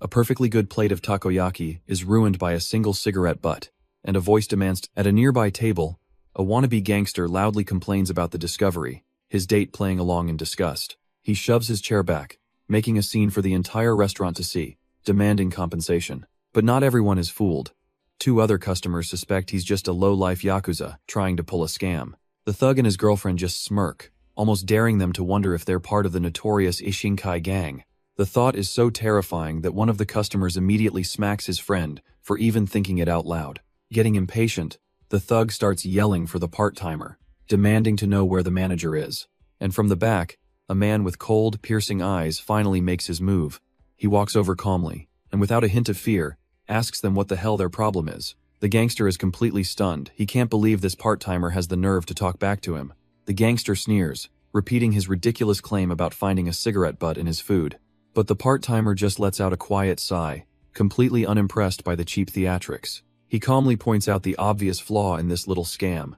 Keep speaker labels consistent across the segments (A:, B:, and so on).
A: A perfectly good plate of takoyaki is ruined by a single cigarette butt, and a voice demands. At a nearby table, a wannabe gangster loudly complains about the discovery, his date playing along in disgust. He shoves his chair back, making a scene for the entire restaurant to see, demanding compensation. But not everyone is fooled. 2 other customers suspect he's just a low-life yakuza trying to pull a scam. The thug and his girlfriend just smirk, almost daring them to wonder if they're part of the notorious Ishinkai gang. The thought is so terrifying that one of the customers immediately smacks his friend for even thinking it out loud. Getting impatient, the thug starts yelling for the part-timer, demanding to know where the manager is. And from the back, a man with cold, piercing eyes finally makes his move. He walks over calmly, and without a hint of fear, asks them what the hell their problem is. The gangster is completely stunned. He can't believe this part-timer has the nerve to talk back to him. The gangster sneers, repeating his ridiculous claim about finding a cigarette butt in his food. But the part-timer just lets out a quiet sigh, completely unimpressed by the cheap theatrics. He calmly points out the obvious flaw in this little scam.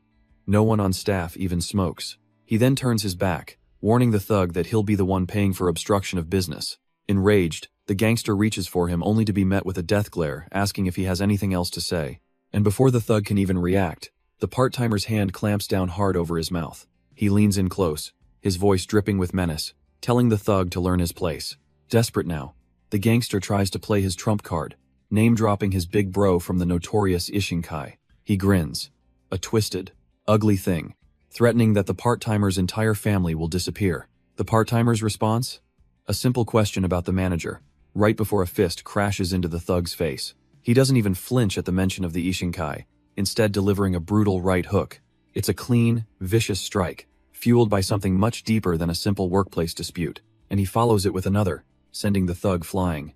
A: No one on staff even smokes. He then turns his back, warning the thug that he'll be the one paying for obstruction of business. Enraged, the gangster reaches for him only to be met with a death glare, asking if he has anything else to say. And before the thug can even react, the part-timer's hand clamps down hard over his mouth. He leans in close, his voice dripping with menace, telling the thug to learn his place. Desperate now, the gangster tries to play his trump card, name-dropping his big bro from the notorious Ishinkai. He grins, a twisted, ugly thing, threatening that the part-timer's entire family will disappear. The part-timer's response? A simple question about the manager, right before a fist crashes into the thug's face. He doesn't even flinch at the mention of the Ishinkai, instead delivering a brutal right hook. It's a clean, vicious strike, fueled by something much deeper than a simple workplace dispute, and he follows it with another, sending the thug flying.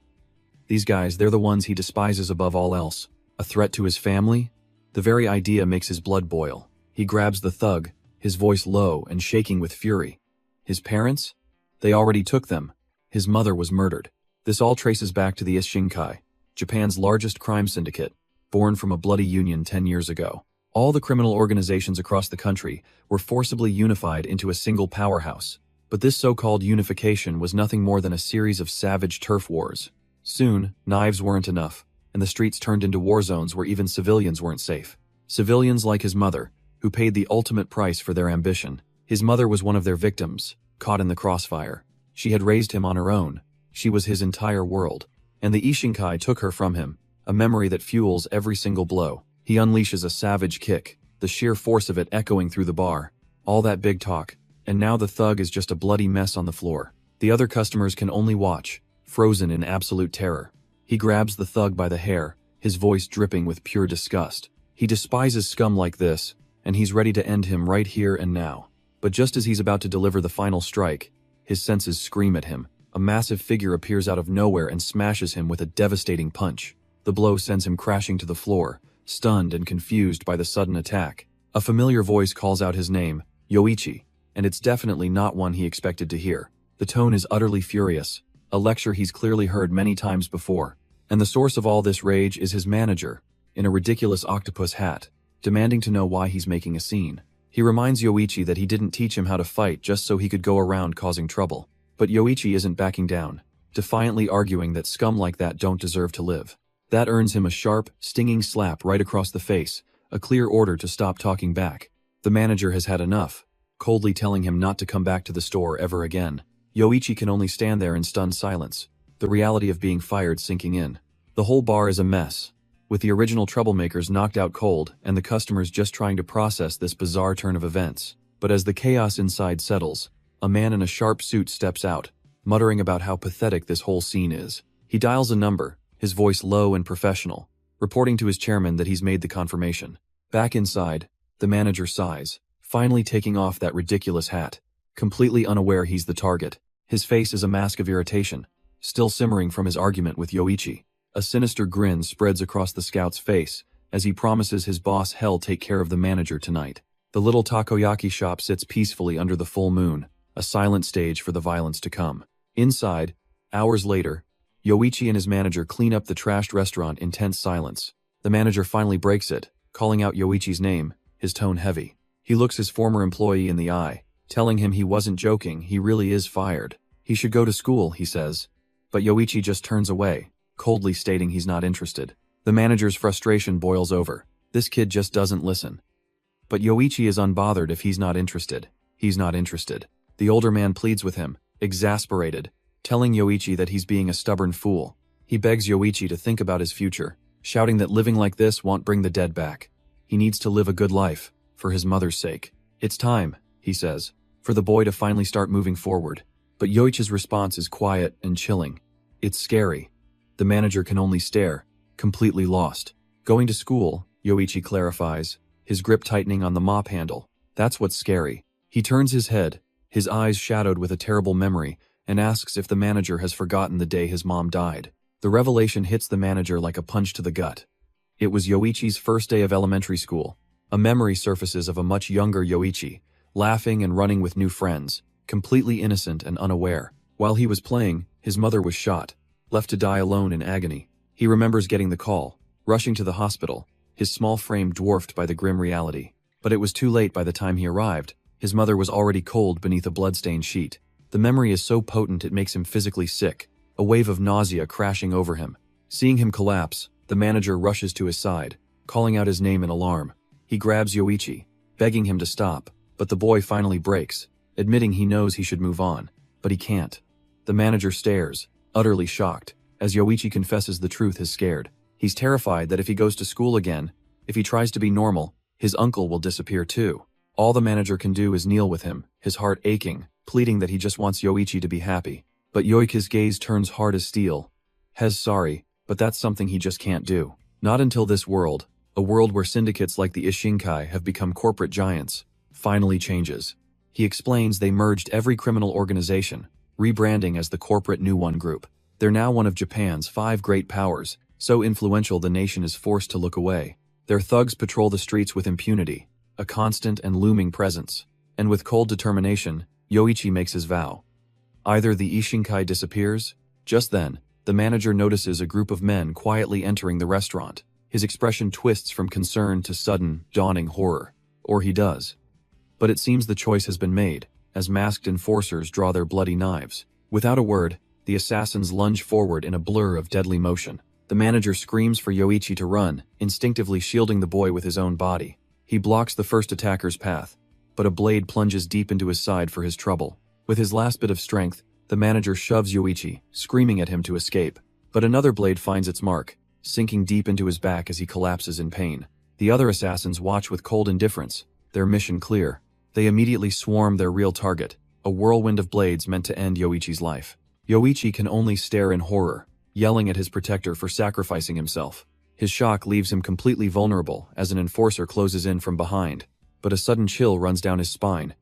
A: These guys, they're the ones he despises above all else. A threat to his family? The very idea makes his blood boil. He grabs the thug, his voice low and shaking with fury. His parents? They already took them. His mother was murdered. This all traces back to the Ishinkai, Japan's largest crime syndicate, born from a bloody union 10 years ago. All the criminal organizations across the country were forcibly unified into a single powerhouse. But this so-called unification was nothing more than a series of savage turf wars. Soon, knives weren't enough, and the streets turned into war zones where even civilians weren't safe. Civilians like his mother, who paid the ultimate price for their ambition. His mother was one of their victims, caught in the crossfire. She had raised him on her own. She was his entire world. And the Ishinkai took her from him, a memory that fuels every single blow. He unleashes a savage kick, the sheer force of it echoing through the bar. All that big talk. And now the thug is just a bloody mess on the floor. The other customers can only watch, frozen in absolute terror. He grabs the thug by the hair, his voice dripping with pure disgust. He despises scum like this, and he's ready to end him right here and now. But just as he's about to deliver the final strike, his senses scream at him. A massive figure appears out of nowhere and smashes him with a devastating punch. The blow sends him crashing to the floor, stunned and confused by the sudden attack. A familiar voice calls out his name, Yoichi. And it's definitely not one he expected to hear. The tone is utterly furious, a lecture he's clearly heard many times before. And the source of all this rage is his manager, in a ridiculous octopus hat, demanding to know why he's making a scene. He reminds Yoichi that he didn't teach him how to fight just so he could go around causing trouble. But Yoichi isn't backing down, defiantly arguing that scum like that don't deserve to live. That earns him a sharp, stinging slap right across the face, a clear order to stop talking back. The manager has had enough, coldly telling him not to come back to the store ever again. Yoichi can only stand there in stunned silence, the reality of being fired sinking in. The whole bar is a mess, with the original troublemakers knocked out cold and the customers just trying to process this bizarre turn of events. But as the chaos inside settles, a man in a sharp suit steps out, muttering about how pathetic this whole scene is. He dials a number, his voice low and professional, reporting to his chairman that he's made the confirmation. Back inside, the manager sighs, finally taking off that ridiculous hat, completely unaware he's the target. His face is a mask of irritation, still simmering from his argument with Yoichi. A sinister grin spreads across the scout's face as he promises his boss he'll take care of the manager tonight. The little takoyaki shop sits peacefully under the full moon, a silent stage for the violence to come. Inside, hours later, Yoichi and his manager clean up the trashed restaurant in tense silence. The manager finally breaks it, calling out Yoichi's name, his tone heavy. He looks his former employee in the eye, telling him he wasn't joking, he really is fired. He should go to school, he says. But Yoichi just turns away, coldly stating he's not interested. The manager's frustration boils over. This kid just doesn't listen. But Yoichi is unbothered if he's not interested. He's not interested. The older man pleads with him, exasperated, telling Yoichi that he's being a stubborn fool. He begs Yoichi to think about his future, shouting that living like this won't bring the dead back. He needs to live a good life, for his mother's sake. It's time, he says, for the boy to finally start moving forward. But Yoichi's response is quiet and chilling. It's scary. The manager can only stare, completely lost. Going to school, Yoichi clarifies, his grip tightening on the mop handle. That's what's scary. He turns his head, his eyes shadowed with a terrible memory, and asks if the manager has forgotten the day his mom died. The revelation hits the manager like a punch to the gut. It was Yoichi's first day of elementary school. A memory surfaces of a much younger Yoichi, laughing and running with new friends, completely innocent and unaware. While he was playing, his mother was shot, left to die alone in agony. He remembers getting the call, rushing to the hospital, his small frame dwarfed by the grim reality. But it was too late by the time he arrived. His mother was already cold beneath a bloodstained sheet. The memory is so potent it makes him physically sick, a wave of nausea crashing over him. Seeing him collapse, the manager rushes to his side, calling out his name in alarm. He grabs Yoichi, begging him to stop, but the boy finally breaks, admitting he knows he should move on, but he can't. The manager stares, utterly shocked, as Yoichi confesses the truth is scared. He's terrified that if he goes to school again, if he tries to be normal, his uncle will disappear too. All the manager can do is kneel with him, his heart aching, pleading that he just wants Yoichi to be happy. But Yoichi's gaze turns hard as steel. Hez sorry, but that's something he just can't do. Not until this world, a world where syndicates like the Ishinkai have become corporate giants, finally changes. He explains they merged every criminal organization, rebranding as the corporate New One Group. They're now one of Japan's 5 great powers, so influential the nation is forced to look away. Their thugs patrol the streets with impunity, a constant and looming presence. And with cold determination, Yoichi makes his vow. Either the Ishinkai disappears. Just then, the manager notices a group of men quietly entering the restaurant. His expression twists from concern to sudden, dawning horror. Or he does. But it seems the choice has been made, as masked enforcers draw their bloody knives. Without a word, the assassins lunge forward in a blur of deadly motion. The manager screams for Yoichi to run, instinctively shielding the boy with his own body. He blocks the first attacker's path, but a blade plunges deep into his side for his trouble. With his last bit of strength, the manager shoves Yoichi, screaming at him to escape. But another blade finds its mark, sinking deep into his back as he collapses in pain. The other assassins watch with cold indifference, their mission clear. They immediately swarm their real target, a whirlwind of blades meant to end Yoichi's life. Yoichi can only stare in horror, yelling at his protector for sacrificing himself. His shock leaves him completely vulnerable as an enforcer closes in from behind, but a sudden chill runs down his spine.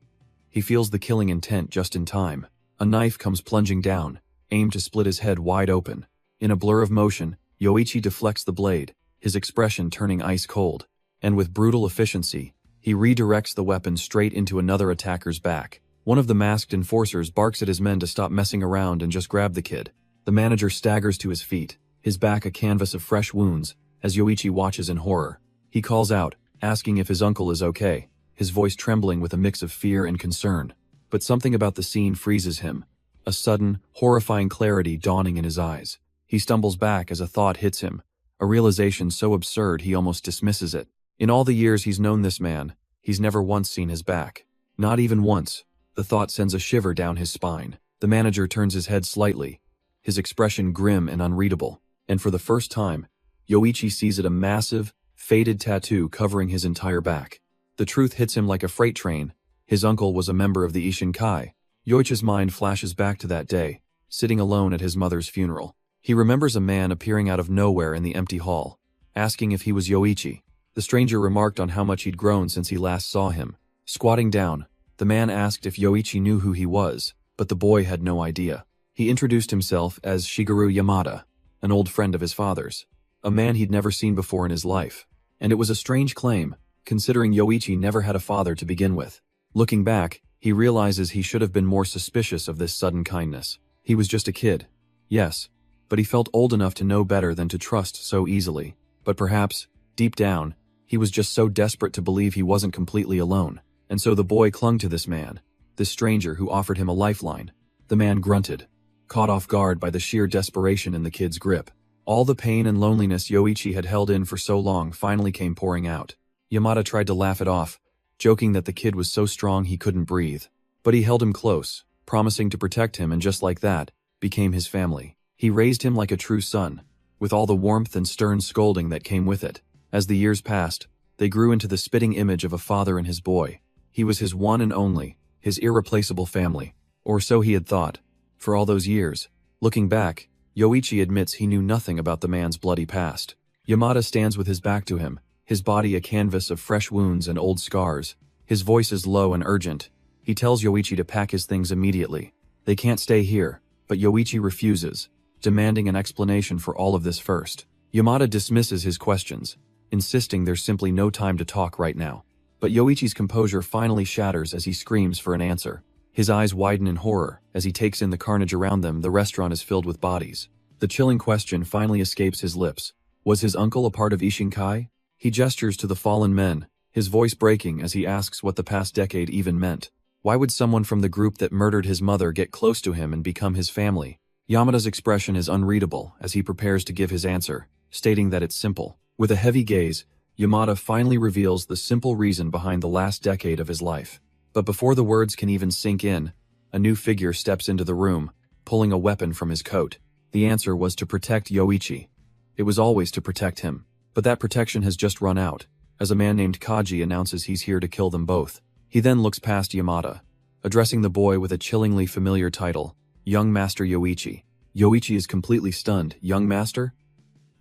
A: He feels the killing intent just in time. A knife comes plunging down, aimed to split his head wide open. In a blur of motion, Yoichi deflects the blade, his expression turning ice cold. And with brutal efficiency, he redirects the weapon straight into another attacker's back. One of the masked enforcers barks at his men to stop messing around and just grab the kid. The manager staggers to his feet, his back a canvas of fresh wounds, as Yoichi watches in horror. He calls out, asking if his uncle is okay, his voice trembling with a mix of fear and concern. But something about the scene freezes him, a sudden, horrifying clarity dawning in his eyes. He stumbles back as a thought hits him, a realization so absurd he almost dismisses it. In all the years he's known this man, he's never once seen his back. Not even once. The thought sends a shiver down his spine. The manager turns his head slightly, his expression grim and unreadable. And for the first time, Yoichi sees a massive, faded tattoo covering his entire back. The truth hits him like a freight train. His uncle was a member of the Ishinkai. Yoichi's mind flashes back to that day, sitting alone at his mother's funeral. He remembers a man appearing out of nowhere in the empty hall, asking if he was Yoichi. The stranger remarked on how much he'd grown since he last saw him. Squatting down, the man asked if Yoichi knew who he was, but the boy had no idea. He introduced himself as Shigeru Yamada, an old friend of his father's, a man he'd never seen before in his life. And it was a strange claim, considering Yoichi never had a father to begin with. Looking back, he realizes he should have been more suspicious of this sudden kindness. He was just a kid. Yes, but he felt old enough to know better than to trust so easily. But perhaps, deep down, he was just so desperate to believe he wasn't completely alone. And so the boy clung to this man, this stranger who offered him a lifeline. The man grunted, caught off guard by the sheer desperation in the kid's grip. All the pain and loneliness Yoichi had held in for so long finally came pouring out. Yamada tried to laugh it off, joking that the kid was so strong he couldn't breathe. But he held him close, promising to protect him, and just like that, became his family. He raised him like a true son, with all the warmth and stern scolding that came with it. As the years passed, they grew into the spitting image of a father and his boy. He was his one and only, his irreplaceable family. Or so he had thought. For all those years. Looking back, Yoichi admits he knew nothing about the man's bloody past. Yamada stands with his back to him, his body a canvas of fresh wounds and old scars. His voice is low and urgent. He tells Yoichi to pack his things immediately. They can't stay here, but Yoichi refuses, demanding an explanation for all of this first. Yamada dismisses his questions, insisting there's simply no time to talk right now. But Yoichi's composure finally shatters as he screams for an answer. His eyes widen in horror as he takes in the carnage around them. The restaurant is filled with bodies. The chilling question finally escapes his lips. Was his uncle a part of Ishinkai? He gestures to the fallen men, his voice breaking as he asks what the past decade even meant. Why would someone from the group that murdered his mother get close to him and become his family? Yamada's expression is unreadable as he prepares to give his answer, stating that it's simple. With a heavy gaze, Yamada finally reveals the simple reason behind the last decade of his life. But before the words can even sink in, a new figure steps into the room, pulling a weapon from his coat. The answer was to protect Yoichi. It was always to protect him. But that protection has just run out, as a man named Kaji announces he's here to kill them both. He then looks past Yamada, addressing the boy with a chillingly familiar title, Young Master Yoichi. Yoichi is completely stunned. Young Master?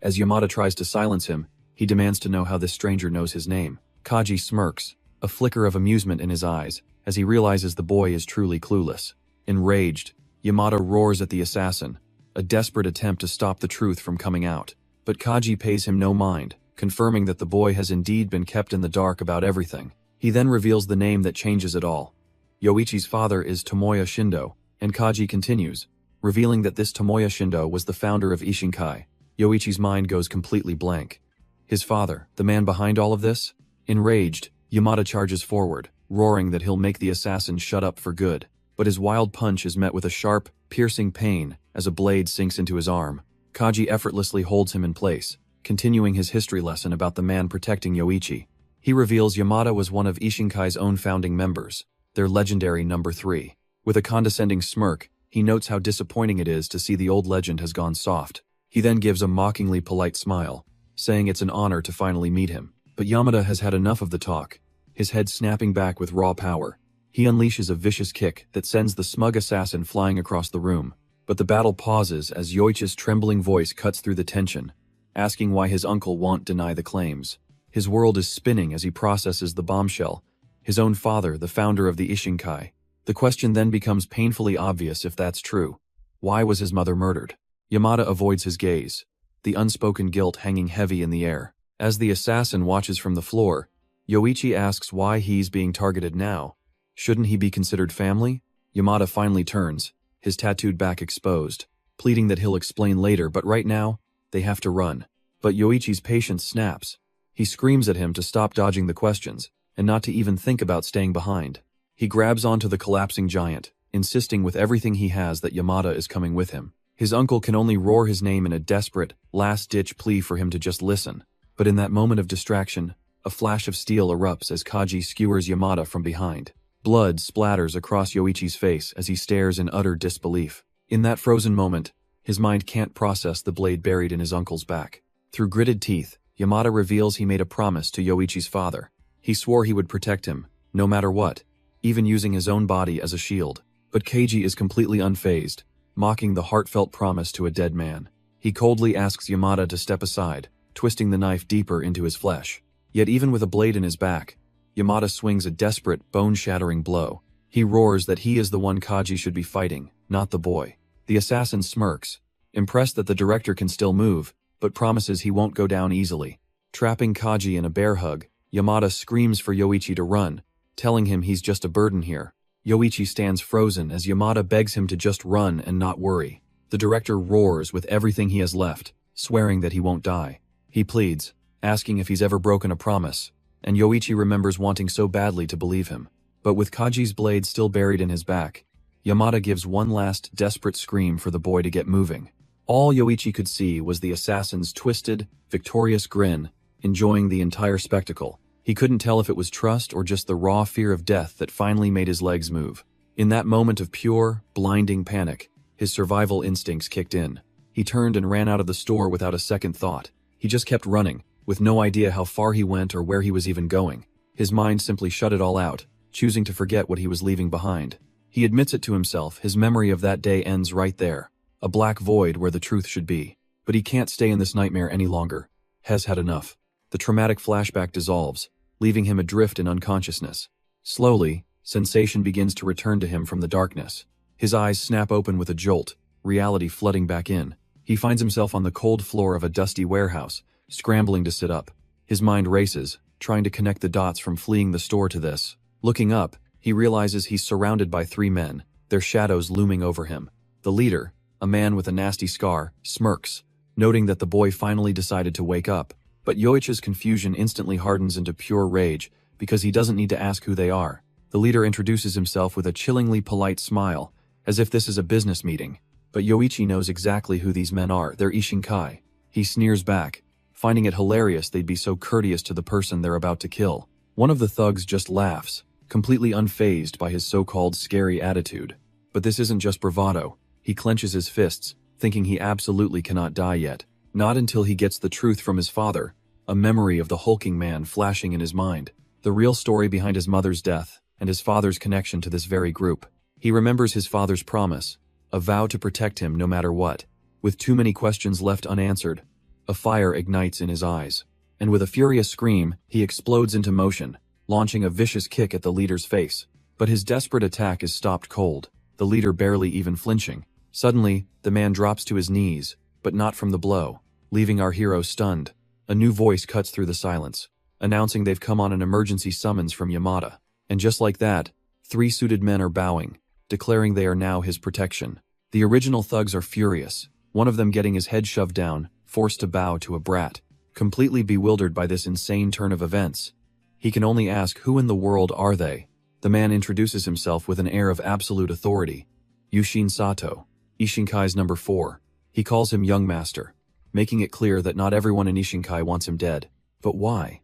A: As Yamada tries to silence him, he demands to know how this stranger knows his name. Kaji smirks, a flicker of amusement in his eyes, as he realizes the boy is truly clueless. Enraged, Yamada roars at the assassin, a desperate attempt to stop the truth from coming out. But Kaji pays him no mind, confirming that the boy has indeed been kept in the dark about everything. He then reveals the name that changes it all. Yoichi's father is Tomoya Shindo, and Kaji continues, revealing that this Tomoya Shindo was the founder of Ishinkai. Yoichi's mind goes completely blank. His father, the man behind all of this? Enraged, Yamada charges forward, roaring that he'll make the assassin shut up for good. But his wild punch is met with a sharp, piercing pain as a blade sinks into his arm. Kaji effortlessly holds him in place, continuing his history lesson about the man protecting Yoichi. He reveals Yamada was one of Ishinkai's own founding members, their legendary number 3. With a condescending smirk, he notes how disappointing it is to see the old legend has gone soft. He then gives a mockingly polite smile, saying it's an honor to finally meet him. But Yamada has had enough of the talk, his head snapping back with raw power. He unleashes a vicious kick that sends the smug assassin flying across the room. But the battle pauses as Yoichi's trembling voice cuts through the tension, asking why his uncle won't deny the claims. His world is spinning as he processes the bombshell. His own father, the founder of the Ishinkai. The question then becomes painfully obvious if that's true. Why was his mother murdered? Yamada avoids his gaze, the unspoken guilt hanging heavy in the air. As the assassin watches from the floor, Yoichi asks why he's being targeted now. Shouldn't he be considered family? Yamada finally turns, his tattooed back exposed, pleading that he'll explain later, but right now, they have to run. But Yoichi's patience snaps. He screams at him to stop dodging the questions, and not to even think about staying behind. He grabs onto the collapsing giant, insisting with everything he has that Yamada is coming with him. His uncle can only roar his name in a desperate, last-ditch plea for him to just listen. But in that moment of distraction, a flash of steel erupts as Kaji skewers Yamada from behind. Blood splatters across Yoichi's face as he stares in utter disbelief. In that frozen moment, his mind can't process the blade buried in his uncle's back. Through gritted teeth, Yamada reveals he made a promise to Yoichi's father. He swore he would protect him, no matter what, even using his own body as a shield. But Kaji is completely unfazed, mocking the heartfelt promise to a dead man. He coldly asks Yamada to step aside, twisting the knife deeper into his flesh. Yet even with a blade in his back, Yamada swings a desperate, bone-shattering blow. He roars that he is the one Kaji should be fighting, not the boy. The assassin smirks, impressed that the director can still move, but promises he won't go down easily. Trapping Kaji in a bear hug, Yamada screams for Yoichi to run, telling him he's just a burden here. Yoichi stands frozen as Yamada begs him to just run and not worry. The director roars with everything he has left, swearing that he won't die. He pleads, asking if he's ever broken a promise, and Yoichi remembers wanting so badly to believe him. But with Kaji's blade still buried in his back, Yamada gives one last desperate scream for the boy to get moving. All Yoichi could see was the assassin's twisted, victorious grin, enjoying the entire spectacle. He couldn't tell if it was trust or just the raw fear of death that finally made his legs move. In that moment of pure, blinding panic, his survival instincts kicked in. He turned and ran out of the store without a second thought. He just kept running, with no idea how far he went or where he was even going. His mind simply shut it all out, choosing to forget what he was leaving behind. He admits it to himself, his memory of that day ends right there. A black void where the truth should be. But he can't stay in this nightmare any longer. Has had enough. The traumatic flashback dissolves, leaving him adrift in unconsciousness. Slowly, sensation begins to return to him from the darkness. His eyes snap open with a jolt, reality flooding back in. He finds himself on the cold floor of a dusty warehouse, scrambling to sit up. His mind races, trying to connect the dots from fleeing the store to this. Looking up, he realizes he's surrounded by 3 men, their shadows looming over him. The leader, a man with a nasty scar, smirks, noting that the boy finally decided to wake up. But Yoichi's confusion instantly hardens into pure rage because he doesn't need to ask who they are. The leader introduces himself with a chillingly polite smile, as if this is a business meeting. But Yoichi knows exactly who these men are. They're Ishinkai. He sneers back, finding it hilarious they'd be so courteous to the person they're about to kill. One of the thugs just laughs, completely unfazed by his so-called scary attitude. But this isn't just bravado. He clenches his fists, thinking he absolutely cannot die yet. Not until he gets the truth from his father, a memory of the hulking man flashing in his mind. The real story behind his mother's death, and his father's connection to this very group. He remembers his father's promise, a vow to protect him no matter what. With too many questions left unanswered, a fire ignites in his eyes. And with a furious scream, he explodes into motion, launching a vicious kick at the leader's face. But his desperate attack is stopped cold, the leader barely even flinching. Suddenly, the man drops to his knees, but not from the blow, leaving our hero stunned. A new voice cuts through the silence, announcing they've come on an emergency summons from Yamada. And just like that, 3 suited men are bowing, declaring they are now his protection. The original thugs are furious, one of them getting his head shoved down, forced to bow to a brat. Completely bewildered by this insane turn of events, he can only ask who in the world are they. The man introduces himself with an air of absolute authority. Yushin Sato, Ishinkai's number 4. He calls him young master, making it clear that not everyone in Ishinkai wants him dead. But why?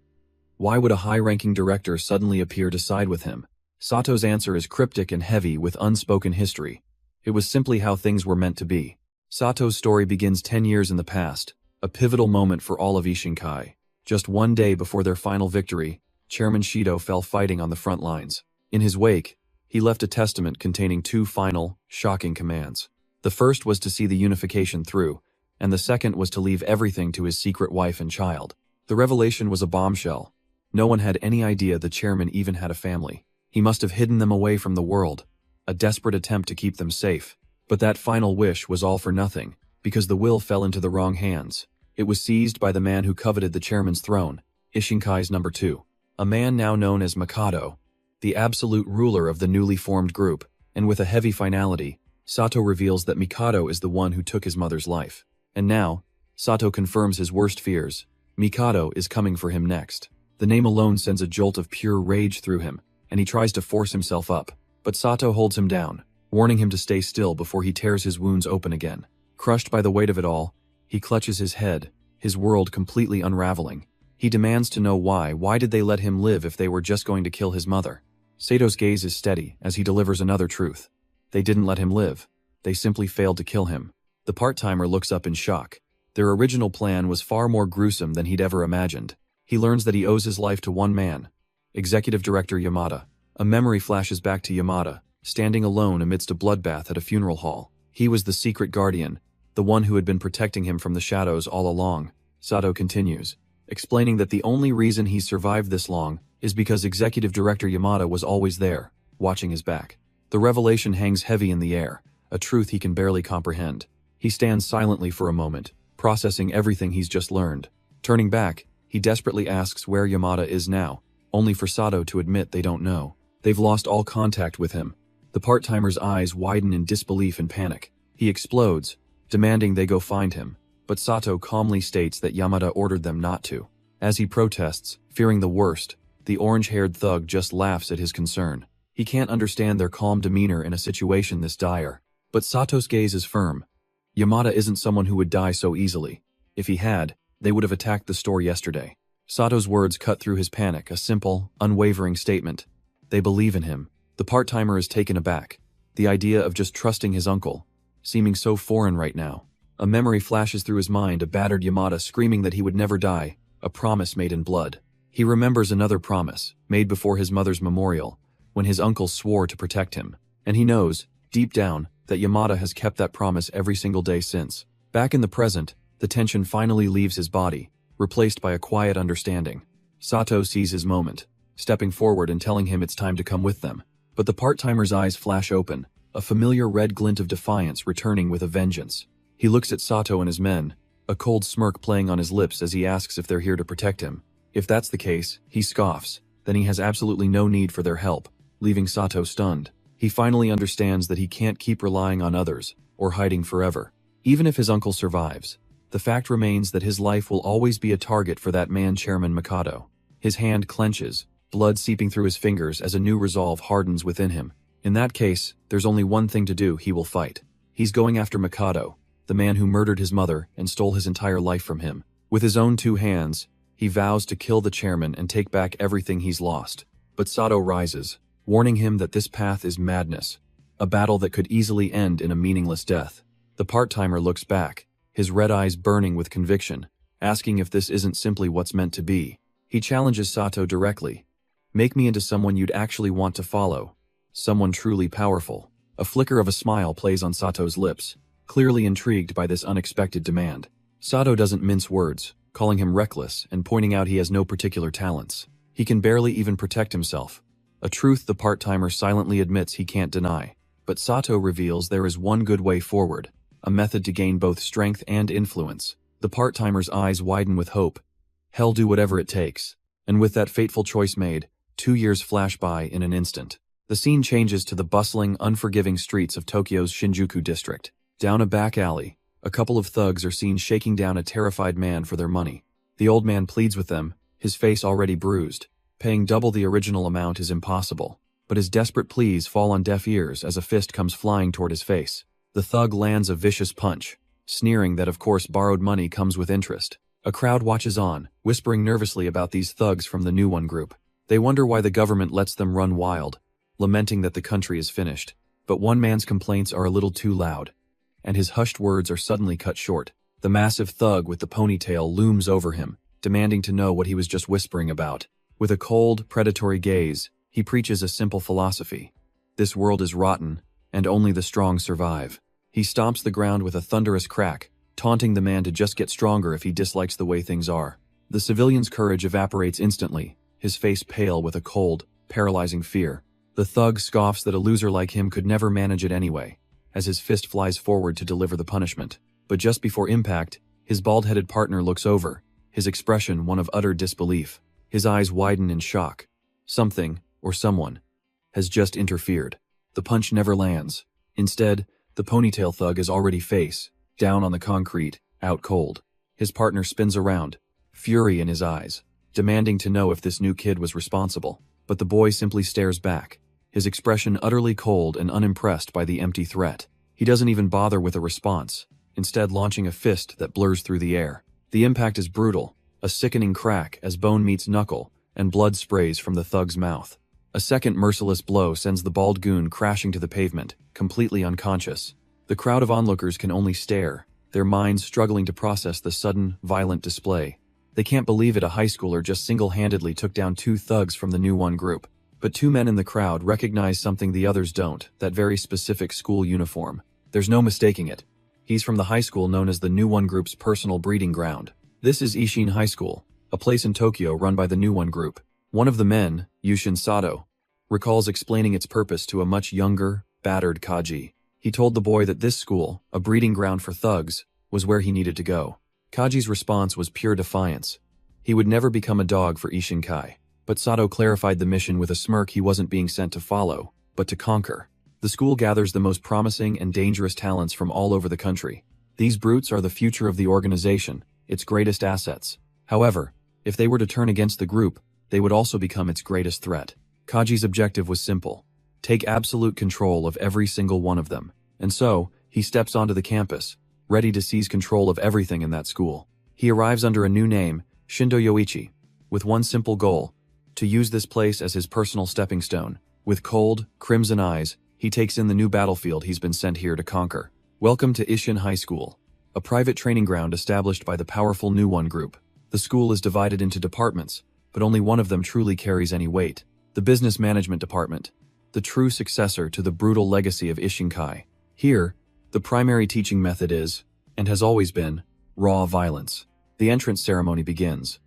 A: Why would a high-ranking director suddenly appear to side with him? Sato's answer is cryptic and heavy with unspoken history. It was simply how things were meant to be. Sato's story begins 10 years in the past, a pivotal moment for all of Ishinkai. Just one day before their final victory, Chairman Shido fell fighting on the front lines. In his wake, he left a testament containing 2 final, shocking commands. The first was to see the unification through, and the second was to leave everything to his secret wife and child. The revelation was a bombshell. No one had any idea the chairman even had a family. He must have hidden them away from the world, a desperate attempt to keep them safe. But that final wish was all for nothing, because the will fell into the wrong hands. It was seized by the man who coveted the chairman's throne, Ishinkai's number 2. A man now known as Mikado, the absolute ruler of the newly formed group, and with a heavy finality, Sato reveals that Mikado is the one who took his mother's life. And now, Sato confirms his worst fears. Mikado is coming for him next. The name alone sends a jolt of pure rage through him, and he tries to force himself up. But Sato holds him down, warning him to stay still before he tears his wounds open again. Crushed by the weight of it all, he clutches his head, his world completely unraveling. He demands to know why. Why did they let him live if they were just going to kill his mother? Sato's gaze is steady as he delivers another truth. They didn't let him live. They simply failed to kill him. The part-timer looks up in shock. Their original plan was far more gruesome than he'd ever imagined. He learns that he owes his life to one man, Executive Director Yamada. A memory flashes back to Yamada, standing alone amidst a bloodbath at a funeral hall. He was the secret guardian, the one who had been protecting him from the shadows all along. Sato continues, explaining that the only reason he survived this long is because Executive Director Yamada was always there, watching his back. The revelation hangs heavy in the air, a truth he can barely comprehend. He stands silently for a moment, processing everything he's just learned. Turning back, he desperately asks where Yamada is now, only for Sato to admit they don't know. They've lost all contact with him. The part-timer's eyes widen in disbelief and panic. He explodes, demanding they go find him, but Sato calmly states that Yamada ordered them not to. As he protests, fearing the worst, the orange-haired thug just laughs at his concern. He can't understand their calm demeanor in a situation this dire. But Sato's gaze is firm. Yamada isn't someone who would die so easily. If he had, they would have attacked the store yesterday. Sato's words cut through his panic, a simple, unwavering statement. They believe in him. The part-timer is taken aback. The idea of just trusting his uncle, seeming so foreign right now. A memory flashes through his mind, a battered Yamada screaming that he would never die, a promise made in blood. He remembers another promise, made before his mother's memorial, when his uncle swore to protect him. And he knows, deep down, that Yamada has kept that promise every single day since. Back in the present, the tension finally leaves his body, replaced by a quiet understanding. Sato sees his moment, stepping forward and telling him it's time to come with them. But the part-timer's eyes flash open, a familiar red glint of defiance returning with a vengeance. He looks at Sato and his men, a cold smirk playing on his lips as he asks if they're here to protect him. If that's the case, he scoffs. Then he has absolutely no need for their help, leaving Sato stunned. He finally understands that he can't keep relying on others, or hiding forever. Even if his uncle survives, the fact remains that his life will always be a target for that man Chairman Mikado. His hand clenches, blood seeping through his fingers as a new resolve hardens within him. In that case, there's only one thing to do: he will fight. He's going after Mikado, the man who murdered his mother and stole his entire life from him. With his own 2 hands, he vows to kill the chairman and take back everything he's lost. But Sato rises, warning him that this path is madness, a battle that could easily end in a meaningless death. The part-timer looks back, his red eyes burning with conviction, asking if this isn't simply what's meant to be. He challenges Sato directly. Make me into someone you'd actually want to follow. Someone truly powerful. A flicker of a smile plays on Sato's lips, clearly intrigued by this unexpected demand. Sato doesn't mince words, calling him reckless and pointing out he has no particular talents. He can barely even protect himself. A truth the part-timer silently admits he can't deny. But Sato reveals there is one good way forward, a method to gain both strength and influence. The part-timer's eyes widen with hope. He'll do whatever it takes. And with that fateful choice made, 2 years flash by in an instant. The scene changes to the bustling, unforgiving streets of Tokyo's Shinjuku district. Down a back alley, a couple of thugs are seen shaking down a terrified man for their money. The old man pleads with them, his face already bruised. Paying double the original amount is impossible. But his desperate pleas fall on deaf ears as a fist comes flying toward his face. The thug lands a vicious punch, sneering that of course borrowed money comes with interest. A crowd watches on, whispering nervously about these thugs from the New One group. They wonder why the government lets them run wild, lamenting that the country is finished. But one man's complaints are a little too loud, and his hushed words are suddenly cut short. The massive thug with the ponytail looms over him, demanding to know what he was just whispering about. With a cold, predatory gaze, he preaches a simple philosophy. This world is rotten, and only the strong survive. He stomps the ground with a thunderous crack, taunting the man to just get stronger if he dislikes the way things are. The civilian's courage evaporates instantly, his face pale with a cold, paralyzing fear. The thug scoffs that a loser like him could never manage it anyway, as his fist flies forward to deliver the punishment. But just before impact, his bald-headed partner looks over, his expression one of utter disbelief. His eyes widen in shock. Something, or someone, has just interfered. The punch never lands. Instead, the ponytail thug is already face down on the concrete, out cold. His partner spins around, fury in his eyes, demanding to know if this new kid was responsible. But the boy simply stares back, his expression utterly cold and unimpressed by the empty threat. He doesn't even bother with a response, instead launching a fist that blurs through the air. The impact is brutal, a sickening crack as bone meets knuckle, and blood sprays from the thug's mouth. A second merciless blow sends the bald goon crashing to the pavement, completely unconscious. The crowd of onlookers can only stare, their minds struggling to process the sudden, violent display. They can't believe it, a high schooler just single-handedly took down 2 thugs from the New One group. But 2 men in the crowd recognize something the others don't, that very specific school uniform. There's no mistaking it. He's from the high school known as the New One group's personal breeding ground. This is Ishin High School, a place in Tokyo run by the New One group. One of the men, Yushin Sato, recalls explaining its purpose to a much younger, battered Kaji. He told the boy that this school, a breeding ground for thugs, was where he needed to go. Kaji's response was pure defiance. He would never become a dog for Ishinkai. But Sato clarified the mission with a smirk. He wasn't being sent to follow, but to conquer. The school gathers the most promising and dangerous talents from all over the country. These brutes are the future of the organization, its greatest assets. However, if they were to turn against the group, they would also become its greatest threat. Kaji's objective was simple: take absolute control of every single one of them. And so, he steps onto the campus, ready to seize control of everything in that school. He arrives under a new name, Shindo Yoichi, with one simple goal: to use this place as his personal stepping stone. With cold, crimson eyes, he takes in the new battlefield he's been sent here to conquer. Welcome to Ishin High School, a private training ground established by the powerful New One Group. The school is divided into departments, but only one of them truly carries any weight: the Business Management Department, the true successor to the brutal legacy of Ishinkai. Here, the primary teaching method is, and has always been, raw violence. The entrance ceremony begins,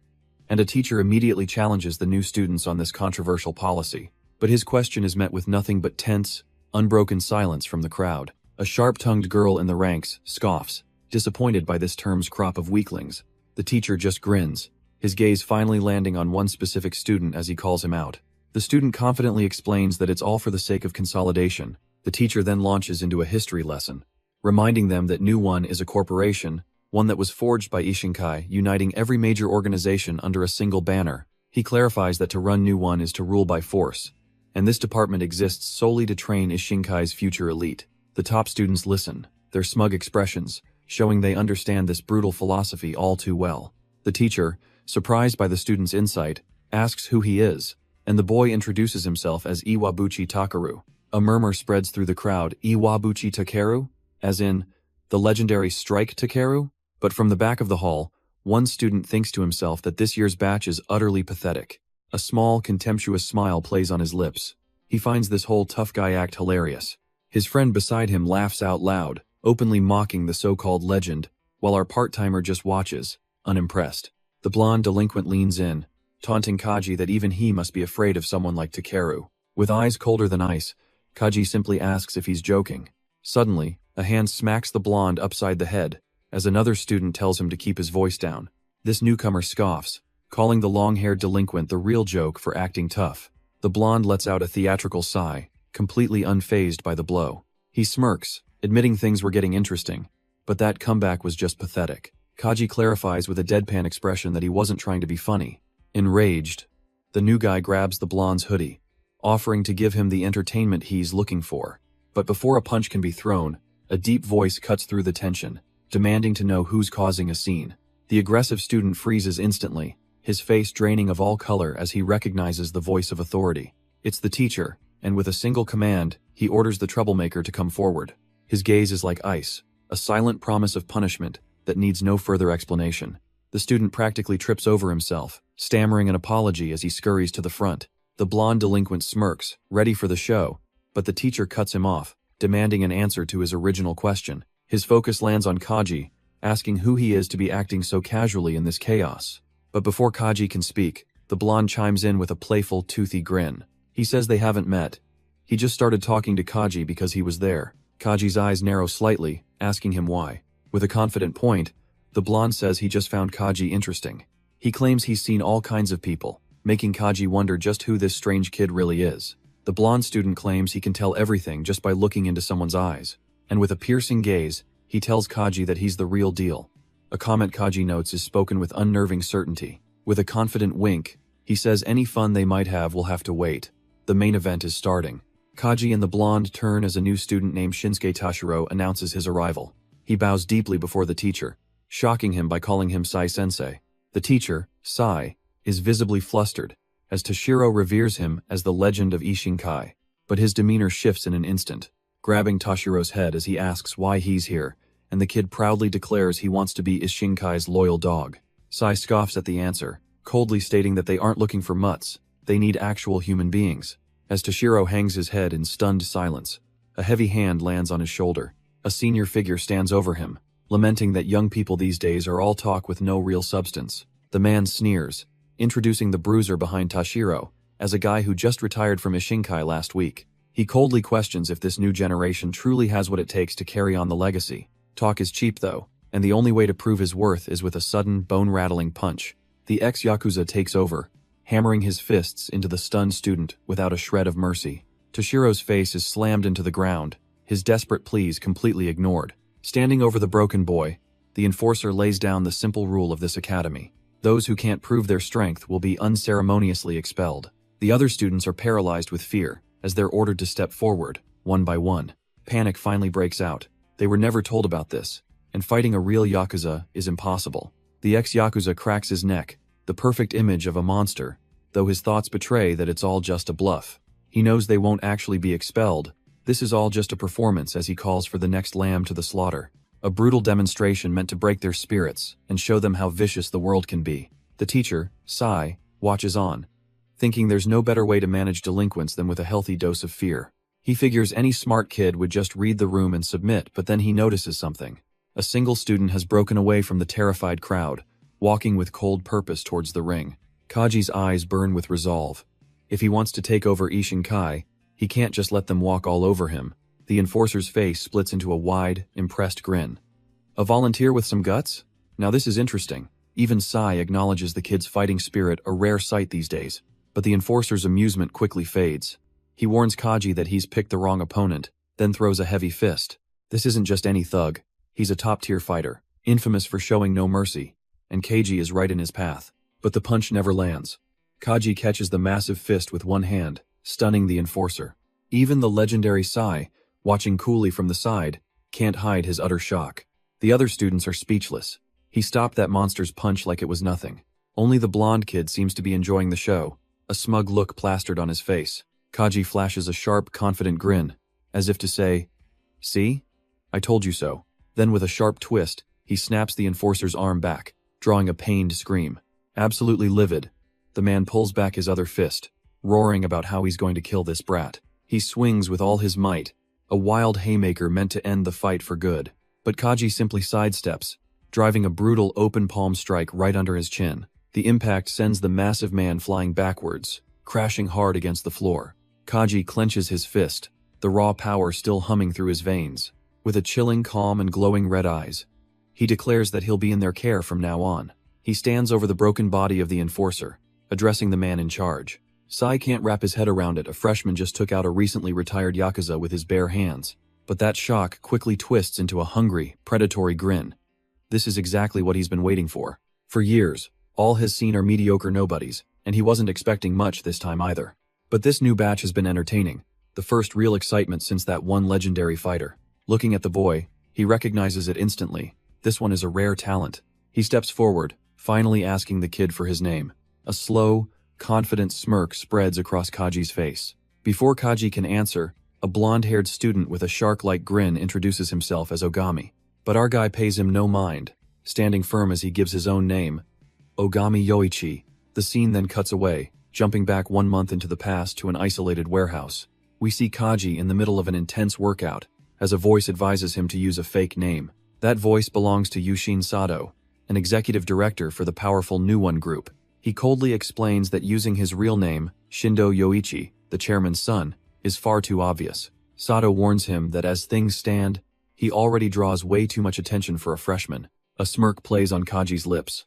A: and a teacher immediately challenges the new students on this controversial policy. But his question is met with nothing but tense, unbroken silence from the crowd. A sharp-tongued girl in the ranks scoffs, disappointed by this term's crop of weaklings. The teacher just grins, his gaze finally landing on one specific student as he calls him out. The student confidently explains that it's all for the sake of consolidation. The teacher then launches into a history lesson, reminding them that New One is a corporation, one that was forged by Ishinkai, uniting every major organization under a single banner. He clarifies that to run New One is to rule by force, and this department exists solely to train Ishinkai's future elite. The top students listen, their smug expressions showing they understand this brutal philosophy all too well. The teacher, surprised by the student's insight, asks who he is, and the boy introduces himself as Iwabuchi Takeru. A murmur spreads through the crowd. Iwabuchi Takeru? As in, the legendary Strike Takeru? But from the back of the hall, one student thinks to himself that this year's batch is utterly pathetic. A small, contemptuous smile plays on his lips. He finds this whole tough guy act hilarious. His friend beside him laughs out loud, openly mocking the so-called legend, while our part-timer just watches, unimpressed. The blonde delinquent leans in, taunting Kaji that even he must be afraid of someone like Takeru. With eyes colder than ice, Kaji simply asks if he's joking. Suddenly, a hand smacks the blonde upside the head, as another student tells him to keep his voice down. This newcomer scoffs, calling the long-haired delinquent the real joke for acting tough. The blonde lets out a theatrical sigh, completely unfazed by the blow. He smirks, admitting things were getting interesting, but that comeback was just pathetic. Kaji clarifies with a deadpan expression that he wasn't trying to be funny. Enraged, the new guy grabs the blonde's hoodie, offering to give him the entertainment he's looking for. But before a punch can be thrown, a deep voice cuts through the tension, demanding to know who's causing a scene. The aggressive student freezes instantly, his face draining of all color as he recognizes the voice of authority. It's the teacher, and with a single command, he orders the troublemaker to come forward. His gaze is like ice, a silent promise of punishment that needs no further explanation. The student practically trips over himself, stammering an apology as he scurries to the front. The blonde delinquent smirks, ready for the show, but the teacher cuts him off, demanding an answer to his original question. His focus lands on Kaji, asking who he is to be acting so casually in this chaos. But before Kaji can speak, the blonde chimes in with a playful, toothy grin. He says they haven't met. He just started talking to Kaji because he was there. Kaji's eyes narrow slightly, asking him why. With a confident point, the blonde says he just found Kaji interesting. He claims he's seen all kinds of people, making Kaji wonder just who this strange kid really is. The blonde student claims he can tell everything just by looking into someone's eyes, and with a piercing gaze, he tells Kaji that he's the real deal. A comment Kaji notes is spoken with unnerving certainty. With a confident wink, he says any fun they might have will have to wait. The main event is starting. Kaji and the blonde turn as a new student named Shinsuke Tashiro announces his arrival. He bows deeply before the teacher, shocking him by calling him Sai-sensei. The teacher, Sai, is visibly flustered, as Tashiro reveres him as the legend of Ishinkai. But his demeanor shifts in an instant, grabbing Tashiro's head as he asks why he's here, and the kid proudly declares he wants to be Ishinkai's loyal dog. Sai scoffs at the answer, coldly stating that they aren't looking for mutts, they need actual human beings. As Tashiro hangs his head in stunned silence, a heavy hand lands on his shoulder. A senior figure stands over him, lamenting that young people these days are all talk with no real substance. The man sneers, introducing the bruiser behind Tashiro as a guy who just retired from Ishinkai last week. He coldly questions if this new generation truly has what it takes to carry on the legacy. Talk is cheap though, and the only way to prove his worth is with a sudden, bone-rattling punch. The ex-Yakuza takes over, hammering his fists into the stunned student without a shred of mercy. Tashiro's face is slammed into the ground, his desperate pleas completely ignored. Standing over the broken boy, the enforcer lays down the simple rule of this academy. Those who can't prove their strength will be unceremoniously expelled. The other students are paralyzed with fear, as they're ordered to step forward, one by one. Panic finally breaks out. They were never told about this, and fighting a real Yakuza is impossible. The ex-Yakuza cracks his neck, the perfect image of a monster, though his thoughts betray that it's all just a bluff. He knows they won't actually be expelled. This is all just a performance as he calls for the next lamb to the slaughter. A brutal demonstration meant to break their spirits and show them how vicious the world can be. The teacher, Sai, watches on, thinking there's no better way to manage delinquents than with a healthy dose of fear. He figures any smart kid would just read the room and submit, but then he notices something. A single student has broken away from the terrified crowd, walking with cold purpose towards the ring. Kaji's eyes burn with resolve. If he wants to take over Ishinkai, he can't just let them walk all over him. The enforcer's face splits into a wide, impressed grin. A volunteer with some guts? Now this is interesting. Even Sai acknowledges the kid's fighting spirit, a rare sight these days. But the enforcer's amusement quickly fades. He warns Kaji that he's picked the wrong opponent, then throws a heavy fist. This isn't just any thug. He's a top-tier fighter, infamous for showing no mercy, and Kaji is right in his path. But the punch never lands. Kaji catches the massive fist with one hand, stunning the enforcer. Even the legendary Sai, watching coolly from the side, can't hide his utter shock. The other students are speechless. He stopped that monster's punch like it was nothing. Only the blonde kid seems to be enjoying the show, a smug look plastered on his face. Kaji flashes a sharp, confident grin, as if to say, "See? I told you so." Then with a sharp twist, he snaps the enforcer's arm back, drawing a pained scream. Absolutely livid, the man pulls back his other fist, roaring about how he's going to kill this brat. He swings with all his might, a wild haymaker meant to end the fight for good. But Kaji simply sidesteps, driving a brutal open palm strike right under his chin. The impact sends the massive man flying backwards, crashing hard against the floor. Kaji clenches his fist, the raw power still humming through his veins. With a chilling calm and glowing red eyes, he declares that he'll be in their care from now on. He stands over the broken body of the enforcer, addressing the man in charge. Sai can't wrap his head around it. A freshman just took out a recently retired Yakuza with his bare hands. But that shock quickly twists into a hungry, predatory grin. This is exactly what he's been waiting for. For years, all he's seen are mediocre nobodies, and he wasn't expecting much this time either. But this new batch has been entertaining, the first real excitement since that one legendary fighter. Looking at the boy, he recognizes it instantly. This one is a rare talent. He steps forward, finally asking the kid for his name. A slow, confident smirk spreads across Kaji's face. Before Kaji can answer, a blonde-haired student with a shark-like grin introduces himself as Ogami. But our guy pays him no mind, standing firm as he gives his own name, Ogami Yoichi. The scene then cuts away, jumping back 1 month into the past to an isolated warehouse. We see Kaji in the middle of an intense workout, as a voice advises him to use a fake name. That voice belongs to Yushin Sato, an executive director for the powerful New One Group. He coldly explains that using his real name, Shindo Yoichi, the chairman's son, is far too obvious. Sato warns him that as things stand, he already draws way too much attention for a freshman. A smirk plays on Kaji's lips.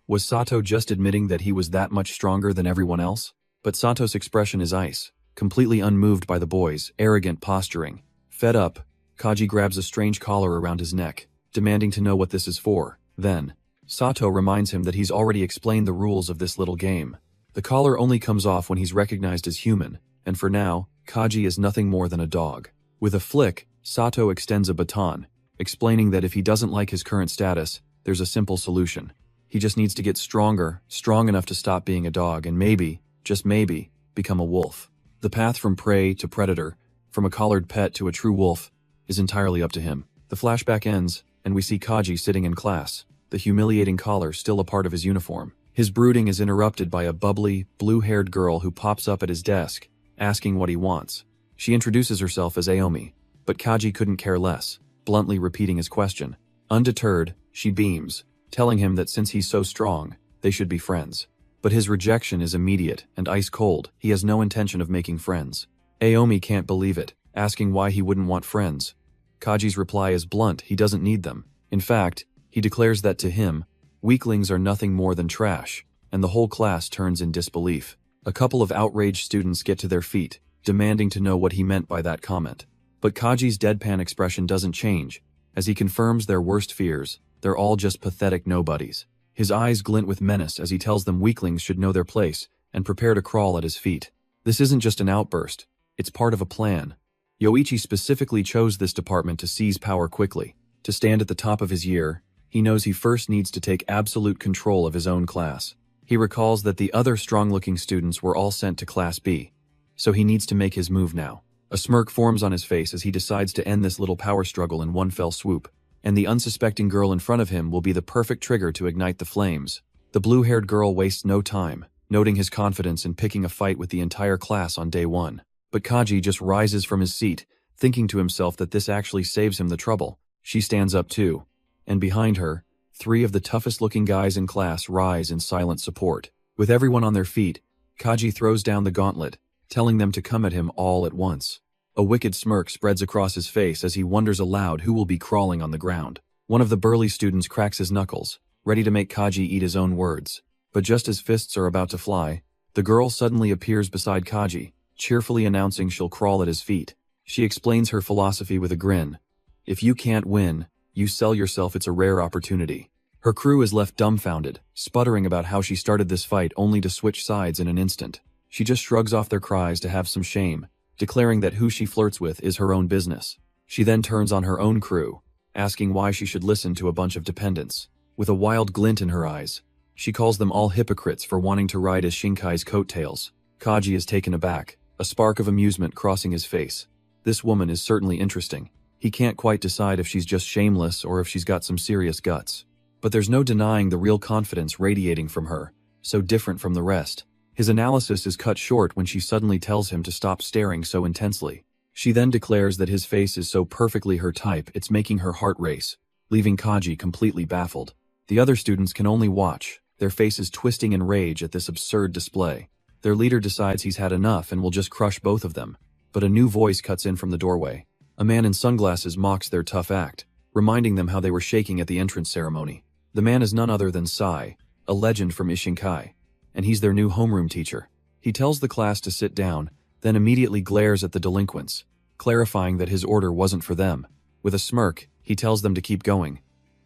A: Was Sato just admitting that he was that much stronger than everyone else? But Sato's expression is ice, completely unmoved by the boy's arrogant posturing. Fed up, Kaji grabs a strange collar around his neck, demanding to know what this is for. Then, Sato reminds him that he's already explained the rules of this little game. The collar only comes off when he's recognized as human, and for now, Kaji is nothing more than a dog. With a flick, Sato extends a baton, explaining that if he doesn't like his current status, there's a simple solution. He just needs to get stronger, strong enough to stop being a dog and maybe, just maybe, become a wolf. The path from prey to predator, from a collared pet to a true wolf, is entirely up to him. The flashback ends, and we see Kaji sitting in class, the humiliating collar still a part of his uniform. His brooding is interrupted by a bubbly, blue-haired girl who pops up at his desk, asking what he wants. She introduces herself as Aomi, but Kaji couldn't care less, bluntly repeating his question. Undeterred, she beams, telling him that since he's so strong, they should be friends. But his rejection is immediate and ice cold. He has no intention of making friends. Aomi can't believe it, asking why he wouldn't want friends. Kaji's reply is blunt, he doesn't need them. In fact, he declares that to him, weaklings are nothing more than trash, and the whole class turns in disbelief. A couple of outraged students get to their feet, demanding to know what he meant by that comment. But Kaji's deadpan expression doesn't change, as he confirms their worst fears. They're all just pathetic nobodies. His eyes glint with menace as he tells them weaklings should know their place and prepare to crawl at his feet. This isn't just an outburst, it's part of a plan. Yoichi specifically chose this department to seize power quickly. To stand at the top of his year, he knows he first needs to take absolute control of his own class. He recalls that the other strong-looking students were all sent to Class B, so he needs to make his move now. A smirk forms on his face as he decides to end this little power struggle in one fell swoop, and the unsuspecting girl in front of him will be the perfect trigger to ignite the flames. The blue-haired girl wastes no time, noting his confidence in picking a fight with the entire class on day one. But Kaji just rises from his seat, thinking to himself that this actually saves him the trouble. She stands up too, and behind her, 3 of the toughest-looking guys in class rise in silent support. With everyone on their feet, Kaji throws down the gauntlet, telling them to come at him all at once. A wicked smirk spreads across his face as he wonders aloud who will be crawling on the ground. One of the burly students cracks his knuckles, ready to make Kaji eat his own words. But just as fists are about to fly, the girl suddenly appears beside Kaji, cheerfully announcing she'll crawl at his feet. She explains her philosophy with a grin. If you can't win, you sell yourself. It's a rare opportunity. Her crew is left dumbfounded, sputtering about how she started this fight only to switch sides in an instant. She just shrugs off their cries to have some shame, declaring that who she flirts with is her own business. She then turns on her own crew, asking why she should listen to a bunch of dependents. With a wild glint in her eyes, she calls them all hypocrites for wanting to ride as Shinkai's coattails. Kaji is taken aback, a spark of amusement crossing his face. This woman is certainly interesting. He can't quite decide if she's just shameless or if she's got some serious guts. But there's no denying the real confidence radiating from her, so different from the rest. His analysis is cut short when she suddenly tells him to stop staring so intensely. She then declares that his face is so perfectly her type it's making her heart race, leaving Kaji completely baffled. The other students can only watch, their faces twisting in rage at this absurd display. Their leader decides he's had enough and will just crush both of them. But a new voice cuts in from the doorway. A man in sunglasses mocks their tough act, reminding them how they were shaking at the entrance ceremony. The man is none other than Sai, a legend from Ishinkai, and he's their new homeroom teacher. He tells the class to sit down, then immediately glares at the delinquents, clarifying that his order wasn't for them. With a smirk, he tells them to keep going,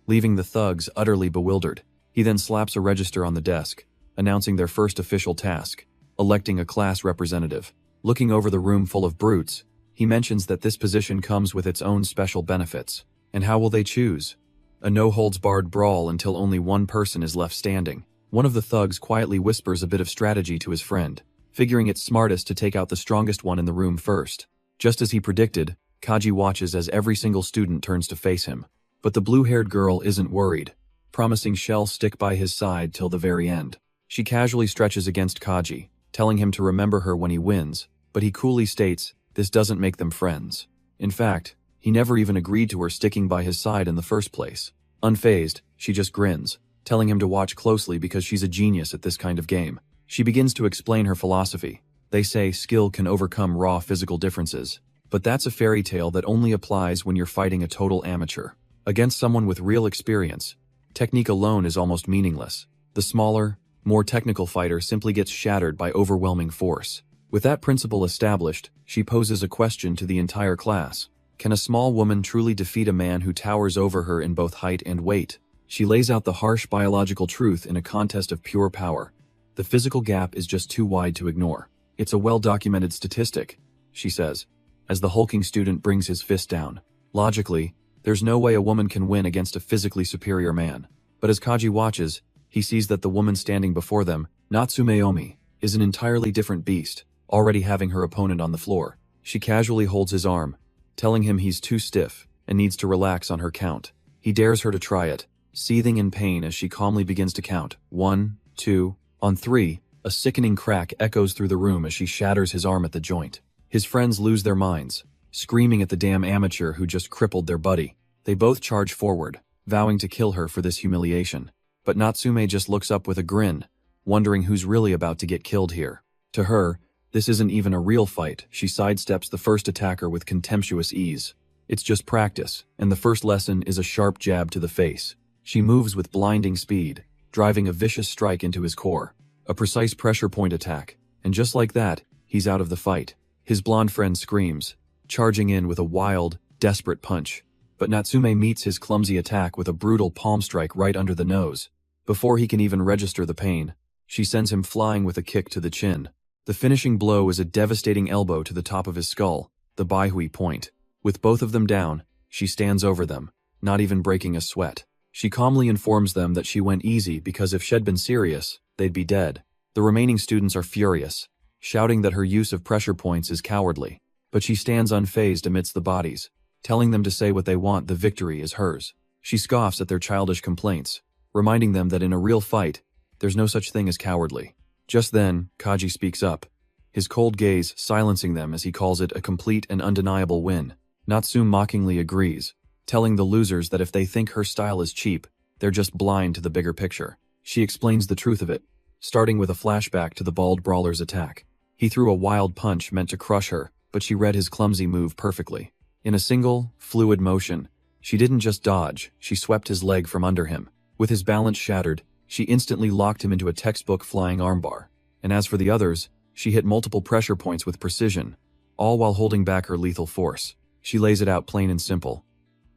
A: leaving the thugs utterly bewildered. He then slaps a register on the desk, announcing their first official task, electing a class representative. Looking over the room full of brutes, he mentions that this position comes with its own special benefits. And how will they choose? A no-holds-barred brawl until only one person is left standing. One of the thugs quietly whispers a bit of strategy to his friend, figuring it's smartest to take out the strongest one in the room first. Just as he predicted, Kaji watches as every single student turns to face him. But the blue-haired girl isn't worried, promising she'll stick by his side till the very end. She casually stretches against Kaji, telling him to remember her when he wins, but he coolly states this doesn't make them friends. In fact, he never even agreed to her sticking by his side in the first place. Unfazed, she just grins, telling him to watch closely because she's a genius at this kind of game. She begins to explain her philosophy. They say skill can overcome raw physical differences, but that's a fairy tale that only applies when you're fighting a total amateur. Against someone with real experience, technique alone is almost meaningless. The smaller, more technical fighter simply gets shattered by overwhelming force. With that principle established, she poses a question to the entire class. Can a small woman truly defeat a man who towers over her in both height and weight? She lays out the harsh biological truth in a contest of pure power. The physical gap is just too wide to ignore. It's a well-documented statistic, she says, as the hulking student brings his fist down. Logically, there's no way a woman can win against a physically superior man. But as Kaji watches, he sees that the woman standing before them, Natsumeomi, is an entirely different beast, already having her opponent on the floor. She casually holds his arm, telling him he's too stiff and needs to relax on her count. He dares her to try it, seething in pain as she calmly begins to count. 1, 2, on 3, a sickening crack echoes through the room as she shatters his arm at the joint. His friends lose their minds, screaming at the damn amateur who just crippled their buddy. They both charge forward, vowing to kill her for this humiliation. But Natsume just looks up with a grin, wondering who's really about to get killed here. To her, this isn't even a real fight. She sidesteps the first attacker with contemptuous ease. It's just practice, and the first lesson is a sharp jab to the face. She moves with blinding speed, driving a vicious strike into his core. A precise pressure point attack, and just like that, he's out of the fight. His blonde friend screams, charging in with a wild, desperate punch. But Natsume meets his clumsy attack with a brutal palm strike right under the nose. Before he can even register the pain, she sends him flying with a kick to the chin. The finishing blow is a devastating elbow to the top of his skull, the Baihui point. With both of them down, she stands over them, not even breaking a sweat. She calmly informs them that she went easy because if she'd been serious, they'd be dead. The remaining students are furious, shouting that her use of pressure points is cowardly. But she stands unfazed amidst the bodies, telling them to say what they want, the victory is hers. She scoffs at their childish complaints, reminding them that in a real fight, there's no such thing as cowardly. Just then, Kaji speaks up, his cold gaze silencing them as he calls it a complete and undeniable win. Natsume mockingly agrees, telling the losers that if they think her style is cheap, they're just blind to the bigger picture. She explains the truth of it, starting with a flashback to the bald brawler's attack. He threw a wild punch meant to crush her, but she read his clumsy move perfectly. In a single, fluid motion, she didn't just dodge, she swept his leg from under him. With his balance shattered, she instantly locked him into a textbook flying armbar. And as for the others, she hit multiple pressure points with precision, all while holding back her lethal force. She lays it out plain and simple.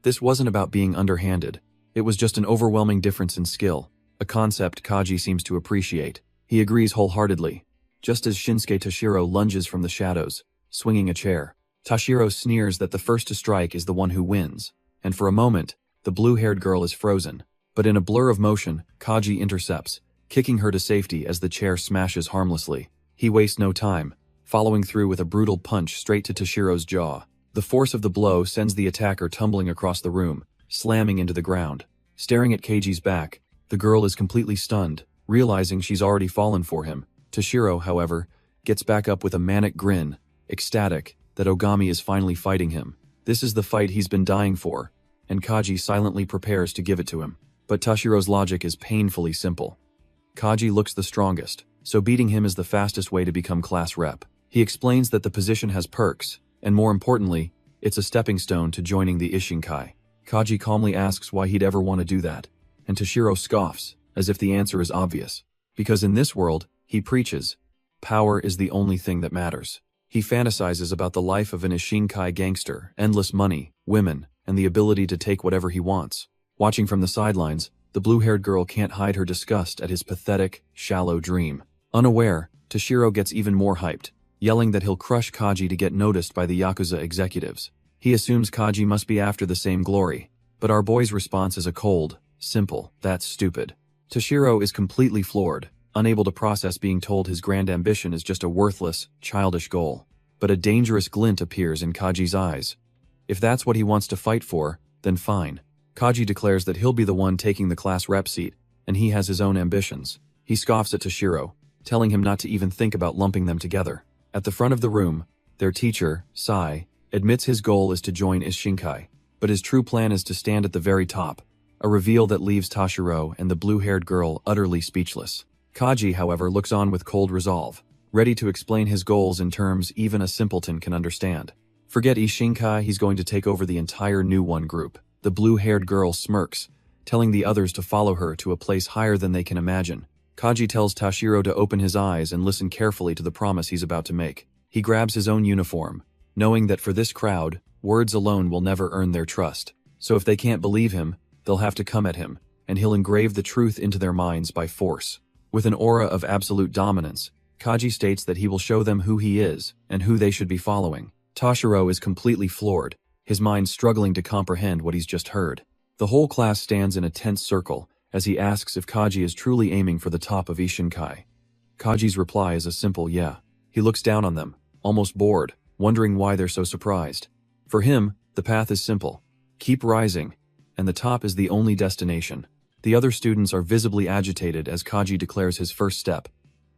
A: This wasn't about being underhanded. It was just an overwhelming difference in skill, a concept Kaji seems to appreciate. He agrees wholeheartedly, just as Shinsuke Toshiro lunges from the shadows, swinging a chair. Toshiro sneers that the first to strike is the one who wins, and for a moment, the blue-haired girl is frozen. But in a blur of motion, Kaji intercepts, kicking her to safety as the chair smashes harmlessly. He wastes no time, following through with a brutal punch straight to Toshiro's jaw. The force of the blow sends the attacker tumbling across the room, slamming into the ground. Staring at Keiji's back, the girl is completely stunned, realizing she's already fallen for him. Toshiro, however, gets back up with a manic grin, ecstatic that Ogami is finally fighting him. This is the fight he's been dying for, and Kaji silently prepares to give it to him. But Toshiro's logic is painfully simple. Kaji looks the strongest, so beating him is the fastest way to become class rep. He explains that the position has perks, and more importantly, it's a stepping stone to joining the Ishinkai. Kaji calmly asks why he'd ever want to do that, and Toshiro scoffs, as if the answer is obvious. Because in this world, he preaches, power is the only thing that matters. He fantasizes about the life of an Ishinkai gangster, endless money, women, and the ability to take whatever he wants. Watching from the sidelines, the blue-haired girl can't hide her disgust at his pathetic, shallow dream. Unaware, Toshiro gets even more hyped, yelling that he'll crush Kaji to get noticed by the Yakuza executives. He assumes Kaji must be after the same glory, but our boy's response is a cold, simple, "That's stupid." Toshiro is completely floored, unable to process being told his grand ambition is just a worthless, childish goal. But a dangerous glint appears in Kaji's eyes. If that's what he wants to fight for, then fine. Kaji declares that he'll be the one taking the class rep seat, and he has his own ambitions. He scoffs at Toshiro, telling him not to even think about lumping them together. At the front of the room, their teacher, Sai, admits his goal is to join Ishinkai, but his true plan is to stand at the very top, a reveal that leaves Toshiro and the blue-haired girl utterly speechless. Kaji, however, looks on with cold resolve, ready to explain his goals in terms even a simpleton can understand. Forget Ishinkai, he's going to take over the entire New One group. The blue-haired girl smirks, telling the others to follow her to a place higher than they can imagine. Kaji tells Toshiro to open his eyes and listen carefully to the promise he's about to make. He grabs his own uniform, knowing that for this crowd, words alone will never earn their trust. So if they can't believe him, they'll have to come at him, and he'll engrave the truth into their minds by force. With an aura of absolute dominance, Kaji states that he will show them who he is and who they should be following. Toshiro is completely floored, his mind struggling to comprehend what he's just heard. The whole class stands in a tense circle as he asks if Kaji is truly aiming for the top of Ishinkai. Kaji's reply is a simple yeah. He looks down on them, almost bored, wondering why they're so surprised. For him, the path is simple. Keep rising, and the top is the only destination. The other students are visibly agitated as Kaji declares his first step.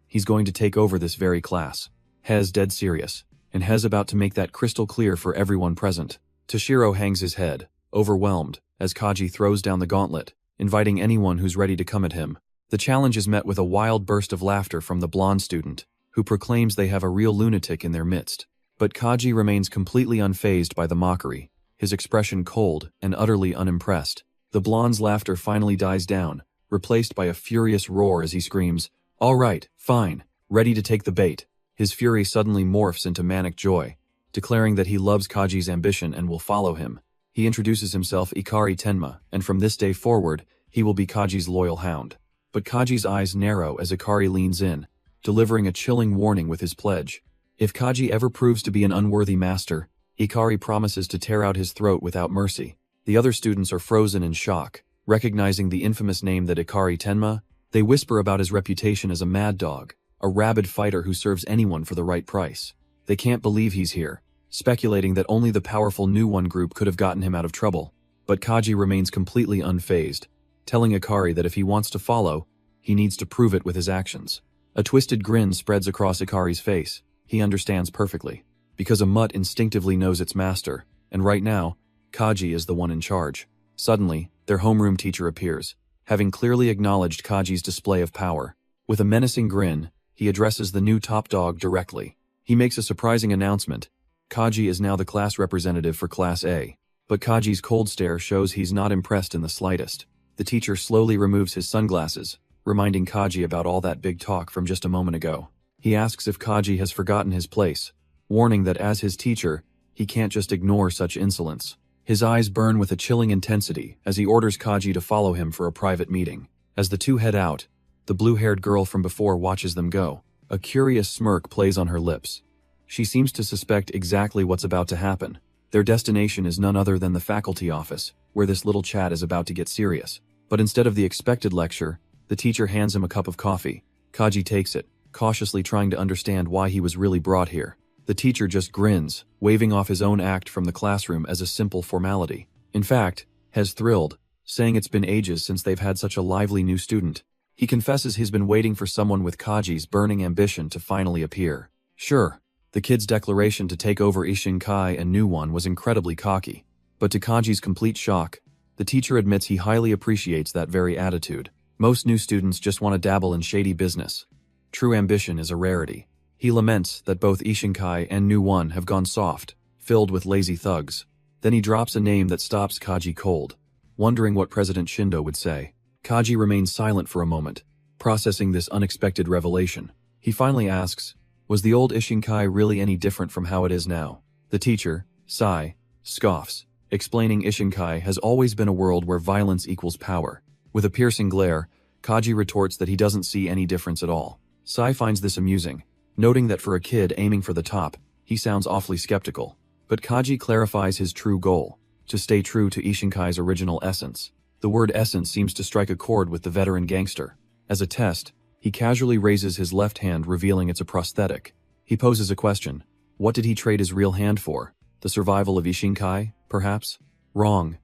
A: He's going to take over this very class. Hez dead serious, and Hez about to make that crystal clear for everyone present. Toshiro hangs his head, overwhelmed, as Kaji throws down the gauntlet, inviting anyone who's ready to come at him. The challenge is met with a wild burst of laughter from the blonde student, who proclaims they have a real lunatic in their midst. But Kaji remains completely unfazed by the mockery, his expression cold and utterly unimpressed. The blonde's laughter finally dies down, replaced by a furious roar as he screams, "All right, fine, ready to take the bait." His fury suddenly morphs into manic joy, declaring that he loves Kaji's ambition and will follow him. He introduces himself Ikari Tenma, and from this day forward, he will be Kaji's loyal hound. But Kaji's eyes narrow as Ikari leans in, delivering a chilling warning with his pledge. If Kaji ever proves to be an unworthy master, Ikari promises to tear out his throat without mercy. The other students are frozen in shock. Recognizing the infamous name that Ikari Tenma, they whisper about his reputation as a mad dog, a rabid fighter who serves anyone for the right price. They can't believe he's here, speculating that only the powerful New One group could have gotten him out of trouble. But Kaji remains completely unfazed, telling Ikari that if he wants to follow, he needs to prove it with his actions. A twisted grin spreads across Ikari's face. He understands perfectly, because a mutt instinctively knows its master, and right now, Kaji is the one in charge. Suddenly, their homeroom teacher appears, having clearly acknowledged Kaji's display of power. With a menacing grin, he addresses the new top dog directly. He makes a surprising announcement. Kaji is now the class representative for Class A. But Kaji's cold stare shows he's not impressed in the slightest. The teacher slowly removes his sunglasses, reminding Kaji about all that big talk from just a moment ago. He asks if Kaji has forgotten his place, warning that as his teacher, he can't just ignore such insolence. His eyes burn with a chilling intensity as he orders Kaji to follow him for a private meeting. As the two head out, the blue-haired girl from before watches them go. A curious smirk plays on her lips. She seems to suspect exactly what's about to happen. Their destination is none other than the faculty office, where this little chat is about to get serious. But instead of the expected lecture, the teacher hands him a cup of coffee. Kaji takes it, cautiously trying to understand why he was really brought here. The teacher just grins, waving off his own act from the classroom as a simple formality. In fact, has thrilled, saying it's been ages since they've had such a lively new student. He confesses he's been waiting for someone with Kaji's burning ambition to finally appear. Sure, the kid's declaration to take over Ishinkai and New One was incredibly cocky. But to Kaji's complete shock, the teacher admits he highly appreciates that very attitude. Most new students just want to dabble in shady business. True ambition is a rarity. He laments that both Ishinkai and New One have gone soft, filled with lazy thugs. Then he drops a name that stops Kaji cold, wondering what President Shindo would say. Kaji remains silent for a moment, processing this unexpected revelation. He finally asks, was the old Ishinkai really any different from how it is now? The teacher, Sai, scoffs, explaining Ishinkai has always been a world where violence equals power. With a piercing glare, Kaji retorts that he doesn't see any difference at all. Sai finds this amusing, noting that for a kid aiming for the top, he sounds awfully skeptical. But Kaji clarifies his true goal, to stay true to Ishinkai's original essence. The word essence seems to strike a chord with the veteran gangster. As a test, he casually raises his left hand, revealing it's a prosthetic. He poses a question. What did he trade his real hand for? The survival of Ishinkai, perhaps? Wrong,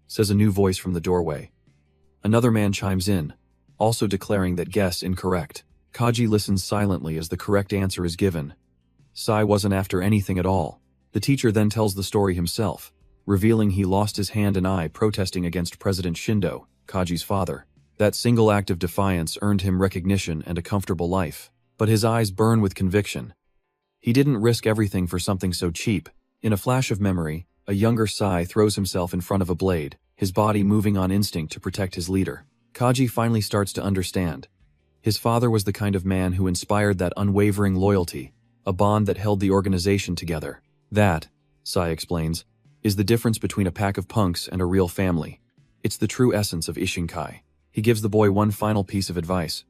A: says a new voice from the doorway. Another man chimes in, also declaring that guess incorrect. Kaji listens silently as the correct answer is given. Sai wasn't after anything at all. The teacher then tells the story himself, revealing he lost his hand and eye protesting against President Shindo, Kaji's father. That single act of defiance earned him recognition and a comfortable life. But his eyes burn with conviction. He didn't risk everything for something so cheap. In a flash of memory, a younger Sai throws himself in front of a blade, his body moving on instinct to protect his leader. Kaji finally starts to understand. His father was the kind of man who inspired that unwavering loyalty, a bond that held the organization together. That, Sai explains, is the difference between a pack of punks and a real family. It's the true essence of Ishinkai. He gives the boy one final piece of advice.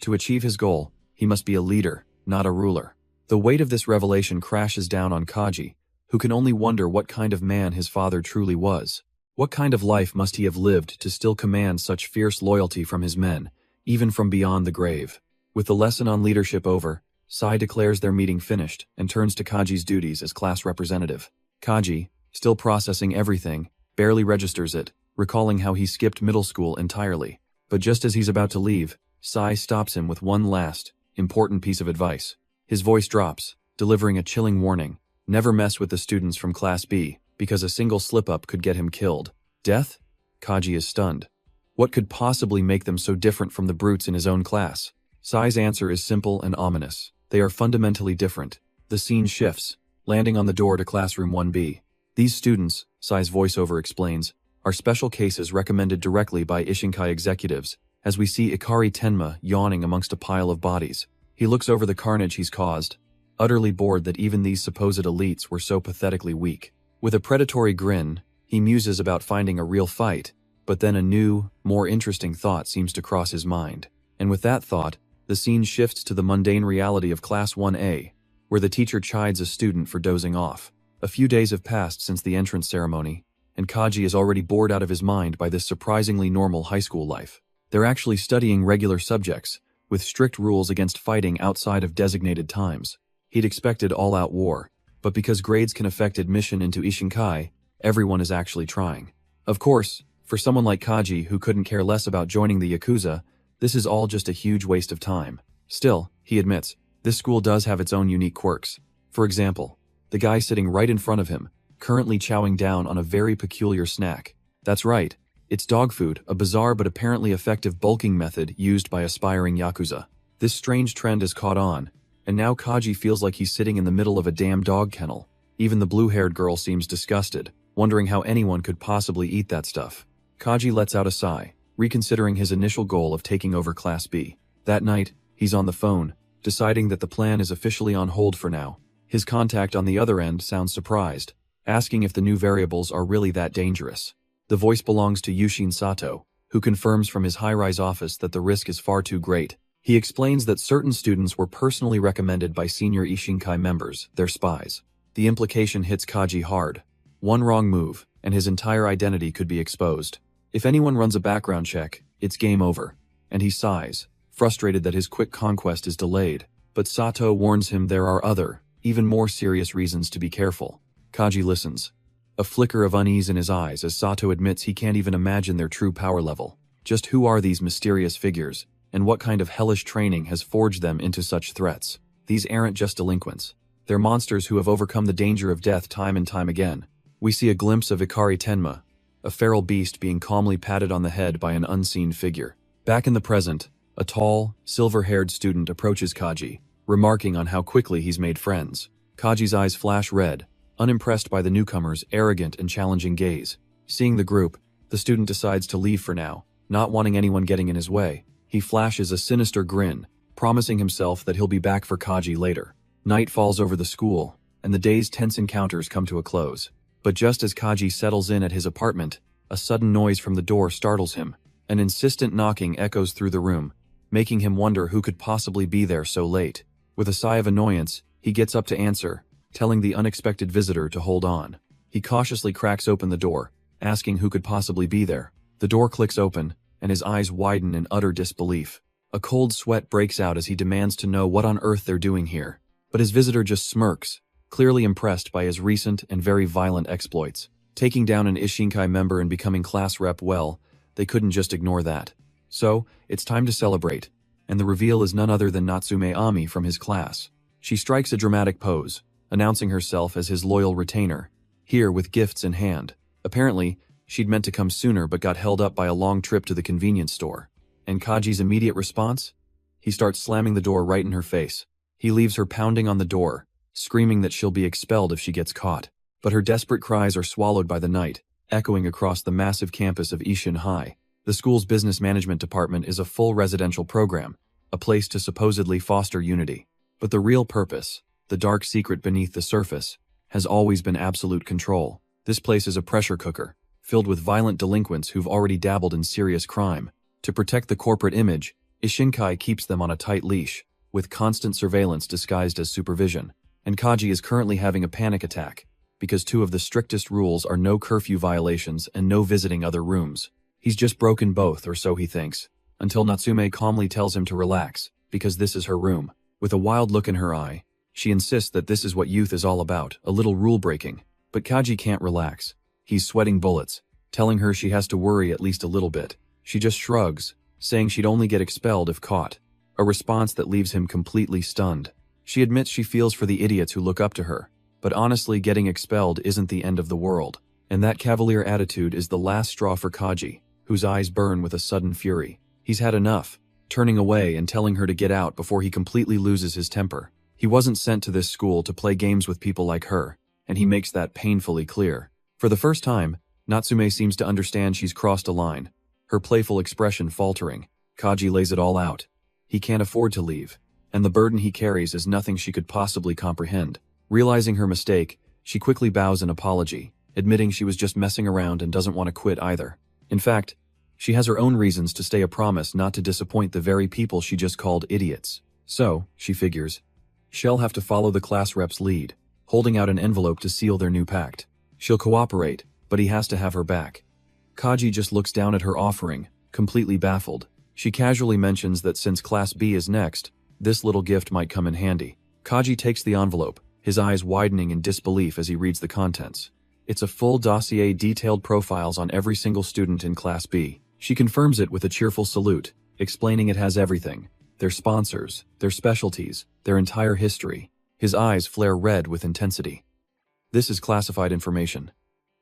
A: To achieve his goal, he must be a leader, not a ruler. The weight of this revelation crashes down on Kaji, who can only wonder what kind of man his father truly was. What kind of life must he have lived to still command such fierce loyalty from his men, even from beyond the grave? With the lesson on leadership over, Sai declares their meeting finished and turns to Kaji's duties as class representative. Kaji, still processing everything, barely registers it, recalling how he skipped middle school entirely. But just as he's about to leave, Sai stops him with one last, important piece of advice. His voice drops, delivering a chilling warning. Never mess with the students from Class B, because a single slip-up could get him killed. Death? Kaji is stunned. What could possibly make them so different from the brutes in his own class? Sai's answer is simple and ominous. They are fundamentally different. The scene shifts, landing on the door to classroom 1B. These students, Sai's voiceover explains, are special cases recommended directly by Ishinkai executives, as we see Ikari Tenma yawning amongst a pile of bodies. He looks over the carnage he's caused, utterly bored that even these supposed elites were so pathetically weak. With a predatory grin, he muses about finding a real fight, but then a new, more interesting thought seems to cross his mind. And with that thought, the scene shifts to the mundane reality of Class 1A, where the teacher chides a student for dozing off. A few days have passed since the entrance ceremony, and Kaji is already bored out of his mind by this surprisingly normal high school life. They're actually studying regular subjects, with strict rules against fighting outside of designated times. He'd expected all-out war, but because grades can affect admission into Ishinkai, everyone is actually trying. Of course, for someone like Kaji who couldn't care less about joining the Yakuza, this is all just a huge waste of time. Still, he admits, this school does have its own unique quirks. For example, the guy sitting right in front of him, currently chowing down on a very peculiar snack. That's right, it's dog food, a bizarre but apparently effective bulking method used by aspiring Yakuza. This strange trend has caught on, and now Kaji feels like he's sitting in the middle of a damn dog kennel. Even the blue-haired girl seems disgusted, wondering how anyone could possibly eat that stuff. Kaji lets out a sigh, reconsidering his initial goal of taking over Class B. That night, he's on the phone, deciding that the plan is officially on hold for now. His contact on the other end sounds surprised, asking if the new variables are really that dangerous. The voice belongs to Yushin Sato, who confirms from his high-rise office that the risk is far too great. He explains that certain students were personally recommended by senior Ishinkai members, their spies. The implication hits Kaji hard. One wrong move, and his entire identity could be exposed. If anyone runs a background check, it's game over. And he sighs, frustrated that his quick conquest is delayed. But Sato warns him there are other, even more serious reasons to be careful. Kaji listens, a flicker of unease in his eyes as Sato admits he can't even imagine their true power level. Just who are these mysterious figures, and what kind of hellish training has forged them into such threats? These aren't just delinquents. They're monsters who have overcome the danger of death time and time again. We see a glimpse of Ikari Tenma, a feral beast being calmly patted on the head by an unseen figure. Back in the present, a tall, silver-haired student approaches Kaji, remarking on how quickly he's made friends. Kaji's eyes flash red, unimpressed by the newcomer's arrogant and challenging gaze. Seeing the group, the student decides to leave for now, not wanting anyone getting in his way. He flashes a sinister grin, promising himself that he'll be back for Kaji later. Night falls over the school, and the day's tense encounters come to a close. But just as Kaji settles in at his apartment, a sudden noise from the door startles him. An insistent knocking echoes through the room, making him wonder who could possibly be there so late. With a sigh of annoyance, he gets up to answer, telling the unexpected visitor to hold on. He cautiously cracks open the door, asking who could possibly be there. The door clicks open, and his eyes widen in utter disbelief. A cold sweat breaks out as he demands to know what on earth they're doing here. But his visitor just smirks, clearly impressed by his recent and very violent exploits. Taking down an Ishinkai member and becoming class rep, well, they couldn't just ignore that. So, it's time to celebrate, and the reveal is none other than Natsume Ami from his class. She strikes a dramatic pose, announcing herself as his loyal retainer, here with gifts in hand. Apparently, she'd meant to come sooner but got held up by a long trip to the convenience store. And Kaji's immediate response? He starts slamming the door right in her face. He leaves her pounding on the door, screaming that she'll be expelled if she gets caught. But her desperate cries are swallowed by the night, echoing across the massive campus of Ishin High. The school's business management department is a full residential program, a place to supposedly foster unity. But the real purpose, the dark secret beneath the surface, has always been absolute control. This place is a pressure cooker, filled with violent delinquents who've already dabbled in serious crime. To protect the corporate image, Ishinkai keeps them on a tight leash, with constant surveillance disguised as supervision. And Kaji is currently having a panic attack, because two of the strictest rules are no curfew violations and no visiting other rooms. He's just broken both, or so he thinks, until Natsume calmly tells him to relax, because this is her room. With a wild look in her eye, she insists that this is what youth is all about, a little rule-breaking. But Kaji can't relax. He's sweating bullets, telling her she has to worry at least a little bit. She just shrugs, saying she'd only get expelled if caught, a response that leaves him completely stunned. She admits she feels for the idiots who look up to her, but honestly, getting expelled isn't the end of the world. And that cavalier attitude is the last straw for Kaji, whose eyes burn with a sudden fury. He's had enough, turning away and telling her to get out before he completely loses his temper. He wasn't sent to this school to play games with people like her, and he makes that painfully clear. For the first time, Natsume seems to understand she's crossed a line, her playful expression faltering. Kaji lays it all out. He can't afford to leave, and the burden he carries is nothing she could possibly comprehend. Realizing her mistake, she quickly bows an apology, admitting she was just messing around and doesn't want to quit either. In fact, she has her own reasons to stay, a promise not to disappoint the very people she just called idiots. So, she figures, she'll have to follow the class rep's lead, holding out an envelope to seal their new pact. She'll cooperate, but he has to have her back. Kaji just looks down at her offering, completely baffled. She casually mentions that since Class B is next, this little gift might come in handy. Kaji takes the envelope, his eyes widening in disbelief as he reads the contents. It's a full dossier, detailed profiles on every single student in Class B. She confirms it with a cheerful salute, explaining it has everything: their sponsors, their specialties, their entire history. His eyes flare red with intensity. This is classified information.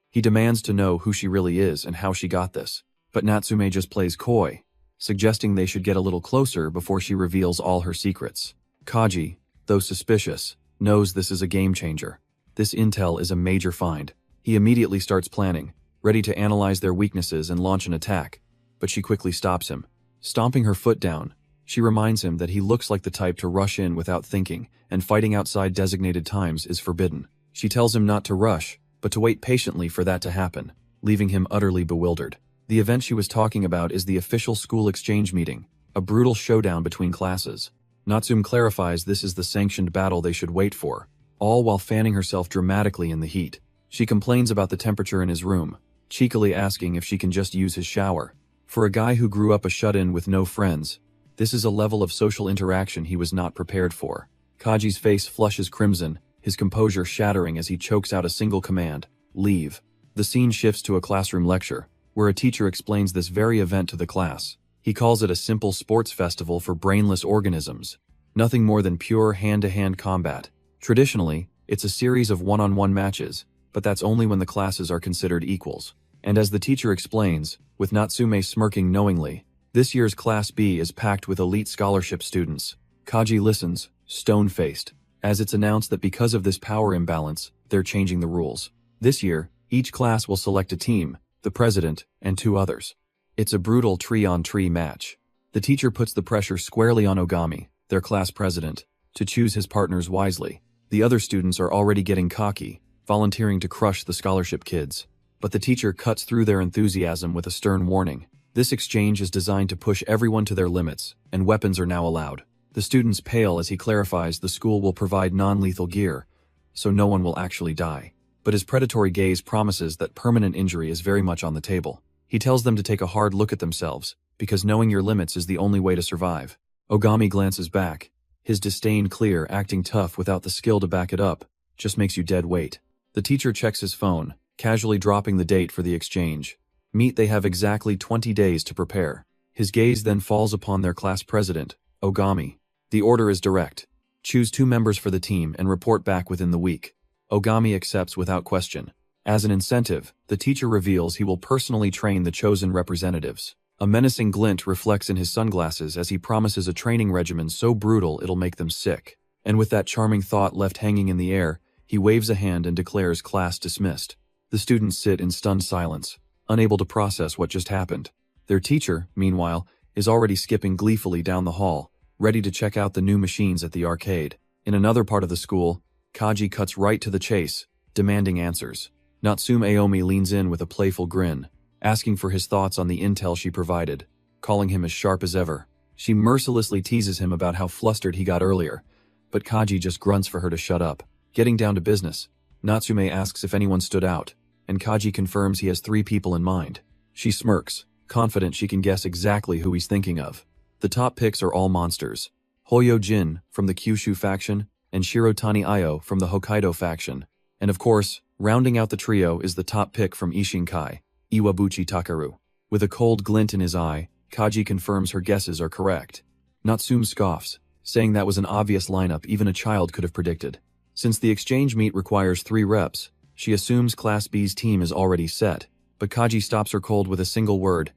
A: He demands to know who she really is and how she got this. But Natsume just plays coy, suggesting they should get a little closer before she reveals all her secrets. Kaji, though suspicious, knows this is a game changer. This intel is a major find. He immediately starts planning, ready to analyze their weaknesses and launch an attack. But she quickly stops him. Stomping her foot down, she reminds him that he looks like the type to rush in without thinking, and fighting outside designated times is forbidden. She tells him not to rush, but to wait patiently for that to happen, leaving him utterly bewildered. The event she was talking about is the official school exchange meeting, a brutal showdown between classes. Natsume clarifies this is the sanctioned battle they should wait for, all while fanning herself dramatically in the heat. She complains about the temperature in his room, cheekily asking if she can just use his shower. For a guy who grew up a shut-in with no friends, this is a level of social interaction he was not prepared for. Kaji's face flushes crimson, his composure shattering as he chokes out a single command: leave. The scene shifts to a classroom lecture, where a teacher explains this very event to the class. He calls it a simple sports festival for brainless organisms. Nothing more than pure hand-to-hand combat. Traditionally, it's a series of one-on-one matches, but that's only when the classes are considered equals. And as the teacher explains, with Natsume smirking knowingly, this year's Class B is packed with elite scholarship students. Kaji listens, stone-faced, as it's announced that because of this power imbalance, they're changing the rules. This year, each class will select a team, the president, and 2 others. It's a brutal tree-on-tree match. The teacher puts the pressure squarely on Ogami, their class president, to choose his partners wisely. The other students are already getting cocky, volunteering to crush the scholarship kids. But the teacher cuts through their enthusiasm with a stern warning. This exchange is designed to push everyone to their limits, and weapons are now allowed. The students pale as he clarifies the school will provide non-lethal gear, so no one will actually die. But his predatory gaze promises that permanent injury is very much on the table. He tells them to take a hard look at themselves, because knowing your limits is the only way to survive. Ogami glances back, his disdain clear. Acting tough without the skill to back it up just makes you dead weight. The teacher checks his phone, casually dropping the date for the exchange. They have exactly 20 days to prepare. His gaze then falls upon their class president, Ogami. The order is direct. Choose 2 members for the team and report back within the week. Ogami accepts without question. As an incentive, the teacher reveals he will personally train the chosen representatives. A menacing glint reflects in his sunglasses as he promises a training regimen so brutal it'll make them sick. And with that charming thought left hanging in the air, he waves a hand and declares class dismissed. The students sit in stunned silence, unable to process what just happened. Their teacher, meanwhile, is already skipping gleefully down the hall, ready to check out the new machines at the arcade. In another part of the school, Kaji cuts right to the chase, demanding answers. Natsume Aomi leans in with a playful grin, asking for his thoughts on the intel she provided, calling him as sharp as ever. She mercilessly teases him about how flustered he got earlier, but Kaji just grunts for her to shut up. Getting down to business, Natsume asks if anyone stood out, and Kaji confirms he has 3 people in mind. She smirks, confident she can guess exactly who he's thinking of. The top picks are all monsters: Hoyo Jin from the Kyushu faction, and Shirotani Ayo from the Hokkaido faction. And of course, rounding out the trio is the top pick from Ishinkai, Iwabuchi Takaru. With a cold glint in his eye, Kaji confirms her guesses are correct. Natsume scoffs, saying that was an obvious lineup even a child could have predicted. Since the exchange meet requires 3 reps, she assumes Class B's team is already set, but Kaji stops her cold with a single word: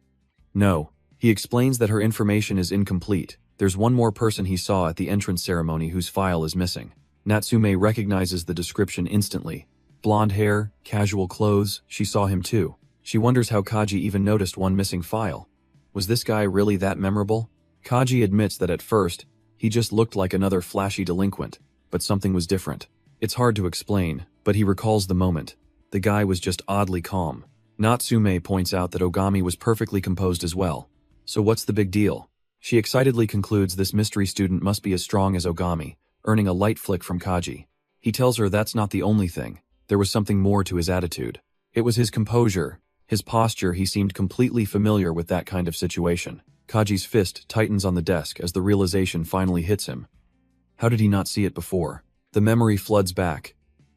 A: no. He explains that her information is incomplete. There's one more person he saw at the entrance ceremony whose file is missing. Natsume recognizes the description instantly. Blonde hair, casual clothes, she saw him too. She wonders how Kaji even noticed one missing file. Was this guy really that memorable? Kaji admits that at first, he just looked like another flashy delinquent, but something was different. It's hard to explain, but he recalls the moment. The guy was just oddly calm. Natsume points out that Ogami was perfectly composed as well. So what's the big deal? She excitedly concludes this mystery student must be as strong as Ogami, earning a light flick from Kaji. He tells her that's not the only thing. There was something more to his attitude. It was his composure, his posture. He seemed completely familiar with that kind of situation. Kaji's fist tightens on the desk as the realization finally hits him. How did he not see it before? The memory floods back.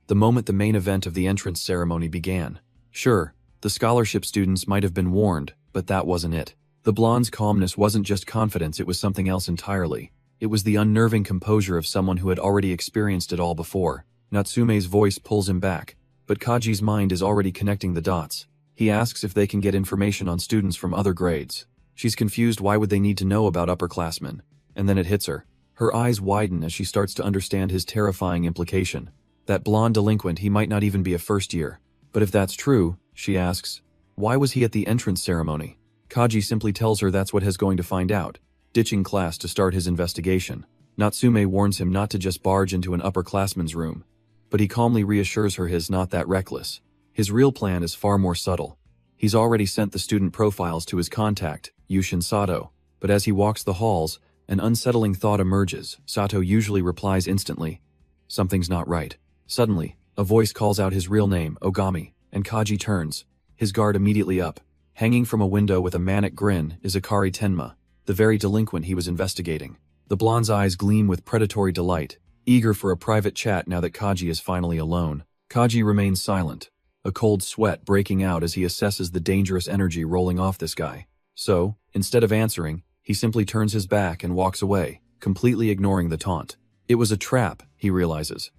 A: The moment the main event of the entrance ceremony began. Sure, the scholarship students might have been warned, but that wasn't it. The blonde's calmness wasn't just confidence, it was something else entirely. It was the unnerving composure of someone who had already experienced it all before. Natsume's voice pulls him back, but Kaji's mind is already connecting the dots. He asks if they can get information on students from other grades. She's confused. Why would they need to know about upperclassmen? And then it hits her. Her eyes widen as she starts to understand his terrifying implication. That blonde delinquent, he might not even be a first year. But if that's true, she asks, why was he at the entrance ceremony? Kaji simply tells her that's what he's going to find out, ditching class to start his investigation. Natsume warns him not to just barge into an upperclassman's room, but he calmly reassures her he's not that reckless. His real plan is far more subtle. He's already sent the student profiles to his contact, Yushin Sato, but as he walks the halls, an unsettling thought emerges. Sato usually replies instantly, something's not right. Suddenly, a voice calls out his real name, Ogami, and Kaji turns, his guard immediately up. Hanging from a window with a manic grin is Akari Tenma, the very delinquent he was investigating. The blonde's eyes gleam with predatory delight, eager for a private chat now that Kaji is finally alone. Kaji remains silent, a cold sweat breaking out as he assesses the dangerous energy rolling off this guy. So, instead of answering, he simply turns his back and walks away, completely ignoring the taunt. It was a trap, he realizes.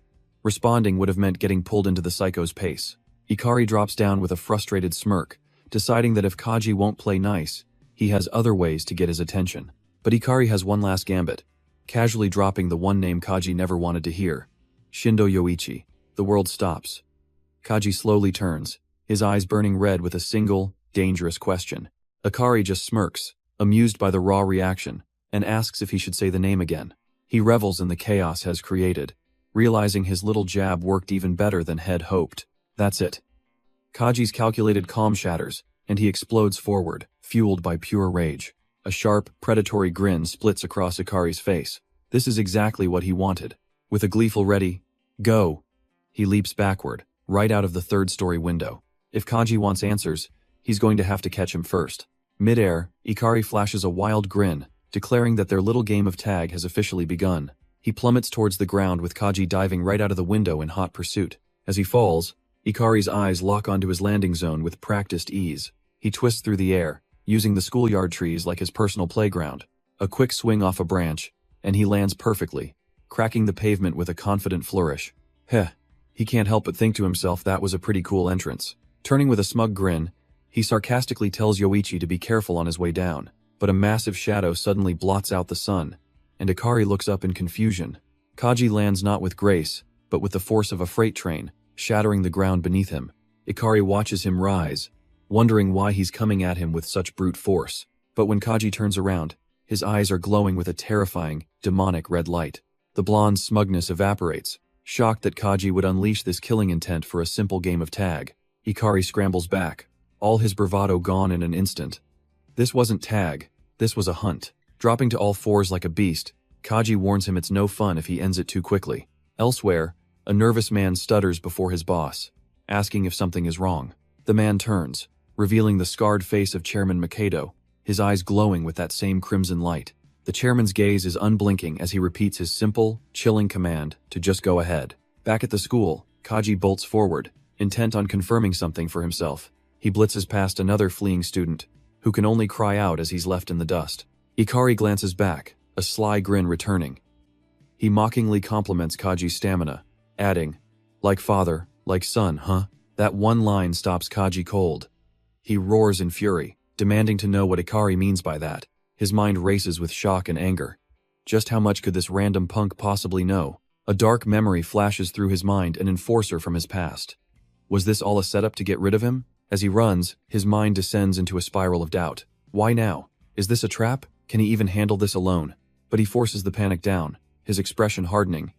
A: Responding would have meant getting pulled into the psycho's pace. Ikari drops down with a frustrated smirk, deciding that if Kaji won't play nice, he has other ways to get his attention. But Ikari has one last gambit, casually dropping the one name Kaji never wanted to hear. Shindo Yoichi. The world stops. Kaji slowly turns, his eyes burning red with a single, dangerous question. Ikari just smirks, amused by the raw reaction, and asks if he should say the name again. He revels in the chaos has created, realizing his little jab worked even better than had hoped. That's it. Kaji's calculated calm shatters, and he explodes forward, fueled by pure rage. A sharp, predatory grin splits across Ikari's face. This is exactly what he wanted. With a gleeful ready, go, he leaps backward, right out of the third-story window. If Kaji wants answers, he's going to have to catch him first. Mid-air, Ikari flashes a wild grin, declaring that their little game of tag has officially begun. He plummets towards the ground with Kaji diving right out of the window in hot pursuit. As he falls, Ikari's eyes lock onto his landing zone with practiced ease. He twists through the air, using the schoolyard trees like his personal playground. A quick swing off a branch, and he lands perfectly, cracking the pavement with a confident flourish. Heh, he can't help but think to himself that was a pretty cool entrance. Turning with a smug grin, he sarcastically tells Yoichi to be careful on his way down, but a massive shadow suddenly blots out the sun, and Ikari looks up in confusion. Kaji lands not with grace, but with the force of a freight train, shattering the ground beneath him. Ikari watches him rise, wondering why he's coming at him with such brute force. But when Kaji turns around, his eyes are glowing with a terrifying, demonic red light. The blonde's smugness evaporates, shocked that Kaji would unleash this killing intent for a simple game of tag. Ikari scrambles back, all his bravado gone in an instant. This wasn't tag, this was a hunt. Dropping to all fours like a beast, Kaji warns him it's no fun if he ends it too quickly. Elsewhere, a nervous man stutters before his boss, asking if something is wrong. The man turns, revealing the scarred face of Chairman Makedo, his eyes glowing with that same crimson light. The chairman's gaze is unblinking as he repeats his simple, chilling command to just go ahead. Back at the school, Kaji bolts forward, intent on confirming something for himself. He blitzes past another fleeing student, who can only cry out as he's left in the dust. Ikari glances back, a sly grin returning. He mockingly compliments Kaji's stamina, adding, like father, like son, huh? That one line stops Kaji cold. He roars in fury, demanding to know what Ikari means by that. His mind races with shock and anger. Just how much could this random punk possibly know? A dark memory flashes through his mind, an enforcer from his past. Was this all a setup to get rid of him? As he runs, his mind descends into a spiral of doubt. Why now? Is this a trap? Can he even handle this alone? But he forces the panic down, his expression hardening.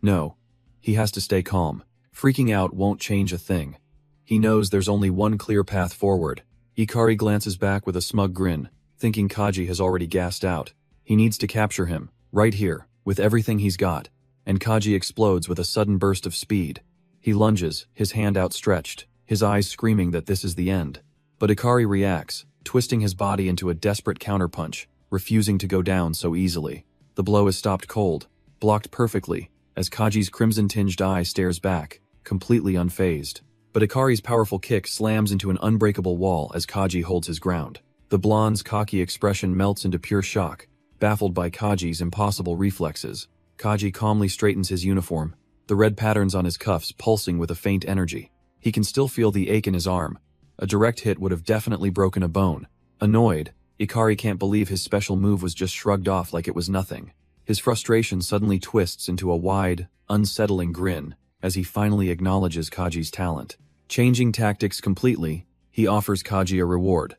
A: No. He has to stay calm. Freaking out won't change a thing. He knows there's only one clear path forward. Ikari glances back with a smug grin, thinking Kaji has already gassed out. He needs to capture him, right here, with everything he's got. And Kaji explodes with a sudden burst of speed. He lunges, his hand outstretched, his eyes screaming that this is the end. But Ikari reacts, twisting his body into a desperate counterpunch, refusing to go down so easily. The blow is stopped cold, blocked perfectly, as Kaji's crimson-tinged eye stares back, completely unfazed. But Ikari's powerful kick slams into an unbreakable wall as Kaji holds his ground. The blonde's cocky expression melts into pure shock, baffled by Kaji's impossible reflexes. Kaji calmly straightens his uniform, the red patterns on his cuffs pulsing with a faint energy. He can still feel the ache in his arm. A direct hit would have definitely broken a bone. Annoyed, Ikari can't believe his special move was just shrugged off like it was nothing. His frustration suddenly twists into a wide, unsettling grin as he finally acknowledges Kaji's talent. Changing tactics completely, he offers Kaji a reward.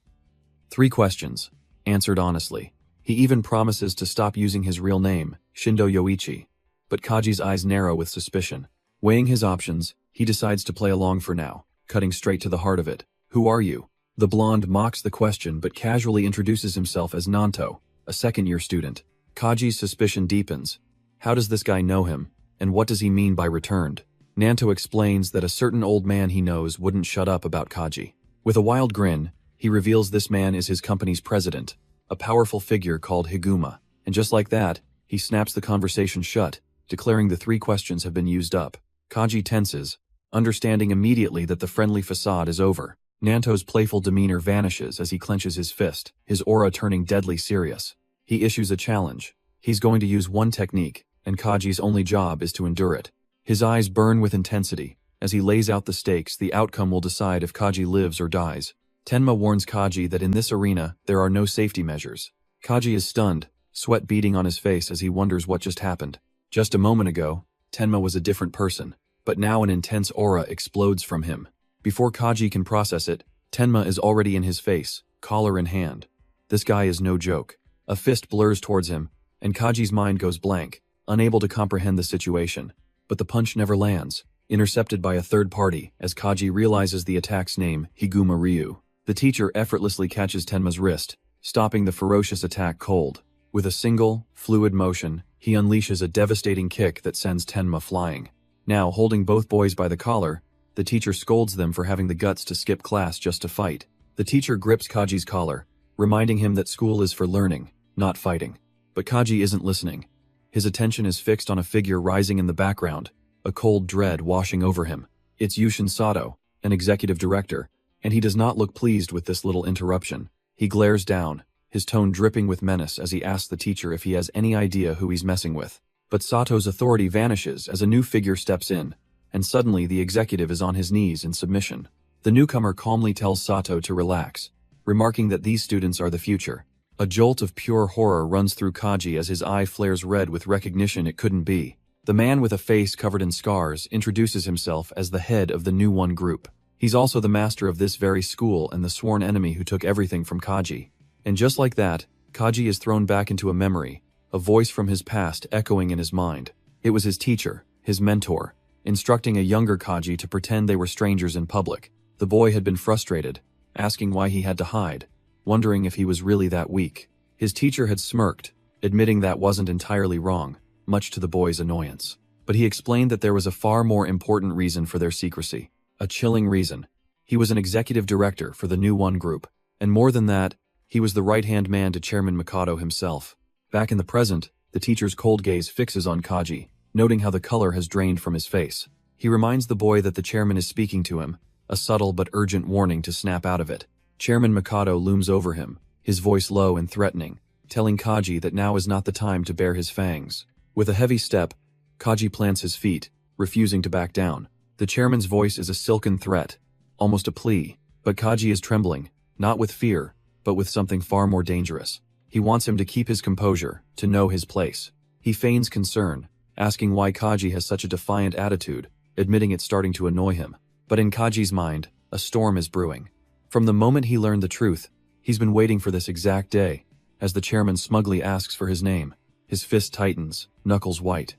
A: 3 questions, answered honestly. He even promises to stop using his real name, Shindo Yoichi. But Kaji's eyes narrow with suspicion. Weighing his options, he decides to play along for now, cutting straight to the heart of it. Who are you? The blonde mocks the question but casually introduces himself as Nanto, a second-year student. Kaji's suspicion deepens. How does this guy know him, and what does he mean by returned? Nanto explains that a certain old man he knows wouldn't shut up about Kaji. With a wild grin, he reveals this man is his company's president, a powerful figure called Higuma. And just like that, he snaps the conversation shut, declaring the 3 questions have been used up. Kaji tenses, understanding immediately that the friendly facade is over. Nanto's playful demeanor vanishes as he clenches his fist, his aura turning deadly serious. He issues a challenge. He's going to use one technique, and Kaji's only job is to endure it. His eyes burn with intensity. As he lays out the stakes, the outcome will decide if Kaji lives or dies. Tenma warns Kaji that in this arena, there are no safety measures. Kaji is stunned, sweat beading on his face as he wonders what just happened. Just a moment ago, Tenma was a different person, but now an intense aura explodes from him. Before Kaji can process it, Tenma is already in his face, collar in hand. This guy is no joke. A fist blurs towards him, and Kaji's mind goes blank, unable to comprehend the situation. But the punch never lands, intercepted by a third party as Kaji realizes the attack's name, Higuma Ryu. The teacher effortlessly catches Tenma's wrist, stopping the ferocious attack cold. With a single, fluid motion, he unleashes a devastating kick that sends Tenma flying. Now, holding both boys by the collar, the teacher scolds them for having the guts to skip class just to fight. The teacher grips Kaji's collar, reminding him that school is for learning, not fighting. But Kaji isn't listening. His attention is fixed on a figure rising in the background, a cold dread washing over him. It's Yushin Sato, an executive director, and he does not look pleased with this little interruption. He glares down, his tone dripping with menace as he asks the teacher if he has any idea who he's messing with. But Sato's authority vanishes as a new figure steps in, and suddenly the executive is on his knees in submission. The newcomer calmly tells Sato to relax, remarking that these students are the future. A jolt of pure horror runs through Kaji as his eye flares red with recognition it couldn't be. The man with a face covered in scars introduces himself as the head of the new one group. He's also the master of this very school and the sworn enemy who took everything from Kaji. And just like that, Kaji is thrown back into a memory, a voice from his past echoing in his mind. It was his teacher, his mentor, instructing a younger Kaji to pretend they were strangers in public. The boy had been frustrated, asking why he had to hide, wondering if he was really that weak. His teacher had smirked, admitting that wasn't entirely wrong, much to the boy's annoyance. But he explained that there was a far more important reason for their secrecy. A chilling reason. He was an executive director for the new one group, and more than that, he was the right-hand man to Chairman Mikado himself. Back in the present, the teacher's cold gaze fixes on Kaji, noting how the color has drained from his face. He reminds the boy that the chairman is speaking to him, a subtle but urgent warning to snap out of it. Chairman Mikado looms over him, his voice low and threatening, telling Kaji that now is not the time to bare his fangs. With a heavy step, Kaji plants his feet, refusing to back down. The chairman's voice is a silken threat, almost a plea, but Kaji is trembling, not with fear, but with something far more dangerous. He wants him to keep his composure, to know his place. He feigns concern, asking why Kaji has such a defiant attitude, admitting it's starting to annoy him. But in Kaji's mind, a storm is brewing. From the moment he learned the truth, he's been waiting for this exact day. As the chairman smugly asks for his name, his fist tightens, knuckles white.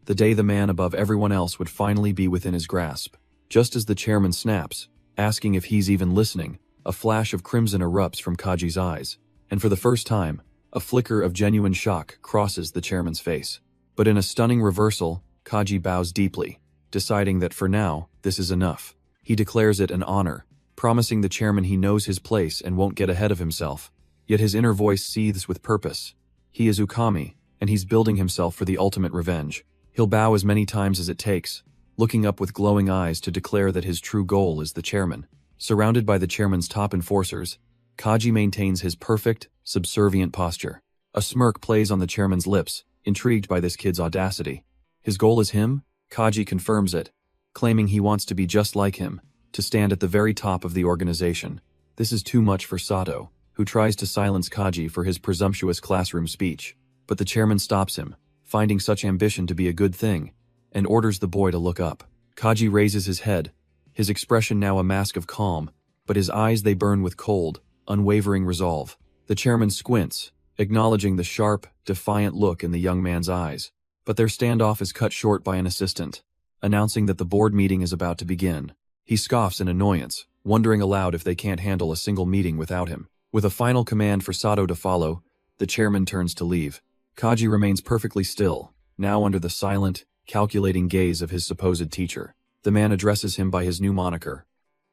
A: The day the man above everyone else would finally be within his grasp. Just as the chairman snaps, asking if he's even listening, a flash of crimson erupts from Kaji's eyes, and for the first time, a flicker of genuine shock crosses the chairman's face. But in a stunning reversal, Kaji bows deeply, deciding that for now, this is enough. He declares it an honor, promising the chairman he knows his place and won't get ahead of himself. Yet his inner voice seethes with purpose. He is Ukami, and he's building himself for the ultimate revenge. He'll bow as many times as it takes, looking up with glowing eyes to declare that his true goal is the chairman. Surrounded by the chairman's top enforcers, Kaji maintains his perfect, subservient posture. A smirk plays on the chairman's lips, intrigued by this kid's audacity. His goal is him? Kaji confirms it, claiming he wants to be just like him, to stand at the very top of the organization. This is too much for Sato, who tries to silence Kaji for his presumptuous classroom speech. But the chairman stops him, finding such ambition to be a good thing, and orders the boy to look up. Kaji raises his head, his expression now a mask of calm, but his eyes they burn with cold, unwavering resolve. The chairman squints, acknowledging the sharp, defiant look in the young man's eyes. But their standoff is cut short by an assistant, announcing that the board meeting is about to begin. He scoffs in annoyance, wondering aloud if they can't handle a single meeting without him. With a final command for Sato to follow, the chairman turns to leave. Kaji remains perfectly still, now under the silent, calculating gaze of his supposed teacher. The man addresses him by his new moniker,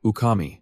A: Ukami,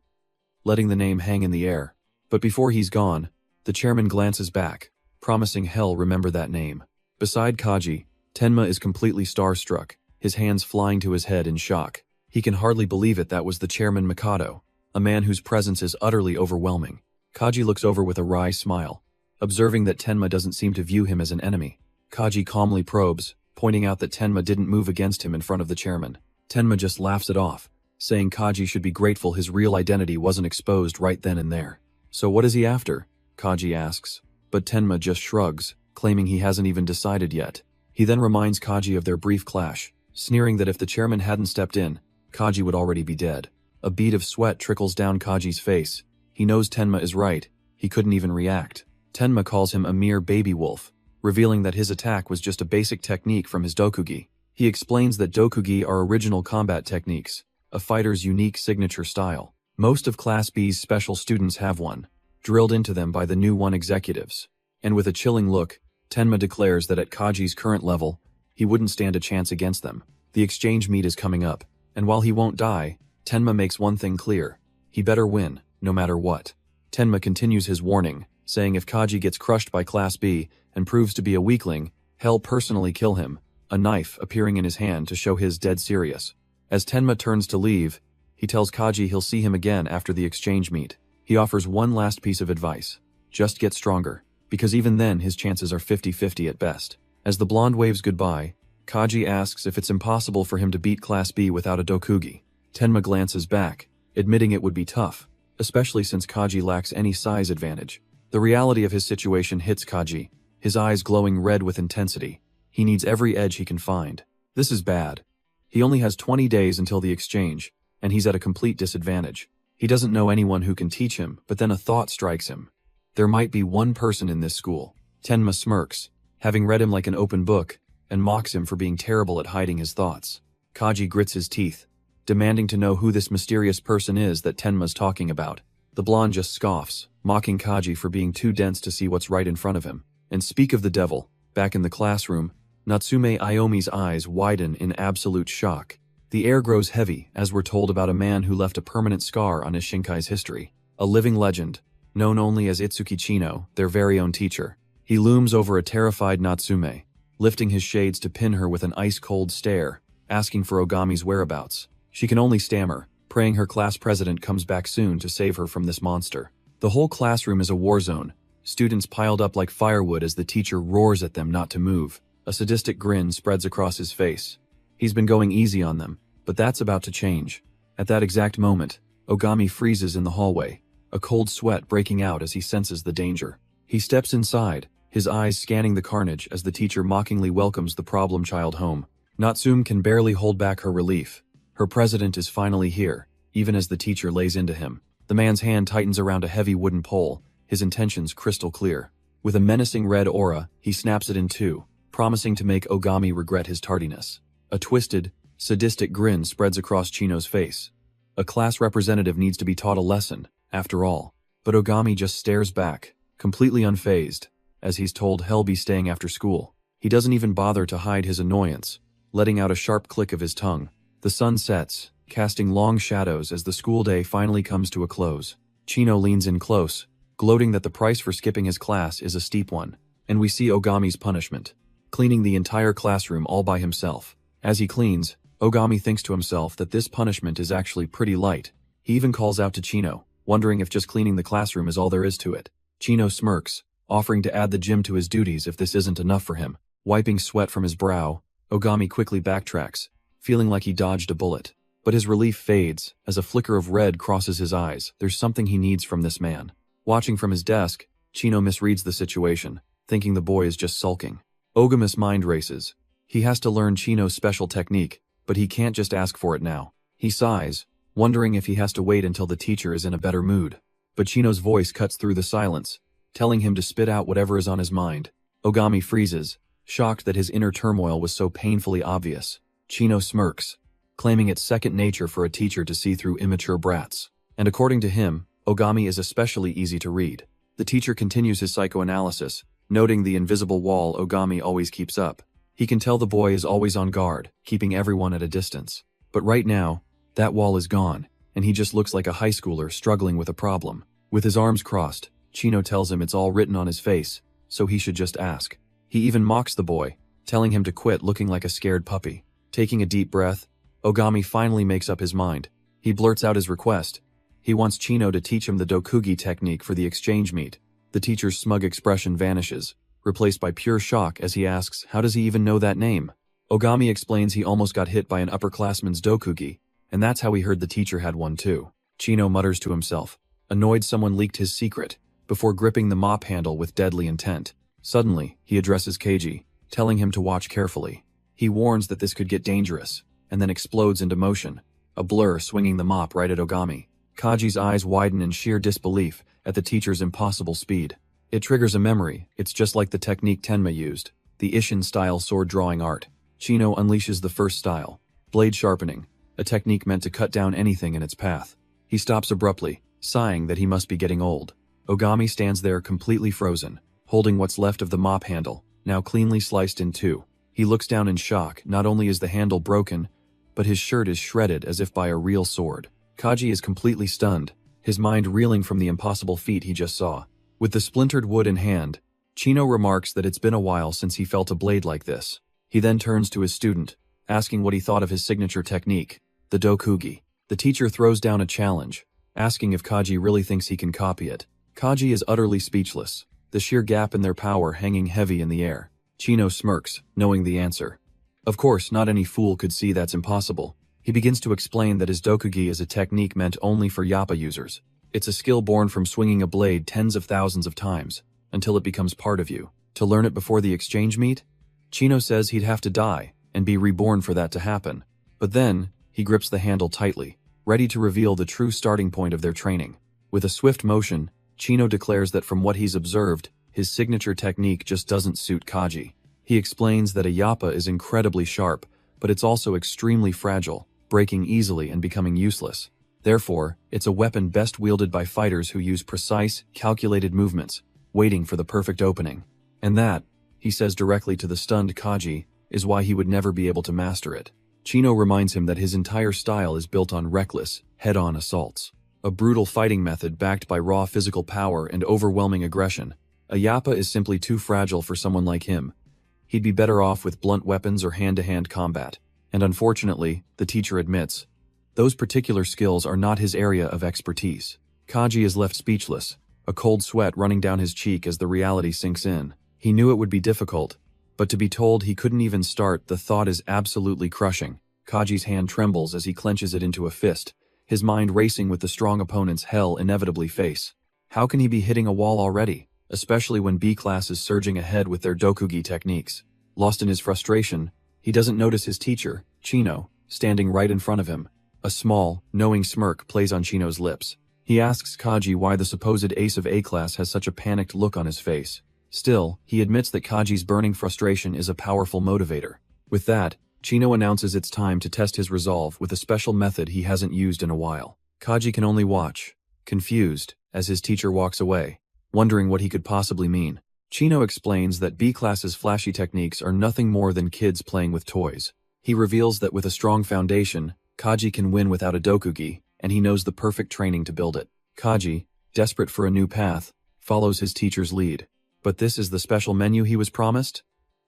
A: letting the name hang in the air. But before he's gone, the chairman glances back, promising he'll remember that name. Beside Kaji, Tenma is completely starstruck, his hands flying to his head in shock. He can hardly believe it. That was the chairman Mikado, a man whose presence is utterly overwhelming. Kaji looks over with a wry smile, observing that Tenma doesn't seem to view him as an enemy. Kaji calmly probes, pointing out that Tenma didn't move against him in front of the chairman. Tenma just laughs it off, saying Kaji should be grateful his real identity wasn't exposed right then and there. So what is he after? Kaji asks, but Tenma just shrugs, claiming he hasn't even decided yet. He then reminds Kaji of their brief clash, sneering that if the chairman hadn't stepped in, Kaji would already be dead. A bead of sweat trickles down Kaji's face. He knows Tenma is right. He couldn't even react. Tenma calls him a mere baby wolf, revealing that his attack was just a basic technique from his dokugi. He explains that dokugi are original combat techniques, a fighter's unique signature style. Most of Class B's special students have one, drilled into them by the new one executives. And with a chilling look, Tenma declares that at Kaji's current level, he wouldn't stand a chance against them. The exchange meet is coming up, and while he won't die, Tenma makes one thing clear. He better win, no matter what. Tenma continues his warning, saying if Kaji gets crushed by Class B and proves to be a weakling, he'll personally kill him, a knife appearing in his hand to show his dead serious. As Tenma turns to leave, he tells Kaji he'll see him again after the exchange meet. He offers one last piece of advice. Just get stronger, because even then his chances are 50-50 at best. As the blonde waves goodbye, Kaji asks if it's impossible for him to beat Class B without a dokugi. Tenma glances back, admitting it would be tough, especially since Kaji lacks any size advantage. The reality of his situation hits Kaji, his eyes glowing red with intensity. He needs every edge he can find. This is bad. He only has 20 days until the exchange, and he's at a complete disadvantage. He doesn't know anyone who can teach him, but then a thought strikes him. There might be one person in this school. Tenma smirks, having read him like an open book, and mocks him for being terrible at hiding his thoughts. Kaji grits his teeth, demanding to know who this mysterious person is that Tenma's talking about. The blonde just scoffs, mocking Kaji for being too dense to see what's right in front of him. And speak of the devil, back in the classroom, Natsume Ayomi's eyes widen in absolute shock. The air grows heavy as we're told about a man who left a permanent scar on his Shinkai's history. A living legend, known only as Itsuki Chino, their very own teacher. He looms over a terrified Natsume, lifting his shades to pin her with an ice-cold stare, asking for Ogami's whereabouts. She can only stammer, praying her class president comes back soon to save her from this monster. The whole classroom is a war zone, students piled up like firewood as the teacher roars at them not to move. A sadistic grin spreads across his face. He's been going easy on them, but that's about to change. At that exact moment, Ogami freezes in the hallway, a cold sweat breaking out as he senses the danger. He steps inside, his eyes scanning the carnage as the teacher mockingly welcomes the problem child home. Natsume can barely hold back her relief. Her president is finally here, even as the teacher lays into him. The man's hand tightens around a heavy wooden pole, his intentions crystal clear. With a menacing red aura, he snaps it in two, promising to make Ogami regret his tardiness. A twisted, sadistic grin spreads across Chino's face. A class representative needs to be taught a lesson, after all. But Ogami just stares back, completely unfazed, as he's told he'll be staying after school. He doesn't even bother to hide his annoyance, letting out a sharp click of his tongue. The sun sets, casting long shadows as the school day finally comes to a close. Chino leans in close, gloating that the price for skipping his class is a steep one. And we see Ogami's punishment, cleaning the entire classroom all by himself. As he cleans, Ogami thinks to himself that this punishment is actually pretty light. He even calls out to Chino, wondering if just cleaning the classroom is all there is to it. Chino smirks, offering to add the gym to his duties if this isn't enough for him. Wiping sweat from his brow, Ogami quickly backtracks, feeling like he dodged a bullet. But his relief fades as a flicker of red crosses his eyes. There's something he needs from this man. Watching from his desk, Chino misreads the situation, thinking the boy is just sulking. Ogami's mind races. He has to learn Chino's special technique, but he can't just ask for it now. He sighs, wondering if he has to wait until the teacher is in a better mood. But Chino's voice cuts through the silence, telling him to spit out whatever is on his mind. Ogami freezes, shocked that his inner turmoil was so painfully obvious. Chino smirks, claiming it's second nature for a teacher to see through immature brats. And according to him, Ogami is especially easy to read. The teacher continues his psychoanalysis, noting the invisible wall Ogami always keeps up. He can tell the boy is always on guard, keeping everyone at a distance. But right now, that wall is gone, and he just looks like a high schooler struggling with a problem. With his arms crossed, Chino tells him it's all written on his face, so he should just ask. He even mocks the boy, telling him to quit looking like a scared puppy. Taking a deep breath, Ogami finally makes up his mind. He blurts out his request. He wants Chino to teach him the dokugi technique for the exchange meet. The teacher's smug expression vanishes, replaced by pure shock as he asks, how does he even know that name? Ogami explains he almost got hit by an upperclassman's dokugi, and that's how he heard the teacher had one too. Chino mutters to himself, annoyed someone leaked his secret, before gripping the mop handle with deadly intent. Suddenly, he addresses Keiji, telling him to watch carefully. He warns that this could get dangerous, and then explodes into motion, a blur swinging the mop right at Ogami. Kaji's eyes widen in sheer disbelief at the teacher's impossible speed. It triggers a memory. It's just like the technique Tenma used, the Ishin-style sword-drawing art. Chino unleashes the first style, blade sharpening, a technique meant to cut down anything in its path. He stops abruptly, sighing that he must be getting old. Ogami stands there completely frozen, holding what's left of the mop handle, now cleanly sliced in two. He looks down in shock. Not only is the handle broken, but his shirt is shredded as if by a real sword. Kaji is completely stunned, his mind reeling from the impossible feat he just saw. With the splintered wood in hand, Chino remarks that it's been a while since he felt a blade like this. He then turns to his student, asking what he thought of his signature technique, the dokugi. The teacher throws down a challenge, asking if Kaji really thinks he can copy it. Kaji is utterly speechless, the sheer gap in their power hanging heavy in the air. Chino smirks, knowing the answer. Of course, not any fool could see that's impossible. He begins to explain that his dokugi is a technique meant only for yappa users. It's a skill born from swinging a blade tens of thousands of times, until it becomes part of you. To learn it before the exchange meet? Chino says he'd have to die, and be reborn for that to happen. But then, he grips the handle tightly, ready to reveal the true starting point of their training. With a swift motion, Chino declares that from what he's observed, his signature technique just doesn't suit Kaji. He explains that a yappa is incredibly sharp, but it's also extremely fragile, breaking easily and becoming useless. Therefore, it's a weapon best wielded by fighters who use precise, calculated movements, waiting for the perfect opening. And that, he says directly to the stunned Kaji, is why he would never be able to master it. Chino reminds him that his entire style is built on reckless, head-on assaults. A brutal fighting method backed by raw physical power and overwhelming aggression. A yappa is simply too fragile for someone like him. He'd be better off with blunt weapons or hand-to-hand combat. And unfortunately, the teacher admits, those particular skills are not his area of expertise. Kaji is left speechless, a cold sweat running down his cheek as the reality sinks in. He knew it would be difficult, but to be told he couldn't even start, the thought is absolutely crushing. Kaji's hand trembles as he clenches it into a fist, his mind racing with the strong opponents he'll inevitably face. How can he be hitting a wall already, especially when B-class is surging ahead with their dokugi techniques? Lost in his frustration, he doesn't notice his teacher, Chino, standing right in front of him. A small, knowing smirk plays on Chino's lips. He asks Kaji why the supposed ace of A-class has such a panicked look on his face. Still, he admits that Kaji's burning frustration is a powerful motivator. With that, Chino announces it's time to test his resolve with a special method he hasn't used in a while. Kaji can only watch, confused, as his teacher walks away, wondering what he could possibly mean. Chino explains that B-class's flashy techniques are nothing more than kids playing with toys. He reveals that with a strong foundation, Kaji can win without a dokugi, and he knows the perfect training to build it. Kaji, desperate for a new path, follows his teacher's lead. But this is the special menu he was promised?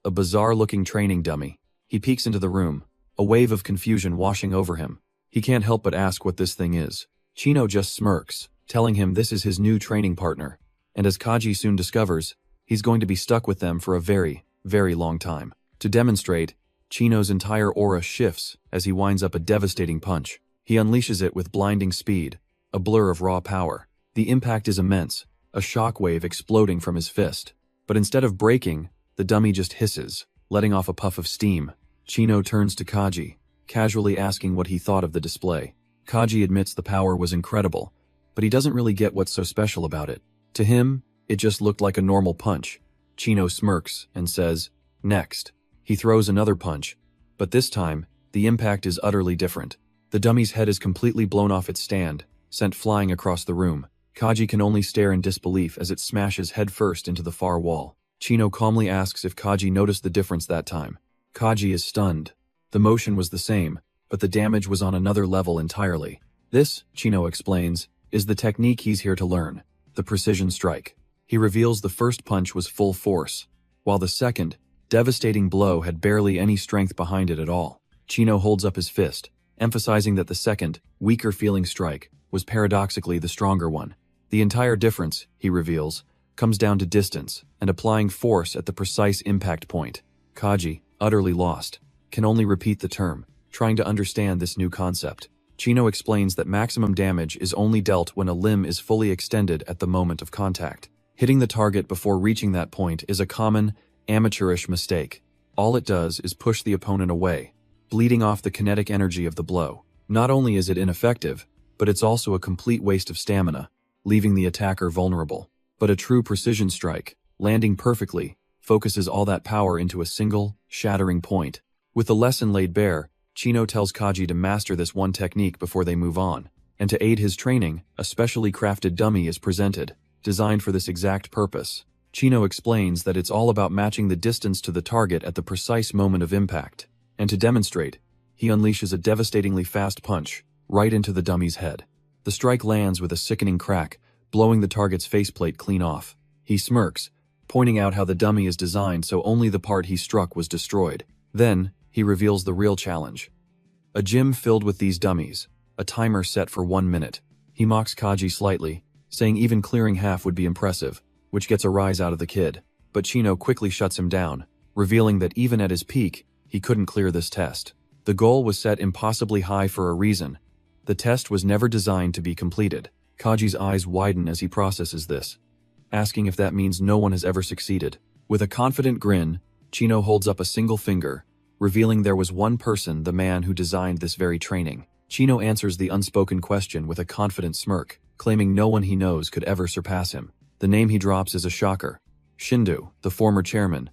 A: A bizarre-looking training dummy. He peeks into the room, a wave of confusion washing over him. He can't help but ask what this thing is. Chino just smirks, telling him this is his new training partner. And as Kaji soon discovers, he's going to be stuck with them for a very, very long time. To demonstrate, Chino's entire aura shifts as he winds up a devastating punch. He unleashes it with blinding speed, a blur of raw power. The impact is immense, a shockwave exploding from his fist. But instead of breaking, the dummy just hisses, letting off a puff of steam. Chino turns to Kaji, casually asking what he thought of the display. Kaji admits the power was incredible, but he doesn't really get what's so special about it. To him, it just looked like a normal punch. Chino smirks and says, "Next." He throws another punch, but this time, the impact is utterly different. The dummy's head is completely blown off its stand, sent flying across the room. Kaji can only stare in disbelief as it smashes headfirst into the far wall. Chino calmly asks if Kaji noticed the difference that time. Kaji is stunned. The motion was the same, but the damage was on another level entirely. This, Chino explains, is the technique he's here to learn, the precision strike. He reveals the first punch was full force, while the second, devastating blow had barely any strength behind it at all. Chino holds up his fist, emphasizing that the second, weaker-feeling strike was paradoxically the stronger one. The entire difference, he reveals, comes down to distance and applying force at the precise impact point. Kaji, utterly lost, can only repeat the term, trying to understand this new concept. Chino explains that maximum damage is only dealt when a limb is fully extended at the moment of contact. Hitting the target before reaching that point is a common, amateurish mistake. All it does is push the opponent away, bleeding off the kinetic energy of the blow. Not only is it ineffective, but it's also a complete waste of stamina, leaving the attacker vulnerable. But a true precision strike, landing perfectly, focuses all that power into a single, shattering point. With the lesson laid bare, Chino tells Kaji to master this one technique before they move on, and to aid his training, a specially crafted dummy is presented, designed for this exact purpose. Chino explains that it's all about matching the distance to the target at the precise moment of impact, and to demonstrate, he unleashes a devastatingly fast punch, right into the dummy's head. The strike lands with a sickening crack, blowing the target's faceplate clean off. He smirks, pointing out how the dummy is designed so only the part he struck was destroyed. Then, he reveals the real challenge. A gym filled with these dummies, a timer set for 1 minute. He mocks Kaji slightly, saying even clearing half would be impressive, which gets a rise out of the kid. But Chino quickly shuts him down, revealing that even at his peak, he couldn't clear this test. The goal was set impossibly high for a reason. The test was never designed to be completed. Kaji's eyes widen as he processes this, asking if that means no one has ever succeeded. With a confident grin, Chino holds up a single finger, revealing there was one person, the man who designed this very training. Chino answers the unspoken question with a confident smirk, claiming no one he knows could ever surpass him. The name he drops is a shocker. Shindu, the former chairman.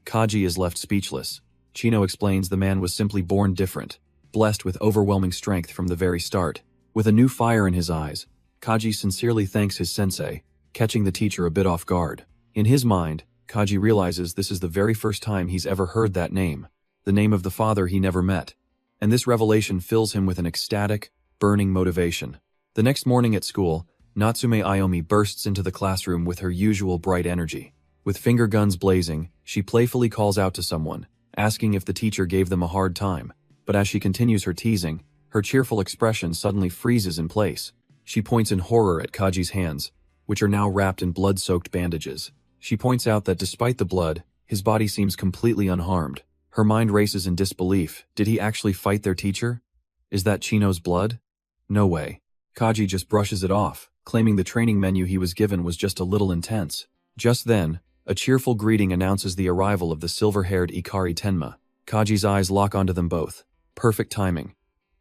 A: Kaji is left speechless. Chino explains the man was simply born different, blessed with overwhelming strength from the very start. With a new fire in his eyes, Kaji sincerely thanks his sensei, catching the teacher a bit off guard. In his mind, Kaji realizes this is the very first time he's ever heard that name, the name of the father he never met. And this revelation fills him with an ecstatic, burning motivation. The next morning at school, Natsume Aomi bursts into the classroom with her usual bright energy. With finger guns blazing, she playfully calls out to someone, asking if the teacher gave them a hard time. But as she continues her teasing, her cheerful expression suddenly freezes in place. She points in horror at Kaji's hands, which are now wrapped in blood-soaked bandages. She points out that despite the blood, his body seems completely unharmed. Her mind races in disbelief. Did he actually fight their teacher? Is that Chino's blood? No way. Kaji just brushes it off, claiming the training menu he was given was just a little intense. Just then, a cheerful greeting announces the arrival of the silver-haired Ikari Tenma. Kaji's eyes lock onto them both. Perfect timing.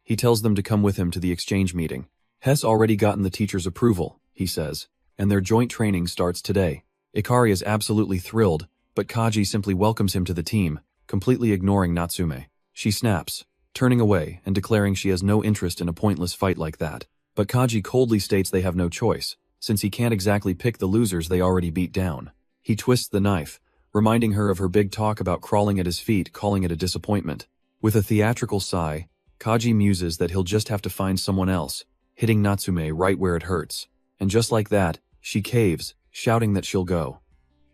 A: He tells them to come with him to the exchange meeting. Hess already gotten the teacher's approval, he says, and their joint training starts today. Ikari is absolutely thrilled, but Kaji simply welcomes him to the team, completely ignoring Natsume. She snaps, turning away and declaring she has no interest in a pointless fight like that. But Kaji coldly states they have no choice, since he can't exactly pick the losers they already beat down. He twists the knife, reminding her of her big talk about crawling at his feet, calling it a disappointment. With a theatrical sigh, Kaji muses that he'll just have to find someone else, hitting Natsume right where it hurts. And just like that, she caves, shouting that she'll go.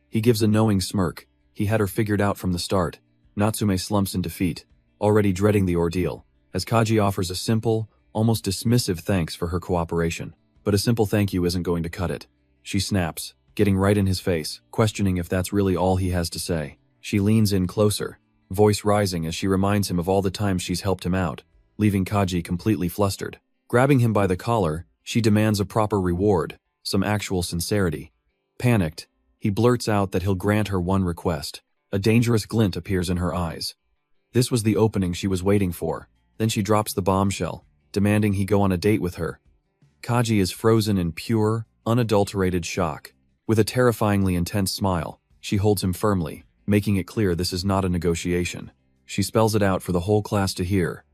A: He gives a knowing smirk. He had her figured out from the start. Natsume slumps in defeat, already dreading the ordeal, as Kaji offers a simple, almost dismissive thanks for her cooperation. But a simple thank you isn't going to cut it. She snaps, getting right in his face, questioning if that's really all he has to say. She leans in closer, voice rising as she reminds him of all the times she's helped him out, leaving Kaji completely flustered. Grabbing him by the collar, she demands a proper reward, some actual sincerity. Panicked, he blurts out that he'll grant her one request. A dangerous glint appears in her eyes. This was the opening she was waiting for. Then she drops the bombshell, demanding he go on a date with her. Kaji is frozen in pure, unadulterated shock. With a terrifyingly intense smile, she holds him firmly, making it clear this is not a negotiation. She spells it out for the whole class to hear.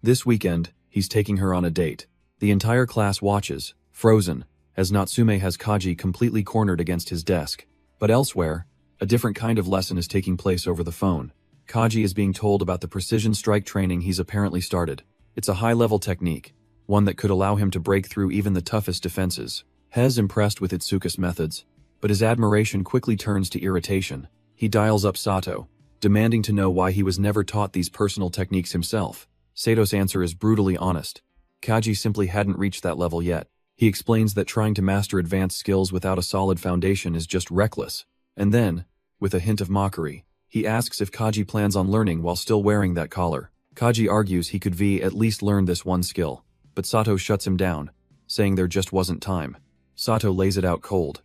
A: This weekend, he's taking her on a date. The entire class watches, frozen, as Natsume has Kaji completely cornered against his desk. But elsewhere, a different kind of lesson is taking place over the phone. Kaji is being told about the precision strike training he's apparently started. It's a high-level technique, one that could allow him to break through even the toughest defenses. He's impressed with Itsuka's methods, but his admiration quickly turns to irritation. He dials up Sato, demanding to know why he was never taught these personal techniques himself. Sato's answer is brutally honest. Kaji simply hadn't reached that level yet. He explains that trying to master advanced skills without a solid foundation is just reckless. And then, with a hint of mockery, he asks if Kaji plans on learning while still wearing that collar. Kaji argues he could at least learn this one skill, but Sato shuts him down, saying there just wasn't time. Sato lays it out cold.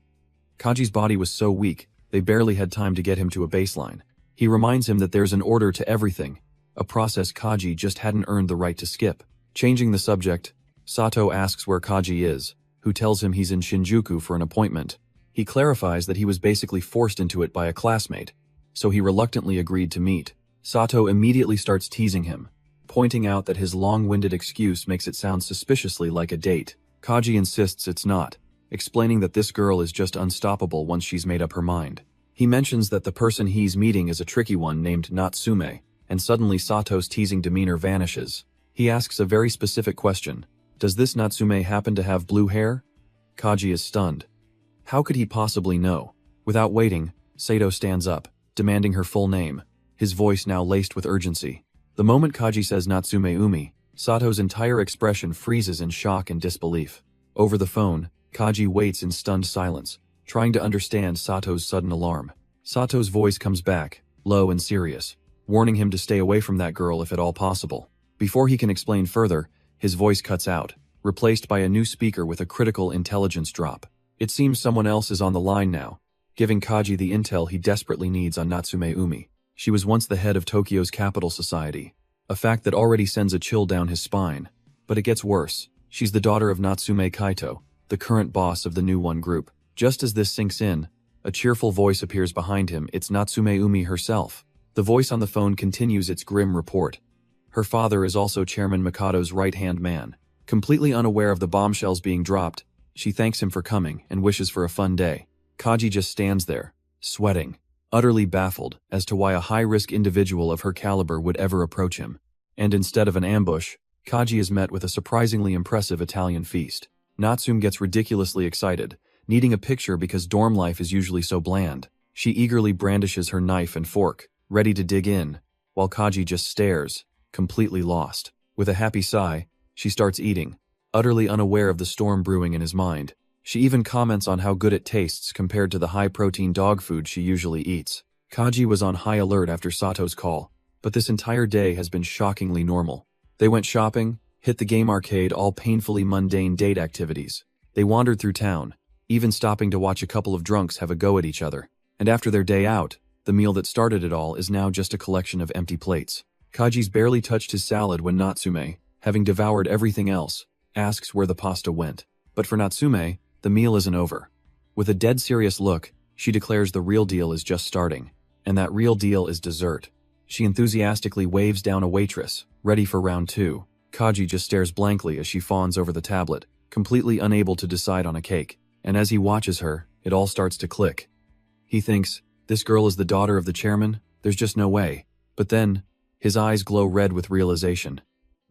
A: Kaji's body was so weak, they barely had time to get him to a baseline. He reminds him that there's an order to everything, a process Kaji just hadn't earned the right to skip. Changing the subject, Sato asks where Kaji is, who tells him he's in Shinjuku for an appointment. He clarifies that he was basically forced into it by a classmate, so he reluctantly agreed to meet. Sato immediately starts teasing him, pointing out that his long-winded excuse makes it sound suspiciously like a date. Kaji insists it's not, explaining that this girl is just unstoppable once she's made up her mind. He mentions that the person he's meeting is a tricky one named Natsume, and suddenly Sato's teasing demeanor vanishes. He asks a very specific question. Does this Natsume happen to have blue hair? Kaji is stunned. How could he possibly know? Without waiting, Sato stands up, demanding her full name, his voice now laced with urgency. The moment Kaji says Natsume Umi, Sato's entire expression freezes in shock and disbelief. Over the phone, Kaji waits in stunned silence, trying to understand Sato's sudden alarm. Sato's voice comes back, low and serious, warning him to stay away from that girl if at all possible. Before he can explain further, his voice cuts out, replaced by a new speaker with a critical intelligence drop. It seems someone else is on the line now, giving Kaji the intel he desperately needs on Natsume Umi. She was once the head of Tokyo's capital society, a fact that already sends a chill down his spine. But it gets worse. She's the daughter of Natsume Kaito, the current boss of the New One group. Just as this sinks in, a cheerful voice appears behind him. It's Natsume Umi herself. The voice on the phone continues its grim report. Her father is also Chairman Mikado's right-hand man. Completely unaware of the bombshells being dropped, she thanks him for coming and wishes for a fun day. Kaji just stands there, sweating, utterly baffled as to why a high-risk individual of her caliber would ever approach him. And instead of an ambush, Kaji is met with a surprisingly impressive Italian feast. Natsume gets ridiculously excited, needing a picture because dorm life is usually so bland. She eagerly brandishes her knife and fork, ready to dig in, while Kaji just stares, completely lost. With a happy sigh, she starts eating, utterly unaware of the storm brewing in his mind. She even comments on how good it tastes compared to the high-protein dog food she usually eats. Kaji was on high alert after Sato's call, but this entire day has been shockingly normal. They went shopping, hit the game arcade, all painfully mundane date activities. They wandered through town, even stopping to watch a couple of drunks have a go at each other. And after their day out, the meal that started it all is now just a collection of empty plates. Kaji's barely touched his salad when Natsume, having devoured everything else, asks where the pasta went. But for Natsume, the meal isn't over. With a dead serious look, she declares the real deal is just starting, and that real deal is dessert. She enthusiastically waves down a waitress, ready for round 2. Kaji just stares blankly as she fawns over the tablet, completely unable to decide on a cake. And as he watches her, it all starts to click. He thinks, this girl is the daughter of the chairman? There's just no way. But then, his eyes glow red with realization.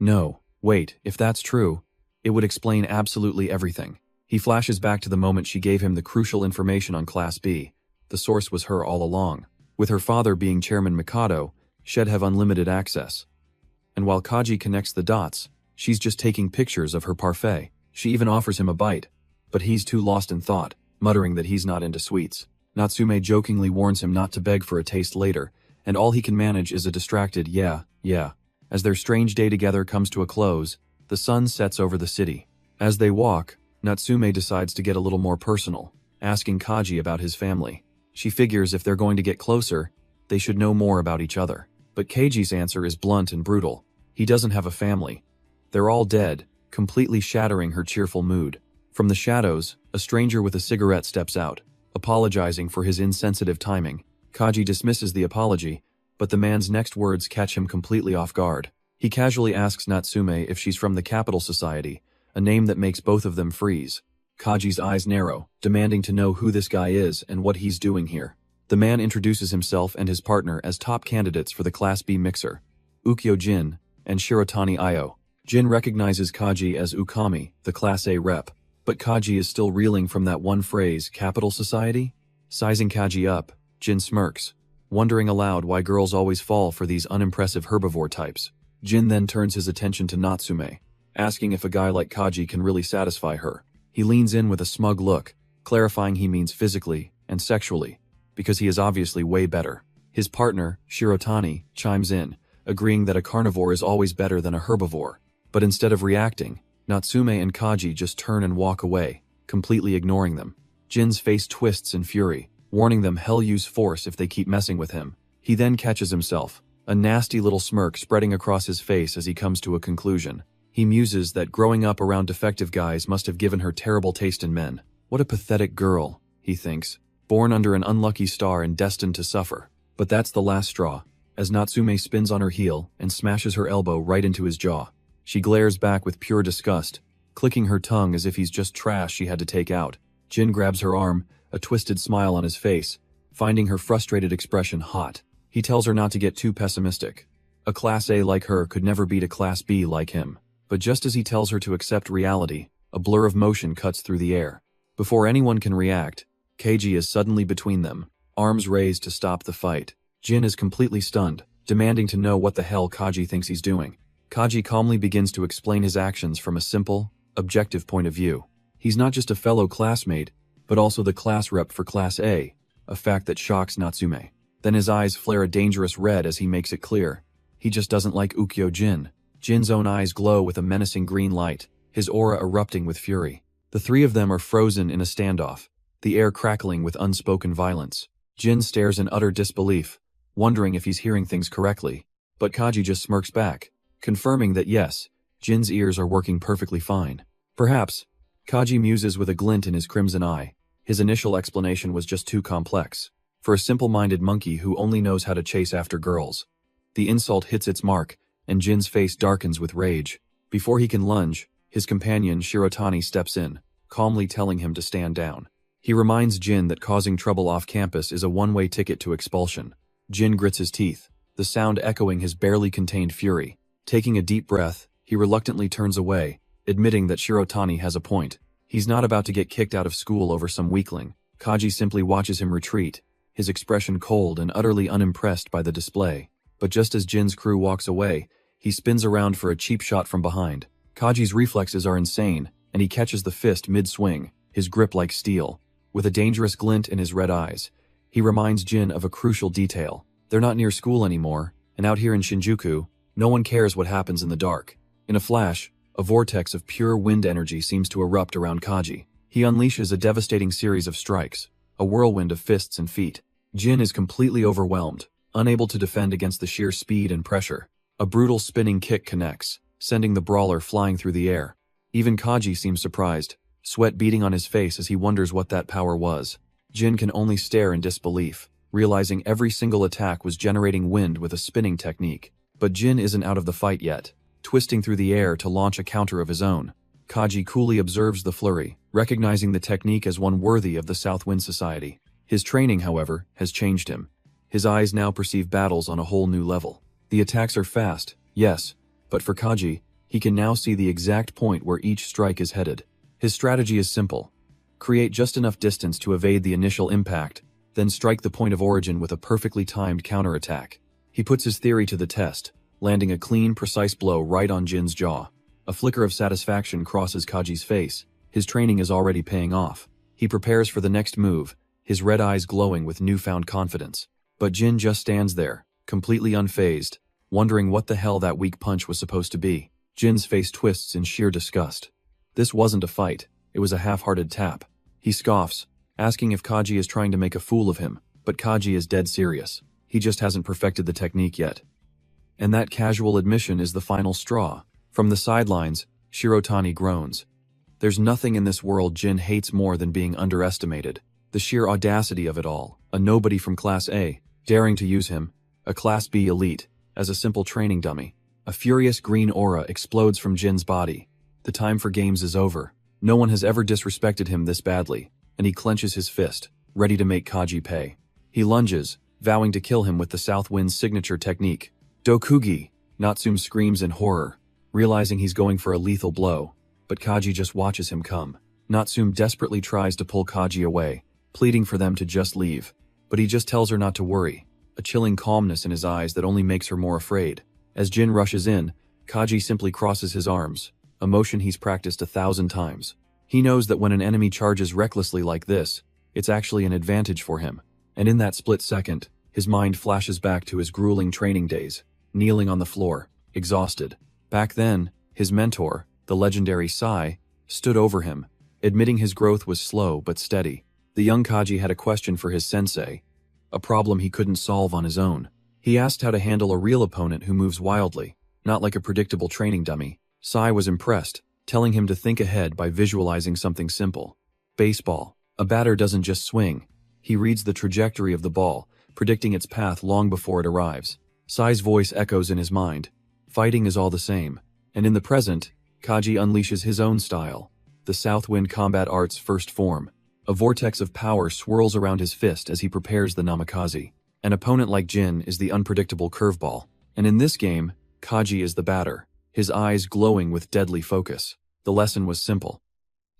A: No, wait, if that's true, it would explain absolutely everything. He flashes back to the moment she gave him the crucial information on Class B. The source was her all along. With her father being Chairman Mikado, she'd have unlimited access. And while Kaji connects the dots, she's just taking pictures of her parfait. She even offers him a bite. But he's too lost in thought, muttering that he's not into sweets. Natsume jokingly warns him not to beg for a taste later, and all he can manage is a distracted yeah. As their strange day together comes to a close, the sun sets over the city. As they walk, Natsume decides to get a little more personal, asking Kaji about his family. She figures if they're going to get closer, they should know more about each other. But Keiji's answer is blunt and brutal. He doesn't have a family. They're all dead, completely shattering her cheerful mood. From the shadows, a stranger with a cigarette steps out, apologizing for his insensitive timing. Kaji dismisses the apology, but the man's next words catch him completely off guard. He casually asks Natsume if she's from the Capital Society, a name that makes both of them freeze. Kaji's eyes narrow, demanding to know who this guy is and what he's doing here. The man introduces himself and his partner as top candidates for the Class B mixer, Ukyo Jin and Shirotani Ayo. Jin recognizes Kaji as Ukami, the Class A rep, but Kaji is still reeling from that one phrase, Capital Society? Sizing Kaji up, Jin smirks, wondering aloud why girls always fall for these unimpressive herbivore types. Jin then turns his attention to Natsume, asking if a guy like Kaji can really satisfy her. He leans in with a smug look, clarifying he means physically and sexually, because he is obviously way better. His partner, Shirotani, chimes in, agreeing that a carnivore is always better than a herbivore. But instead of reacting, Natsume and Kaji just turn and walk away, completely ignoring them. Jin's face twists in fury, warning them hell use force if they keep messing with him. He then catches himself, a nasty little smirk spreading across his face as he comes to a conclusion. He muses that growing up around defective guys must have given her terrible taste in men. What a pathetic girl, he thinks, born under an unlucky star and destined to suffer. But that's the last straw, as Natsume spins on her heel and smashes her elbow right into his jaw. She glares back with pure disgust, clicking her tongue as if he's just trash she had to take out. Jin grabs her arm, a twisted smile on his face, finding her frustrated expression hot. He tells her not to get too pessimistic. A Class A like her could never beat a Class B like him. But just as he tells her to accept reality, a blur of motion cuts through the air. Before anyone can react, Keiji is suddenly between them, arms raised to stop the fight. Jin is completely stunned, demanding to know what the hell Kaji thinks he's doing. Kaji calmly begins to explain his actions from a simple, objective point of view. He's not just a fellow classmate, but also the class rep for Class A, a fact that shocks Natsume. Then his eyes flare a dangerous red as he makes it clear. He just doesn't like Ukyo Jin. Jin's own eyes glow with a menacing green light, his aura erupting with fury. The three of them are frozen in a standoff, the air crackling with unspoken violence. Jin stares in utter disbelief, wondering if he's hearing things correctly. But Kaji just smirks back, confirming that yes, Jin's ears are working perfectly fine. Perhaps, Kaji muses with a glint in his crimson eye. His initial explanation was just too complex. For a simple-minded monkey who only knows how to chase after girls. The insult hits its mark, and Jin's face darkens with rage. Before he can lunge, his companion Shirotani steps in, calmly telling him to stand down. He reminds Jin that causing trouble off campus is a one-way ticket to expulsion. Jin grits his teeth, the sound echoing his barely contained fury. Taking a deep breath, he reluctantly turns away, admitting that Shirotani has a point. He's not about to get kicked out of school over some weakling. Kaji simply watches him retreat, his expression cold and utterly unimpressed by the display. But just as Jin's crew walks away, he spins around for a cheap shot from behind. Kaji's reflexes are insane, and he catches the fist mid-swing, his grip like steel. With a dangerous glint in his red eyes, he reminds Jin of a crucial detail. They're not near school anymore, and out here in Shinjuku, no one cares what happens in the dark. In a flash, a vortex of pure wind energy seems to erupt around Kaji. He unleashes a devastating series of strikes, a whirlwind of fists and feet. Jin is completely overwhelmed, unable to defend against the sheer speed and pressure. A brutal spinning kick connects, sending the brawler flying through the air. Even Kaji seems surprised, sweat beading on his face as he wonders what that power was. Jin can only stare in disbelief, realizing every single attack was generating wind with a spinning technique. But Jin isn't out of the fight yet, twisting through the air to launch a counter of his own. Kaji coolly observes the flurry, recognizing the technique as one worthy of the South Wind Society. His training, however, has changed him. His eyes now perceive battles on a whole new level. The attacks are fast, yes, but for Kaji, He can now see the exact point where each strike is headed. His strategy is simple. Create just enough distance to evade the initial impact, then strike the point of origin with a perfectly timed counterattack. He puts his theory to the test, landing a clean, precise blow right on Jin's jaw. A flicker of satisfaction crosses Kaji's face. His training is already paying off. He prepares for the next move, his red eyes glowing with newfound confidence. But Jin just stands there, completely unfazed, wondering what the hell that weak punch was supposed to be. Jin's face twists in sheer disgust. This wasn't a fight, it was a half-hearted tap. He scoffs, asking if Kaji is trying to make a fool of him, but Kaji is dead serious. He just hasn't perfected the technique yet. And that casual admission is the final straw. From the sidelines, Shirotani groans. There's nothing in this world Jin hates more than being underestimated. The sheer audacity of it all, a nobody from Class A, daring to use him, a Class B elite, as a simple training dummy. A furious green aura explodes from Jin's body. The time for games is over. No one has ever disrespected him this badly, and he clenches his fist, ready to make Kaji pay. He lunges, vowing to kill him with the South Wind's signature technique. Dokugi! Natsume screams in horror, realizing he's going for a lethal blow, but Kaji just watches him come. Natsume desperately tries to pull Kaji away, pleading for them to just leave, but he just tells her not to worry, a chilling calmness in his eyes that only makes her more afraid. As Jin rushes in, Kaji simply crosses his arms, a motion he's practiced 1,000 times. He knows that when an enemy charges recklessly like this, it's actually an advantage for him, and in that split second, his mind flashes back to his grueling training days, kneeling on the floor, exhausted. Back then, his mentor, the legendary Sai, stood over him, admitting his growth was slow but steady. The young Kaji had a question for his sensei, a problem he couldn't solve on his own. He asked how to handle a real opponent who moves wildly, not like a predictable training dummy. Sai was impressed, telling him to think ahead by visualizing something simple. Baseball. A batter doesn't just swing. He reads the trajectory of the ball, predicting its path long before it arrives. Sai's voice echoes in his mind. Fighting is all the same. And in the present, Kaji unleashes his own style, the Southwind combat art's first form. A vortex of power swirls around his fist as he prepares the namikaze. An opponent like Jin is the unpredictable curveball, and in this game, Kaji is the batter, his eyes glowing with deadly focus. The lesson was simple.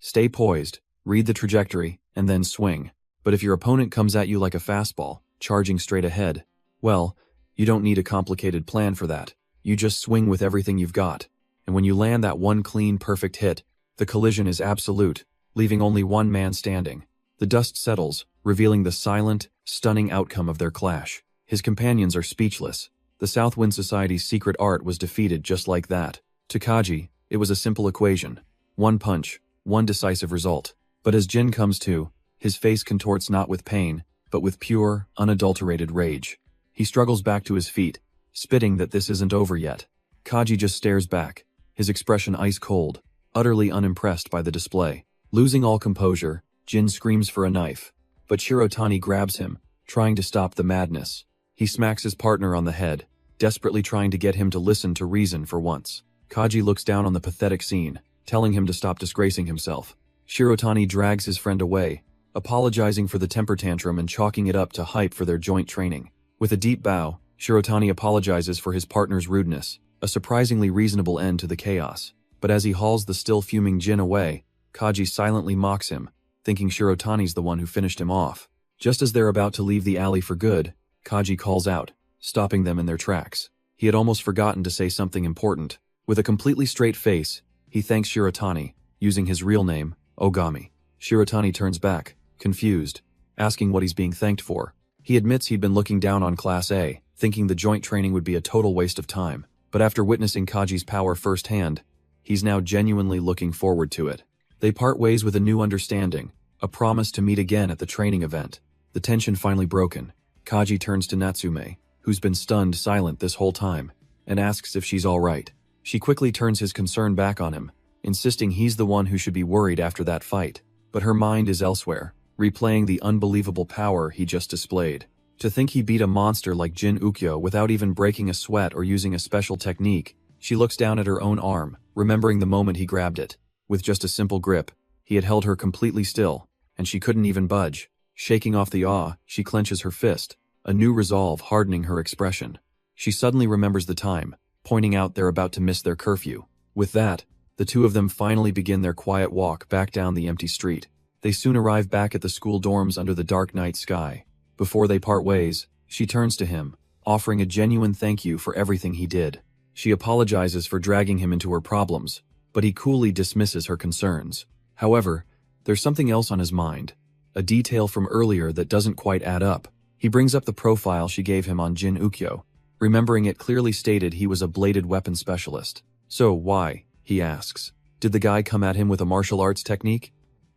A: Stay poised, read the trajectory, and then swing. But if your opponent comes at you like a fastball, charging straight ahead, well, you don't need a complicated plan for that. You just swing with everything you've got. And when you land that one clean, perfect hit, the collision is absolute, leaving only one man standing. The dust settles, revealing the silent, stunning outcome of their clash. His companions are speechless. The Southwind Society's secret art was defeated just like that. To Kaji, it was a simple equation. One punch, one decisive result. But as Jin comes to, his face contorts not with pain, but with pure, unadulterated rage. He struggles back to his feet, spitting that this isn't over yet. Kaji just stares back, his expression ice cold, utterly unimpressed by the display. Losing all composure, Jin screams for a knife, but Shirotani grabs him, trying to stop the madness. He smacks his partner on the head, desperately trying to get him to listen to reason for once. Kaji looks down on the pathetic scene, telling him to stop disgracing himself. Shirotani drags his friend away, apologizing for the temper tantrum and chalking it up to hype for their joint training. With a deep bow, Shirotani apologizes for his partner's rudeness, a surprisingly reasonable end to the chaos. But as he hauls the still fuming Jin away, Kaji silently mocks him, thinking Shirotani's the one who finished him off. Just as they're about to leave the alley for good, Kaji calls out, stopping them in their tracks. He had almost forgotten to say something important. With a completely straight face, he thanks Shirotani, using his real name, Ogami. Shirotani turns back, confused, asking what he's being thanked for. He admits he'd been looking down on Class A, thinking the joint training would be a total waste of time. But after witnessing Kaji's power firsthand, he's now genuinely looking forward to it. They part ways with a new understanding, a promise to meet again at the training event. The tension finally broken, Kaji turns to Natsume, who's been stunned silent this whole time, and asks if she's all right. She quickly turns his concern back on him, insisting he's the one who should be worried after that fight. But her mind is elsewhere, replaying the unbelievable power he just displayed. To think he beat a monster like Jin Ukyo without even breaking a sweat or using a special technique, she looks down at her own arm, remembering the moment he grabbed it. With just a simple grip, he had held her completely still, and she couldn't even budge. Shaking off the awe, she clenches her fist, a new resolve hardening her expression. She suddenly remembers the time, pointing out they're about to miss their curfew. With that, the two of them finally begin their quiet walk back down the empty street. They soon arrive back at the school dorms under the dark night sky. Before they part ways, she turns to him, offering a genuine thank you for everything he did. She apologizes for dragging him into her problems, but he coolly dismisses her concerns. However, there's something else on his mind, a detail from earlier that doesn't quite add up. He brings up the profile she gave him on Jin Ukyo, remembering it clearly stated he was a bladed weapon specialist. So why, he asks, did the guy come at him with a martial arts technique?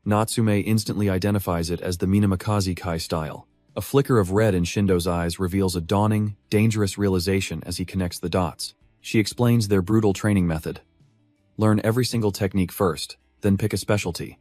A: Natsume instantly identifies it as the Minamikaze Kai style. A flicker of red in Shindo's eyes reveals a dawning, dangerous realization as he connects the dots. She explains their brutal training method. Learn every single technique first, then pick a specialty.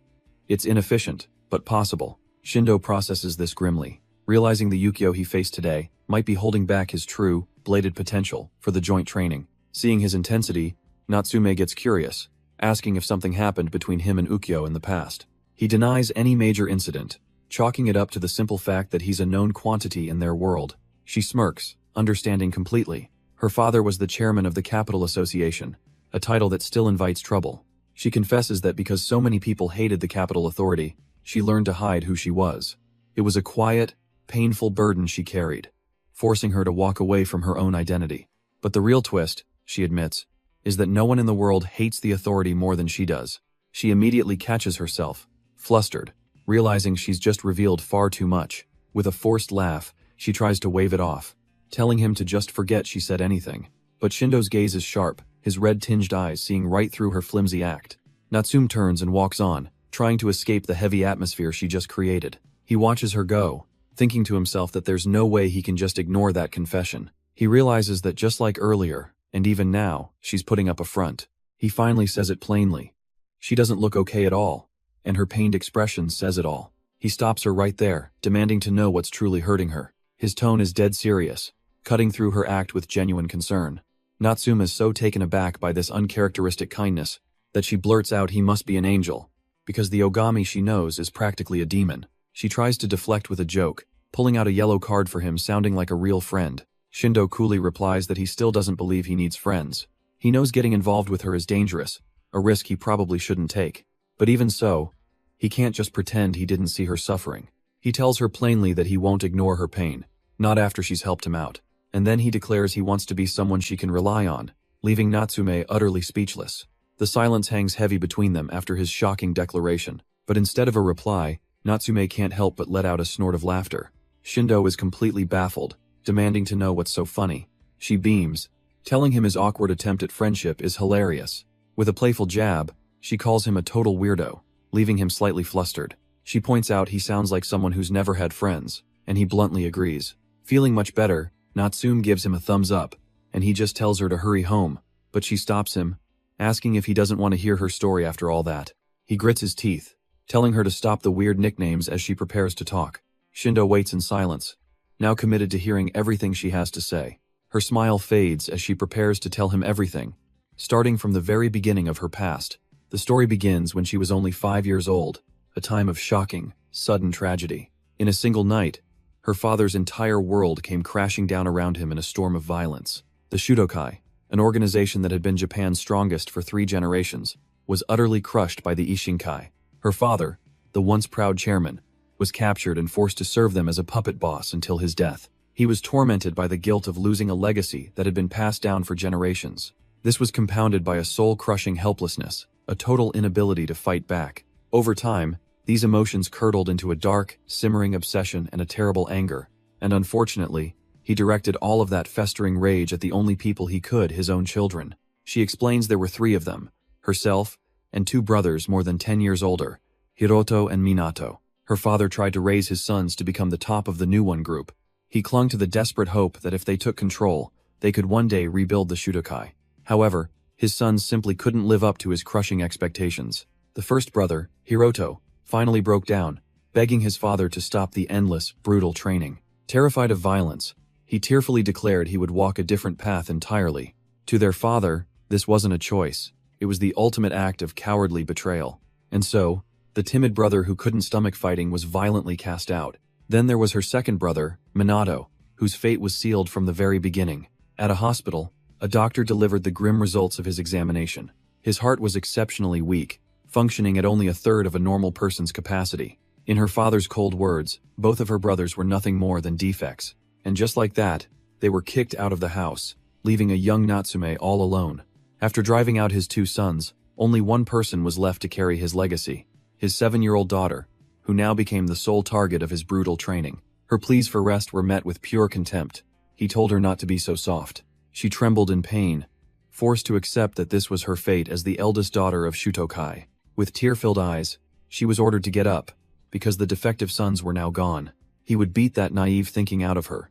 A: It's inefficient, but possible. Shindo processes this grimly, realizing the Ukyo he faced today might be holding back his true, bladed potential for the joint training. Seeing his intensity, Natsume gets curious, asking if something happened between him and Ukyo in the past. He denies any major incident, chalking it up to the simple fact that he's a known quantity in their world. She smirks, understanding completely. Her father was the chairman of the Capital Association, a title that still invites trouble. She confesses that because so many people hated the Capital Authority, she learned to hide who she was. It was a quiet, painful burden she carried, forcing her to walk away from her own identity. But the real twist, she admits, is that no one in the world hates the authority more than she does. She immediately catches herself, flustered, realizing she's just revealed far too much. With a forced laugh, she tries to wave it off, telling him to just forget she said anything. But Shindo's gaze is sharp, his red-tinged eyes seeing right through her flimsy act. Natsume turns and walks on, trying to escape the heavy atmosphere she just created. He watches her go, thinking to himself that there's no way he can just ignore that confession. He realizes that just like earlier, and even now, she's putting up a front. He finally says it plainly. She doesn't look okay at all, and her pained expression says it all. He stops her right there, demanding to know what's truly hurting her. His tone is dead serious, cutting through her act with genuine concern. Natsume is so taken aback by this uncharacteristic kindness that she blurts out he must be an angel, because the Ogami she knows is practically a demon. She tries to deflect with a joke, pulling out a yellow card for him sounding like a real friend. Shindo coolly replies that he still doesn't believe he needs friends. He knows getting involved with her is dangerous, a risk he probably shouldn't take. But even so, he can't just pretend he didn't see her suffering. He tells her plainly that he won't ignore her pain, not after she's helped him out. And then he declares he wants to be someone she can rely on, leaving Natsume utterly speechless. The silence hangs heavy between them after his shocking declaration, but instead of a reply, Natsume can't help but let out a snort of laughter. Shindo is completely baffled, demanding to know what's so funny. She beams, telling him his awkward attempt at friendship is hilarious. With a playful jab, she calls him a total weirdo, leaving him slightly flustered. She points out he sounds like someone who's never had friends, and he bluntly agrees. Feeling much better, Natsume gives him a thumbs up, and he just tells her to hurry home, but she stops him, asking if he doesn't want to hear her story after all that. He grits his teeth, telling her to stop the weird nicknames as she prepares to talk. Shindo waits in silence, now committed to hearing everything she has to say. Her smile fades as she prepares to tell him everything, starting from the very beginning of her past. The story begins when she was only 5 years old, a time of shocking, sudden tragedy. In a single night, her father's entire world came crashing down around him in a storm of violence. The Shudokai, an organization that had been Japan's strongest for 3 generations, was utterly crushed by the Ishinkai. Her father, the once proud chairman, was captured and forced to serve them as a puppet boss until his death. He was tormented by the guilt of losing a legacy that had been passed down for generations. This was compounded by a soul-crushing helplessness, a total inability to fight back. Over time, these emotions curdled into a dark, simmering obsession and a terrible anger, and unfortunately, he directed all of that festering rage at the only people he could, his own children. She explains there were 3 of them, herself, and 2 brothers more than 10 years older, Hiroto and Minato. Her father tried to raise his sons to become the top of the new one group. He clung to the desperate hope that if they took control, they could one day rebuild the Shudokai. However, his sons simply couldn't live up to his crushing expectations. The first brother, Hiroto, finally broke down, begging his father to stop the endless, brutal training. Terrified of violence, he tearfully declared he would walk a different path entirely. To their father, this wasn't a choice. It was the ultimate act of cowardly betrayal. And so, the timid brother who couldn't stomach fighting was violently cast out. Then there was her second brother, Minato, whose fate was sealed from the very beginning. At a hospital, a doctor delivered the grim results of his examination. His heart was exceptionally weak, functioning at only a third of a normal person's capacity. In her father's cold words, both of her brothers were nothing more than defects. And just like that, they were kicked out of the house, leaving a young Natsume all alone. After driving out his 2 sons, only one person was left to carry his legacy, his 7-year-old daughter, who now became the sole target of his brutal training. Her pleas for rest were met with pure contempt. He told her not to be so soft. She trembled in pain, forced to accept that this was her fate as the eldest daughter of Shutokai. With tear-filled eyes, she was ordered to get up, because the defective sons were now gone. He would beat that naive thinking out of her.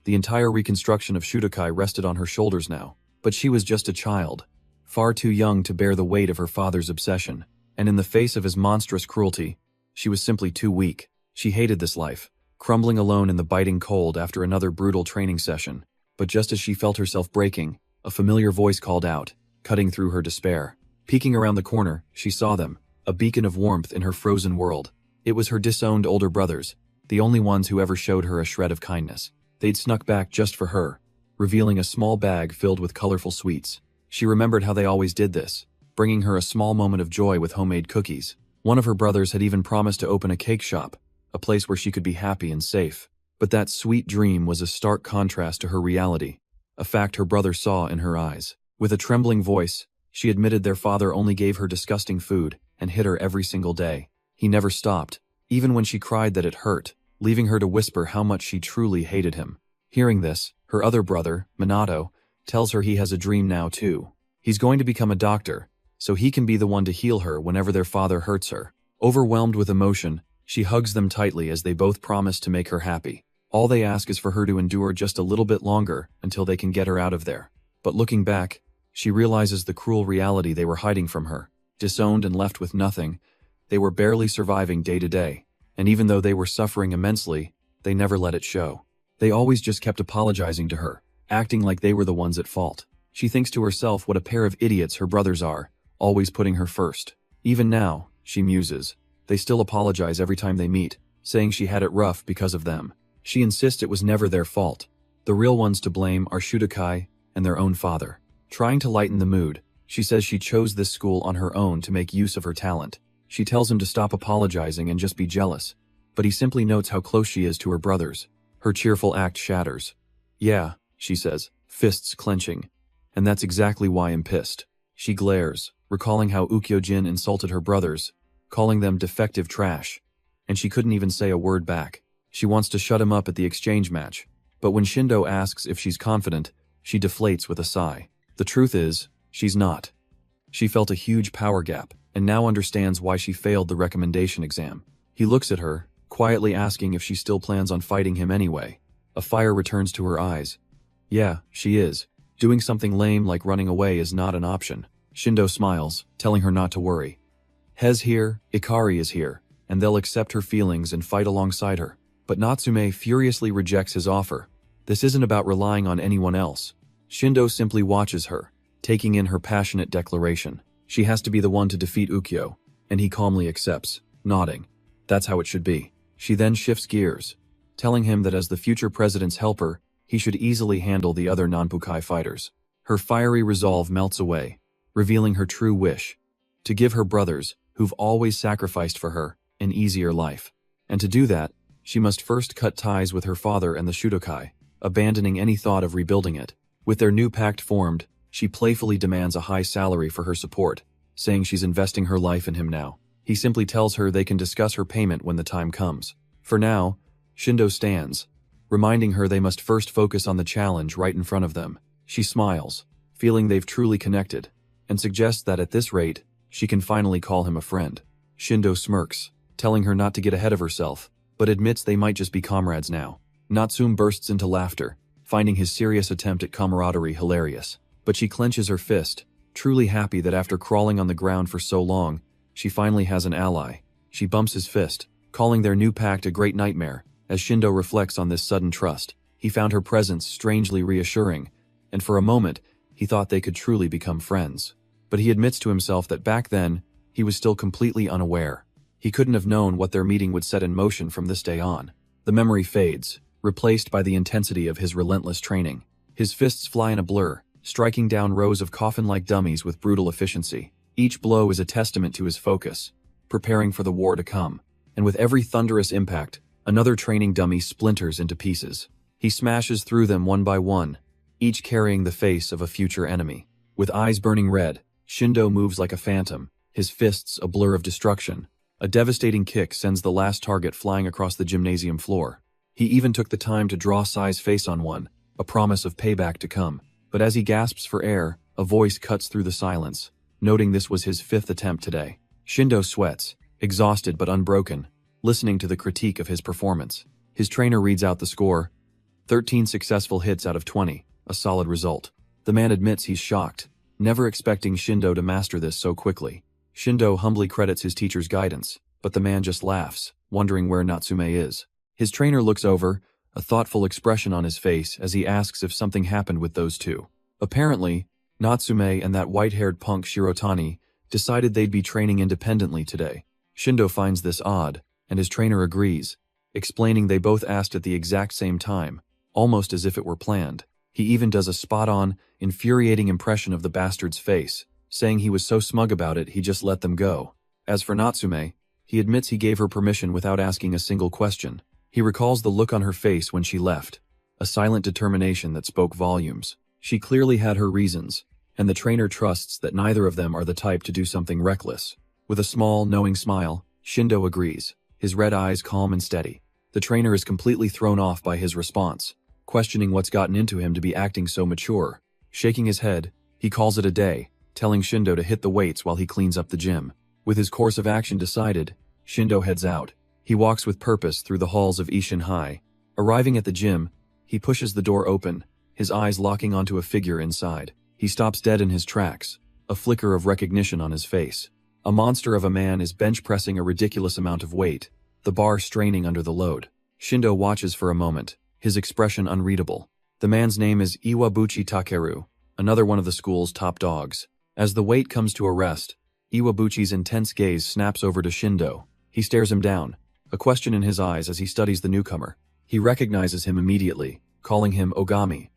A: The entire reconstruction of Shutokai rested on her shoulders now, but she was just a child, far too young to bear the weight of her father's obsession, and in the face of his monstrous cruelty, she was simply too weak. She hated this life, crumbling alone in the biting cold after another brutal training session. But just as she felt herself breaking, a familiar voice called out, cutting through her despair. Peeking around the corner, she saw them, a beacon of warmth in her frozen world. It was her disowned older brothers, the only ones who ever showed her a shred of kindness. They'd snuck back just for her, revealing a small bag filled with colorful sweets. She remembered how they always did this, bringing her a small moment of joy with homemade cookies. One of her brothers had even promised to open a cake shop, a place where she could be happy and safe. But that sweet dream was a stark contrast to her reality, a fact her brother saw in her eyes. With a trembling voice, she admitted their father only gave her disgusting food and hit her every single day. He never stopped, even when she cried that it hurt, leaving her to whisper how much she truly hated him. Hearing this, her other brother, Minato, tells her he has a dream now too. He's going to become a doctor, so he can be the one to heal her whenever their father hurts her. Overwhelmed with emotion, she hugs them tightly as they both promise to make her happy. All they ask is for her to endure just a little bit longer until they can get her out of there. But looking back, she realizes the cruel reality they were hiding from her. Disowned and left with nothing, they were barely surviving day to day. And even though they were suffering immensely, they never let it show. They always just kept apologizing to her, acting like they were the ones at fault. She thinks to herself what a pair of idiots her brothers are, always putting her first. Even now, she muses, they still apologize every time they meet, saying she had it rough because of them. She insists it was never their fault. The real ones to blame are Shutokai and their own father. Trying to lighten the mood, she says she chose this school on her own to make use of her talent. She tells him to stop apologizing and just be jealous, but he simply notes how close she is to her brothers. Her cheerful act shatters. Yeah, she says, fists clenching. And that's exactly why I'm pissed. She glares, recalling how Ukyojin insulted her brothers, calling them defective trash. And she couldn't even say a word back. She wants to shut him up at the exchange match. But when Shindo asks if she's confident, she deflates with a sigh. The truth is, she's not. She felt a huge power gap, and now understands why she failed the recommendation exam. He looks at her, quietly asking if she still plans on fighting him anyway. A fire returns to her eyes. Yeah, she is. Doing something lame like running away is not an option. Shindo smiles, telling her not to worry. Hez here, Ikari is here, and they'll accept her feelings and fight alongside her. But Natsume furiously rejects his offer. This isn't about relying on anyone else. Shindo simply watches her, taking in her passionate declaration. She has to be the one to defeat Ukyo, and he calmly accepts, nodding. That's how it should be. She then shifts gears, telling him that as the future president's helper, he should easily handle the other Nanpukai fighters. Her fiery resolve melts away, revealing her true wish, to give her brothers, who've always sacrificed for her, an easier life. And to do that, she must first cut ties with her father and the Shutokai, abandoning any thought of rebuilding it. With their new pact formed, she playfully demands a high salary for her support, saying she's investing her life in him now. He simply tells her they can discuss her payment when the time comes. For now, Shindo stands, reminding her they must first focus on the challenge right in front of them. She smiles, feeling they've truly connected, and suggests that at this rate, she can finally call him a friend. Shindo smirks, telling her not to get ahead of herself, but admits they might just be comrades now. Natsume bursts into laughter, finding his serious attempt at camaraderie hilarious. But she clenches her fist, truly happy that after crawling on the ground for so long, she finally has an ally. She bumps his fist, calling their new pact a great nightmare. As Shindo reflects on this sudden trust, he found her presence strangely reassuring, and for a moment, he thought they could truly become friends. But he admits to himself that back then, he was still completely unaware. He couldn't have known what their meeting would set in motion from this day on. The memory fades, replaced by the intensity of his relentless training. His fists fly in a blur, striking down rows of coffin-like dummies with brutal efficiency. Each blow is a testament to his focus, preparing for the war to come. And with every thunderous impact, another training dummy splinters into pieces. He smashes through them one by one, each carrying the face of a future enemy. With eyes burning red, Shindo moves like a phantom, his fists a blur of destruction. A devastating kick sends the last target flying across the gymnasium floor. He even took the time to draw Sai's face on one, a promise of payback to come. But as he gasps for air, a voice cuts through the silence, noting this was his 5th attempt today. Shindo sweats, exhausted but unbroken, listening to the critique of his performance. His trainer reads out the score: 13 successful hits out of 20, a solid result. The man admits he's shocked, never expecting Shindo to master this so quickly. Shindo humbly credits his teacher's guidance, but the man just laughs, wondering where Natsume is. His trainer looks over, a thoughtful expression on his face as he asks if something happened with those two. Apparently, Natsume and that white-haired punk Shirotani decided they'd be training independently today. Shindo finds this odd, and his trainer agrees, explaining they both asked at the exact same time, almost as if it were planned. He even does a spot-on, infuriating impression of the bastard's face, saying he was so smug about it he just let them go. As for Natsume, he admits he gave her permission without asking a single question. He recalls the look on her face when she left, a silent determination that spoke volumes. She clearly had her reasons, and the trainer trusts that neither of them are the type to do something reckless. With a small, knowing smile, Shindo agrees, his red eyes calm and steady. The trainer is completely thrown off by his response, questioning what's gotten into him to be acting so mature. Shaking his head, he calls it a day, telling Shindo to hit the weights while he cleans up the gym. With his course of action decided, Shindo heads out. He walks with purpose through the halls of Ishin High. Arriving at the gym, he pushes the door open, his eyes locking onto a figure inside. He stops dead in his tracks, a flicker of recognition on his face. A monster of a man is bench-pressing a ridiculous amount of weight, the bar straining under the load. Shindo watches for a moment, his expression unreadable. The man's name is Iwabuchi Takeru, another one of the school's top dogs. As the weight comes to a rest, Iwabuchi's intense gaze snaps over to Shindo. He stares him down, a question in his eyes as he studies the newcomer. He recognizes him immediately, calling him Ogami,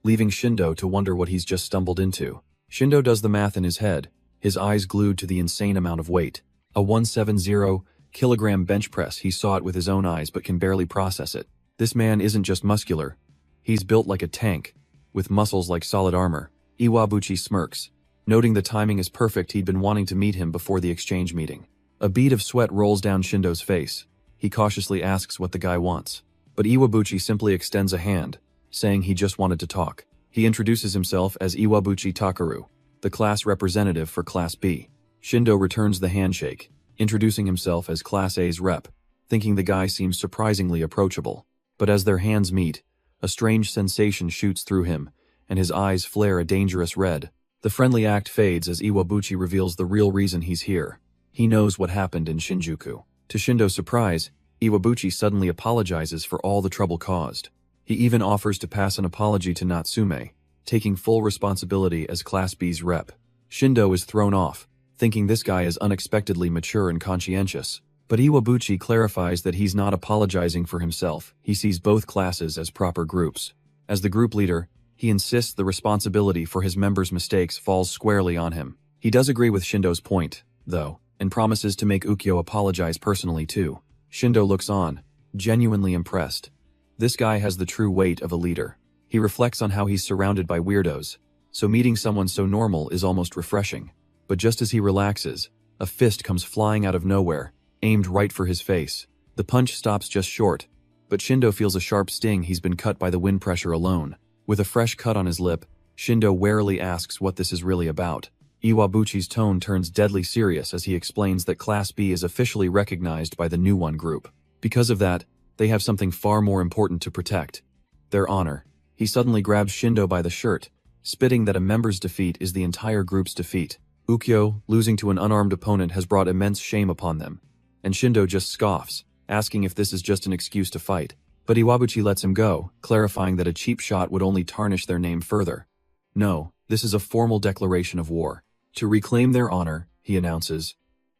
A: leaving Shindo to wonder what he's just stumbled into. Shindo does the math in his head, his eyes glued to the insane amount of weight. A 170-kilogram bench press. He saw it with his own eyes but can barely process it. This man isn't just muscular. He's built like a tank, with muscles like solid armor. Iwabuchi smirks, noting the timing is perfect. He'd been wanting to meet him before the exchange meeting. A bead of sweat rolls down Shindo's face. He cautiously asks what the guy wants, but Iwabuchi simply extends a hand, saying he just wanted to talk. He introduces himself as Iwabuchi Takeru, the class representative for Class B. Shindo returns the handshake, introducing himself as Class A's rep, thinking the guy seems surprisingly approachable. But as their hands meet, a strange sensation shoots through him, and his eyes flare a dangerous red. The friendly act fades as Iwabuchi reveals the real reason he's here. He knows what happened in Shinjuku. To Shindo's surprise, Iwabuchi suddenly apologizes for all the trouble caused. He even offers to pass an apology to Natsume, taking full responsibility as Class B's rep. Shindo is thrown off, thinking this guy is unexpectedly mature and conscientious. But Iwabuchi clarifies that he's not apologizing for himself. He sees both classes as proper groups. As the group leader, he insists the responsibility for his members' mistakes falls squarely on him. He does agree with Shindo's point, though, and promises to make Ukyo apologize personally too. Shindo looks on, genuinely impressed. This guy has the true weight of a leader. He reflects on how he's surrounded by weirdos, so meeting someone so normal is almost refreshing. But just as he relaxes, a fist comes flying out of nowhere, aimed right for his face. The punch stops just short, but Shindo feels a sharp sting. He's been cut by the wind pressure alone. With a fresh cut on his lip, Shindo warily asks what this is really about. Iwabuchi's tone turns deadly serious as he explains that Class B is officially recognized by the new one group. Because of that, they have something far more important to protect: their honor. He suddenly grabs Shindo by the shirt, spitting that a member's defeat is the entire group's defeat. Ukyo, losing to an unarmed opponent, has brought immense shame upon them, and Shindo just scoffs, asking if this is just an excuse to fight. But Iwabuchi lets him go, clarifying that a cheap shot would only tarnish their name further. No, this is a formal declaration of war. To reclaim their honor, he announces,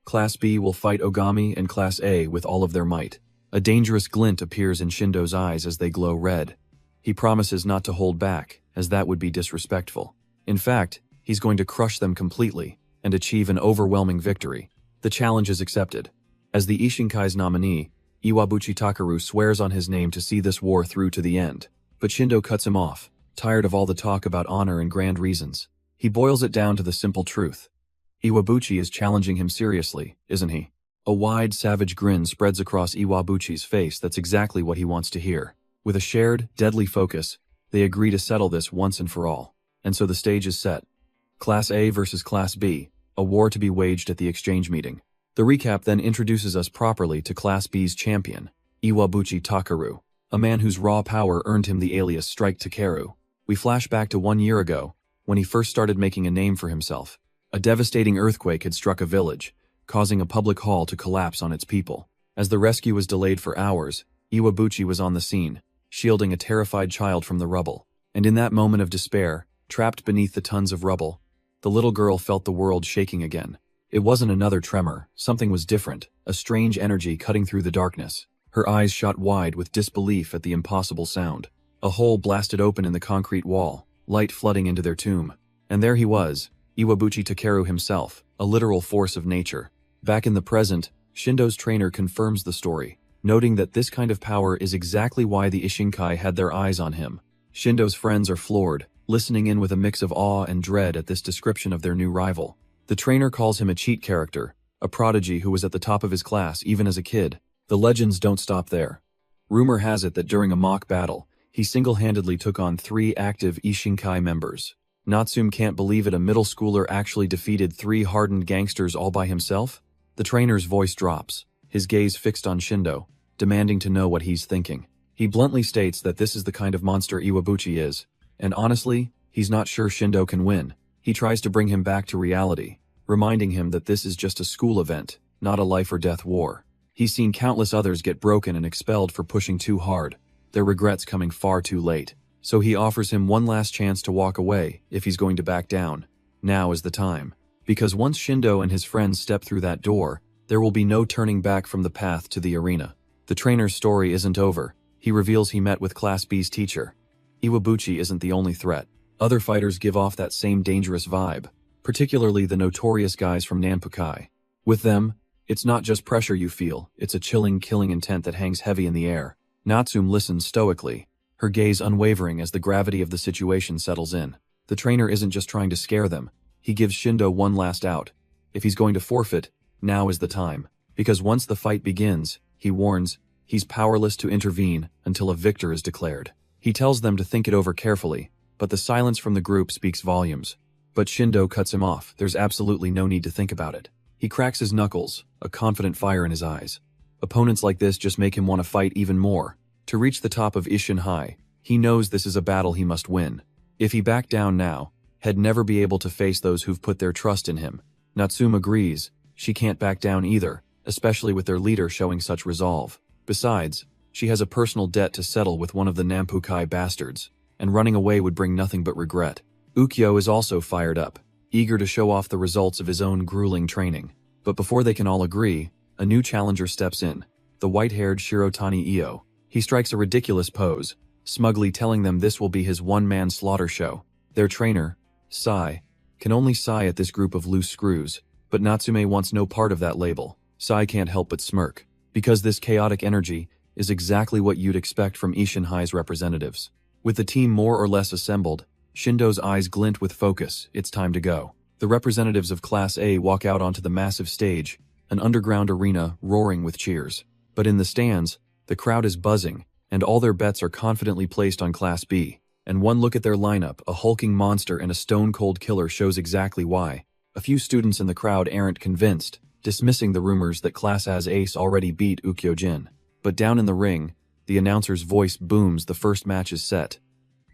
A: Class B will fight Ogami and Class A with all of their might. A dangerous glint appears in Shindo's eyes as they glow red. He promises not to hold back, as that would be disrespectful. In fact, he's going to crush them completely, and achieve an overwhelming victory. The challenge is accepted. As the Ishinkai's nominee, Iwabuchi Takaru swears on his name to see this war through to the end. But Shindo cuts him off, tired of all the talk about honor and grand reasons. He boils it down to the simple truth. Iwabuchi is challenging him seriously, isn't he? A wide, savage grin spreads across Iwabuchi's face. That's exactly what he wants to hear. With a shared, deadly focus, they agree to settle this once and for all. And so the stage is set. Class A versus Class B, a war to be waged at the exchange meeting. The recap then introduces us properly to Class B's champion, Iwabuchi Takaru, a man whose raw power earned him the alias Strike Takeru. We flash back to 1 year ago, when he first started making a name for himself. A devastating earthquake had struck a village, causing a public hall to collapse on its people. As the rescue was delayed for hours, Iwabuchi was on the scene, shielding a terrified child from the rubble. And in that moment of despair, trapped beneath the tons of rubble, the little girl felt the world shaking again. It wasn't another tremor, something was different, a strange energy cutting through the darkness. Her eyes shot wide with disbelief at the impossible sound. A hole blasted open in the concrete wall, light flooding into their tomb. And there he was, Iwabuchi Takeru himself, a literal force of nature. Back in the present, Shindo's trainer confirms the story, noting that this kind of power is exactly why the Ishinkai had their eyes on him. Shindo's friends are floored, listening in with a mix of awe and dread at this description of their new rival. The trainer calls him a cheat character, a prodigy who was at the top of his class even as a kid. The legends don't stop there. Rumor has it that during a mock battle, he single-handedly took on 3 active Ishinkai members. Natsume can't believe it, a middle schooler actually defeated 3 hardened gangsters all by himself? The trainer's voice drops, his gaze fixed on Shindo, demanding to know what he's thinking. He bluntly states that this is the kind of monster Iwabuchi is, and honestly, he's not sure Shindo can win. He tries to bring him back to reality, reminding him that this is just a school event, not a life-or-death war. He's seen countless others get broken and expelled for pushing too hard, their regrets coming far too late. So he offers him one last chance to walk away if he's going to back down. Now is the time. Because once Shindo and his friends step through that door, there will be no turning back from the path to the arena. The trainer's story isn't over. He reveals he met with Class B's teacher. Iwabuchi isn't the only threat. Other fighters give off that same dangerous vibe, particularly the notorious guys from Nanpukai. With them, it's not just pressure you feel, it's a chilling, killing intent that hangs heavy in the air. Natsume listens stoically, her gaze unwavering as the gravity of the situation settles in. The trainer isn't just trying to scare them, he gives Shindo one last out. If he's going to forfeit, now is the time. Because once the fight begins, he warns, he's powerless to intervene until a victor is declared. He tells them to think it over carefully, but the silence from the group speaks volumes. But Shindo cuts him off. There's absolutely no need to think about it. He cracks his knuckles, a confident fire in his eyes. Opponents like this just make him want to fight even more. To reach the top of Ishin High, he knows this is a battle he must win. If he backed down now, he'd never be able to face those who've put their trust in him. Natsume agrees, she can't back down either, especially with their leader showing such resolve. Besides, she has a personal debt to settle with one of the Nanpukai bastards, and running away would bring nothing but regret. Ukyo is also fired up, eager to show off the results of his own grueling training. But before they can all agree, a new challenger steps in, the white-haired Shirotani Io. He strikes a ridiculous pose, smugly telling them this will be his one-man slaughter show. Their trainer, Sai, can only sigh at this group of loose screws, but Natsume wants no part of that label. Sai can't help but smirk, because this chaotic energy is exactly what you'd expect from Ishin High's representatives. With the team more or less assembled, Shindo's eyes glint with focus. It's time to go. The representatives of Class A walk out onto the massive stage, an underground arena roaring with cheers. But in the stands, the crowd is buzzing, and all their bets are confidently placed on Class B. And one look at their lineup, a hulking monster and a stone-cold killer, shows exactly why. A few students in the crowd aren't convinced, dismissing the rumors that Class A's ace already beat Ukyo-jin. But down in the ring, the announcer's voice booms. The first match is set.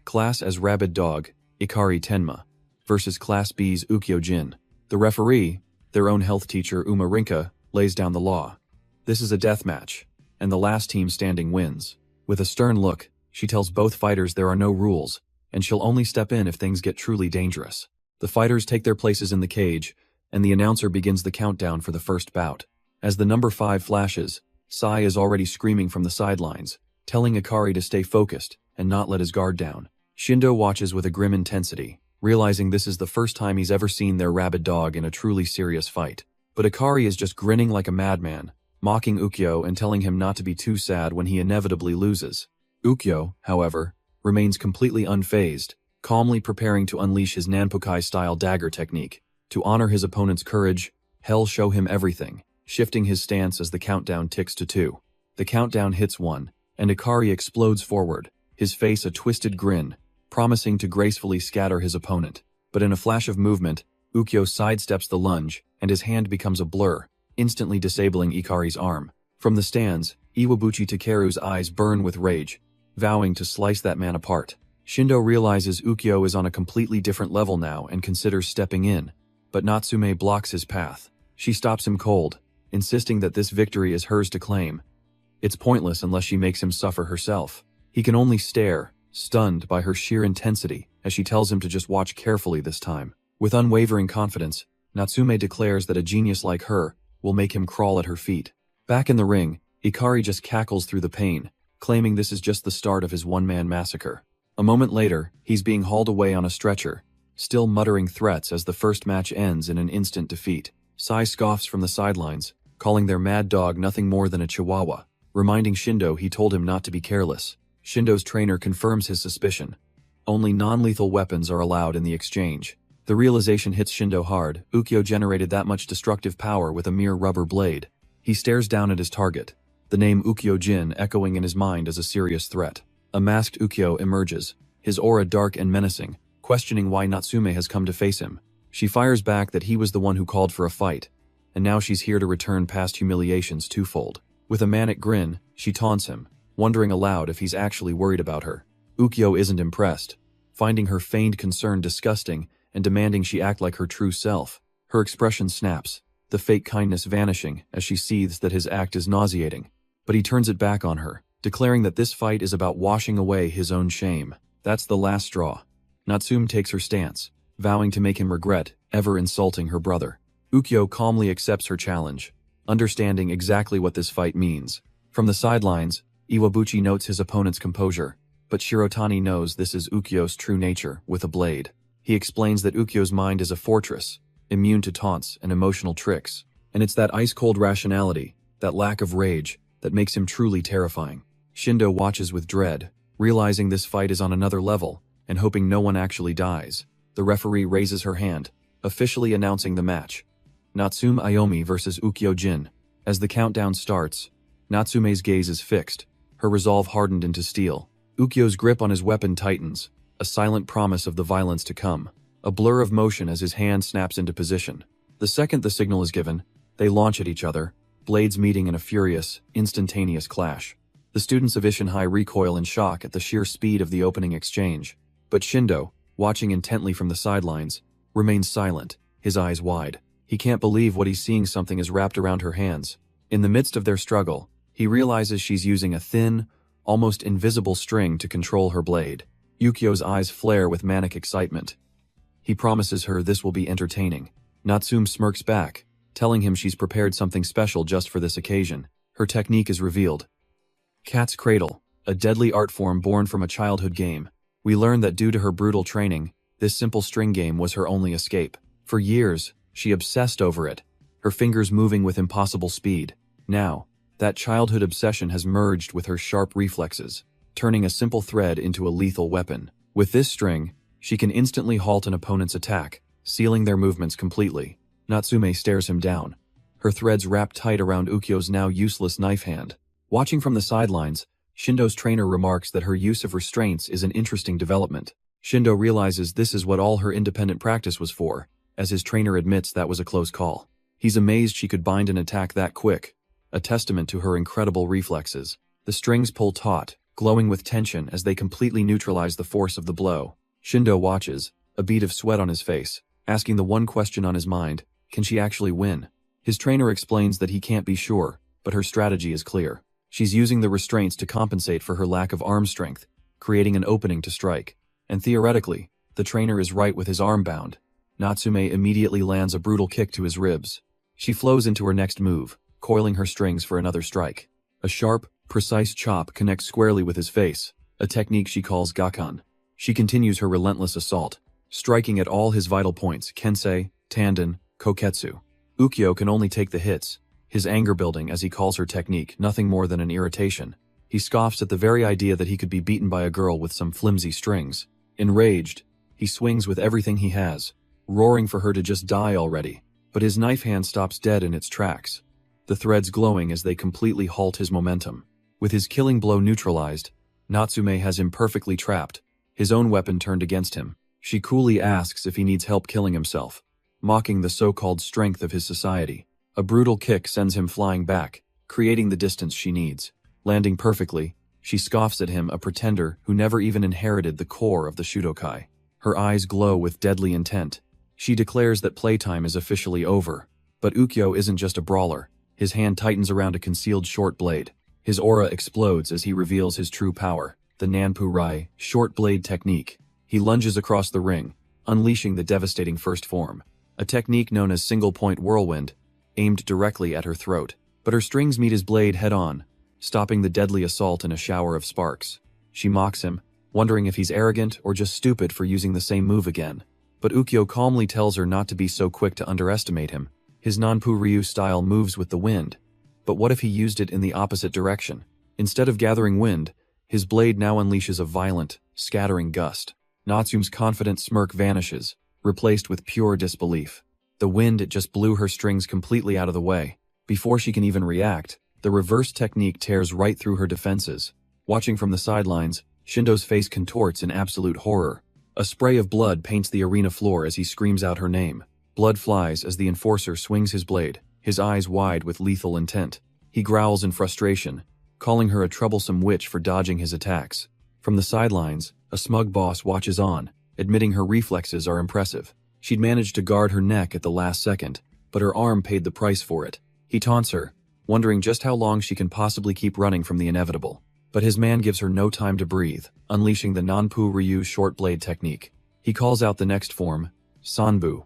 A: Class A's rabid dog, Ikari Tenma, versus Class B's Ukyo-jin. The referee, their own health teacher Uma Rinka, lays down the law. This is a death match, and the last team standing wins. With a stern look, she tells both fighters there are no rules, and she'll only step in if things get truly dangerous. The fighters take their places in the cage, and the announcer begins the countdown for the first bout. As the number 5 flashes, Sai is already screaming from the sidelines, telling Ikari to stay focused and not let his guard down. Shindo watches with a grim intensity, realizing this is the first time he's ever seen their rabid dog in a truly serious fight. But Ikari is just grinning like a madman, mocking Ukyo and telling him not to be too sad when he inevitably loses. Ukyo, however, remains completely unfazed, calmly preparing to unleash his Nanpokai-style dagger technique. To honor his opponent's courage, Hell show him everything, shifting his stance as the countdown ticks to 2. The countdown hits 1, and Ikari explodes forward, his face a twisted grin, promising to gracefully scatter his opponent. But in a flash of movement, Ukyo sidesteps the lunge, and his hand becomes a blur, instantly disabling Ikari's arm. From the stands, Iwabuchi Takeru's eyes burn with rage, vowing to slice that man apart. Shindo realizes Ukyo is on a completely different level now and considers stepping in, but Natsume blocks his path. She stops him cold, insisting that this victory is hers to claim. It's pointless unless she makes him suffer herself. He can only stare, stunned by her sheer intensity, as she tells him to just watch carefully this time. With unwavering confidence, Natsume declares that a genius like her will make him crawl at her feet. Back in the ring, Ikari just cackles through the pain, claiming this is just the start of his one-man massacre. A moment later, he's being hauled away on a stretcher, still muttering threats as the first match ends in an instant defeat. Sai scoffs from the sidelines, calling their mad dog nothing more than a chihuahua, reminding Shindo he told him not to be careless. Shindo's trainer confirms his suspicion. Only non-lethal weapons are allowed in the exchange. The realization hits Shindo hard. Ukyo generated that much destructive power with a mere rubber blade. He stares down at his target, the name Ukyo-jin echoing in his mind as a serious threat. A masked Ukyo emerges, his aura dark and menacing, questioning why Natsume has come to face him. She fires back that he was the one who called for a fight, and now she's here to return past humiliations twofold. With a manic grin, she taunts him, wondering aloud if he's actually worried about her. Ukyo isn't impressed, finding her feigned concern disgusting and demanding she act like her true self. Her expression snaps, the fake kindness vanishing as she seethes that his act is nauseating. But he turns it back on her, declaring that this fight is about washing away his own shame. That's the last straw. Natsume takes her stance, vowing to make him regret ever insulting her brother. Ukyo calmly accepts her challenge, understanding exactly what this fight means. From the sidelines, Iwabuchi notes his opponent's composure, but Shirotani knows this is Ukyo's true nature, with a blade. He explains that Ukyo's mind is a fortress, immune to taunts and emotional tricks, and it's that ice-cold rationality, that lack of rage, that makes him truly terrifying. Shindo watches with dread, realizing this fight is on another level, and hoping no one actually dies. The referee raises her hand, officially announcing the match. Natsume Ayomi versus Ukyo-jin. As the countdown starts, Natsume's gaze is fixed, her resolve hardened into steel. Ukyo's grip on his weapon tightens, a silent promise of the violence to come. A blur of motion as his hand snaps into position. The second the signal is given, they launch at each other, blades meeting in a furious, instantaneous clash. The students of Ishinhai recoil in shock at the sheer speed of the opening exchange. But Shindo, watching intently from the sidelines, remains silent, his eyes wide. He can't believe what he's seeing. Something is wrapped around her hands. In the midst of their struggle, he realizes she's using a thin, almost invisible string to control her blade. Ukyo's eyes flare with manic excitement. He promises her this will be entertaining. Natsume smirks back, telling him she's prepared something special just for this occasion. Her technique is revealed. Cat's Cradle, a deadly art form born from a childhood game. We learn that due to her brutal training, this simple string game was her only escape. For years, she obsessed over it, her fingers moving with impossible speed. Now, that childhood obsession has merged with her sharp reflexes, turning a simple thread into a lethal weapon. With this string, she can instantly halt an opponent's attack, sealing their movements completely. Natsume stares him down, her threads wrapped tight around Ukyo's now useless knife hand. Watching from the sidelines, Shindo's trainer remarks that her use of restraints is an interesting development. Shindo realizes this is what all her independent practice was for, as his trainer admits that was a close call. He's amazed she could bind an attack that quick, a testament to her incredible reflexes. The strings pull taut, glowing with tension as they completely neutralize the force of the blow. Shindo watches, a bead of sweat on his face, asking the one question on his mind, can she actually win? His trainer explains that he can't be sure, but her strategy is clear. She's using the restraints to compensate for her lack of arm strength, creating an opening to strike. And theoretically, the trainer is right with his arm bound. Natsume immediately lands a brutal kick to his ribs. She flows into her next move, coiling her strings for another strike. A sharp, precise chop connects squarely with his face, a technique she calls gakan. She continues her relentless assault, striking at all his vital points: kensei, tanden, koketsu. Ukyo can only take the hits, his anger building as he calls her technique nothing more than an irritation. He scoffs at the very idea that he could be beaten by a girl with some flimsy strings. Enraged, he swings with everything he has, roaring for her to just die already, but his knife hand stops dead in its tracks, the threads glowing as they completely halt his momentum. With his killing blow neutralized, Natsume has him perfectly trapped, his own weapon turned against him. She coolly asks if he needs help killing himself, mocking the so-called strength of his society. A brutal kick sends him flying back, creating the distance she needs. Landing perfectly, she scoffs at him, a pretender who never even inherited the core of the Shudokai. Her eyes glow with deadly intent. She declares that playtime is officially over. But Ukyo isn't just a brawler. His hand tightens around a concealed short blade. His aura explodes as he reveals his true power, the Nanpu Rai, short blade technique. He lunges across the ring, unleashing the devastating first form, a technique known as single-point whirlwind, aimed directly at her throat. But her strings meet his blade head-on, stopping the deadly assault in a shower of sparks. She mocks him, wondering if he's arrogant or just stupid for using the same move again. But Ukyo calmly tells her not to be so quick to underestimate him. His Nanpu Ryu style moves with the wind. But what if he used it in the opposite direction? Instead of gathering wind, his blade now unleashes a violent, scattering gust. Natsume's confident smirk vanishes, replaced with pure disbelief. The wind, it just blew her strings completely out of the way. Before she can even react, the reverse technique tears right through her defenses. Watching from the sidelines, Shindo's face contorts in absolute horror. A spray of blood paints the arena floor as he screams out her name. Blood flies as the enforcer swings his blade, his eyes wide with lethal intent. He growls in frustration, calling her a troublesome witch for dodging his attacks. From the sidelines, a smug boss watches on, admitting her reflexes are impressive. She'd managed to guard her neck at the last second, but her arm paid the price for it. He taunts her, wondering just how long she can possibly keep running from the inevitable. But his man gives her no time to breathe, unleashing the Nanpu Ryu short blade technique. He calls out the next form, Sanbu,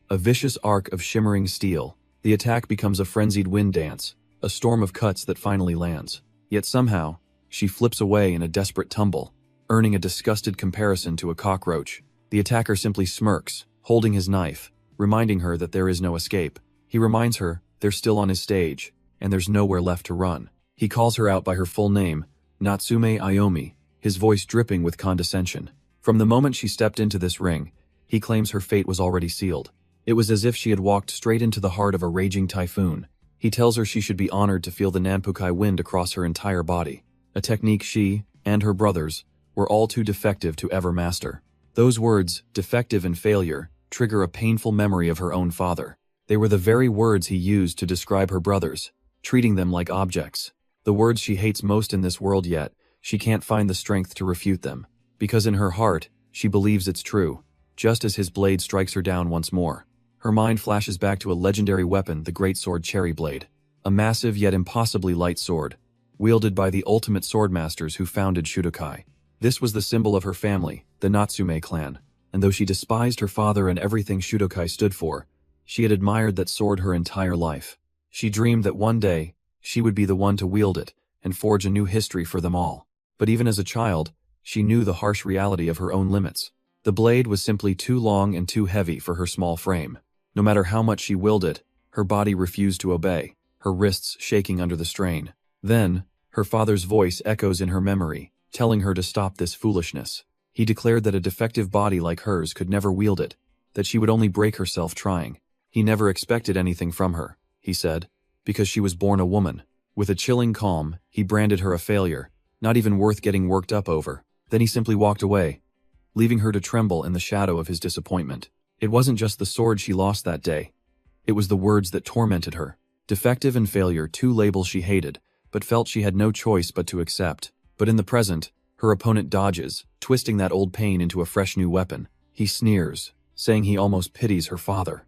A: a vicious arc of shimmering steel. The attack becomes a frenzied wind dance, a storm of cuts that finally lands. Yet somehow, she flips away in a desperate tumble, earning a disgusted comparison to a cockroach. The attacker simply smirks, holding his knife, reminding her that there is no escape. He reminds her they're still on his stage, and there's nowhere left to run. He calls her out by her full name, Natsume Aomi, his voice dripping with condescension. From the moment she stepped into this ring, he claims her fate was already sealed. It was as if she had walked straight into the heart of a raging typhoon. He tells her she should be honored to feel the Nanpukai wind across her entire body, a technique she, and her brothers, were all too defective to ever master. Those words, defective and failure, trigger a painful memory of her own father. They were the very words he used to describe her brothers, treating them like objects. The words she hates most in this world, yet she can't find the strength to refute them. Because in her heart, she believes it's true, just as his blade strikes her down once more. Her mind flashes back to a legendary weapon, the great sword Cherry Blade, a massive yet impossibly light sword, wielded by the ultimate swordmasters who founded Shudokai. This was the symbol of her family, the Natsume clan, and though she despised her father and everything Shudokai stood for, she had admired that sword her entire life. She dreamed that one day, she would be the one to wield it and forge a new history for them all. But even as a child, she knew the harsh reality of her own limits. The blade was simply too long and too heavy for her small frame. No matter how much she willed it, her body refused to obey, her wrists shaking under the strain. Then, her father's voice echoes in her memory, telling her to stop this foolishness. He declared that a defective body like hers could never wield it, that she would only break herself trying. He never expected anything from her, he said, because she was born a woman. With a chilling calm, he branded her a failure, not even worth getting worked up over. Then he simply walked away, leaving her to tremble in the shadow of his disappointment. It wasn't just the sword she lost that day. It was the words that tormented her. Defective and failure, two labels she hated, but felt she had no choice but to accept. But in the present, her opponent dodges, twisting that old pain into a fresh new weapon. He sneers, saying he almost pities her father.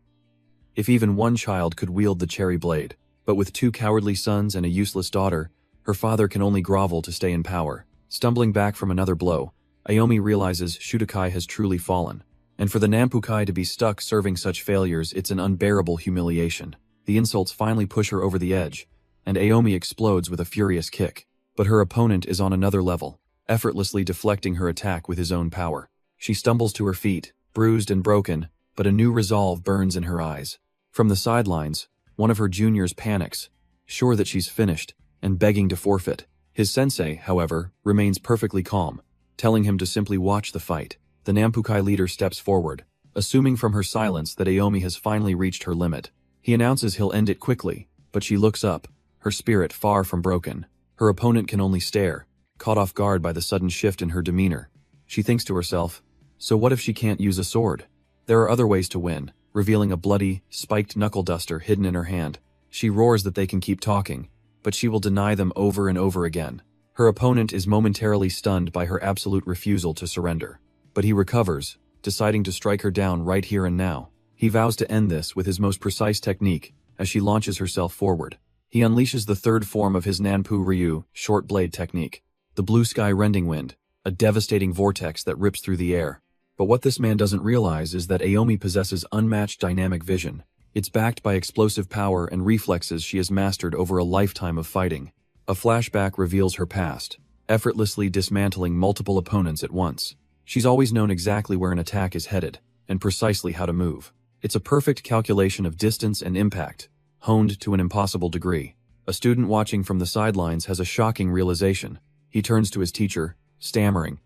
A: If even one child could wield the cherry blade, but with two cowardly sons and a useless daughter, her father can only grovel to stay in power. Stumbling back from another blow, Aomi realizes Shudokai has truly fallen. And for the Nanpukai to be stuck serving such failures, it's an unbearable humiliation. The insults finally push her over the edge, and Aomi explodes with a furious kick. But her opponent is on another level, effortlessly deflecting her attack with his own power. She stumbles to her feet, bruised and broken, but a new resolve burns in her eyes. From the sidelines, one of her juniors panics, sure that she's finished, and begging to forfeit. His sensei, however, remains perfectly calm, telling him to simply watch the fight. The Nampukai leader steps forward, assuming from her silence that Aomi has finally reached her limit. He announces he'll end it quickly, but she looks up, her spirit far from broken. Her opponent can only stare, caught off guard by the sudden shift in her demeanor. She thinks to herself, so what if she can't use a sword? There are other ways to win, revealing a bloody, spiked knuckle duster hidden in her hand. She roars that they can keep talking, but she will deny them over and over again. Her opponent is momentarily stunned by her absolute refusal to surrender. But he recovers, deciding to strike her down right here and now. He vows to end this with his most precise technique as she launches herself forward. He unleashes the third form of his Nanpu Ryu short blade technique, the blue sky rending wind, a devastating vortex that rips through the air. But what this man doesn't realize is that Aomi possesses unmatched dynamic vision. It's backed by explosive power and reflexes she has mastered over a lifetime of fighting. A flashback reveals her past, effortlessly dismantling multiple opponents at once. She's always known exactly where an attack is headed, and precisely how to move. It's a perfect calculation of distance and impact, honed to an impossible degree. A student watching from the sidelines has a shocking realization. He turns to his teacher, stammering,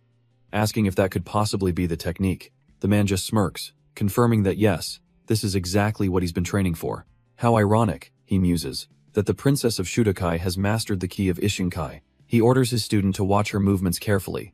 A: asking if that could possibly be the technique. The man just smirks, confirming that yes, this is exactly what he's been training for. How ironic, he muses, that the princess of Shudokai has mastered the key of Ishinkai. He orders his student to watch her movements carefully,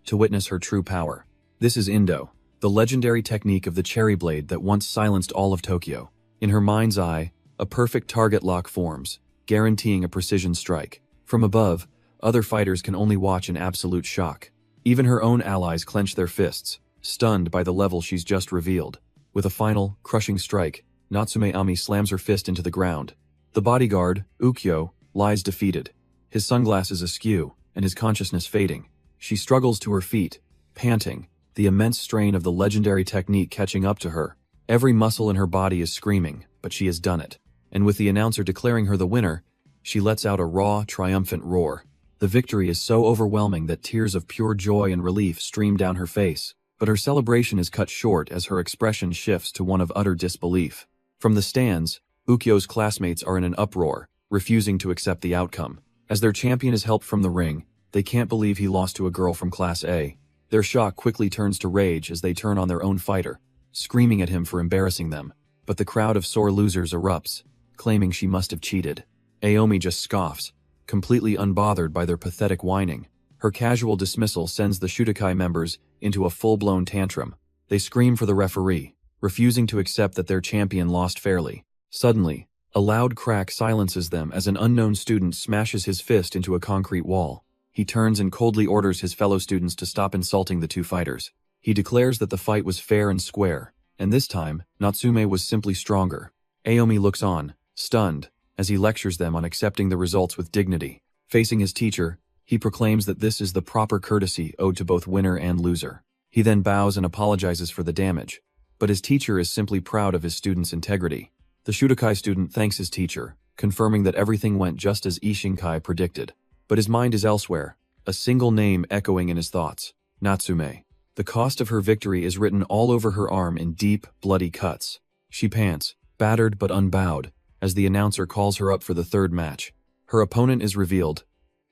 A: to witness her true power. This is Indo, the legendary technique of the cherry blade that once silenced all of Tokyo. In her mind's eye, a perfect target lock forms, guaranteeing a precision strike. From above, other fighters can only watch in absolute shock. Even her own allies clench their fists, stunned by the level she's just revealed. With a final, crushing strike, Natsume Ami slams her fist into the ground. The bodyguard, Ukyo, lies defeated, his sunglasses askew and his consciousness fading. She struggles to her feet, panting, the immense strain of the legendary technique catching up to her. Every muscle in her body is screaming, but she has done it. And with the announcer declaring her the winner, she lets out a raw, triumphant roar. The victory is so overwhelming that tears of pure joy and relief stream down her face. But her celebration is cut short as her expression shifts to one of utter disbelief. From the stands, Ukyo's classmates are in an uproar, refusing to accept the outcome. As their champion is helped from the ring, they can't believe he lost to a girl from Class A. Their shock quickly turns to rage as they turn on their own fighter, screaming at him for embarrassing them. But the crowd of sore losers erupts, claiming she must have cheated. Aomi just scoffs, completely unbothered by their pathetic whining. Her casual dismissal sends the Shudokai members into a full-blown tantrum. They scream for the referee, refusing to accept that their champion lost fairly. Suddenly, a loud crack silences them as an unknown student smashes his fist into a concrete wall. He turns and coldly orders his fellow students to stop insulting the two fighters. He declares that the fight was fair and square, and this time, Natsume was simply stronger. Aomi looks on, stunned, as he lectures them on accepting the results with dignity. Facing his teacher, he proclaims that this is the proper courtesy owed to both winner and loser. He then bows and apologizes for the damage, but his teacher is simply proud of his student's integrity. The Shudokai student thanks his teacher, confirming that everything went just as Ishinkai predicted. But his mind is elsewhere, a single name echoing in his thoughts: Natsume. The cost of her victory is written all over her arm in deep, bloody cuts. She pants, battered but unbowed, as the announcer calls her up for the third match. Her opponent is revealed: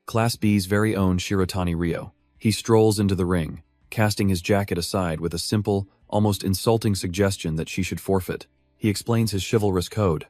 A: Class B's very own Shirotani Ryo. He strolls into the ring, casting his jacket aside with a simple, almost insulting suggestion that she should forfeit. He explains his chivalrous code.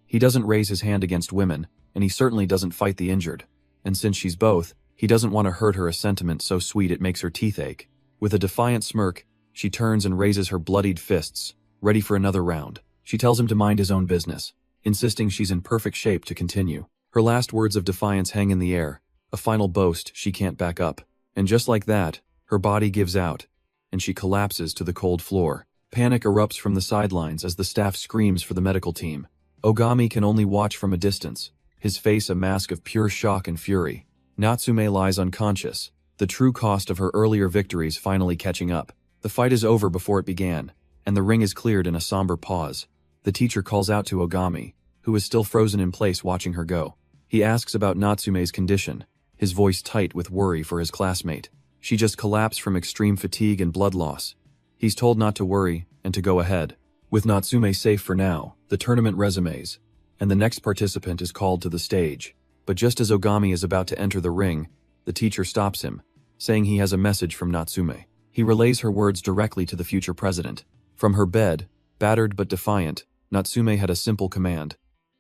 A: He doesn't raise his hand against women, and he certainly doesn't fight the injured. And since she's both, he doesn't want to hurt her a sentiment so sweet it makes her teeth ache. With a defiant smirk, she turns and raises her bloodied fists, ready for another round. She tells him to mind his own business, insisting she's in perfect shape to continue. Her last words of defiance hang in the air, a final boast she can't back up. And just like that, her body gives out, and she collapses to the cold floor. Panic erupts from the sidelines as the staff screams for the medical team. Ogami can only watch from a distance, his face a mask of pure shock and fury. Natsume lies unconscious, the true cost of her earlier victories finally catching up. The fight is over before it began, and the ring is cleared in a somber pause. The teacher calls out to Ogami, who is still frozen in place watching her go. He asks about Natsume's condition, his voice tight with worry for his classmate. She just collapsed from extreme fatigue and blood loss. He's told not to worry and to go ahead. With Natsume safe for now, the tournament resumes, and the next participant is called to the stage. But just as Ogami is about to enter the ring, the teacher stops him, saying he has a message from Natsume. He relays her words directly to the future president. From her bed, battered but defiant, Natsume had a simple command.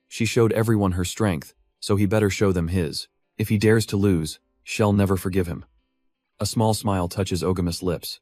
A: She showed everyone her strength, so he better show them his. If he dares to lose, she'll never forgive him. A small smile touches Ogami's lips.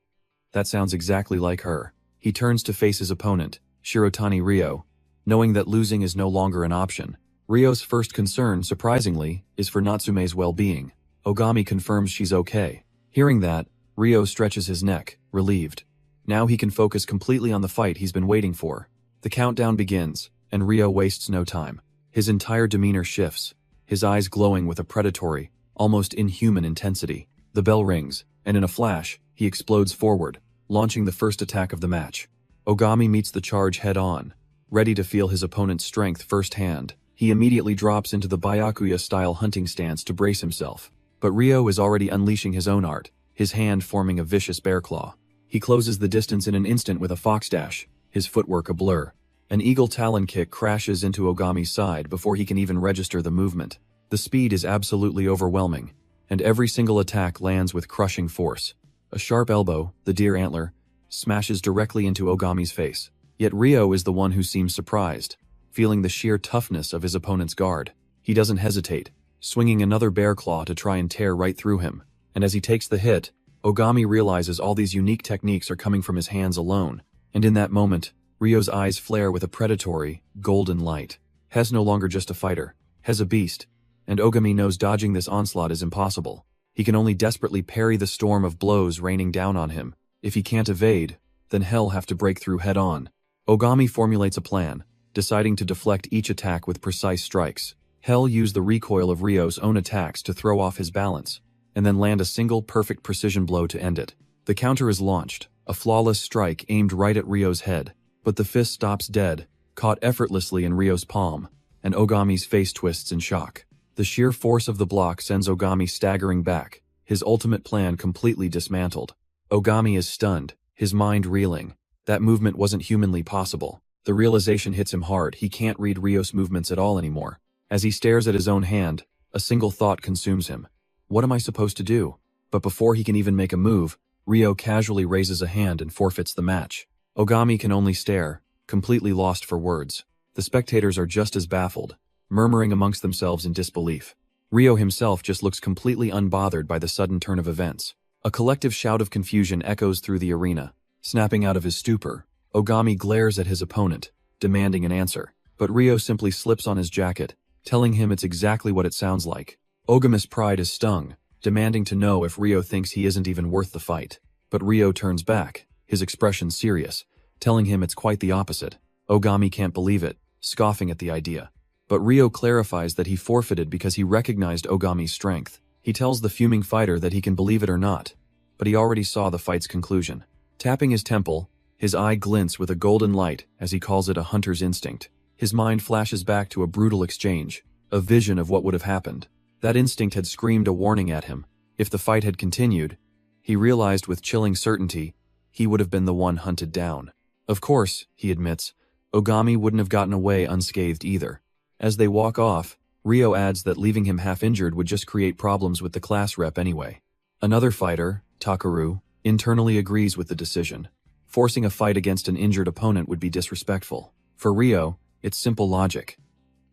A: That sounds exactly like her. He turns to face his opponent, Shirotani Ryo. Knowing that losing is no longer an option, Ryo's first concern, surprisingly, is for Natsume's well-being. Ogami confirms she's okay. Hearing that, Ryo stretches his neck, relieved. Now he can focus completely on the fight he's been waiting for. The countdown begins, and Ryo wastes no time. His entire demeanor shifts, his eyes glowing with a predatory, almost inhuman intensity. The bell rings, and in a flash, he explodes forward, launching the first attack of the match. Ogami meets the charge head-on. Ready to feel his opponent's strength firsthand, he immediately drops into the Byakuya-style hunting stance to brace himself. But Ryo is already unleashing his own art, his hand forming a vicious bear claw. He closes the distance in an instant with a fox dash, his footwork a blur. An eagle talon kick crashes into Ogami's side before he can even register the movement. The speed is absolutely overwhelming, and every single attack lands with crushing force. A sharp elbow, the deer antler, smashes directly into Ogami's face. Yet Ryo is the one who seems surprised, feeling the sheer toughness of his opponent's guard. He doesn't hesitate, swinging another bear claw to try and tear right through him. And as he takes the hit, Ogami realizes all these unique techniques are coming from his hands alone. And in that moment, Ryo's eyes flare with a predatory, golden light. Hes no longer just a fighter, Hes a beast. And Ogami knows dodging this onslaught is impossible. He can only desperately parry the storm of blows raining down on him. If he can't evade, then hell have to break through head-on. Ogami formulates a plan, deciding to deflect each attack with precise strikes. Hell used the recoil of Ryo's own attacks to throw off his balance, and then land a single perfect precision blow to end it. The counter is launched, a flawless strike aimed right at Ryo's head, but the fist stops dead, caught effortlessly in Ryo's palm, and Ogami's face twists in shock. The sheer force of the block sends Ogami staggering back, his ultimate plan completely dismantled. Ogami is stunned, his mind reeling. That movement wasn't humanly possible. The realization hits him hard, he can't read Ryo's movements at all anymore. As he stares at his own hand, a single thought consumes him. What am I supposed to do? But before he can even make a move, Ryo casually raises a hand and forfeits the match. Ogami can only stare, completely lost for words. The spectators are just as baffled, murmuring amongst themselves in disbelief. Ryo himself just looks completely unbothered by the sudden turn of events. A collective shout of confusion echoes through the arena. Snapping out of his stupor, Ogami glares at his opponent, demanding an answer. But Ryo simply slips on his jacket, telling him it's exactly what it sounds like. Ogami's pride is stung, demanding to know if Ryo thinks he isn't even worth the fight. But Ryo turns back, his expression serious, telling him it's quite the opposite. Ogami can't believe it, scoffing at the idea. But Ryo clarifies that he forfeited because he recognized Ogami's strength. He tells the fuming fighter that he can believe it or not, but he already saw the fight's conclusion. Tapping his temple, his eye glints with a golden light as he calls it a hunter's instinct. His mind flashes back to a brutal exchange, a vision of what would have happened. That instinct had screamed a warning at him. If the fight had continued, he realized with chilling certainty, he would have been the one hunted down. Of course, he admits, Ogami wouldn't have gotten away unscathed either. As they walk off, Ryo adds that leaving him half-injured would just create problems with the class rep anyway. Another fighter, Takeru, internally agrees with the decision. Forcing a fight against an injured opponent would be disrespectful. For Ryo, it's simple logic.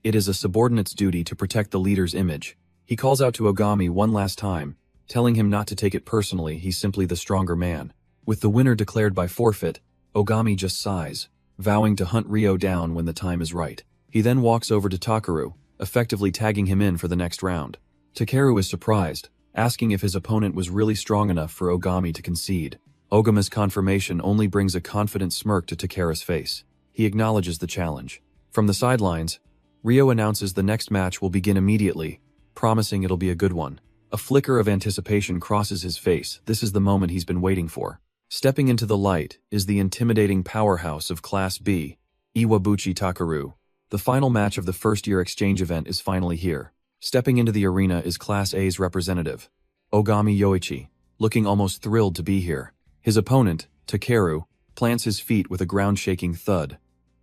A: It is a subordinate's duty to protect the leader's image. He calls out to Ogami one last time, telling him not to take it personally, he's simply the stronger man. With the winner declared by forfeit, Ogami just sighs, vowing to hunt Ryo down when the time is right. He then walks over to Takeru, effectively tagging him in for the next round. Takeru is surprised, asking if his opponent was really strong enough for Ogami to concede. Ogami's confirmation only brings a confident smirk to Takeru's face. He acknowledges the challenge. From the sidelines, Ryo announces the next match will begin immediately, promising it'll be a good one. A flicker of anticipation crosses his face. This is the moment he's been waiting for. Stepping into the light is the intimidating powerhouse of Class B, Iwabuchi Takeru. The final match of the first-year exchange event is finally here. Stepping into the arena is Class A's representative, Ogami Yoichi, looking almost thrilled to be here. His opponent, Takeru, plants his feet with a ground-shaking thud.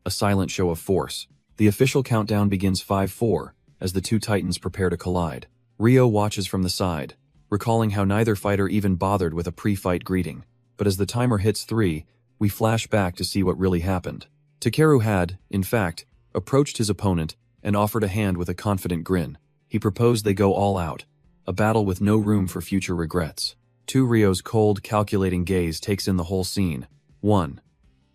A: A silent show of force. The official countdown begins 5-4, as the two titans prepare to collide. Ryo watches from the side, recalling how neither fighter even bothered with a pre-fight greeting. But as the timer hits 3, we flash back to see what really happened. Takeru had, in fact, approached his opponent and offered a hand with a confident grin. He proposed they go all out, a battle with no room for future regrets. Ryo's cold, calculating gaze takes in the whole scene. 1.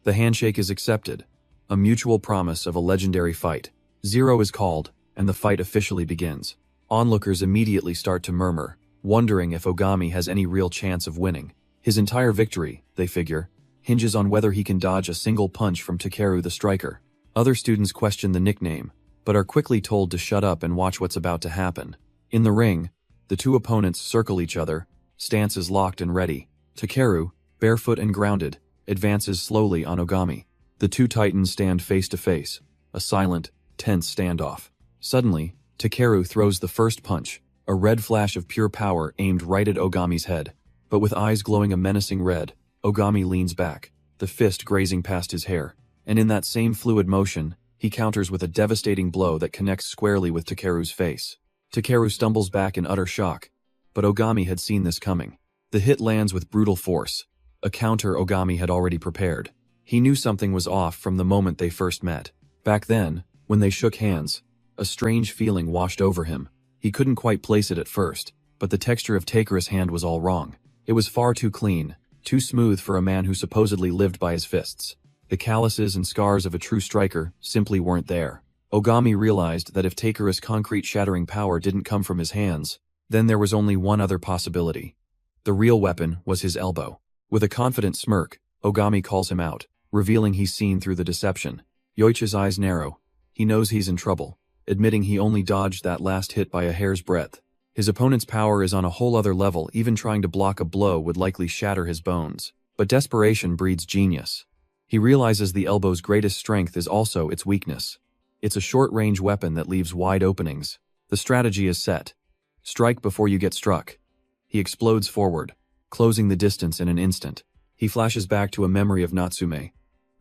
A: The handshake is accepted, a mutual promise of a legendary fight. 0 is called, and the fight officially begins. Onlookers immediately start to murmur, wondering if Ogami has any real chance of winning. His entire victory, they figure, hinges on whether he can dodge a single punch from Takeru the striker. Other students question the nickname, but are quickly told to shut up and watch what's about to happen. In the ring, the two opponents circle each other, stances locked and ready. Takeru, barefoot and grounded, advances slowly on Ogami. The two titans stand face to face, a silent, tense standoff. Suddenly, Takeru throws the first punch, a red flash of pure power aimed right at Ogami's head. But with eyes glowing a menacing red, Ogami leans back, the fist grazing past his hair. And in that same fluid motion, he counters with a devastating blow that connects squarely with Takeru's face. Takeru stumbles back in utter shock, but Ogami had seen this coming. The hit lands with brutal force, a counter Ogami had already prepared. He knew something was off from the moment they first met. Back then, when they shook hands, a strange feeling washed over him. He couldn't quite place it at first, but the texture of Takeru's hand was all wrong. It was far too clean, too smooth for a man who supposedly lived by his fists. The calluses and scars of a true striker simply weren't there. Ogami realized that if Takeru's concrete shattering power didn't come from his hands, then there was only one other possibility. The real weapon was his elbow. With a confident smirk, Ogami calls him out, revealing he's seen through the deception. Yoichi's eyes narrow. He knows he's in trouble, admitting he only dodged that last hit by a hair's breadth. His opponent's power is on a whole other level. Even trying to block a blow would likely shatter his bones. But desperation breeds genius. He realizes the elbow's greatest strength is also its weakness. It's a short-range weapon that leaves wide openings. The strategy is set. Strike before you get struck. He explodes forward, closing the distance in an instant. He flashes back to a memory of Natsume,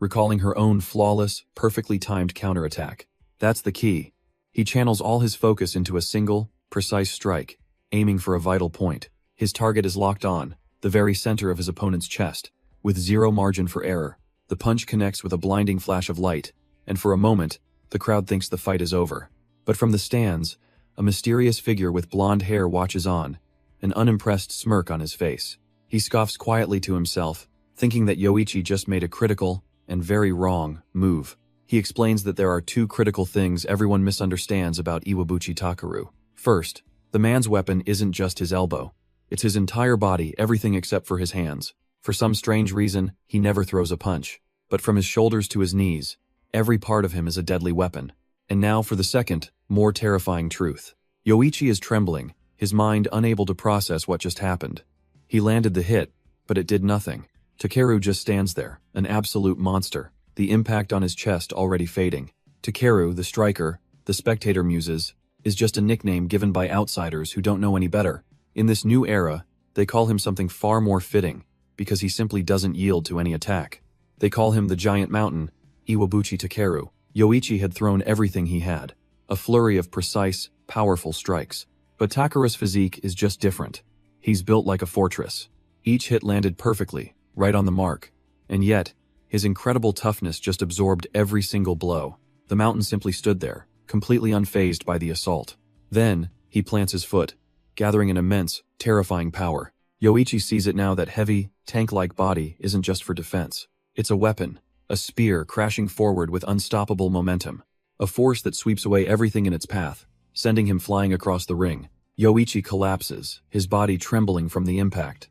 A: recalling her own flawless, perfectly timed counterattack. That's the key. He channels all his focus into a single, precise strike, aiming for a vital point. His target is locked on, the very center of his opponent's chest, with zero margin for error. The punch connects with a blinding flash of light, and for a moment, the crowd thinks the fight is over. But from the stands, a mysterious figure with blonde hair watches on, an unimpressed smirk on his face. He scoffs quietly to himself, thinking that Yoichi just made a critical, and very wrong, move. He explains that there are two critical things everyone misunderstands about Iwabuchi Takeru. First, the man's weapon isn't just his elbow. It's his entire body, everything except for his hands. For some strange reason, he never throws a punch. But from his shoulders to his knees, every part of him is a deadly weapon. And now for the second, more terrifying truth. Yoichi is trembling, his mind unable to process what just happened. He landed the hit, but it did nothing. Takeru just stands there, an absolute monster, the impact on his chest already fading. Takeru, the striker, the spectator muses, is just a nickname given by outsiders who don't know any better. In this new era, they call him something far more fitting, because he simply doesn't yield to any attack. They call him the Giant Mountain, Iwabuchi Takeru. Yoichi had thrown everything he had, a flurry of precise, powerful strikes. But Takeru's physique is just different. He's built like a fortress. Each hit landed perfectly, right on the mark. And yet, his incredible toughness just absorbed every single blow. The mountain simply stood there, completely unfazed by the assault. Then, he plants his foot, gathering an immense, terrifying power. Yoichi sees it now that heavy, tank-like body isn't just for defense. It's a weapon, a spear crashing forward with unstoppable momentum. A force that sweeps away everything in its path, sending him flying across the ring. Yoichi collapses, his body trembling from the impact.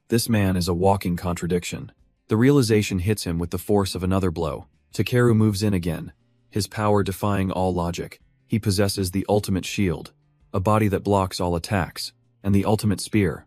A: This man is a walking contradiction. The realization hits him with the force of another blow. Takeru moves in again, his power defying all logic. He possesses the ultimate shield, a body that blocks all attacks, and the ultimate spear,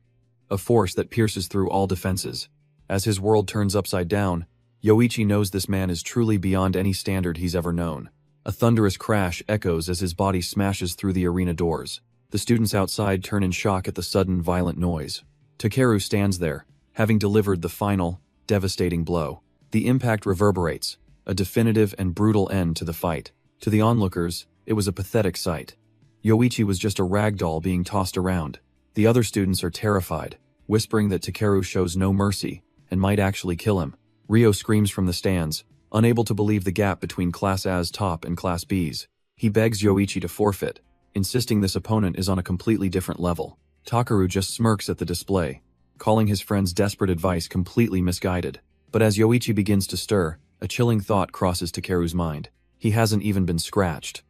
A: a force that pierces through all defenses. As his world turns upside down, Yoichi knows this man is truly beyond any standard he's ever known. A thunderous crash echoes as his body smashes through the arena doors. The students outside turn in shock at the sudden, violent noise. Takeru stands there, having delivered the final, devastating blow. The impact reverberates, a definitive and brutal end to the fight. To the onlookers, it was a pathetic sight. Yoichi was just a rag doll being tossed around. The other students are terrified, whispering that Takeru shows no mercy and might actually kill him. Ryo screams from the stands, unable to believe the gap between Class A's top and Class B's. He begs Yoichi to forfeit, insisting this opponent is on a completely different level. Takeru just smirks at the display, calling his friend's desperate advice completely misguided. But as Yoichi begins to stir, a chilling thought crosses Takeru's mind. He hasn't even been scratched.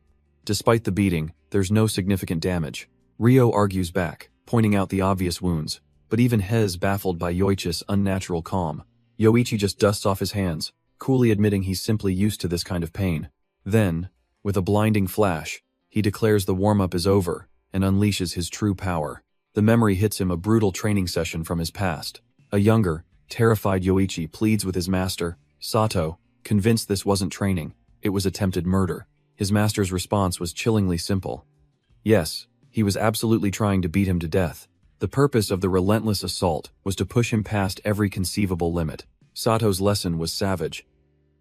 A: Despite the beating, there's no significant damage. Ryo argues back, pointing out the obvious wounds, but even Hez baffled by Yoichi's unnatural calm. Yoichi just dusts off his hands, coolly admitting he's simply used to this kind of pain. Then, with a blinding flash, he declares the warm-up is over and unleashes his true power. The memory hits him a brutal training session from his past. A younger, terrified Yoichi pleads with his master, Sato, convinced this wasn't training, it was attempted murder. His master's response was chillingly simple. Yes, he was absolutely trying to beat him to death. The purpose of the relentless assault was to push him past every conceivable limit. Sato's lesson was savage.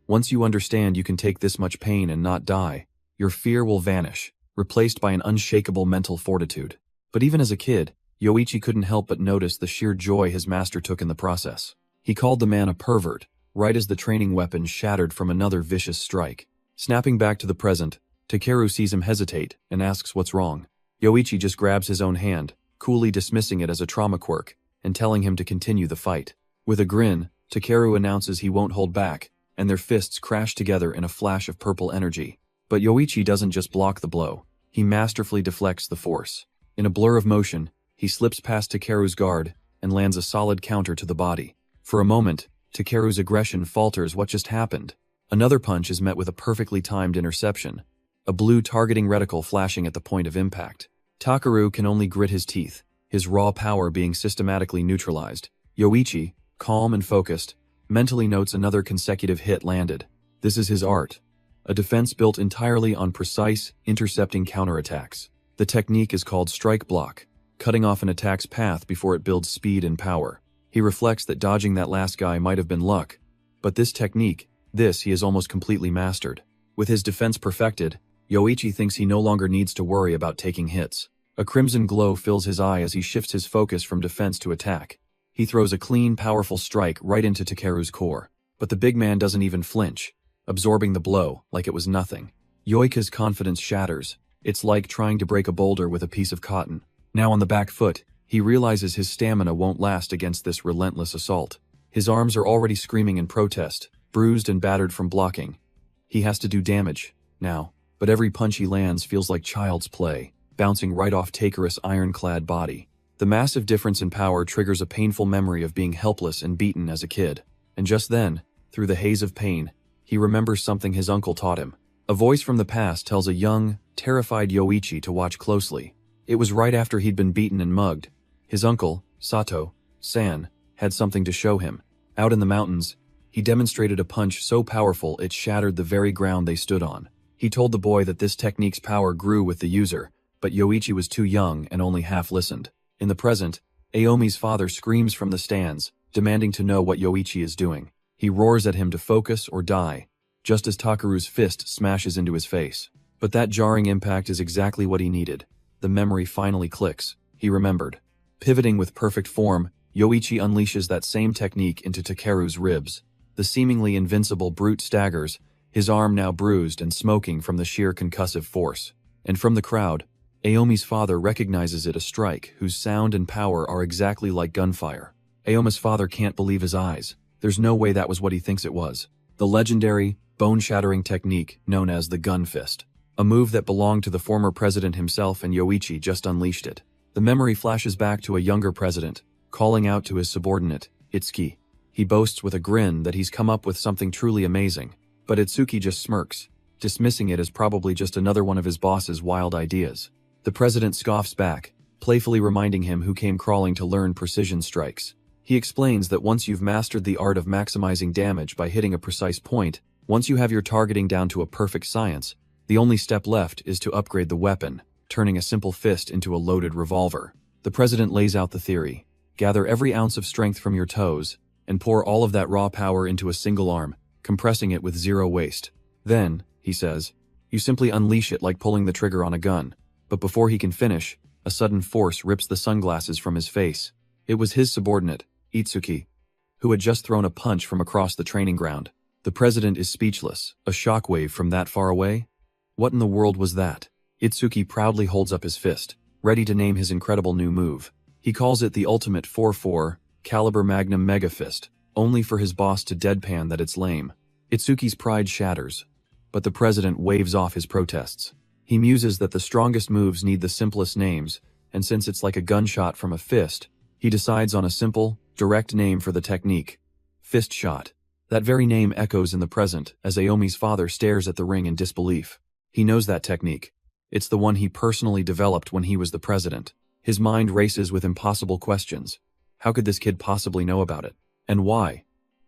A: Once you understand you can take this much pain and not die, your fear will vanish, replaced by an unshakable mental fortitude. But even as a kid, Yoichi couldn't help but notice the sheer joy his master took in the process. He called the man a pervert, right as the training weapon shattered from another vicious strike. Snapping back to the present, Takeru sees him hesitate and asks what's wrong. Yoichi just grabs his own hand, coolly dismissing it as a trauma quirk, and telling him to continue the fight. With a grin, Takeru announces he won't hold back, and their fists crash together in a flash of purple energy. But Yoichi doesn't just block the blow, he masterfully deflects the force. In a blur of motion, he slips past Takeru's guard and lands a solid counter to the body. For a moment, Takeru's aggression falters what just happened. Another punch is met with a perfectly timed interception, a blue targeting reticle flashing at the point of impact. Takeru can only grit his teeth, his raw power being systematically neutralized. Yoichi, calm and focused, mentally notes another consecutive hit landed. This is his art, a defense built entirely on precise, intercepting counterattacks. The technique is called strike block, cutting off an attack's path before it builds speed and power. He reflects that dodging that last guy might have been luck, but this technique, he has almost completely mastered. With his defense perfected, Yoichi thinks he no longer needs to worry about taking hits. A crimson glow fills his eye as he shifts his focus from defense to attack. He throws a clean, powerful strike right into Takeru's core. But the big man doesn't even flinch, absorbing the blow like it was nothing. Yoichi's confidence shatters. It's like trying to break a boulder with a piece of cotton. Now on the back foot, he realizes his stamina won't last against this relentless assault. His arms are already screaming in protest, bruised and battered from blocking. He has to do damage, now, but every punch he lands feels like child's play, bouncing right off Takeru's ironclad body. The massive difference in power triggers a painful memory of being helpless and beaten as a kid. And just then, through the haze of pain, he remembers something his uncle taught him. A voice from the past tells a young, terrified Yoichi to watch closely. It was right after he'd been beaten and mugged. His uncle, Sato-san, had something to show him. Out in the mountains, he demonstrated a punch so powerful it shattered the very ground they stood on. He told the boy that this technique's power grew with the user, but Yoichi was too young and only half listened. In the present, Aomi's father screams from the stands, demanding to know what Yoichi is doing. He roars at him to focus or die, just as Takeru's fist smashes into his face. But that jarring impact is exactly what he needed. The memory finally clicks. He remembered. Pivoting with perfect form, Yoichi unleashes that same technique into Takeru's ribs. The seemingly invincible brute staggers, his arm now bruised and smoking from the sheer concussive force. And from the crowd, Aomi's father recognizes it a strike whose sound and power are exactly like gunfire. Aomi's father can't believe his eyes. There's no way that was what he thinks it was. The legendary, bone-shattering technique known as the gun fist. A move that belonged to the former president himself, and Yoichi just unleashed it. The memory flashes back to a younger president, calling out to his subordinate, Itsuki. He boasts with a grin that he's come up with something truly amazing, but Itsuki just smirks, dismissing it as probably just another one of his boss's wild ideas. The president scoffs back, playfully reminding him who came crawling to learn precision strikes. He explains that once you've mastered the art of maximizing damage by hitting a precise point, once you have your targeting down to a perfect science, the only step left is to upgrade the weapon, turning a simple fist into a loaded revolver. The president lays out the theory. Gather every ounce of strength from your toes, and pour all of that raw power into a single arm, compressing it with zero waste. Then, he says, you simply unleash it like pulling the trigger on a gun. But before he can finish, a sudden force rips the sunglasses from his face. It was his subordinate, Itsuki, who had just thrown a punch from across the training ground. The president is speechless. A shockwave from that far away? What in the world was that? Itsuki proudly holds up his fist, ready to name his incredible new move. He calls it the ultimate 4-4 caliber magnum mega fist, only for his boss to deadpan that it's lame. Itsuki's pride shatters, but the president waves off his protests. He muses that the strongest moves need the simplest names, and since it's like a gunshot from a fist, he decides on a simple, direct name for the technique: fist shot. That very name echoes in the present as Aomi's father stares at the ring in disbelief. He knows that technique. It's the one he personally developed when he was the president. His mind races with impossible questions. How could this kid possibly know about it? And why?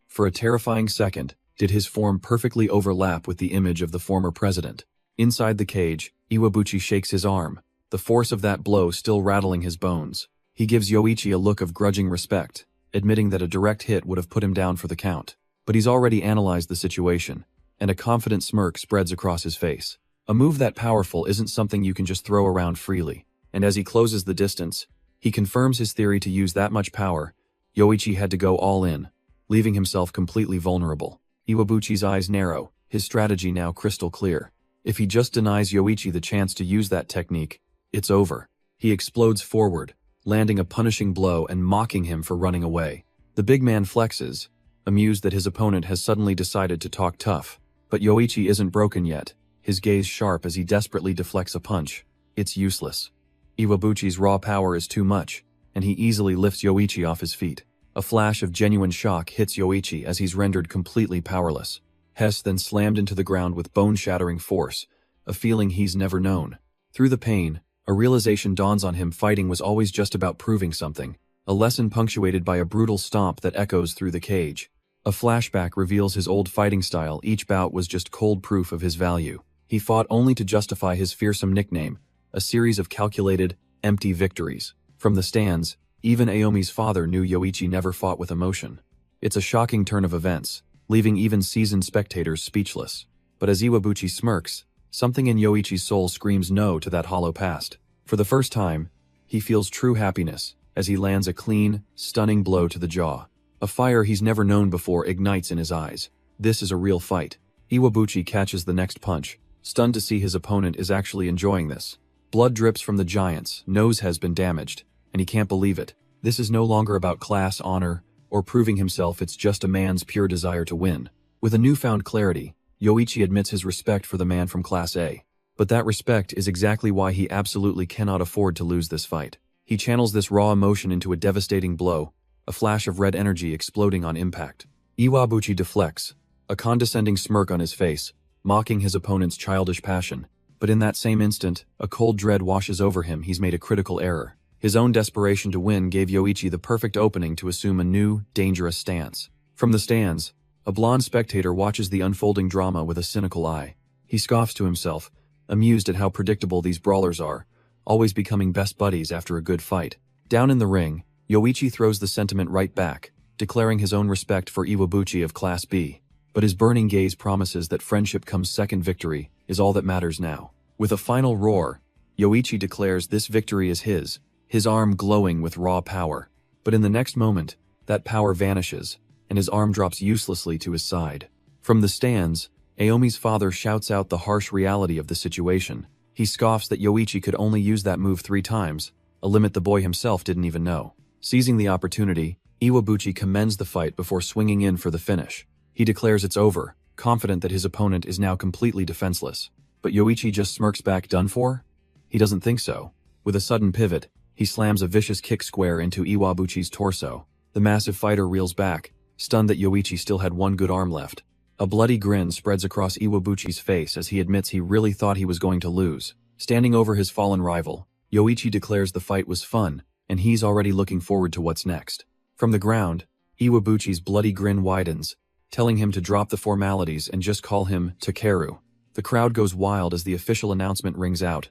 A: For a terrifying second, did his form perfectly overlap with the image of the former president. Inside the cage, Iwabuchi shakes his arm, the force of that blow still rattling his bones. He gives Yoichi a look of grudging respect, admitting that a direct hit would have put him down for the count. But he's already analyzed the situation, and a confident smirk spreads across his face. A move that powerful isn't something you can just throw around freely, and as he closes the distance, he confirms his theory to use that much power. Yoichi had to go all in, leaving himself completely vulnerable. Iwabuchi's eyes narrow, his strategy now crystal clear. If he just denies Yoichi the chance to use that technique, it's over. He explodes forward, landing a punishing blow and mocking him for running away. The big man flexes, amused that his opponent has suddenly decided to talk tough. But Yoichi isn't broken yet, his gaze sharp as he desperately deflects a punch. It's useless. Iwabuchi's raw power is too much, and he easily lifts Yoichi off his feet. A flash of genuine shock hits Yoichi as he's rendered completely powerless. Hess then slammed into the ground with bone-shattering force, a feeling he's never known. Through the pain, a realization dawns on him: fighting was always just about proving something, a lesson punctuated by a brutal stomp that echoes through the cage. A flashback reveals his old fighting style. Each bout was just cold proof of his value. He fought only to justify his fearsome nickname, a series of calculated, empty victories. From the stands, even Aomi's father knew Yoichi never fought with emotion. It's a shocking turn of events, leaving even seasoned spectators speechless. But as Iwabuchi smirks, something in Yoichi's soul screams no to that hollow past. For the first time, he feels true happiness as he lands a clean, stunning blow to the jaw. A fire he's never known before ignites in his eyes. This is a real fight. Iwabuchi catches the next punch, stunned to see his opponent is actually enjoying this. Blood drips from the giant's nose has been damaged, and he can't believe it. This is no longer about class, honor, or proving himself. It's just a man's pure desire to win. With a newfound clarity, Yoichi admits his respect for the man from Class A. But that respect is exactly why he absolutely cannot afford to lose this fight. He channels this raw emotion into a devastating blow, a flash of red energy exploding on impact. Iwabuchi deflects, a condescending smirk on his face, mocking his opponent's childish passion. But in that same instant, a cold dread washes over him. He's made a critical error. His own desperation to win gave Yoichi the perfect opening to assume a new, dangerous stance. From the stands, a blonde spectator watches the unfolding drama with a cynical eye. He scoffs to himself, amused at how predictable these brawlers are, always becoming best buddies after a good fight. Down in the ring, Yoichi throws the sentiment right back, declaring his own respect for Iwabuchi of Class B. But his burning gaze promises that friendship comes second. Victory is all that matters now. With a final roar, Yoichi declares this victory is his arm glowing with raw power. But in the next moment, that power vanishes, and his arm drops uselessly to his side. From the stands, Aomi's father shouts out the harsh reality of the situation. He scoffs that Yoichi could only use that move 3 times, a limit the boy himself didn't even know. Seizing the opportunity, Iwabuchi commends the fight before swinging in for the finish. He declares it's over, confident that his opponent is now completely defenseless. But Yoichi just smirks back. Done for? He doesn't think so. With a sudden pivot, he slams a vicious kick square into Iwabuchi's torso. The massive fighter reels back, stunned that Yoichi still had one good arm left. A bloody grin spreads across Iwabuchi's face as he admits he really thought he was going to lose. Standing over his fallen rival, Yoichi declares the fight was fun, and he's already looking forward to what's next. From the ground, Iwabuchi's bloody grin widens, telling him to drop the formalities and just call him Takeru. The crowd goes wild as the official announcement rings out.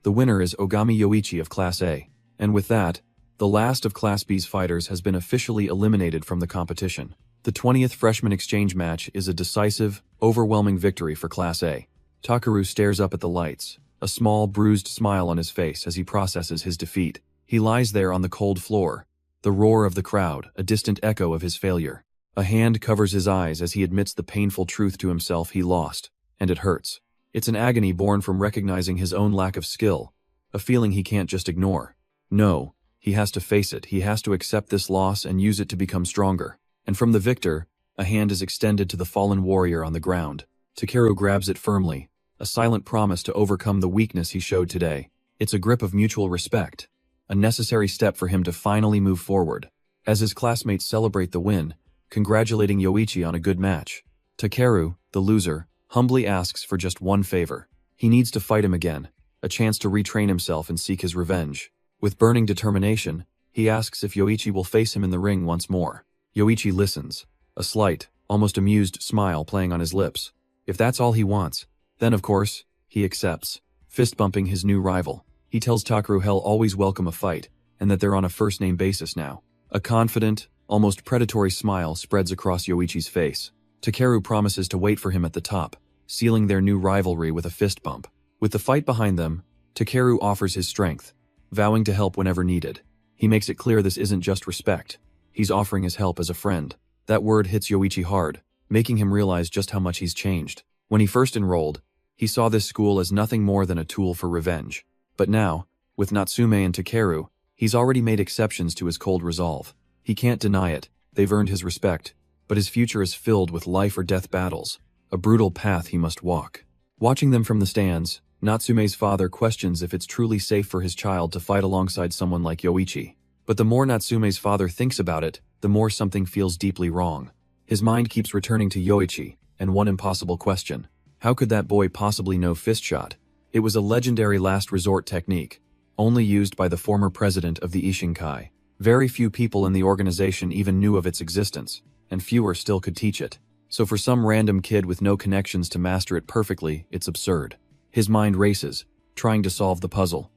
A: The winner is Ogami Yoichi of Class A. And with that, The last of Class B's fighters has been officially eliminated from the competition. The 20th freshman exchange match is a decisive, overwhelming victory for Class A. Takeru stares up at the lights, a small, bruised smile on his face as he processes his defeat. He lies there on the cold floor, the roar of the crowd, a distant echo of his failure. A hand covers his eyes as he admits the painful truth to himself: he lost, and it hurts. It's an agony born from recognizing his own lack of skill, a feeling he can't just ignore. No, he has to face it. He has to accept this loss and use it to become stronger. And from the victor, a hand is extended to the fallen warrior on the ground. Takeru grabs it firmly, a silent promise to overcome the weakness he showed today. It's a grip of mutual respect, a necessary step for him to finally move forward. As his classmates celebrate the win, congratulating Yoichi on a good match, Takeru, the loser, humbly asks for just one favor. He needs to fight him again, a chance to retrain himself and seek his revenge. With burning determination, he asks if Yoichi will face him in the ring once more. Yoichi listens, a slight, almost amused smile playing on his lips. If that's all he wants, then of course, he accepts. Fist-bumping his new rival, he tells Takeru he'll always welcome a fight, and that they're on a first-name basis now. A confident, almost predatory smile spreads across Yoichi's face. Takeru promises to wait for him at the top, sealing their new rivalry with a fist bump. With the fight behind them, Takeru offers his strength, vowing to help whenever needed. He makes it clear this isn't just respect. He's offering his help as a friend. That word hits Yoichi hard, making him realize just how much he's changed. When he first enrolled, he saw this school as nothing more than a tool for revenge. But now, with Natsume and Takeru, he's already made exceptions to his cold resolve. He can't deny it, they've earned his respect, but his future is filled with life or death battles, a brutal path he must walk. Watching them from the stands, Natsume's father questions if it's truly safe for his child to fight alongside someone like Yoichi. But the more Natsume's father thinks about it, the more something feels deeply wrong. His mind keeps returning to Yoichi, and one impossible question. How could that boy possibly know fist shot? It was a legendary last resort technique, only used by the former president of the Ishinkai. Very few people in the organization even knew of its existence, and fewer still could teach it. So for some random kid with no connections to master it perfectly, it's absurd. His mind races, trying to solve the puzzle.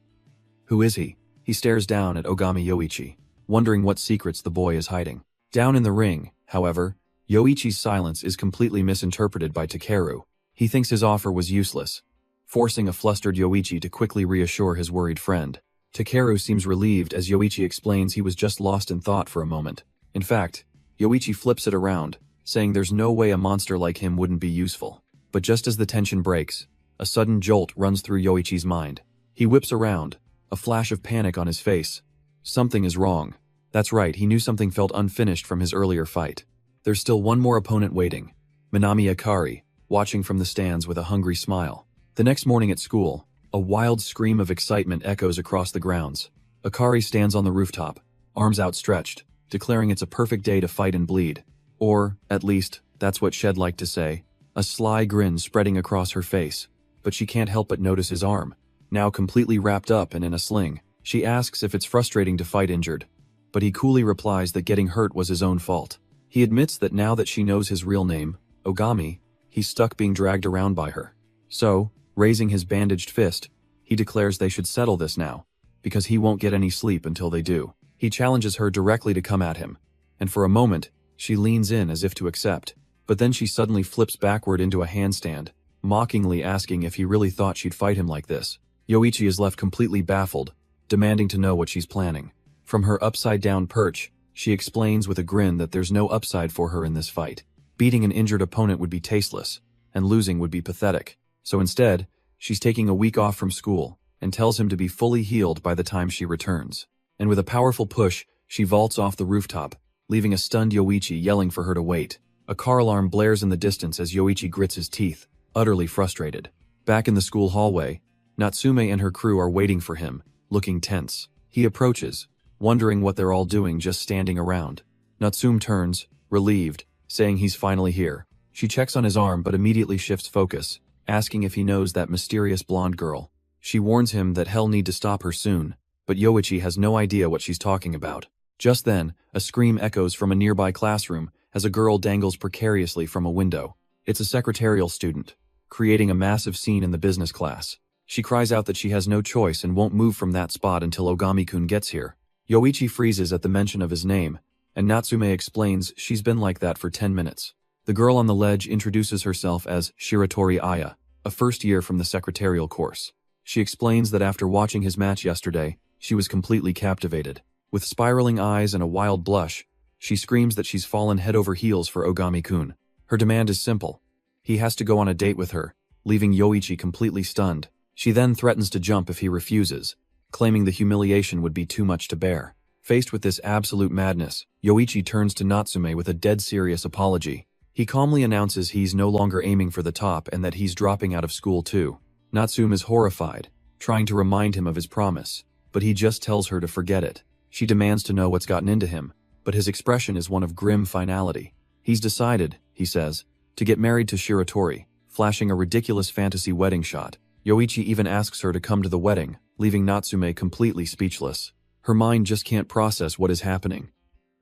A: Who is he? He stares down at Ogami Yoichi, wondering what secrets the boy is hiding. Down in the ring, however, Yoichi's silence is completely misinterpreted by Takeru. He thinks his offer was useless, forcing a flustered Yoichi to quickly reassure his worried friend. Takeru seems relieved as Yoichi explains he was just lost in thought for a moment. In fact, Yoichi flips it around, saying there's no way a monster like him wouldn't be useful. But just as the tension breaks, a sudden jolt runs through Yoichi's mind. He whips around, a flash of panic on his face. Something is wrong. That's right, he knew something felt unfinished from his earlier fight. There's still one more opponent waiting. Minami Akari, watching from the stands with a hungry smile. The next morning at school, a wild scream of excitement echoes across the grounds. Akari stands on the rooftop, arms outstretched, declaring it's a perfect day to fight and bleed. Or, at least, that's what Shed liked to say, a sly grin spreading across her face. But she can't help but notice his arm, now completely wrapped up and in a sling. She asks if it's frustrating to fight injured, but he coolly replies that getting hurt was his own fault. He admits that now that she knows his real name, Ogami, he's stuck being dragged around by her. So, raising his bandaged fist, he declares they should settle this now, because he won't get any sleep until they do. He challenges her directly to come at him, and for a moment, she leans in as if to accept, but then she suddenly flips backward into a handstand, mockingly asking if he really thought she'd fight him like this. Yoichi is left completely baffled, demanding to know what she's planning. From her upside-down perch, she explains with a grin that there's no upside for her in this fight. Beating an injured opponent would be tasteless, and losing would be pathetic. So instead, she's taking a week off from school, and tells him to be fully healed by the time she returns. And with a powerful push, she vaults off the rooftop, leaving a stunned Yoichi yelling for her to wait. A car alarm blares in the distance as Yoichi grits his teeth, utterly frustrated. Back in the school hallway, Natsume and her crew are waiting for him, looking tense. He approaches, wondering what they're all doing just standing around. Natsume turns, relieved, saying he's finally here. She checks on his arm but immediately shifts focus, asking if he knows that mysterious blonde girl. She warns him that he'll need to stop her soon, but Yoichi has no idea what she's talking about. Just then, a scream echoes from a nearby classroom as a girl dangles precariously from a window. It's a secretarial student, creating a massive scene in the business class. She cries out that she has no choice and won't move from that spot until Ogami-kun gets here. Yoichi freezes at the mention of his name, and Natsume explains she's been like that for 10 minutes. The girl on the ledge introduces herself as Shiratori Aya, a first year from the secretarial course. She explains that after watching his match yesterday, she was completely captivated. With spiraling eyes and a wild blush, she screams that she's fallen head over heels for Ogami-kun. Her demand is simple. He has to go on a date with her, leaving Yoichi completely stunned. She then threatens to jump if he refuses, claiming the humiliation would be too much to bear. Faced with this absolute madness, Yoichi turns to Natsume with a dead serious apology. He calmly announces he's no longer aiming for the top and that he's dropping out of school too. Natsume is horrified, trying to remind him of his promise, but he just tells her to forget it. She demands to know what's gotten into him, but his expression is one of grim finality. He's decided, he says, to get married to Shiratori, flashing a ridiculous fantasy wedding shot. Yoichi even asks her to come to the wedding, leaving Natsume completely speechless. Her mind just can't process what is happening.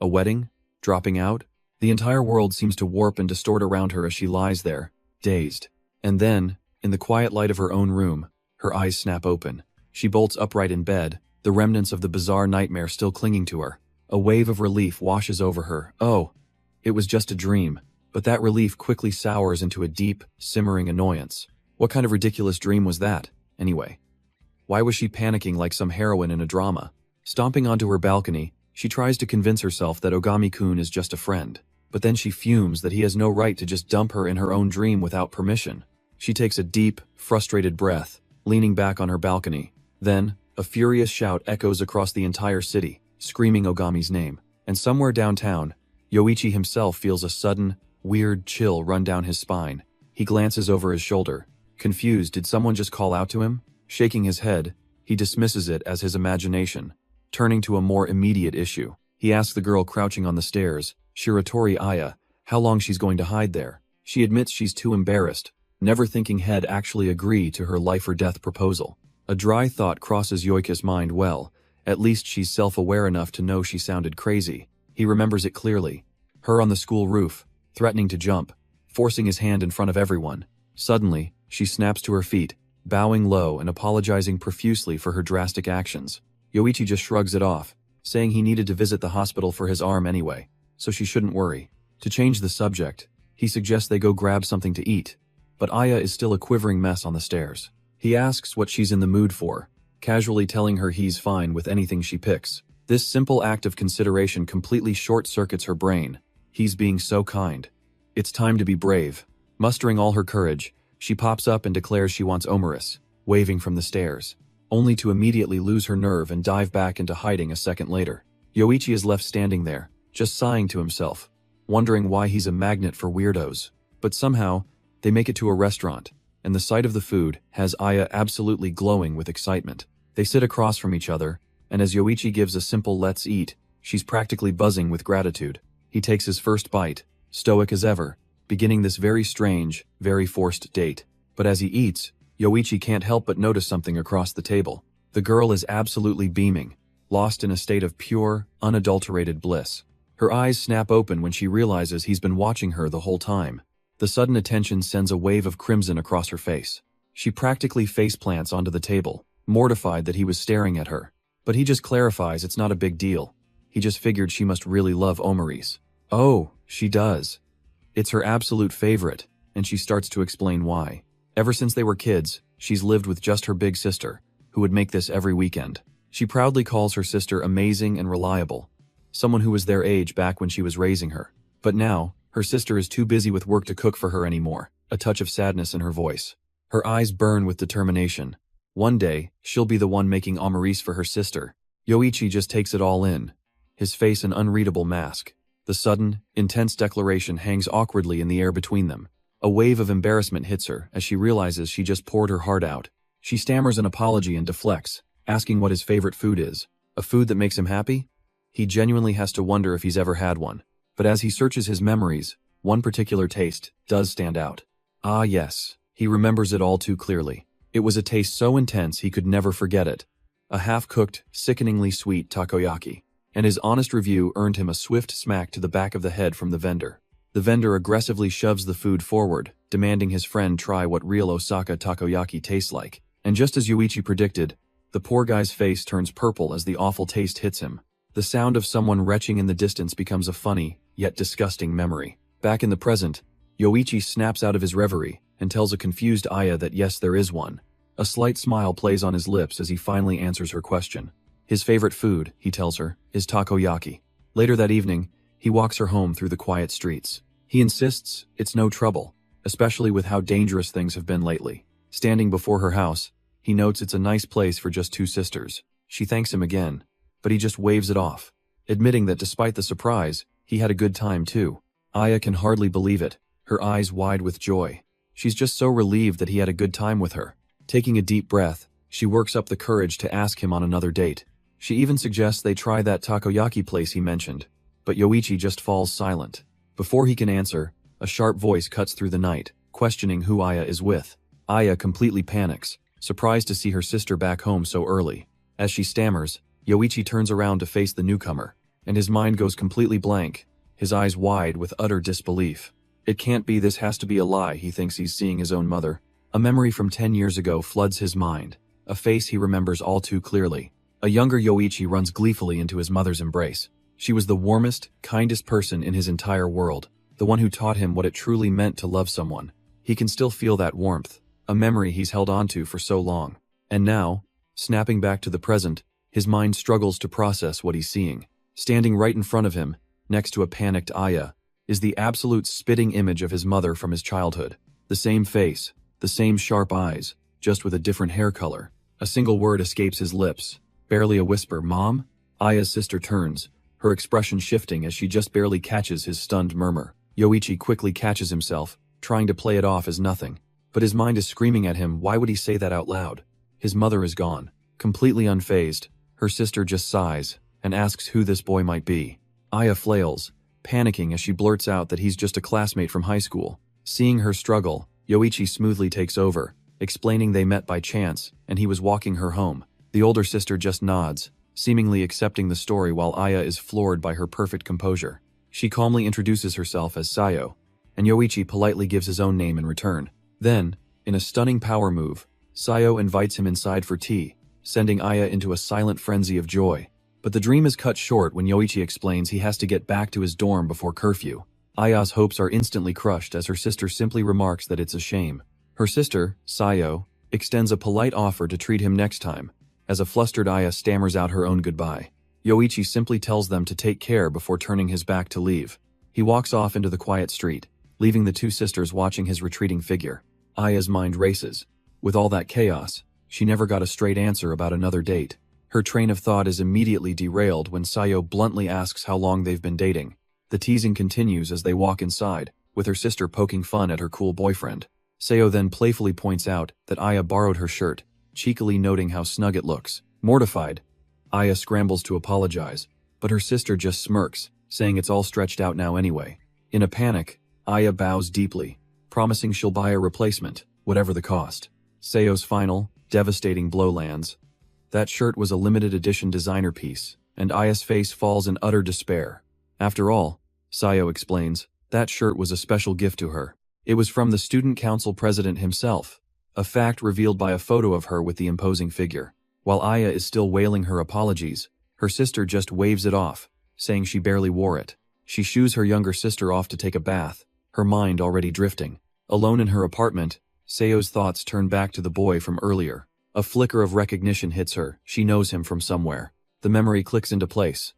A: A wedding? Dropping out? The entire world seems to warp and distort around her as she lies there, dazed. And then, in the quiet light of her own room, her eyes snap open. She bolts upright in bed, the remnants of the bizarre nightmare still clinging to her. A wave of relief washes over her. Oh, it was just a dream. But that relief quickly sours into a deep, simmering annoyance. What kind of ridiculous dream was that, anyway? Why was she panicking like some heroine in a drama? Stomping onto her balcony, she tries to convince herself that Ogami-kun is just a friend. But then she fumes that he has no right to just dump her in her own dream without permission. She takes a deep, frustrated breath, leaning back on her balcony. Then, a furious shout echoes across the entire city, screaming Ogami's name. And somewhere downtown, Yoichi himself feels a sudden, weird chill run down his spine. He glances over his shoulder. Confused, did someone just call out to him? Shaking his head, he dismisses it as his imagination. Turning to a more immediate issue, he asks the girl crouching on the stairs, Shiratori Aya, how long she's going to hide there. She admits she's too embarrassed, never thinking he'd actually agree to her life-or-death proposal. A dry thought crosses Yoichi's mind. Well, at least she's self-aware enough to know she sounded crazy. He remembers it clearly. Her on the school roof, threatening to jump, forcing his hand in front of everyone. Suddenly, she snaps to her feet, bowing low and apologizing profusely for her drastic actions. Yoichi just shrugs it off, saying he needed to visit the hospital for his arm anyway, so she shouldn't worry. To change the subject, he suggests they go grab something to eat, but Aya is still a quivering mess on the stairs. He asks what she's in the mood for, casually telling her he's fine with anything she picks. This simple act of consideration completely short-circuits her brain. He's being so kind. It's time to be brave. Mustering all her courage, she pops up and declares she wants Omerus, waving from the stairs, only to immediately lose her nerve and dive back into hiding a second later. Yoichi is left standing there, just sighing to himself, wondering why he's a magnet for weirdos. But somehow, they make it to a restaurant, and the sight of the food has Aya absolutely glowing with excitement. They sit across from each other, and as Yoichi gives a simple "let's eat," she's practically buzzing with gratitude. He takes his first bite, stoic as ever, beginning this very strange, very forced date. But as he eats, Yoichi can't help but notice something across the table. The girl is absolutely beaming, lost in a state of pure, unadulterated bliss. Her eyes snap open when she realizes he's been watching her the whole time. The sudden attention sends a wave of crimson across her face. She practically faceplants onto the table, mortified that he was staring at her. But he just clarifies it's not a big deal. He just figured she must really love Omaris. Oh, she does. It's her absolute favorite, and she starts to explain why. Ever since they were kids, she's lived with just her big sister, who would make this every weekend. She proudly calls her sister amazing and reliable, someone who was their age back when she was raising her. But now, her sister is too busy with work to cook for her anymore, a touch of sadness in her voice. Her eyes burn with determination. One day, she'll be the one making Omaris for her sister. Yoichi just takes it all in, his face an unreadable mask. The sudden, intense declaration hangs awkwardly in the air between them. A wave of embarrassment hits her as she realizes she just poured her heart out. She stammers an apology and deflects, asking what his favorite food is. A food that makes him happy? He genuinely has to wonder if he's ever had one. But as he searches his memories, one particular taste does stand out. Ah yes, he remembers it all too clearly. It was a taste so intense he could never forget it. A half-cooked, sickeningly sweet takoyaki. And his honest review earned him a swift smack to the back of the head from the vendor. The vendor aggressively shoves the food forward, demanding his friend try what real Osaka takoyaki tastes like. And just as Yoichi predicted, the poor guy's face turns purple as the awful taste hits him. The sound of someone retching in the distance becomes a funny, yet disgusting memory. Back in the present, Yoichi snaps out of his reverie and tells a confused Aya that yes, there is one. A slight smile plays on his lips as he finally answers her question. His favorite food, he tells her, is takoyaki. Later that evening, he walks her home through the quiet streets. He insists it's no trouble, especially with how dangerous things have been lately. Standing before her house, he notes it's a nice place for just 2 sisters. She thanks him again, but he just waves it off, admitting that despite the surprise, he had a good time too. Aya can hardly believe it, her eyes wide with joy. She's just so relieved that he had a good time with her. Taking a deep breath, she works up the courage to ask him on another date. She even suggests they try that takoyaki place he mentioned, but Yoichi just falls silent. Before he can answer, a sharp voice cuts through the night, questioning who Aya is with. Aya completely panics, surprised to see her sister back home so early. As she stammers, Yoichi turns around to face the newcomer, and his mind goes completely blank, his eyes wide with utter disbelief. It can't be, this has to be a lie. He thinks he's seeing his own mother. A memory from 10 years ago floods his mind, a face he remembers all too clearly. A younger Yoichi runs gleefully into his mother's embrace. She was the warmest, kindest person in his entire world, the one who taught him what it truly meant to love someone. He can still feel that warmth, a memory he's held onto for so long. And now, snapping back to the present, his mind struggles to process what he's seeing. Standing right in front of him, next to a panicked Aya, is the absolute spitting image of his mother from his childhood. The same face, the same sharp eyes, just with a different hair color. A single word escapes his lips, barely a whisper, "Mom?" Aya's sister turns, her expression shifting as she just barely catches his stunned murmur. Yoichi quickly catches himself, trying to play it off as nothing. But his mind is screaming at him, why would he say that out loud? His mother is gone. Completely unfazed, her sister just sighs and asks who this boy might be. Aya flails, panicking as she blurts out that he's just a classmate from high school. Seeing her struggle, Yoichi smoothly takes over, explaining they met by chance and he was walking her home. The older sister just nods, seemingly accepting the story while Aya is floored by her perfect composure. She calmly introduces herself as Sayo, and Yoichi politely gives his own name in return. Then, in a stunning power move, Sayo invites him inside for tea, sending Aya into a silent frenzy of joy. But the dream is cut short when Yoichi explains he has to get back to his dorm before curfew. Aya's hopes are instantly crushed as her sister simply remarks that it's a shame. Her sister, Sayo, extends a polite offer to treat him next time, as a flustered Aya stammers out her own goodbye. Yoichi simply tells them to take care before turning his back to leave. He walks off into the quiet street, leaving the 2 sisters watching his retreating figure. Aya's mind races. With all that chaos, she never got a straight answer about another date. Her train of thought is immediately derailed when Sayo bluntly asks how long they've been dating. The teasing continues as they walk inside, with her sister poking fun at her cool boyfriend. Sayo then playfully points out that Aya borrowed her shirt, cheekily noting how snug it looks. Mortified, Aya scrambles to apologize, but her sister just smirks, saying it's all stretched out now anyway. In a panic, Aya bows deeply, promising she'll buy a replacement, whatever the cost. Sayo's final, devastating blow lands. That shirt was a limited edition designer piece, and Aya's face falls in utter despair. After all, Sayo explains, that shirt was a special gift to her. It was from the student council president himself, a fact revealed by a photo of her with the imposing figure. While Aya is still wailing her apologies, her sister just waves it off, saying she barely wore it. She shoos her younger sister off to take a bath, her mind already drifting. Alone in her apartment, Sayo's thoughts turn back to the boy from earlier. A flicker of recognition hits her, she knows him from somewhere. The memory clicks into place.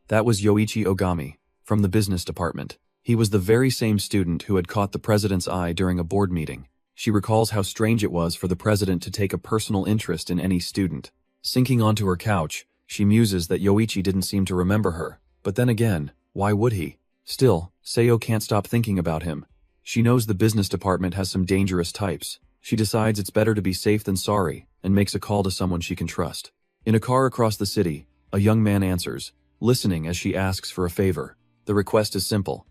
A: That was Yoichi Ogami, from the business department. He was the very same student who had caught the president's eye during a board meeting. She recalls how strange it was for the president to take a personal interest in any student. Sinking onto her couch, she muses that Yoichi didn't seem to remember her. But then again, why would he? Still, Sayo can't stop thinking about him. She knows the business department has some dangerous types. She decides it's better to be safe than sorry, and makes a call to someone she can trust. In a car across the city, a young man answers, listening as she asks for a favor. The request is simple.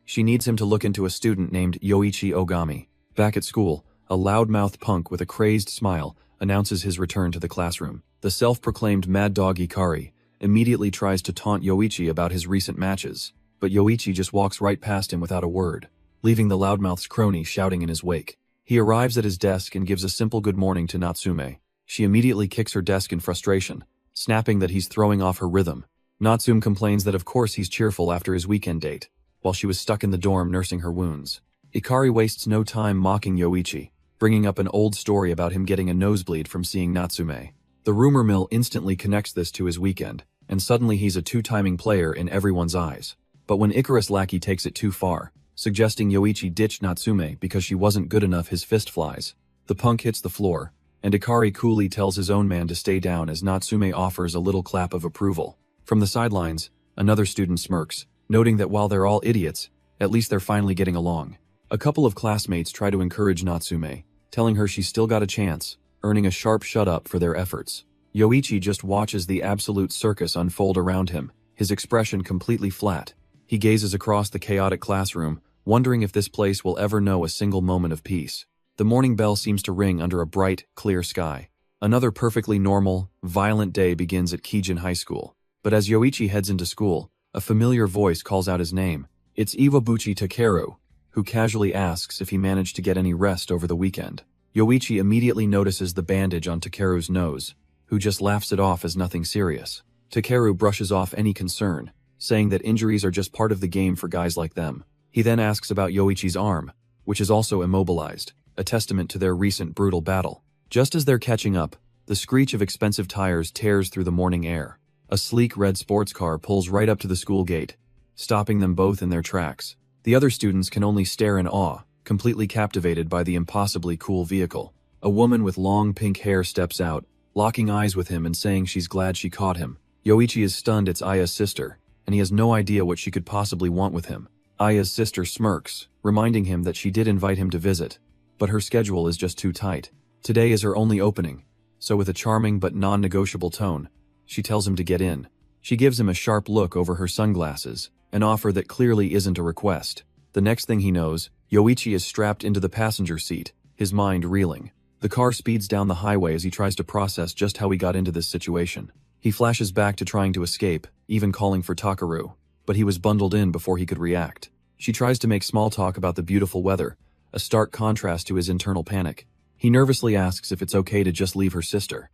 A: She needs him to look into a student named Yoichi Ogami. Back at school, a loudmouth punk with a crazed smile announces his return to the classroom. The self-proclaimed mad dog Ikari immediately tries to taunt Yoichi about his recent matches, but Yoichi just walks right past him without a word, leaving the loudmouth's crony shouting in his wake. He arrives at his desk and gives a simple good morning to Natsume. She immediately kicks her desk in frustration, snapping that he's throwing off her rhythm. Natsume complains that of course he's cheerful after his weekend date, while she was stuck in the dorm nursing her wounds. Ikari wastes no time mocking Yoichi, bringing up an old story about him getting a nosebleed from seeing Natsume. The rumor mill instantly connects this to his weekend, and suddenly he's a two-timing player in everyone's eyes. But when Icarus Lackey takes it too far, suggesting Yoichi ditch Natsume because she wasn't good enough, his fist flies. The punk hits the floor, and Ikari coolly tells his own man to stay down as Natsume offers a little clap of approval. From the sidelines, another student smirks, noting that while they're all idiots, at least they're finally getting along. A couple of classmates try to encourage Natsume, telling her she's still got a chance, earning a sharp shut-up for their efforts. Yoichi just watches the absolute circus unfold around him, his expression completely flat. He gazes across the chaotic classroom, wondering if this place will ever know a single moment of peace. The morning bell seems to ring under a bright, clear sky. Another perfectly normal, violent day begins at Kijin High School. But as Yoichi heads into school, a familiar voice calls out his name. It's Iwabuchi Takeru, who casually asks if he managed to get any rest over the weekend. Yoichi immediately notices the bandage on Takeru's nose, who just laughs it off as nothing serious. Takeru brushes off any concern, saying that injuries are just part of the game for guys like them. He then asks about Yoichi's arm, which is also immobilized, a testament to their recent brutal battle. Just as they're catching up, the screech of expensive tires tears through the morning air. A sleek red sports car pulls right up to the school gate, stopping them both in their tracks. The other students can only stare in awe, completely captivated by the impossibly cool vehicle. A woman with long pink hair steps out, locking eyes with him and saying she's glad she caught him. Yoichi is stunned it's Aya's sister, and he has no idea what she could possibly want with him. Aya's sister smirks, reminding him that she did invite him to visit, but her schedule is just too tight. Today is her only opening, so with a charming but non-negotiable tone, she tells him to get in. She gives him a sharp look over her sunglasses, an offer that clearly isn't a request. The next thing he knows, Yoichi is strapped into the passenger seat, his mind reeling. The car speeds down the highway as he tries to process just how he got into this situation. He flashes back to trying to escape, even calling for Takeru, but he was bundled in before he could react. She tries to make small talk about the beautiful weather, a stark contrast to his internal panic. He nervously asks if it's okay to just leave her sister,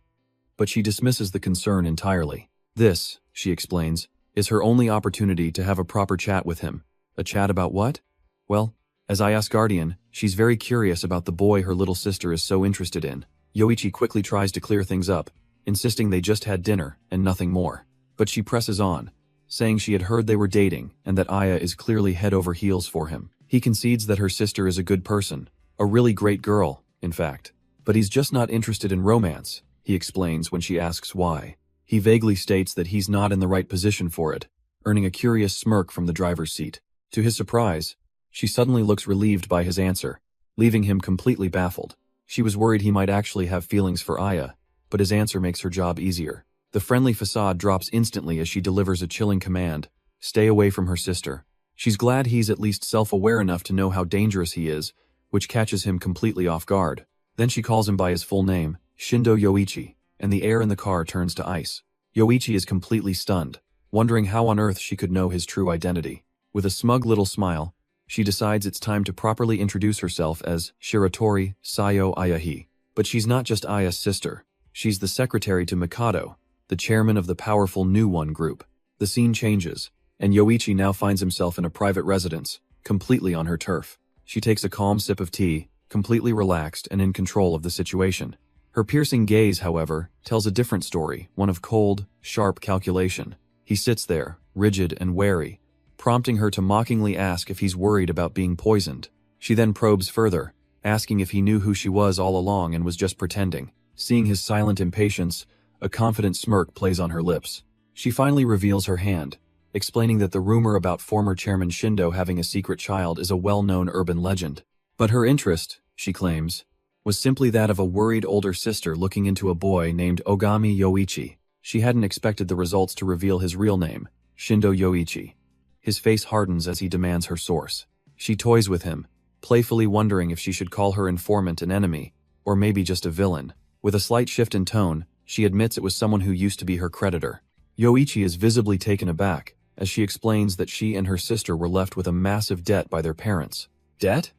A: but she dismisses the concern entirely. This, she explains, is her only opportunity to have a proper chat with him. A chat about what? Well, as Aya's guardian, she's very curious about the boy her little sister is so interested in. Yoichi quickly tries to clear things up, insisting they just had dinner and nothing more. But she presses on, saying she had heard they were dating and that Aya is clearly head over heels for him. He concedes that her sister is a good person, a really great girl, in fact. But he's just not interested in romance, he explains when she asks why. He vaguely states that he's not in the right position for it, earning a curious smirk from the driver's seat. To his surprise, she suddenly looks relieved by his answer, leaving him completely baffled. She was worried he might actually have feelings for Aya, but his answer makes her job easier. The friendly facade drops instantly as she delivers a chilling command: stay away from her sister. She's glad he's at least self-aware enough to know how dangerous he is, which catches him completely off guard. Then she calls him by his full name, Shindo Yoichi, and the air in the car turns to ice. Yoichi is completely stunned, wondering how on earth she could know his true identity. With a smug little smile, she decides it's time to properly introduce herself as Shiratori Sayo Ayahi. But she's not just Aya's sister. She's the secretary to Mikado, the chairman of the powerful New One group. The scene changes, and Yoichi now finds himself in a private residence, completely on her turf. She takes a calm sip of tea, completely relaxed and in control of the situation. Her piercing gaze, however, tells a different story, one of cold, sharp calculation. He sits there, rigid and wary, prompting her to mockingly ask if he's worried about being poisoned. She then probes further, asking if he knew who she was all along and was just pretending. Seeing his silent impatience, a confident smirk plays on her lips. She finally reveals her hand, explaining that the rumor about former Chairman Shindo having a secret child is a well-known urban legend. But her interest, she claims, was simply that of a worried older sister looking into a boy named Ogami Yoichi. She hadn't expected the results to reveal his real name, Shindo Yoichi. His face hardens as he demands her source. She toys with him, playfully wondering if she should call her informant an enemy, or maybe just a villain. With a slight shift in tone, she admits it was someone who used to be her creditor. Yoichi is visibly taken aback, as she explains that she and her sister were left with a massive debt by their parents. Debt?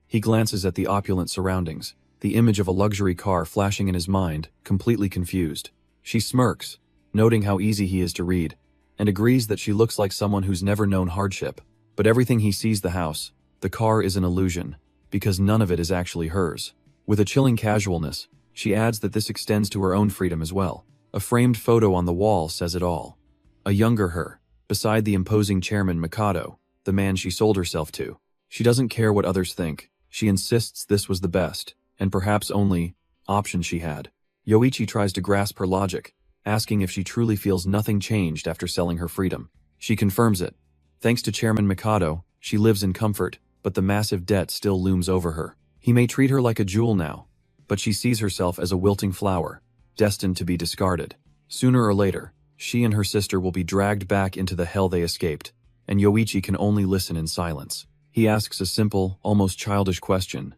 A: He glances at the opulent surroundings, the image of a luxury car flashing in his mind, completely confused. She smirks, noting how easy he is to read, and agrees that she looks like someone who's never known hardship. But everything he sees, the house, the car, is an illusion, because none of it is actually hers. With a chilling casualness, she adds that this extends to her own freedom as well. A framed photo on the wall says it all. A younger her, beside the imposing Chairman Mikado, the man she sold herself to. She doesn't care what others think. She insists this was the best, and perhaps only, option she had. Yoichi tries to grasp her logic, asking if she truly feels nothing changed after selling her freedom. She confirms it. Thanks to Chairman Mikado, she lives in comfort, but the massive debt still looms over her. He may treat her like a jewel now, but she sees herself as a wilting flower, destined to be discarded. Sooner or later, she and her sister will be dragged back into the hell they escaped, and Yoichi can only listen in silence. He asks a simple, almost childish question.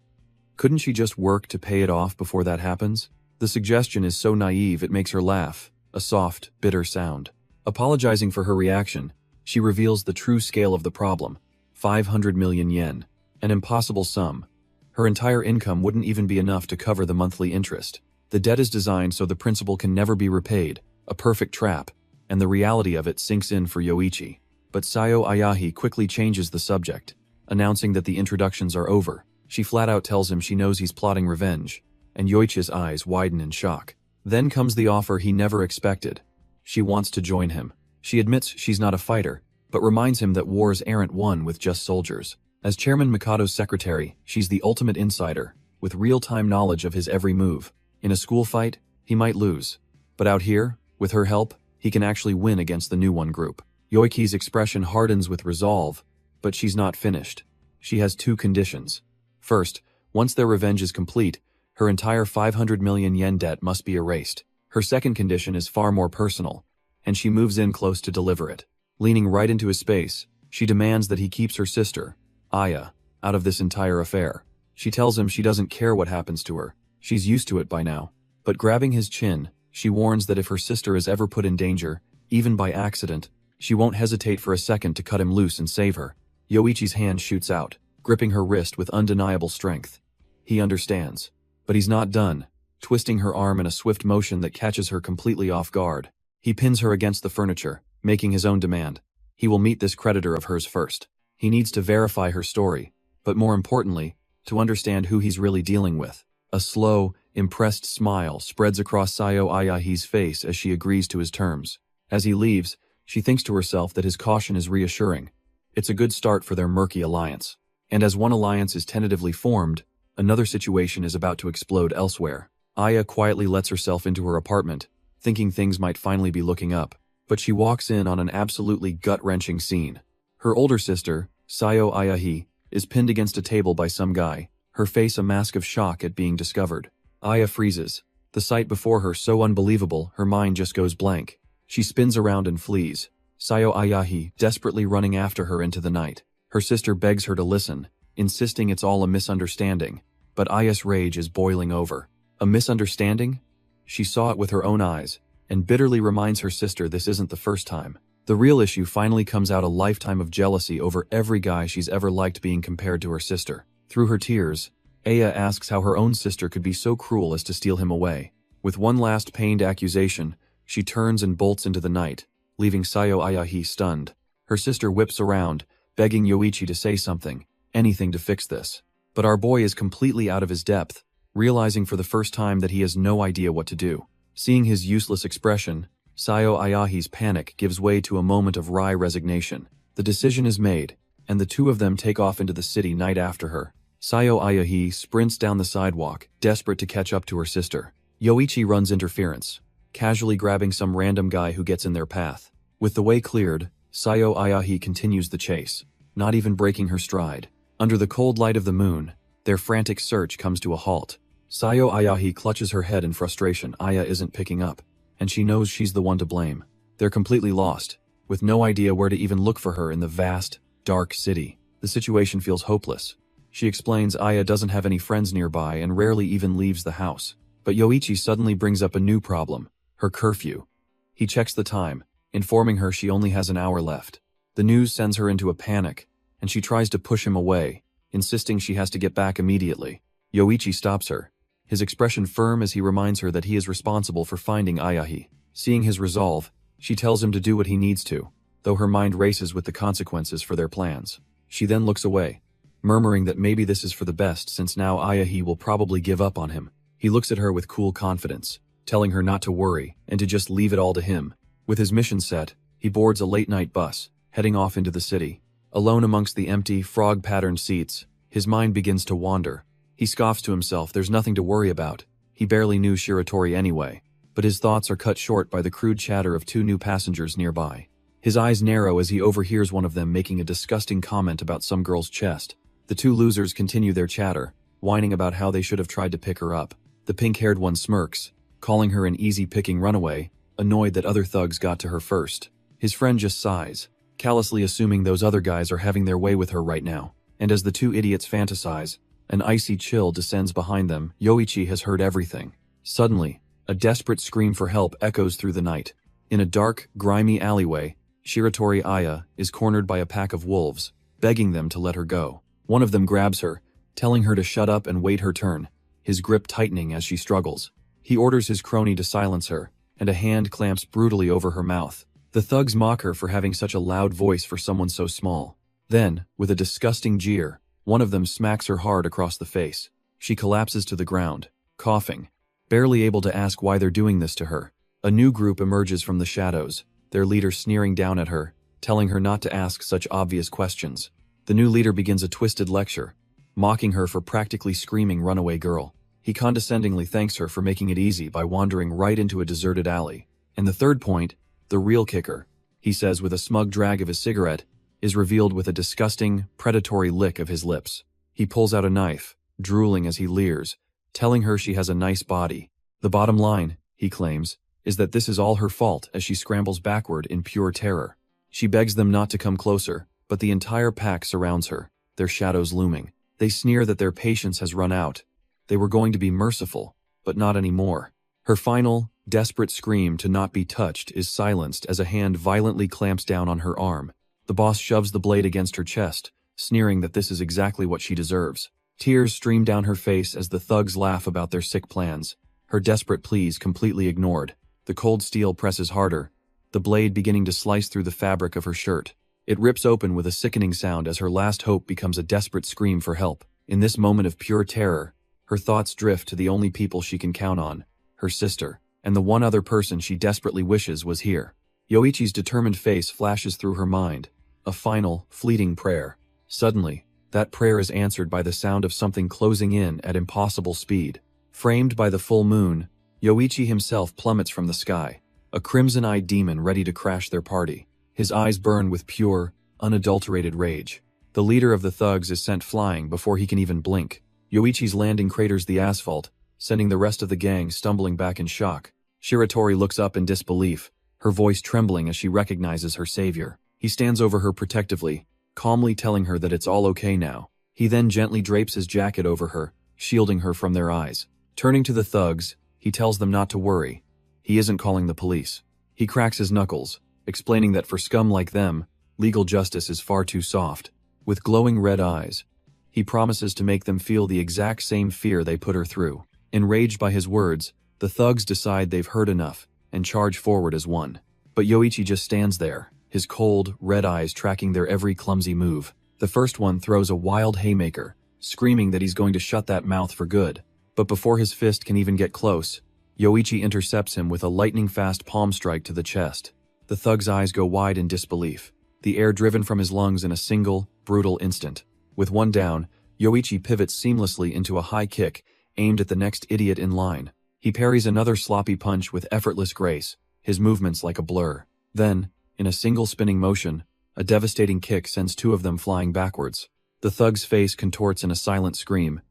A: Couldn't she just work to pay it off before that happens? The suggestion is so naive it makes her laugh, a soft, bitter sound. Apologizing for her reaction, she reveals the true scale of the problem. 500 million yen. An impossible sum. Her entire income wouldn't even be enough to cover the monthly interest. The debt is designed so the principal can never be repaid, a perfect trap, and the reality of it sinks in for Yoichi. But Sayo Ayahi quickly changes the subject, announcing that the introductions are over. She flat out tells him she knows he's plotting revenge, and Yoichi's eyes widen in shock. Then comes the offer he never expected. She wants to join him. She admits she's not a fighter, but reminds him that wars aren't won with just soldiers. As Chairman Mikado's secretary, she's the ultimate insider, with real-time knowledge of his every move. In a school fight, he might lose. But out here, with her help, he can actually win against the new one group. Yoichi's expression hardens with resolve, but she's not finished. She has two conditions. First, once their revenge is complete, her entire 500 million yen debt must be erased. Her second condition is far more personal, and she moves in close to deliver it. Leaning right into his space, she demands that he keeps her sister, Aya, out of this entire affair. She tells him she doesn't care what happens to her. She's used to it by now. But grabbing his chin, she warns that if her sister is ever put in danger, even by accident, she won't hesitate for a second to cut him loose and save her. Yoichi's hand shoots out, gripping her wrist with undeniable strength. He understands. But he's not done, twisting her arm in a swift motion that catches her completely off guard. He pins her against the furniture, making his own demand. He will meet this creditor of hers first. He needs to verify her story, but more importantly, to understand who he's really dealing with. A slow, impressed smile spreads across Sayo Ayahi's face as she agrees to his terms. As he leaves, she thinks to herself that his caution is reassuring. It's a good start for their murky alliance. And as one alliance is tentatively formed, another situation is about to explode elsewhere. Aya quietly lets herself into her apartment, thinking things might finally be looking up. But she walks in on an absolutely gut-wrenching scene. Her older sister, Sayo Ayahi, is pinned against a table by some guy, her face a mask of shock at being discovered. Aya freezes. The sight before her so unbelievable, her mind just goes blank. She spins around and flees, Sayo Ayahi desperately running after her into the night. Her sister begs her to listen, insisting it's all a misunderstanding. But Aya's rage is boiling over. A misunderstanding? She saw it with her own eyes, and bitterly reminds her sister this isn't the first time. The real issue finally comes out: a lifetime of jealousy over every guy she's ever liked being compared to her sister. Through her tears, Aya asks how her own sister could be so cruel as to steal him away. With one last pained accusation, she turns and bolts into the night, leaving Sayo Ayahi stunned. Her sister whips around, begging Yoichi to say something, anything to fix this. But our boy is completely out of his depth, realizing for the first time that he has no idea what to do. Seeing his useless expression, Sayo Ayahi's panic gives way to a moment of wry resignation. The decision is made, and the two of them take off into the city night after her. Sayo Ayahi sprints down the sidewalk, desperate to catch up to her sister. Yoichi runs interference, casually grabbing some random guy who gets in their path. With the way cleared, Sayo Ayahi continues the chase, not even breaking her stride. Under the cold light of the moon, their frantic search comes to a halt. Sayo Ayahi clutches her head in frustration. Aya isn't picking up, and she knows she's the one to blame. They're completely lost, with no idea where to even look for her in the vast, dark city. The situation feels hopeless. She explains Aya doesn't have any friends nearby and rarely even leaves the house. But Yoichi suddenly brings up a new problem: her curfew. He checks the time, informing her she only has an hour left. The news sends her into a panic, and she tries to push him away, insisting she has to get back immediately. Yoichi stops her, his expression firm as he reminds her that he is responsible for finding Ayahi. Seeing his resolve, She tells him to do what he needs to, though her mind races with the consequences for their plans. She then looks away, murmuring that maybe this is for the best since now Ayahi will probably give up on him. He looks at her with cool confidence, telling her not to worry and to just leave it all to him. With his mission set, he boards a late-night bus, heading off into the city. Alone amongst the empty, frog-patterned seats, his mind begins to wander. He scoffs to himself, there's nothing to worry about. He barely knew Shiratori anyway, but his thoughts are cut short by the crude chatter of two new passengers nearby. His eyes narrow as he overhears one of them making a disgusting comment about some girl's chest. The two losers continue their chatter, whining about how they should have tried to pick her up. The pink-haired one smirks, calling her an easy-picking runaway, annoyed that other thugs got to her first. His friend just sighs, callously assuming those other guys are having their way with her right now. And as the two idiots fantasize, an icy chill descends behind them. Yoichi has heard everything. Suddenly, a desperate scream for help echoes through the night. In a dark, grimy alleyway, Shiratori Aya is cornered by a pack of wolves, begging them to let her go. One of them grabs her, telling her to shut up and wait her turn, his grip tightening as she struggles. He orders his crony to silence her, and a hand clamps brutally over her mouth. The thugs mock her for having such a loud voice for someone so small. Then, with a disgusting jeer, one of them smacks her hard across the face. She collapses to the ground, coughing, barely able to ask why they're doing this to her. A new group emerges from the shadows, their leader sneering down at her, telling her not to ask such obvious questions. The new leader begins a twisted lecture, mocking her for practically screaming runaway girl. He condescendingly thanks her for making it easy by wandering right into a deserted alley. And the third point, the real kicker, he says with a smug drag of his cigarette, is revealed with a disgusting, predatory lick of his lips. He pulls out a knife, drooling as he leers, telling her she has a nice body. The bottom line, he claims, is that this is all her fault as she scrambles backward in pure terror. She begs them not to come closer, but the entire pack surrounds her, their shadows looming. They sneer that their patience has run out. They were going to be merciful, but not anymore. Her final, desperate scream to not be touched is silenced as a hand violently clamps down on her arm. The boss shoves the blade against her chest, sneering that this is exactly what she deserves. Tears stream down her face as the thugs laugh about their sick plans, her desperate pleas completely ignored. The cold steel presses harder, the blade beginning to slice through the fabric of her shirt. It rips open with a sickening sound as her last hope becomes a desperate scream for help. In this moment of pure terror, her thoughts drift to the only people she can count on, her sister, and the one other person she desperately wishes was here. Yoichi's determined face flashes through her mind, a final, fleeting prayer. Suddenly, that prayer is answered by the sound of something closing in at impossible speed. Framed by the full moon, Yoichi himself plummets from the sky, a crimson-eyed demon ready to crash their party. His eyes burn with pure, unadulterated rage. The leader of the thugs is sent flying before he can even blink. Yoichi's landing craters the asphalt, sending the rest of the gang stumbling back in shock. Shiratori looks up in disbelief, her voice trembling as she recognizes her savior. He stands over her protectively, calmly telling her that it's all okay now. He then gently drapes his jacket over her, shielding her from their eyes. Turning to the thugs, he tells them not to worry. He isn't calling the police. He cracks his knuckles, explaining that for scum like them, legal justice is far too soft. With glowing red eyes, he promises to make them feel the exact same fear they put her through. Enraged by his words, the thugs decide they've heard enough and charge forward as one. But Yoichi just stands there, his cold, red eyes tracking their every clumsy move. The first one throws a wild haymaker, screaming that he's going to shut that mouth for good. But before his fist can even get close, Yoichi intercepts him with a lightning-fast palm strike to the chest. The thug's eyes go wide in disbelief, the air driven from his lungs in a single, brutal instant. With one down, Yoichi pivots seamlessly into a high kick, aimed at the next idiot in line. He parries another sloppy punch with effortless grace, his movements like a blur. Then, in a single spinning motion, a devastating kick sends two of them flying backwards. The thug's face contorts in a silent scream,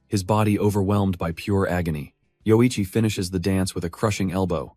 A: his body overwhelmed by pure agony. Yoichi finishes the dance with a crushing elbow,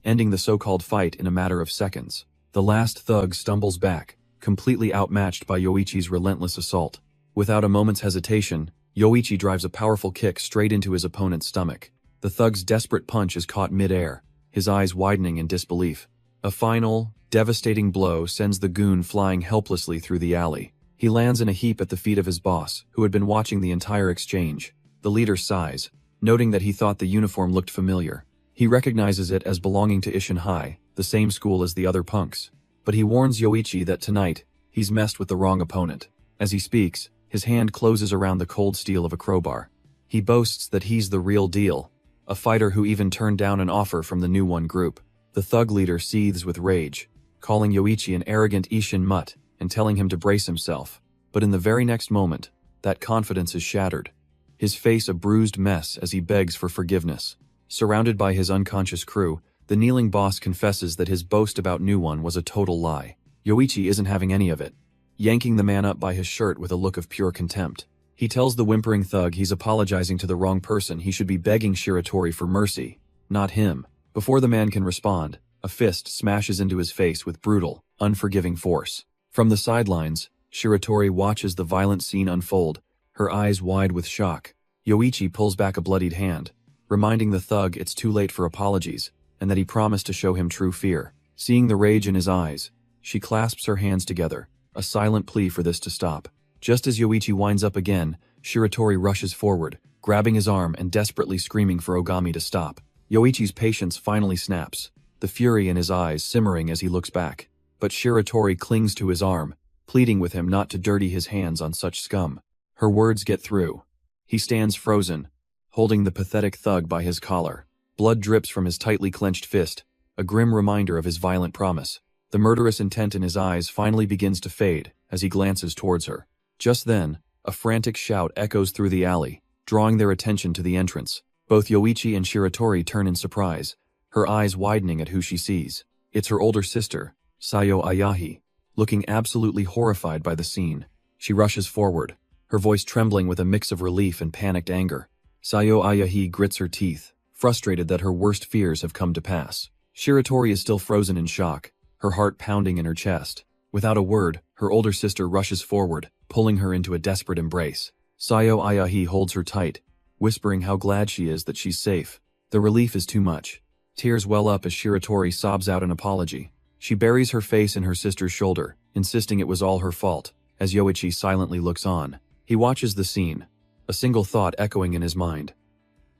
A: ending the so-called fight in a matter of seconds. The last thug stumbles back, completely outmatched by Yoichi's relentless assault. Without a moment's hesitation, Yoichi drives a powerful kick straight into his opponent's stomach. The thug's desperate punch is caught mid-air, his eyes widening in disbelief. A final, devastating blow sends the goon flying helplessly through the alley. He lands in a heap at the feet of his boss, who had been watching the entire exchange. The leader sighs, noting that he thought the uniform looked familiar. He recognizes it as belonging to Ishin Hai, the same school as the other punks. But he warns Yoichi that tonight, he's messed with the wrong opponent. As he speaks, his hand closes around the cold steel of a crowbar. He boasts that he's the real deal, a fighter who even turned down an offer from the new one group. The thug leader seethes with rage, calling Yoichi an arrogant Ishin mutt and telling him to brace himself. But in the very next moment, that confidence is shattered. His face a bruised mess as he begs for forgiveness. Surrounded by his unconscious crew, the kneeling boss confesses that his boast about new one was a total lie. Yoichi isn't having any of it, yanking the man up by his shirt with a look of pure contempt. He tells the whimpering thug he's apologizing to the wrong person. He should be begging Shiratori for mercy, not him. Before the man can respond, a fist smashes into his face with brutal, unforgiving force. From the sidelines, Shiratori watches the violent scene unfold, her eyes wide with shock. Yoichi pulls back a bloodied hand, reminding the thug it's too late for apologies, and that he promised to show him true fear. Seeing the rage in his eyes, she clasps her hands together, a silent plea for this to stop. Just as Yoichi winds up again, Shiratori rushes forward, grabbing his arm and desperately screaming for Ogami to stop. Yoichi's patience finally snaps, the fury in his eyes simmering as he looks back. But Shiratori clings to his arm, pleading with him not to dirty his hands on such scum. Her words get through. He stands frozen, holding the pathetic thug by his collar. Blood drips from his tightly clenched fist, a grim reminder of his violent promise. The murderous intent in his eyes finally begins to fade as he glances towards her. Just then, a frantic shout echoes through the alley, drawing their attention to the entrance. Both Yoichi and Shiratori turn in surprise, her eyes widening at who she sees. It's her older sister, Sayo Ayahi, looking absolutely horrified by the scene. She rushes forward, her voice trembling with a mix of relief and panicked anger. Sayo Ayahi grits her teeth, frustrated that her worst fears have come to pass. Shiratori is still frozen in shock, her heart pounding in her chest. Without a word, her older sister rushes forward, pulling her into a desperate embrace. Sayo Ayahi holds her tight, whispering how glad she is that she's safe. The relief is too much. Tears well up as Shiratori sobs out an apology. She buries her face in her sister's shoulder, insisting it was all her fault, as Yoichi silently looks on. He watches the scene, a single thought echoing in his mind.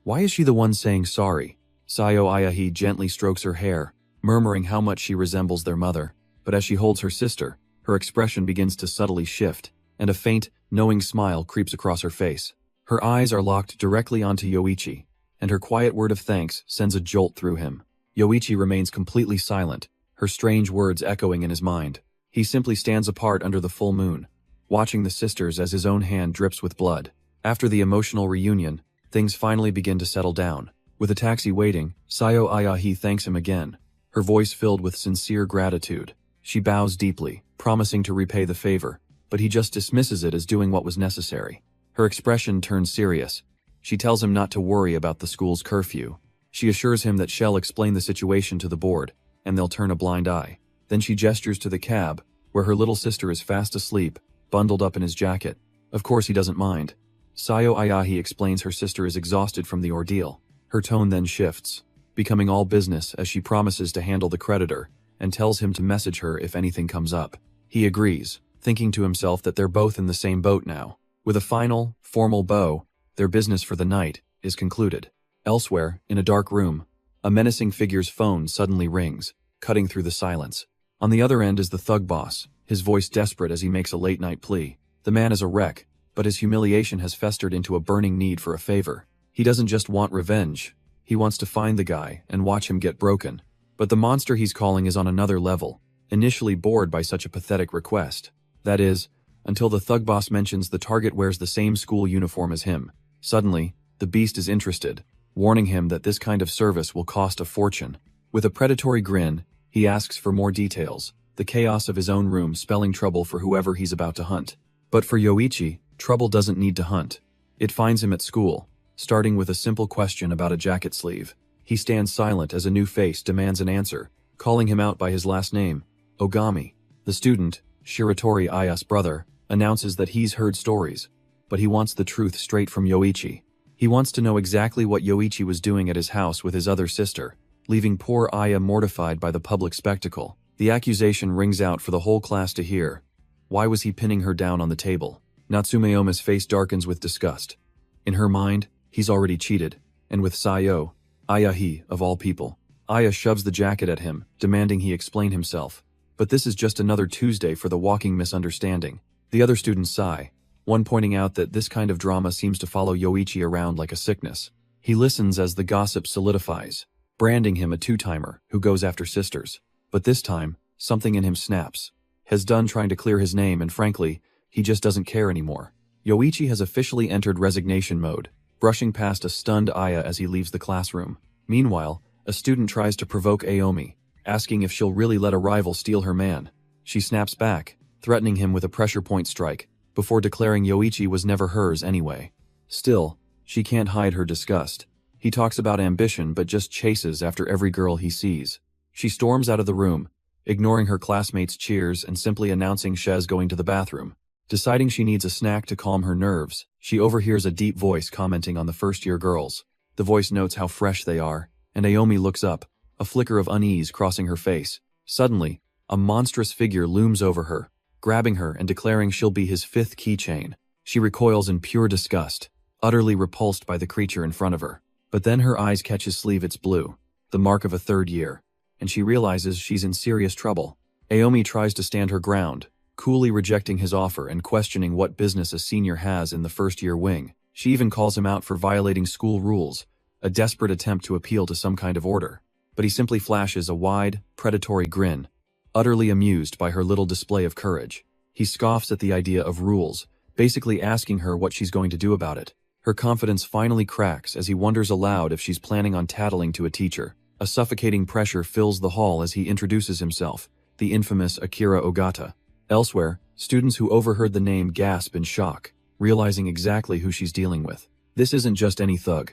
A: Why is she the one saying sorry? Sayo Ayahi gently strokes her hair, murmuring how much she resembles their mother. But as she holds her sister, her expression begins to subtly shift, and a faint, knowing smile creeps across her face. Her eyes are locked directly onto Yoichi, and her quiet word of thanks sends a jolt through him. Yoichi remains completely silent, her strange words echoing in his mind. He simply stands apart under the full moon, watching the sisters as his own hand drips with blood. After the emotional reunion, things finally begin to settle down. With a taxi waiting, Sayo Ayahi thanks him again, her voice filled with sincere gratitude. She bows deeply, promising to repay the favor, but he just dismisses it as doing what was necessary. Her expression turns serious. She tells him not to worry about the school's curfew. She assures him that she'll explain the situation to the board, and they'll turn a blind eye. Then she gestures to the cab, where her little sister is fast asleep, bundled up in his jacket. Of course he doesn't mind. Sayo Ayahi explains her sister is exhausted from the ordeal. Her tone then shifts, becoming all business as she promises to handle the creditor, and tells him to message her if anything comes up. He agrees, thinking to himself that they're both in the same boat now. With a final, formal bow, their business for the night is concluded. Elsewhere, in a dark room, a menacing figure's phone suddenly rings, cutting through the silence. On the other end is the thug boss, his voice desperate as he makes a late-night plea. The man is a wreck, but his humiliation has festered into a burning need for a favor. He doesn't just want revenge, he wants to find the guy and watch him get broken. But the monster he's calling is on another level, initially bored by such a pathetic request. That is, until the thug boss mentions the target wears the same school uniform as him. Suddenly, the beast is interested, warning him that this kind of service will cost a fortune. With a predatory grin, he asks for more details, the chaos of his own room spelling trouble for whoever he's about to hunt. But for Yoichi, trouble doesn't need to hunt. It finds him at school, starting with a simple question about a jacket sleeve. He stands silent as a new face demands an answer, calling him out by his last name, Ogami. The student, Shiratori Aya's brother, announces that he's heard stories, but he wants the truth straight from Yoichi. He wants to know exactly what Yoichi was doing at his house with his other sister, leaving poor Aya mortified by the public spectacle. The accusation rings out for the whole class to hear. Why was he pinning her down on the table? Natsumeoma's face darkens with disgust. In her mind, he's already cheated, and with Sayo Ayahi, of all people, Aya shoves the jacket at him, demanding he explain himself. But this is just another Tuesday for the walking misunderstanding. The other students sigh, one pointing out that this kind of drama seems to follow Yoichi around like a sickness. He listens as the gossip solidifies, branding him a two-timer who goes after sisters. But this time, something in him snaps. Has done trying to clear his name, and frankly, he just doesn't care anymore. Yoichi has officially entered resignation mode, brushing past a stunned Aya as he leaves the classroom. Meanwhile, a student tries to provoke Aomi, asking if she'll really let a rival steal her man. She snaps back, threatening him with a pressure point strike, before declaring Yoichi was never hers anyway. Still, she can't hide her disgust. He talks about ambition but just chases after every girl he sees. She storms out of the room, ignoring her classmates' cheers and simply announcing she's going to the bathroom. Deciding she needs a snack to calm her nerves, she overhears a deep voice commenting on the first-year girls. The voice notes how fresh they are, and Aomi looks up, a flicker of unease crossing her face. Suddenly, a monstrous figure looms over her, grabbing her and declaring she'll be his fifth keychain. She recoils in pure disgust, utterly repulsed by the creature in front of her. But then her eyes catch his sleeve. It's blue, the mark of a third year, and she realizes she's in serious trouble. Aomi tries to stand her ground, coolly rejecting his offer and questioning what business a senior has in the first-year wing. She even calls him out for violating school rules, a desperate attempt to appeal to some kind of order. But he simply flashes a wide, predatory grin, utterly amused by her little display of courage. He scoffs at the idea of rules, basically asking her what she's going to do about it. Her confidence finally cracks as he wonders aloud if she's planning on tattling to a teacher. A suffocating pressure fills the hall as he introduces himself, the infamous Akira Ogata. Elsewhere, students who overheard the name gasp in shock, realizing exactly who she's dealing with. This isn't just any thug.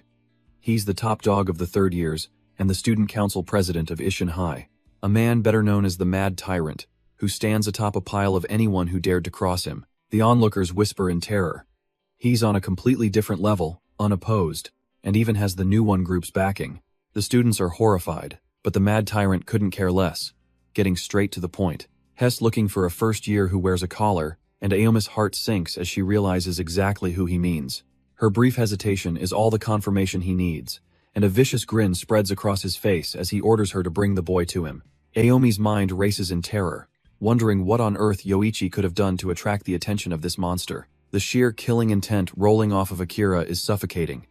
A: He's the top dog of the third years and the student council president of Ishin High, a man better known as the Mad Tyrant, who stands atop a pile of anyone who dared to cross him. The onlookers whisper in terror. He's on a completely different level, unopposed, and even has the new one group's backing. The students are horrified, but the Mad Tyrant couldn't care less, getting straight to the point. Hess looking for a first year who wears a collar, and Aomi's heart sinks as she realizes exactly who he means. Her brief hesitation is all the confirmation he needs, and a vicious grin spreads across his face as he orders her to bring the boy to him. Aomi's mind races in terror, wondering what on earth Yoichi could have done to attract the attention of this monster. The sheer killing intent rolling off of Akira is suffocating.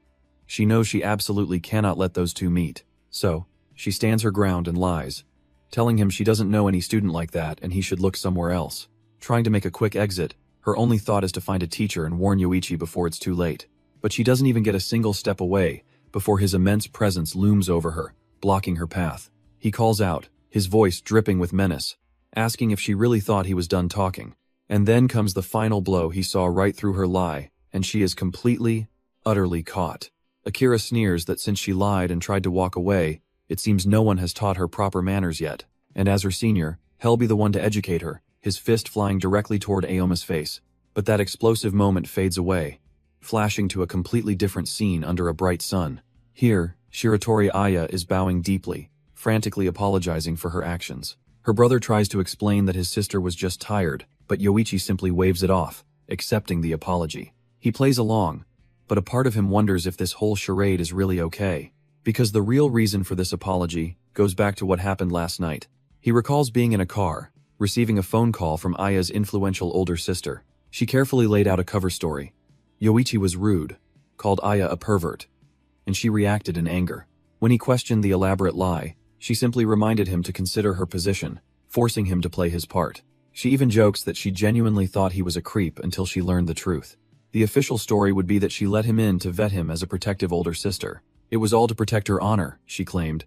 A: She knows she absolutely cannot let those two meet, so she stands her ground and lies, telling him she doesn't know any student like that and he should look somewhere else. Trying to make a quick exit, her only thought is to find a teacher and warn Yoichi before it's too late. But she doesn't even get a single step away before his immense presence looms over her, blocking her path. He calls out, his voice dripping with menace, asking if she really thought he was done talking. And then comes the final blow. He saw right through her lie, and she is completely, utterly caught. Akira sneers that since she lied and tried to walk away, it seems no one has taught her proper manners yet, and as her senior, he'll be the one to educate her, his fist flying directly toward Aomi's face. But that explosive moment fades away, flashing to a completely different scene under a bright sun. Here, Shiratori Aya is bowing deeply, frantically apologizing for her actions. Her brother tries to explain that his sister was just tired, but Yoichi simply waves it off, accepting the apology. He plays along, but a part of him wonders if this whole charade is really okay, because the real reason for this apology goes back to what happened last night. He recalls being in a car, receiving a phone call from Aya's influential older sister. She carefully laid out a cover story. Yoichi was rude, called Aya a pervert, and she reacted in anger. When he questioned the elaborate lie, she simply reminded him to consider her position, forcing him to play his part. She even jokes that she genuinely thought he was a creep until she learned the truth. The official story would be that she let him in to vet him as a protective older sister. It was all to protect her honor, she claimed,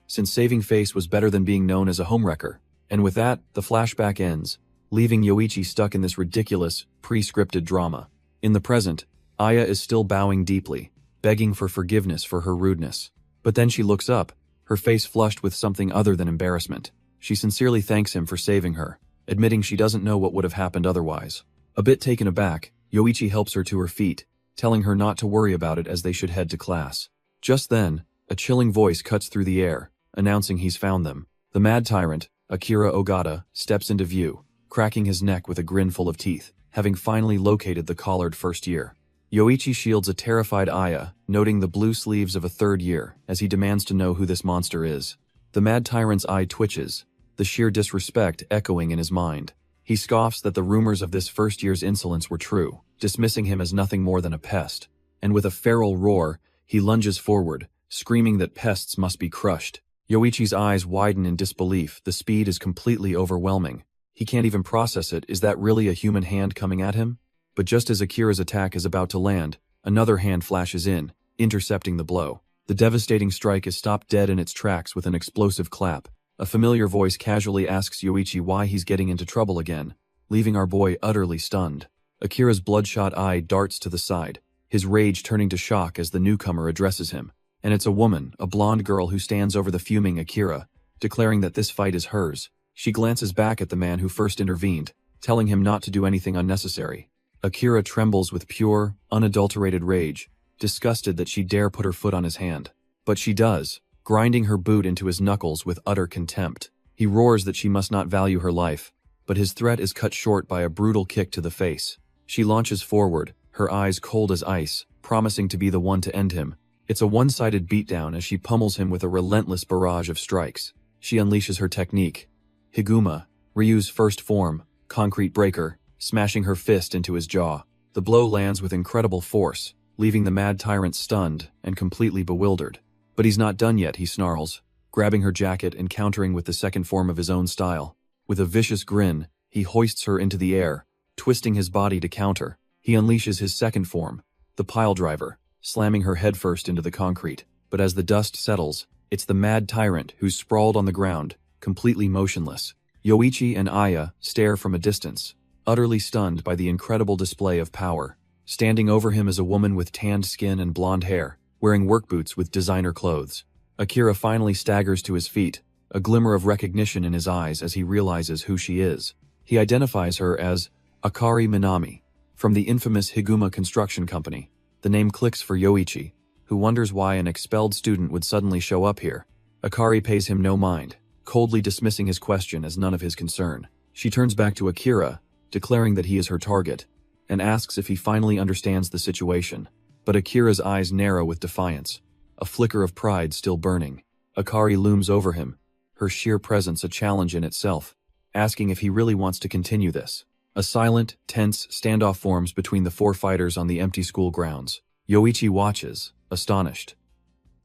A: since saving face was better than being known as a homewrecker. And with that, the flashback ends, leaving Yoichi stuck in this ridiculous, pre-scripted drama. In the present, Aya is still bowing deeply, begging for forgiveness for her rudeness. But then she looks up, her face flushed with something other than embarrassment. She sincerely thanks him for saving her, admitting she doesn't know what would have happened otherwise. A bit taken aback, Yoichi helps her to her feet, telling her not to worry about it as they should head to class. Just then, a chilling voice cuts through the air, announcing he's found them. The Mad Tyrant, Akira Ogata, steps into view, cracking his neck with a grin full of teeth, having finally located the collared first year. Yoichi shields a terrified Aya, noting the blue sleeves of a third year, as he demands to know who this monster is. The mad tyrant's eye twitches, the sheer disrespect echoing in his mind. He scoffs that the rumors of this first year's insolence were true, dismissing him as nothing more than a pest. And with a feral roar, he lunges forward, screaming that pests must be crushed. Yoichi's eyes widen in disbelief. The speed is completely overwhelming. He can't even process it. Is that really a human hand coming at him? But just as Akira's attack is about to land, another hand flashes in, intercepting the blow. The devastating strike is stopped dead in its tracks with an explosive clap. A familiar voice casually asks Yoichi why he's getting into trouble again, leaving our boy utterly stunned. Akira's bloodshot eye darts to the side, his rage turning to shock as the newcomer addresses him. And it's a woman, a blonde girl who stands over the fuming Akira, declaring that this fight is hers. She glances back at the man who first intervened, telling him not to do anything unnecessary. Akira trembles with pure, unadulterated rage, disgusted that she dare put her foot on his hand. But she does, grinding her boot into his knuckles with utter contempt. He roars that she must not value her life, but his threat is cut short by a brutal kick to the face. She launches forward, her eyes cold as ice, promising to be the one to end him. It's a one-sided beatdown as she pummels him with a relentless barrage of strikes. She unleashes her technique, Higuma, Ryu's first form, concrete breaker, smashing her fist into his jaw. The blow lands with incredible force, leaving the mad tyrant stunned and completely bewildered. But he's not done yet, he snarls, grabbing her jacket and countering with the second form of his own style. With a vicious grin, he hoists her into the air, twisting his body to counter. He unleashes his second form, the pile driver, slamming her headfirst into the concrete. But as the dust settles, it's the mad tyrant who's sprawled on the ground, completely motionless. Yoichi and Aya stare from a distance, utterly stunned by the incredible display of power. Standing over him is a woman with tanned skin and blonde hair, wearing work boots with designer clothes. Akira finally staggers to his feet, a glimmer of recognition in his eyes as he realizes who she is. He identifies her as Akari Minami, from the infamous Higuma Construction Company. The name clicks for Yoichi, who wonders why an expelled student would suddenly show up here. Akari pays him no mind, coldly dismissing his question as none of his concern. She turns back to Akira, declaring that he is her target, and asks if he finally understands the situation. But Akira's eyes narrow with defiance, a flicker of pride still burning. Akari looms over him, her sheer presence a challenge in itself, asking if he really wants to continue this. A silent, tense standoff forms between the four fighters on the empty school grounds. Yoichi watches, astonished.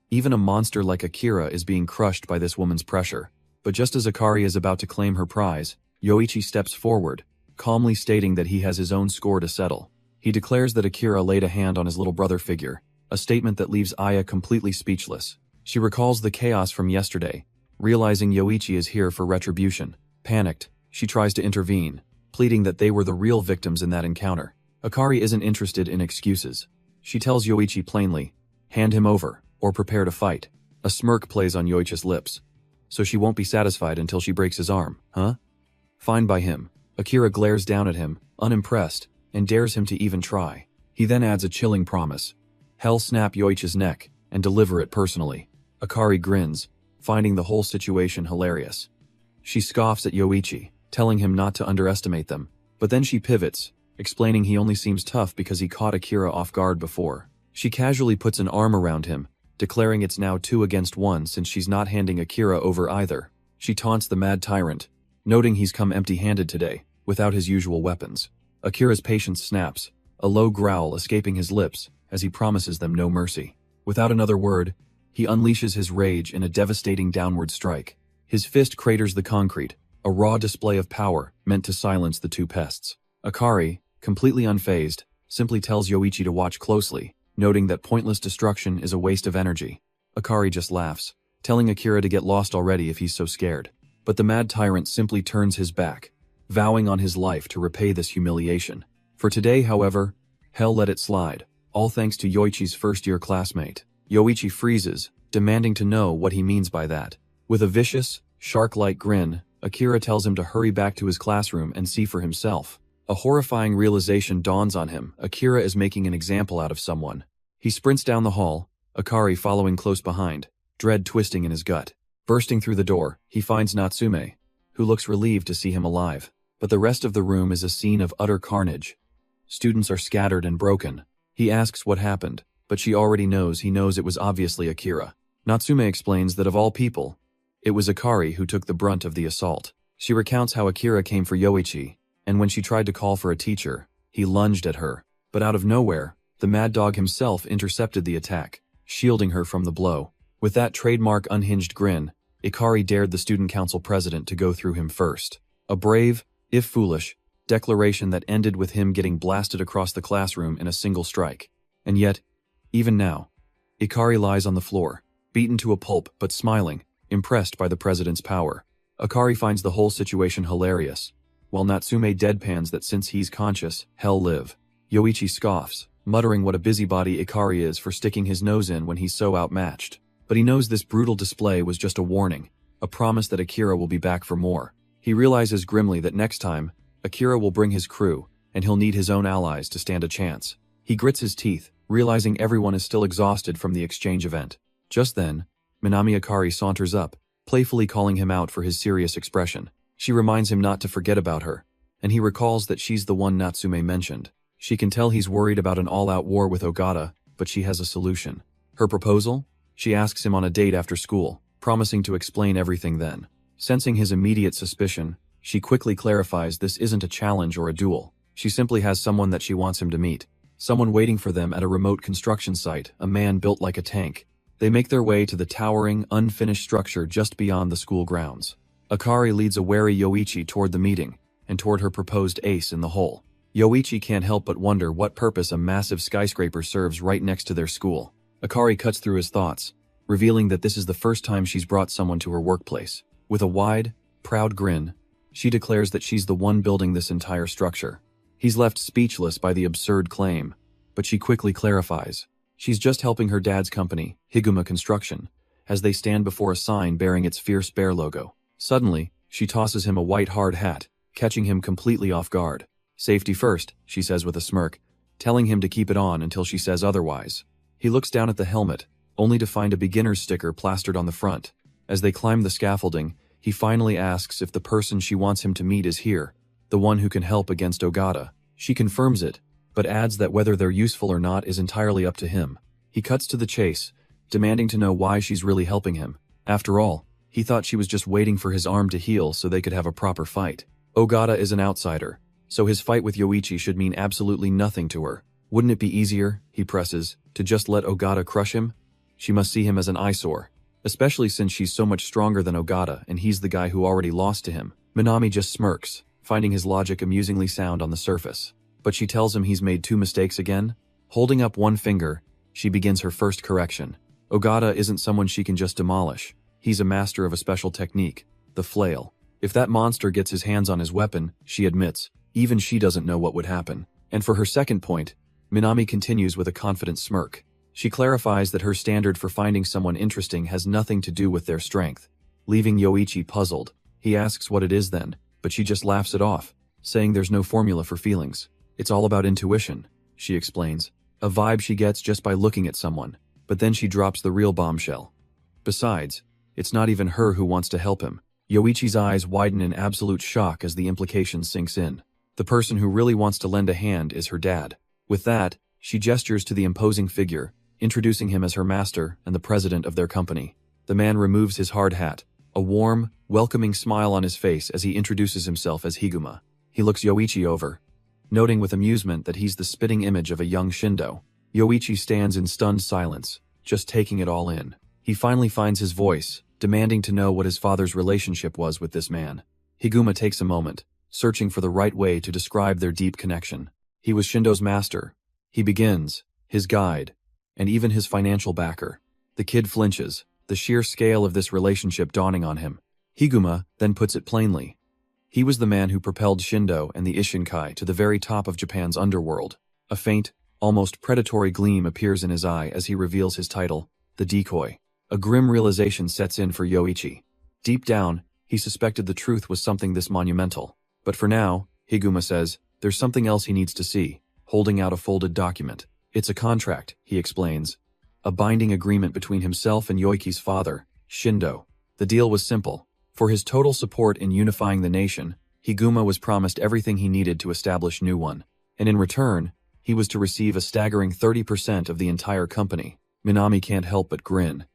A: Even a monster like Akira is being crushed by this woman's pressure. But just as Akari is about to claim her prize, Yoichi steps forward, calmly stating that he has his own score to settle. He declares that Akira laid a hand on his little brother figure, a statement that leaves Aya completely speechless. She recalls the chaos from yesterday, realizing Yoichi is here for retribution. Panicked, she tries to intervene, pleading that they were the real victims in that encounter. Akari isn't interested in excuses. She tells Yoichi plainly, hand him over, or prepare to fight. A smirk plays on Yoichi's lips. So she won't be satisfied until she breaks his arm, huh? Fine by him. Akira glares down at him, unimpressed, and dares him to even try. He then adds a chilling promise. Hell snap Yoichi's neck, and deliver it personally. Akari grins, finding the whole situation hilarious. She scoffs at Yoichi, telling him not to underestimate them. But then she pivots, explaining he only seems tough because he caught Akira off guard before. She casually puts an arm around him, declaring it's now 2 against 1 since she's not handing Akira over either. She taunts the mad tyrant, noting he's come empty-handed today, without his usual weapons. Akira's patience snaps, a low growl escaping his lips as he promises them no mercy. Without another word, he unleashes his rage in a devastating downward strike. His fist craters the concrete, a raw display of power meant to silence the two pests. Akari, completely unfazed, simply tells Yoichi to watch closely, noting that pointless destruction is a waste of energy. Akari just laughs, telling Akira to get lost already if he's so scared. But the mad tyrant simply turns his back, vowing on his life to repay this humiliation. For today, however, hell let it slide, all thanks to Yoichi's first-year classmate. Yoichi freezes, demanding to know what he means by that. With a vicious, shark-like grin, Akira tells him to hurry back to his classroom and see for himself. A horrifying realization dawns on him. Akira is making an example out of someone. He sprints down the hall, Akari following close behind, dread twisting in his gut. Bursting through the door, he finds Natsume, who looks relieved to see him alive. But the rest of the room is a scene of utter carnage. Students are scattered and broken. He asks what happened, but she already knows. He knows it was obviously Akira. Natsume explains that of all people, It was Akari who took the brunt of the assault. She recounts how Akira came for Yoichi, and when she tried to call for a teacher, he lunged at her. But out of nowhere, the mad dog himself intercepted the attack, shielding her from the blow. With that trademark unhinged grin, Ikari dared the student council president to go through him first. A brave, if foolish, declaration that ended with him getting blasted across the classroom in a single strike. And yet, even now, Ikari lies on the floor, beaten to a pulp but smiling, impressed by the president's power. Akari finds the whole situation hilarious, while Natsume deadpans that since he's conscious, hell live. Yoichi scoffs, muttering what a busybody Ikari is for sticking his nose in when he's so outmatched. But he knows this brutal display was just a warning, a promise that Akira will be back for more. He realizes grimly that next time, Akira will bring his crew, and he'll need his own allies to stand a chance. He grits his teeth, realizing everyone is still exhausted from the exchange event. Just then, Minami Akari saunters up, playfully calling him out for his serious expression. She reminds him not to forget about her, and he recalls that she's the one Natsume mentioned. She can tell he's worried about an all-out war with Ogata, but she has a solution. Her proposal? She asks him on a date after school, promising to explain everything then. Sensing his immediate suspicion, she quickly clarifies this isn't a challenge or a duel. She simply has someone that she wants him to meet. Someone waiting for them at a remote construction site, a man built like a tank. They make their way to the towering, unfinished structure just beyond the school grounds. Akari leads a wary Yoichi toward the meeting, and toward her proposed ace in the hole. Yoichi can't help but wonder what purpose a massive skyscraper serves right next to their school. Akari cuts through his thoughts, revealing that this is the first time she's brought someone to her workplace. With a wide, proud grin, she declares that she's the one building this entire structure. He's left speechless by the absurd claim, but she quickly clarifies. She's just helping her dad's company, Higuma Construction, as they stand before a sign bearing its Fierce Bear logo. Suddenly, she tosses him a white hard hat, catching him completely off guard. Safety first, she says with a smirk, telling him to keep it on until she says otherwise. He looks down at the helmet, only to find a beginner's sticker plastered on the front. As they climb the scaffolding, he finally asks if the person she wants him to meet is here, the one who can help against Ogata. She confirms it, but adds that whether they're useful or not is entirely up to him. He cuts to the chase, demanding to know why she's really helping him. After all, he thought she was just waiting for his arm to heal so they could have a proper fight. Ogata is an outsider, so his fight with Yoichi should mean absolutely nothing to her. Wouldn't it be easier, he presses, to just let Ogata crush him? She must see him as an eyesore, especially since she's so much stronger than Ogata and he's the guy who already lost to him. Minami just smirks, finding his logic amusingly sound on the surface. But she tells him he's made 2 mistakes again. Holding up one finger, she begins her first correction. Ogata isn't someone she can just demolish. He's a master of a special technique, the flail. If that monster gets his hands on his weapon, she admits, even she doesn't know what would happen. And for her second point, Minami continues with a confident smirk. She clarifies that her standard for finding someone interesting has nothing to do with their strength. Leaving Yoichi puzzled, he asks what it is then, but she just laughs it off, saying there's no formula for feelings. It's all about intuition, she explains, a vibe she gets just by looking at someone. But then she drops the real bombshell. Besides, it's not even her who wants to help him. Yoichi's eyes widen in absolute shock as the implication sinks in. The person who really wants to lend a hand is her dad. With that, she gestures to the imposing figure, introducing him as her master and the president of their company. The man removes his hard hat, a warm, welcoming smile on his face as he introduces himself as Higuma. He looks Yoichi over, noting with amusement that he's the spitting image of a young Shindo. Yoichi stands in stunned silence, just taking it all in. He finally finds his voice, demanding to know what his father's relationship was with this man. Higuma takes a moment, searching for the right way to describe their deep connection. He was Shindo's master. He begins, his guide, and even his financial backer. The kid flinches, the sheer scale of this relationship dawning on him. Higuma then puts it plainly. He was the man who propelled Shindo and the Ishinkai to the very top of Japan's underworld. A faint, almost predatory gleam appears in his eye as he reveals his title, the Decoy. A grim realization sets in for Yoichi. Deep down, he suspected the truth was something this monumental. But for now, Higuma says, there's something else he needs to see, holding out a folded document. It's a contract, he explains. A binding agreement between himself and Yoichi's father, Shindo. The deal was simple. For his total support in unifying the nation, Higuma was promised everything he needed to establish New One. And in return, he was to receive a staggering 30% of the entire company. Minami can't help but grin.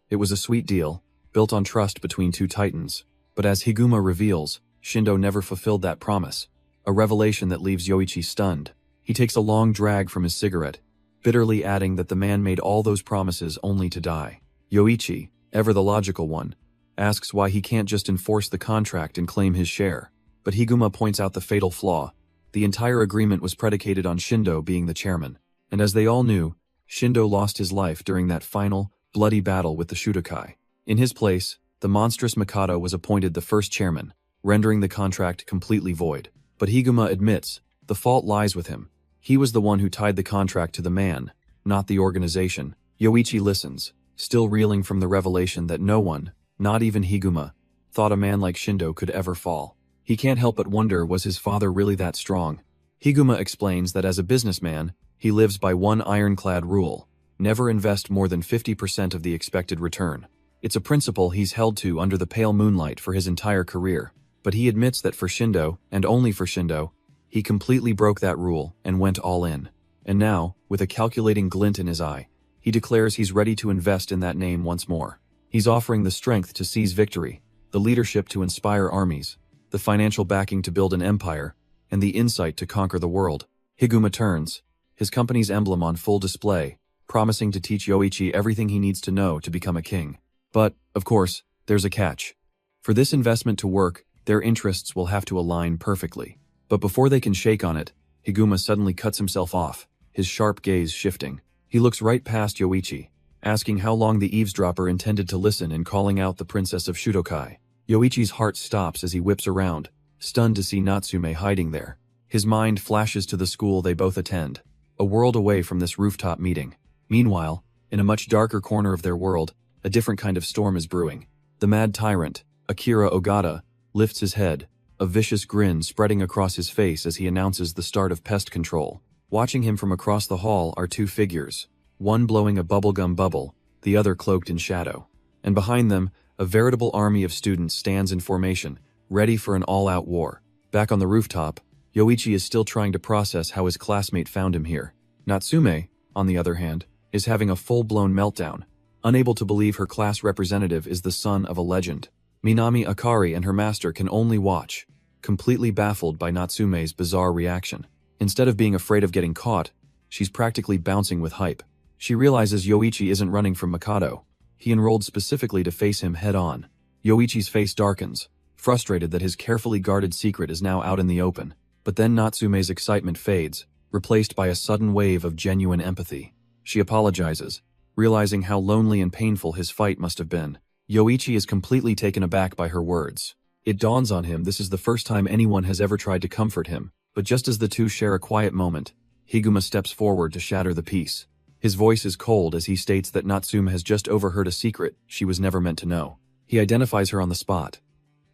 A: It was a sweet deal, built on trust between two titans. But as Higuma reveals, Shindo never fulfilled that promise, a revelation that leaves Yoichi stunned. He takes a long drag from his cigarette, bitterly adding that the man made all those promises only to die. Yoichi, ever the logical one, asks why he can't just enforce the contract and claim his share. But Higuma points out the fatal flaw. The entire agreement was predicated on Shindo being the chairman. And as they all knew, Shindo lost his life during that final, bloody battle with the Shudokai. In his place, the monstrous Mikado was appointed the first chairman, rendering the contract completely void. But Higuma admits, the fault lies with him. He was the one who tied the contract to the man, not the organization. Yoichi listens, still reeling from the revelation that no one, not even Higuma, thought a man like Shindo could ever fall. He can't help but wonder, was his father really that strong? Higuma explains that as a businessman, he lives by one ironclad rule: never invest more than 50% of the expected return. It's a principle he's held to under the pale moonlight for his entire career. But he admits that for Shindo, and only for Shindo, he completely broke that rule and went all in. And now, with a calculating glint in his eye, he declares he's ready to invest in that name once more. He's offering the strength to seize victory, the leadership to inspire armies, the financial backing to build an empire, and the insight to conquer the world. Higuma turns, his company's emblem on full display, promising to teach Yoichi everything he needs to know to become a king. But, of course, there's a catch. For this investment to work, their interests will have to align perfectly. But before they can shake on it, Higuma suddenly cuts himself off, his sharp gaze shifting. He looks right past Yoichi, asking how long the eavesdropper intended to listen and calling out the princess of Shudokai. Yoichi's heart stops as he whips around, stunned to see Natsume hiding there. His mind flashes to the school they both attend, a world away from this rooftop meeting. Meanwhile, in a much darker corner of their world, a different kind of storm is brewing. The mad tyrant, Akira Ogata, lifts his head, a vicious grin spreading across his face as he announces the start of pest control. Watching him from across the hall are two figures, one blowing a bubblegum bubble, the other cloaked in shadow. And behind them, a veritable army of students stands in formation, ready for an all-out war. Back on the rooftop, Yoichi is still trying to process how his classmate found him here. Natsume, on the other hand, is having a full-blown meltdown, unable to believe her class representative is the son of a legend. Minami Akari and her master can only watch, completely baffled by Natsume's bizarre reaction. Instead of being afraid of getting caught, she's practically bouncing with hype. She realizes Yoichi isn't running from Mikado. He enrolled specifically to face him head-on. Yoichi's face darkens, frustrated that his carefully guarded secret is now out in the open. But then Natsume's excitement fades, replaced by a sudden wave of genuine empathy. She apologizes, realizing how lonely and painful his fight must have been. Yoichi is completely taken aback by her words. It dawns on him this is the first time anyone has ever tried to comfort him. But just as the two share a quiet moment, Higuma steps forward to shatter the peace. His voice is cold as he states that Natsume has just overheard a secret she was never meant to know. He identifies her on the spot.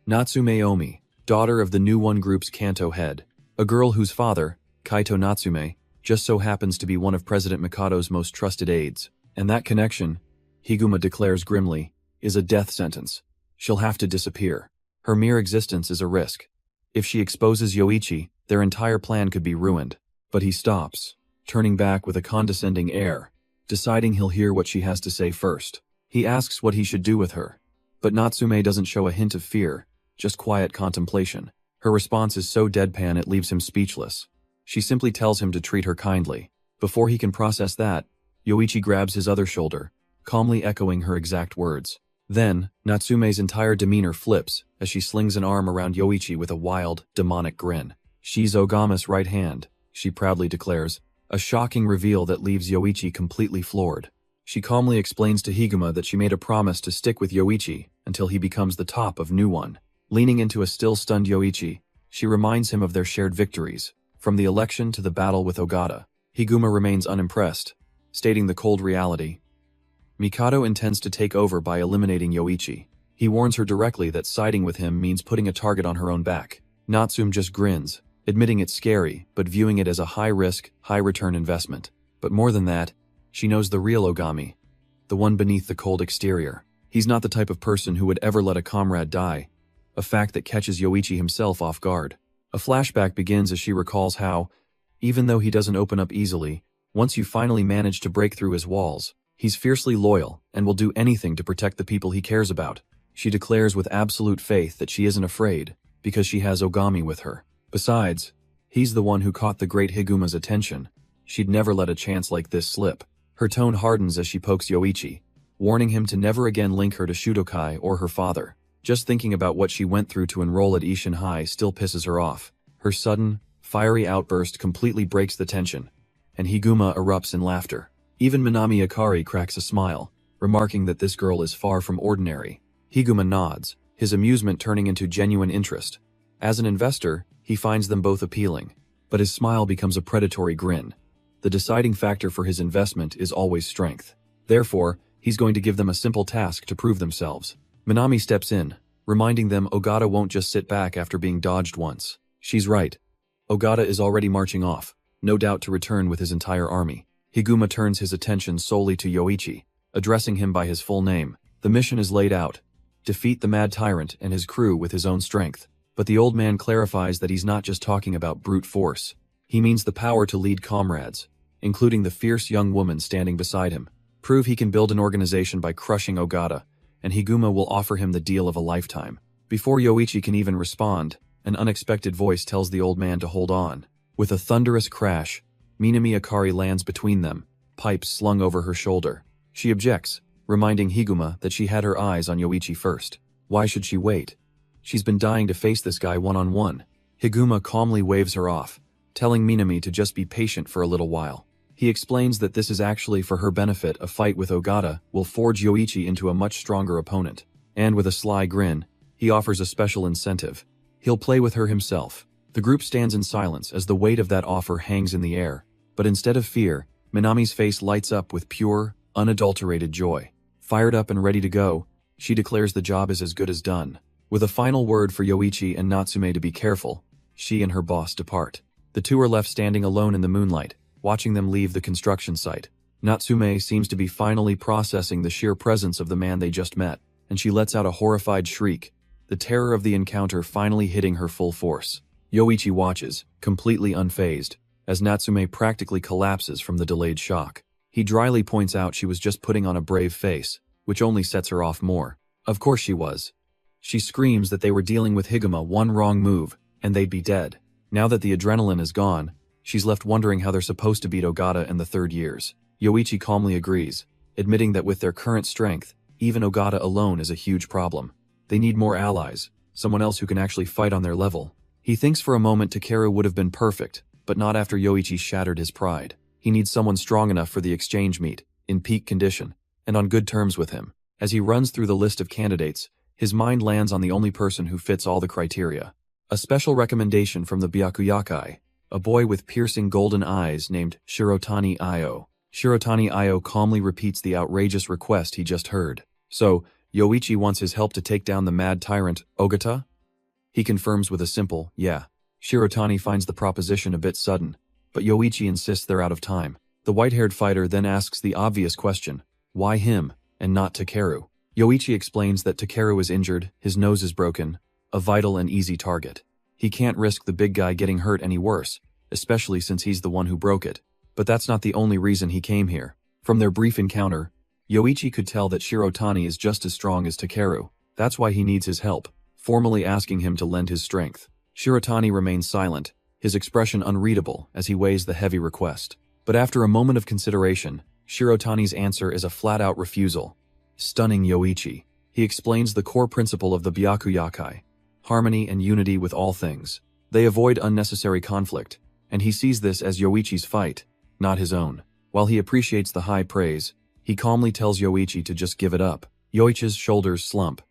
A: Natsume Omi, daughter of the New One Group's Kanto head, a girl whose father, Kaito Natsume, just so happens to be one of President Mikado's most trusted aides. And that connection, Higuma declares grimly, is a death sentence. She'll have to disappear. Her mere existence is a risk. If she exposes Yoichi, their entire plan could be ruined. But he stops, turning back with a condescending air, deciding he'll hear what she has to say first. He asks what he should do with her. But Natsume doesn't show a hint of fear, just quiet contemplation. Her response is so deadpan it leaves him speechless. She simply tells him to treat her kindly. Before he can process that, Yoichi grabs his other shoulder, calmly echoing her exact words. Then, Natsume's entire demeanor flips as she slings an arm around Yoichi with a wild, demonic grin. She's Ogama's right hand, she proudly declares, a shocking reveal that leaves Yoichi completely floored. She calmly explains to Higuma that she made a promise to stick with Yoichi until he becomes the top of New One. Leaning into a still-stunned Yoichi, she reminds him of their shared victories, from the election to the battle with Ogata. Higuma remains unimpressed, stating the cold reality. Mikado intends to take over by eliminating Yoichi. He warns her directly that siding with him means putting a target on her own back. Natsume just grins, admitting it's scary, but viewing it as a high-risk, high-return investment. But more than that, she knows the real Ogami, the one beneath the cold exterior. He's not the type of person who would ever let a comrade die, a fact that catches Yoichi himself off guard. A flashback begins as she recalls how, even though he doesn't open up easily, once you finally manage to break through his walls, He's fiercely loyal and will do anything to protect the people he cares about. She declares with absolute faith that she isn't afraid because she has Ogami with her. Besides, he's the one who caught the great Higuma's attention. She'd never let a chance like this slip. Her tone hardens as she pokes Yoichi, warning him to never again link her to Shudokai or her father. Just thinking about what she went through to enroll at Ishin High still pisses her off. Her sudden, fiery outburst completely breaks the tension, and Higuma erupts in laughter. Even Minami Akari cracks a smile, remarking that this girl is far from ordinary. Higuma nods, his amusement turning into genuine interest. As an investor, he finds them both appealing, but his smile becomes a predatory grin. The deciding factor for his investment is always strength. Therefore, he's going to give them a simple task to prove themselves. Minami steps in, reminding them Ogata won't just sit back after being dodged once. She's right. Ogata is already marching off, no doubt to return with his entire army. Higuma turns his attention solely to Yoichi, addressing him by his full name. The mission is laid out: defeat the mad tyrant and his crew with his own strength. But the old man clarifies that he's not just talking about brute force. He means the power to lead comrades, including the fierce young woman standing beside him. Prove he can build an organization by crushing Ogata, and Higuma will offer him the deal of a lifetime. Before Yoichi can even respond, an unexpected voice tells the old man to hold on. With a thunderous crash, Minami Akari lands between them, pipes slung over her shoulder. She objects, reminding Higuma that she had her eyes on Yoichi first. Why should she wait? She's been dying to face this guy one-on-one. Higuma calmly waves her off, telling Minami to just be patient for a little while. He explains that this is actually for her benefit. A fight with Ogata will forge Yoichi into a much stronger opponent. And with a sly grin, he offers a special incentive. He'll play with her himself. The group stands in silence as the weight of that offer hangs in the air. But instead of fear, Minami's face lights up with pure, unadulterated joy. Fired up and ready to go, she declares the job is as good as done. With a final word for Yoichi and Natsume to be careful, she and her boss depart. The two are left standing alone in the moonlight, watching them leave the construction site. Natsume seems to be finally processing the sheer presence of the man they just met, and she lets out a horrified shriek, the terror of the encounter finally hitting her full force. Yoichi watches, completely unfazed, as Natsume practically collapses from the delayed shock. He dryly points out she was just putting on a brave face, which only sets her off more. Of course she was. She screams that they were dealing with Higuma, one wrong move, and they'd be dead. Now that the adrenaline is gone, she's left wondering how they're supposed to beat Ogata in the third years. Yoichi calmly agrees, admitting that with their current strength, even Ogata alone is a huge problem. They need more allies, someone else who can actually fight on their level. He thinks for a moment Takeru would have been perfect, but not after Yoichi shattered his pride. He needs someone strong enough for the exchange meet, in peak condition, and on good terms with him. As he runs through the list of candidates, his mind lands on the only person who fits all the criteria. A special recommendation from the Byakuyakai, a boy with piercing golden eyes named Shirotani Io. Shirotani Io calmly repeats the outrageous request he just heard. So, Yoichi wants his help to take down the mad tyrant, Ogata? He confirms with a simple, yeah. Shirotani finds the proposition a bit sudden, but Yoichi insists they're out of time. The white-haired fighter then asks the obvious question, why him, and not Takeru? Yoichi explains that Takeru is injured, his nose is broken, a vital and easy target. He can't risk the big guy getting hurt any worse, especially since he's the one who broke it. But that's not the only reason he came here. From their brief encounter, Yoichi could tell that Shirotani is just as strong as Takeru. That's why he needs his help, formally asking him to lend his strength. Shirotani remains silent, his expression unreadable as he weighs the heavy request. But after a moment of consideration, Shirotani's answer is a flat-out refusal. Stunning Yoichi. He explains the core principle of the Byakuyakai: harmony and unity with all things. They avoid unnecessary conflict, and he sees this as Yoichi's fight, not his own. While he appreciates the high praise, he calmly tells Yoichi to just give it up. Yoichi's shoulders slump.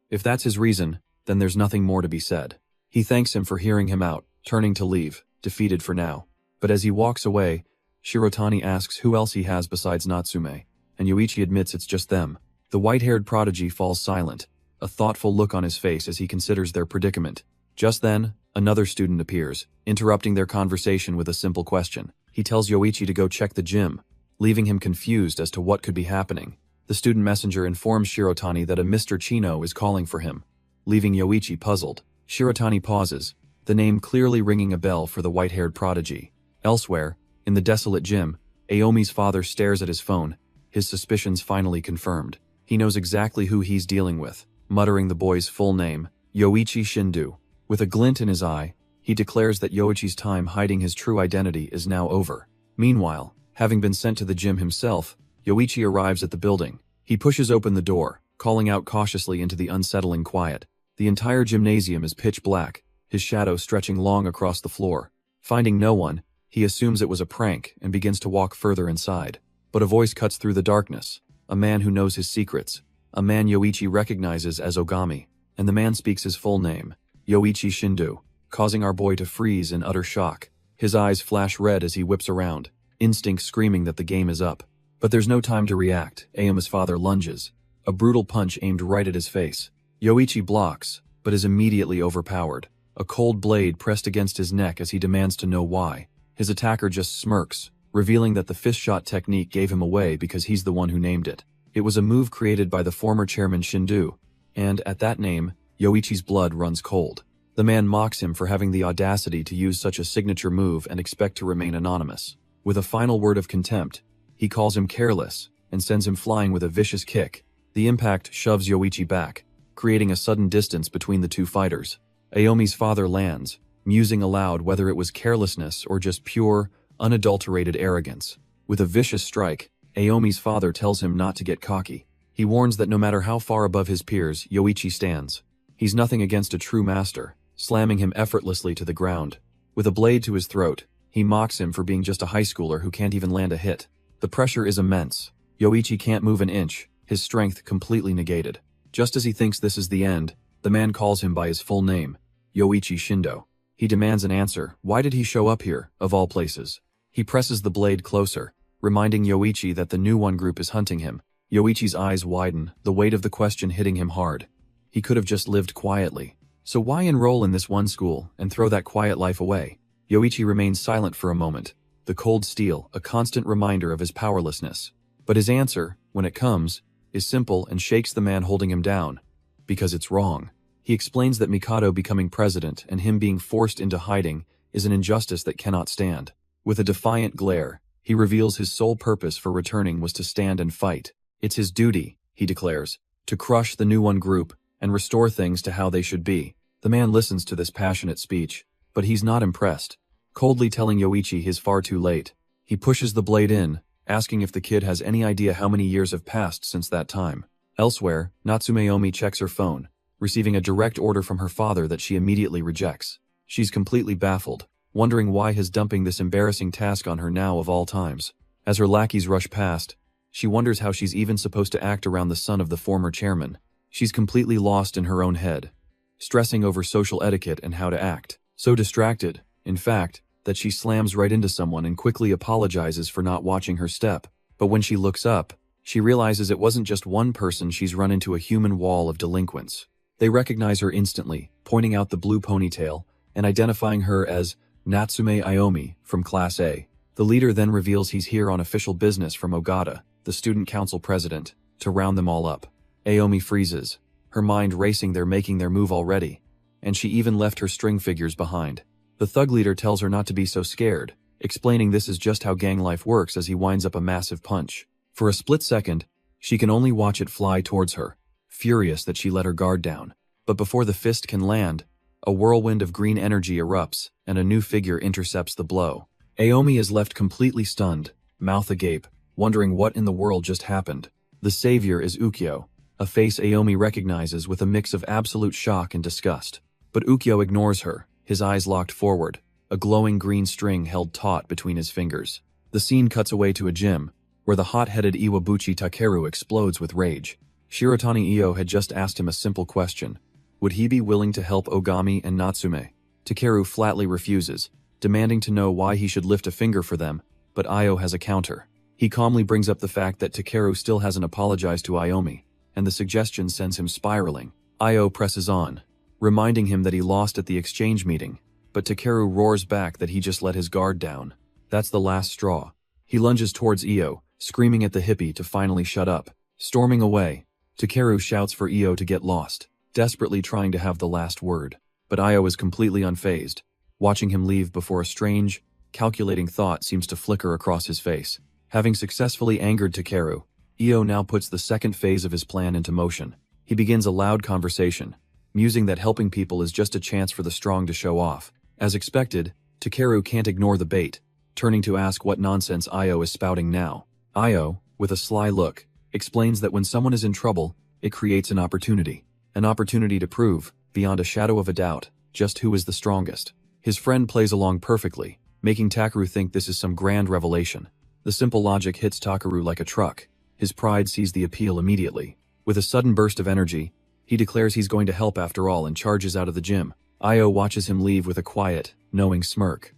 A: If that's his reason, then there's nothing more to be said. He thanks him for hearing him out, turning to leave, defeated for now. But as he walks away, Shirotani asks who else he has besides Natsume, and Yoichi admits it's just them. The white-haired prodigy falls silent, a thoughtful look on his face as he considers their predicament. Just then, another student appears, interrupting their conversation with a simple question. He tells Yoichi to go check the gym, leaving him confused as to what could be happening. The student messenger informs Shirotani that a Mr. Chino is calling for him, leaving Yoichi puzzled. Shirotani pauses, the name clearly ringing a bell for the white-haired prodigy. Elsewhere, in the desolate gym, Aomi's father stares at his phone, his suspicions finally confirmed. He knows exactly who he's dealing with, muttering the boy's full name, Yoichi Shindu. With a glint in his eye, he declares that Yoichi's time hiding his true identity is now over. Meanwhile, having been sent to the gym himself, Yoichi arrives at the building. He pushes open the door, calling out cautiously into the unsettling quiet. The entire gymnasium is pitch black, his shadow stretching long across the floor. Finding no one, he assumes it was a prank and begins to walk further inside. But a voice cuts through the darkness, a man who knows his secrets, a man Yoichi recognizes as Ogami, and the man speaks his full name, Yoichi Shindu, causing our boy to freeze in utter shock. His eyes flash red as he whips around, instinct screaming that the game is up. But there's no time to react. Aomi's father lunges, a brutal punch aimed right at his face. Yoichi blocks, but is immediately overpowered. A cold blade pressed against his neck as he demands to know why. His attacker just smirks, revealing that the fist shot technique gave him away because he's the one who named it. It was a move created by the former chairman Shindu, and at that name, Yoichi's blood runs cold. The man mocks him for having the audacity to use such a signature move and expect to remain anonymous. With a final word of contempt, he calls him careless and sends him flying with a vicious kick. The impact shoves Yoichi back, creating a sudden distance between the two fighters. Aomi's father lands, musing aloud whether it was carelessness or just pure, unadulterated arrogance. With a vicious strike, Aomi's father tells him not to get cocky. He warns that no matter how far above his peers Yoichi stands, he's nothing against a true master, slamming him effortlessly to the ground. With a blade to his throat, he mocks him for being just a high schooler who can't even land a hit. The pressure is immense. Yoichi can't move an inch, his strength completely negated. Just as he thinks this is the end, the man calls him by his full name, Yoichi Shindo. He demands an answer. Why did he show up here, of all places? He presses the blade closer, reminding Yoichi that the new one group is hunting him. Yoichi's eyes widen, the weight of the question hitting him hard. He could have just lived quietly. So why enroll in this one school and throw that quiet life away? Yoichi remains silent for a moment, the cold steel a constant reminder of his powerlessness. But his answer, when it comes, is simple and shakes the man holding him down. Because it's wrong. He explains that Mikado becoming president and him being forced into hiding is an injustice that cannot stand. With a defiant glare, he reveals his sole purpose for returning was to stand and fight. It's his duty, he declares, to crush the new one group and restore things to how they should be. The man listens to this passionate speech, but he's not impressed, coldly telling Yoichi he's far too late. He pushes the blade in, asking if the kid has any idea how many years have passed since that time. Elsewhere, Natsume checks her phone, receiving a direct order from her father that she immediately rejects. She's completely baffled, wondering why he's dumping this embarrassing task on her now of all times. As her lackeys rush past, she wonders how she's even supposed to act around the son of the former chairman. She's completely lost in her own head, stressing over social etiquette and how to act. So distracted, in fact, that she slams right into someone and quickly apologizes for not watching her step. But when she looks up, she realizes it wasn't just one person, she's run into a human wall of delinquents. They recognize her instantly, pointing out the blue ponytail and identifying her as Natsume Aomi from Class A. The leader then reveals he's here on official business from Ogata, the student council president, to round them all up. Aomi freezes, her mind racing. They're making their move already, and she even left her string figures behind. The thug leader tells her not to be so scared, explaining this is just how gang life works as he winds up a massive punch. For a split second, she can only watch it fly towards her, furious that she let her guard down. But before the fist can land, a whirlwind of green energy erupts, and a new figure intercepts the blow. Aomi is left completely stunned, mouth agape, wondering what in the world just happened. The savior is Ukyo, a face Aomi recognizes with a mix of absolute shock and disgust. But Ukyo ignores her, his eyes locked forward, a glowing green string held taut between his fingers. The scene cuts away to a gym, where the hot-headed Iwabuchi Takeru explodes with rage. Shirotani Io had just asked him a simple question. Would he be willing to help Ogami and Natsume? Takeru flatly refuses, demanding to know why he should lift a finger for them, but Io has a counter. He calmly brings up the fact that Takeru still hasn't apologized to Aomi, and the suggestion sends him spiraling. Io presses on, reminding him that he lost at the exchange meeting, but Takeru roars back that he just let his guard down. That's the last straw. He lunges towards Io, screaming at the hippie to finally shut up. Storming away, Takeru shouts for Io to get lost, desperately trying to have the last word. But Io is completely unfazed, watching him leave before a strange, calculating thought seems to flicker across his face. Having successfully angered Takeru, Io now puts the second phase of his plan into motion. He begins a loud conversation, musing that helping people is just a chance for the strong to show off. As expected, Takeru can't ignore the bait, turning to ask what nonsense Io is spouting now. Io, with a sly look, explains that when someone is in trouble, it creates an opportunity. An opportunity to prove, beyond a shadow of a doubt, just who is the strongest. His friend plays along perfectly, making Takeru think this is some grand revelation. The simple logic hits Takeru like a truck. His pride sees the appeal immediately. With a sudden burst of energy, he declares he's going to help after all and charges out of the gym. Io watches him leave with a quiet, knowing smirk.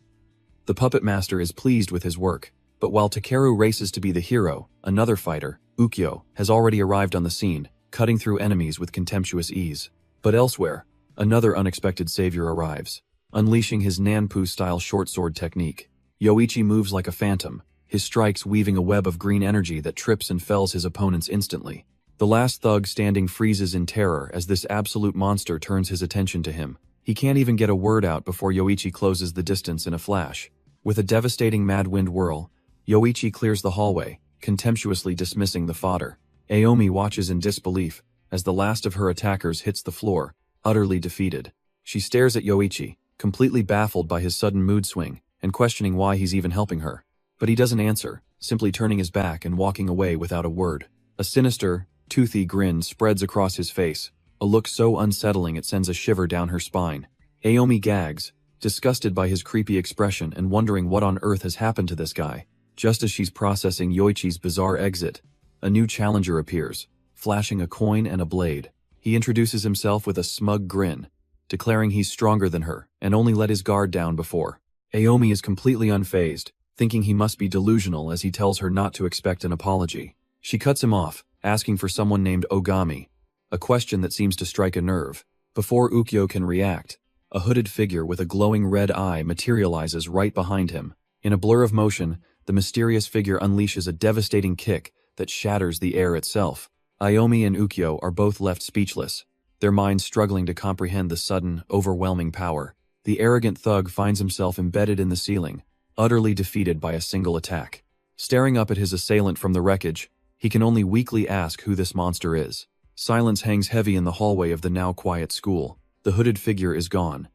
A: The puppet master is pleased with his work, but while Takeru races to be the hero, another fighter, Ukyo, has already arrived on the scene, cutting through enemies with contemptuous ease. But elsewhere, another unexpected savior arrives, unleashing his Nanpu-style short sword technique. Yoichi moves like a phantom, his strikes weaving a web of green energy that trips and fells his opponents instantly. The last thug standing freezes in terror as this absolute monster turns his attention to him. He can't even get a word out before Yoichi closes the distance in a flash. With a devastating mad wind whirl, Yoichi clears the hallway, contemptuously dismissing the fodder. Aomi watches in disbelief as the last of her attackers hits the floor, utterly defeated. She stares at Yoichi, completely baffled by his sudden mood swing and questioning why he's even helping her. But he doesn't answer, simply turning his back and walking away without a word. A sinister, toothy grin spreads across his face, a look so unsettling it sends a shiver down her spine. Aomi gags, disgusted by his creepy expression and wondering what on earth has happened to this guy. Just as she's processing Yoichi's bizarre exit, a new challenger appears, flashing a coin and a blade. He introduces himself with a smug grin, declaring he's stronger than her and only let his guard down before. Aomi is completely unfazed, thinking he must be delusional as he tells her not to expect an apology. She cuts him off, asking for someone named Ogami, a question that seems to strike a nerve. Before Ukyo can react, a hooded figure with a glowing red eye materializes right behind him. In a blur of motion, the mysterious figure unleashes a devastating kick that shatters the air itself. Aomi and Ukyo are both left speechless, their minds struggling to comprehend the sudden, overwhelming power. The arrogant thug finds himself embedded in the ceiling, utterly defeated by a single attack. Staring up at his assailant from the wreckage, he can only weakly ask who this monster is. Silence hangs heavy in the hallway of the now quiet school. The hooded figure is gone,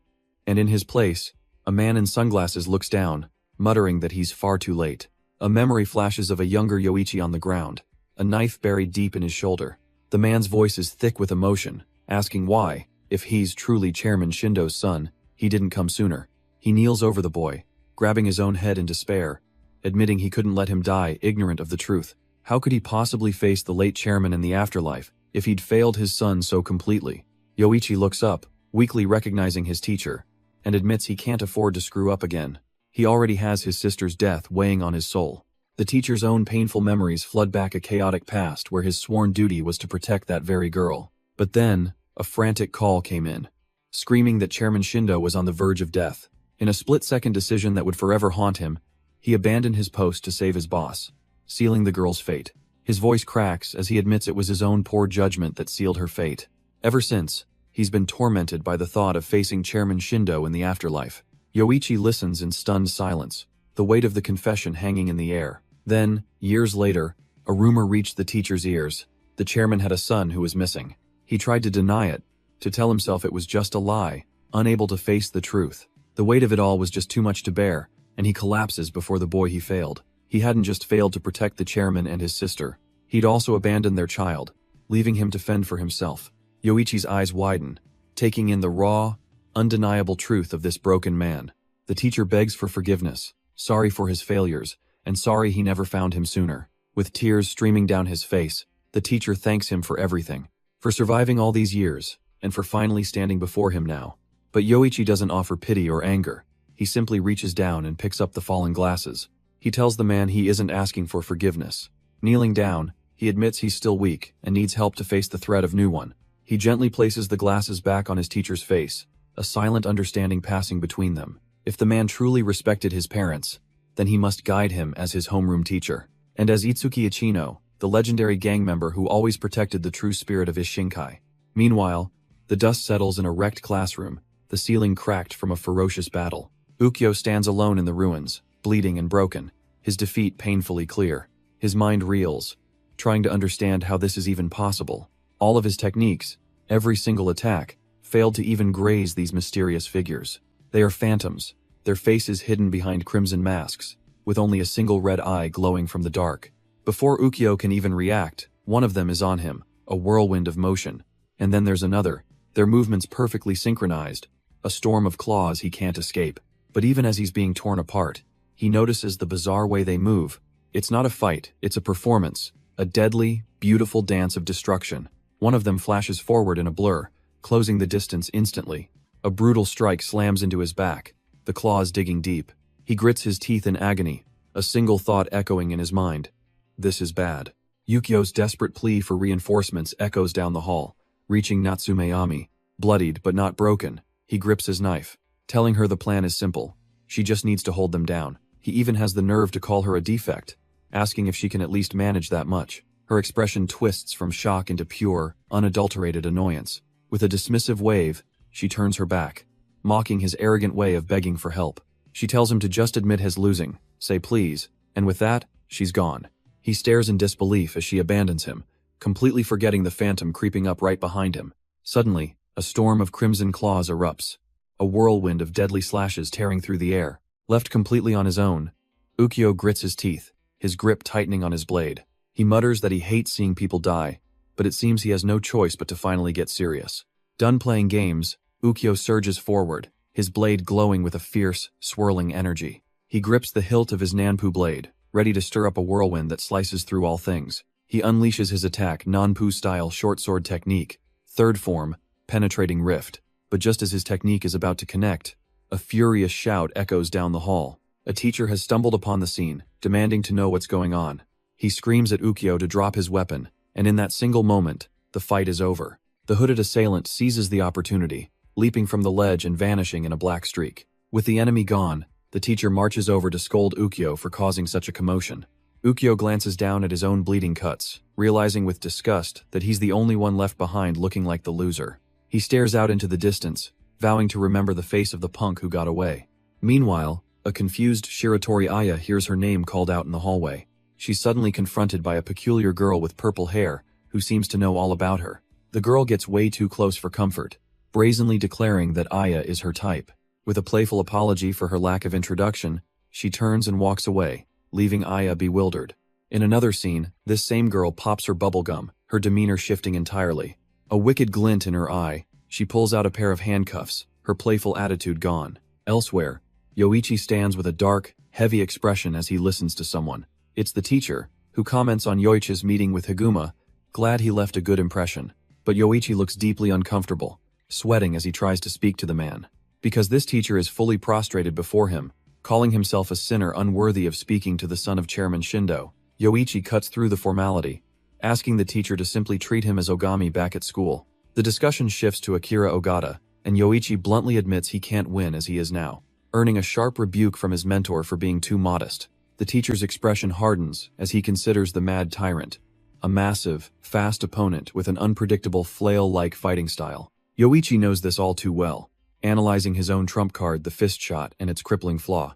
A: and in his place, a man in sunglasses looks down, muttering that he's far too late. A memory flashes of a younger Yoichi on the ground, a knife buried deep in his shoulder. The man's voice is thick with emotion, asking why, if he's truly Chairman Shindo's son, he didn't come sooner. He kneels over the boy, grabbing his own head in despair, admitting he couldn't let him die ignorant of the truth. How could he possibly face the late chairman in the afterlife if he'd failed his son so completely? Yoichi looks up, weakly recognizing his teacher, and admits he can't afford to screw up again. He already has his sister's death weighing on his soul. The teacher's own painful memories flood back a chaotic past where his sworn duty was to protect that very girl. But then, a frantic call came in, screaming that Chairman Shindo was on the verge of death. In a split-second decision that would forever haunt him, he abandoned his post to save his boss, sealing the girl's fate. His voice cracks as he admits it was his own poor judgment that sealed her fate. Ever since, he's been tormented by the thought of facing Chairman Shindo in the afterlife. Yoichi listens in stunned silence, the weight of the confession hanging in the air. Then, years later, a rumor reached the teacher's ears. The chairman had a son who was missing. He tried to deny it, to tell himself it was just a lie, unable to face the truth. The weight of it all was just too much to bear, and he collapses before the boy he failed. He hadn't just failed to protect the chairman and his sister. He'd also abandoned their child, leaving him to fend for himself. Yoichi's eyes widen, taking in the raw, undeniable truth of this broken man. The teacher begs for forgiveness, sorry for his failures, and sorry he never found him sooner. With tears streaming down his face, the teacher thanks him for everything, for surviving all these years, and for finally standing before him now. But Yoichi doesn't offer pity or anger. He simply reaches down and picks up the fallen glasses. He tells the man he isn't asking for forgiveness. Kneeling down, he admits he's still weak and needs help to face the threat of new one. He gently places the glasses back on his teacher's face, a silent understanding passing between them. If the man truly respected his parents, then he must guide him as his homeroom teacher. And as Itsuki Ichino, the legendary gang member who always protected the true spirit of his Shinkai. Meanwhile, the dust settles in a wrecked classroom, the ceiling cracked from a ferocious battle. Ukyo stands alone in the ruins, bleeding and broken, his defeat painfully clear. His mind reels, trying to understand how this is even possible. All of his techniques, every single attack, failed to even graze these mysterious figures. They are phantoms, their faces hidden behind crimson masks, with only a single red eye glowing from the dark. Before Ukyo can even react, one of them is on him, a whirlwind of motion. And then there's another, their movements perfectly synchronized, a storm of claws he can't escape. But even as he's being torn apart, he notices the bizarre way they move. It's not a fight, it's a performance, a deadly, beautiful dance of destruction. One of them flashes forward in a blur, closing the distance instantly. A brutal strike slams into his back, the claws digging deep. He grits his teeth in agony, a single thought echoing in his mind. This is bad. Yukio's desperate plea for reinforcements echoes down the hall, reaching Natsume-ami. Bloodied but not broken, he grips his knife, telling her the plan is simple. She just needs to hold them down. He even has the nerve to call her a defect, asking if she can at least manage that much. Her expression twists from shock into pure, unadulterated annoyance. With a dismissive wave, she turns her back, mocking his arrogant way of begging for help. She tells him to just admit his losing, say please, and with that, she's gone. He stares in disbelief as she abandons him, completely forgetting the phantom creeping up right behind him. Suddenly, a storm of crimson claws erupts, a whirlwind of deadly slashes tearing through the air. Left completely on his own, Ukyo grits his teeth, his grip tightening on his blade. He mutters that he hates seeing people die, but it seems he has no choice but to finally get serious. Done playing games, Ukyo surges forward, his blade glowing with a fierce, swirling energy. He grips the hilt of his Nanpu blade, ready to stir up a whirlwind that slices through all things. He unleashes his attack, Nanpu-style short sword technique, third form, penetrating rift. But just as his technique is about to connect, a furious shout echoes down the hall. A teacher has stumbled upon the scene, demanding to know what's going on. He screams at Ukyo to drop his weapon, and in that single moment, the fight is over. The hooded assailant seizes the opportunity, leaping from the ledge and vanishing in a black streak. With the enemy gone, the teacher marches over to scold Ukyo for causing such a commotion. Ukyo glances down at his own bleeding cuts, realizing with disgust that he's the only one left behind looking like the loser. He stares out into the distance, vowing to remember the face of the punk who got away. Meanwhile, a confused Shiratori Aya hears her name called out in the hallway. She's suddenly confronted by a peculiar girl with purple hair, who seems to know all about her. The girl gets way too close for comfort, brazenly declaring that Aya is her type. With a playful apology for her lack of introduction, she turns and walks away, leaving Aya bewildered. In another scene, this same girl pops her bubblegum, her demeanor shifting entirely. A wicked glint in her eye, she pulls out a pair of handcuffs, her playful attitude gone. Elsewhere, Yoichi stands with a dark, heavy expression as he listens to someone. It's the teacher, who comments on Yoichi's meeting with Higuma, glad he left a good impression. But Yoichi looks deeply uncomfortable, sweating as he tries to speak to the man. Because this teacher is fully prostrated before him, calling himself a sinner unworthy of speaking to the son of Chairman Shindo, Yoichi cuts through the formality, asking the teacher to simply treat him as Ogami back at school. The discussion shifts to Akira Ogata, and Yoichi bluntly admits he can't win as he is now, earning a sharp rebuke from his mentor for being too modest. The teacher's expression hardens as he considers the mad tyrant, a massive, fast opponent with an unpredictable flail-like fighting style. Yoichi knows this all too well, analyzing his own trump card, the fist shot, and its crippling flaw.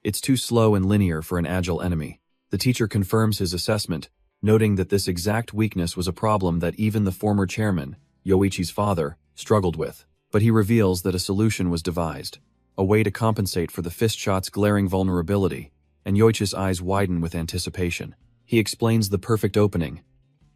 A: It's too slow and linear for an agile enemy. The teacher confirms his assessment, noting that this exact weakness was a problem that even the former chairman, Yoichi's father, struggled with. But he reveals that a solution was devised, a way to compensate for the fist shot's glaring vulnerability, and Yoichi's eyes widen with anticipation. He explains the perfect opening,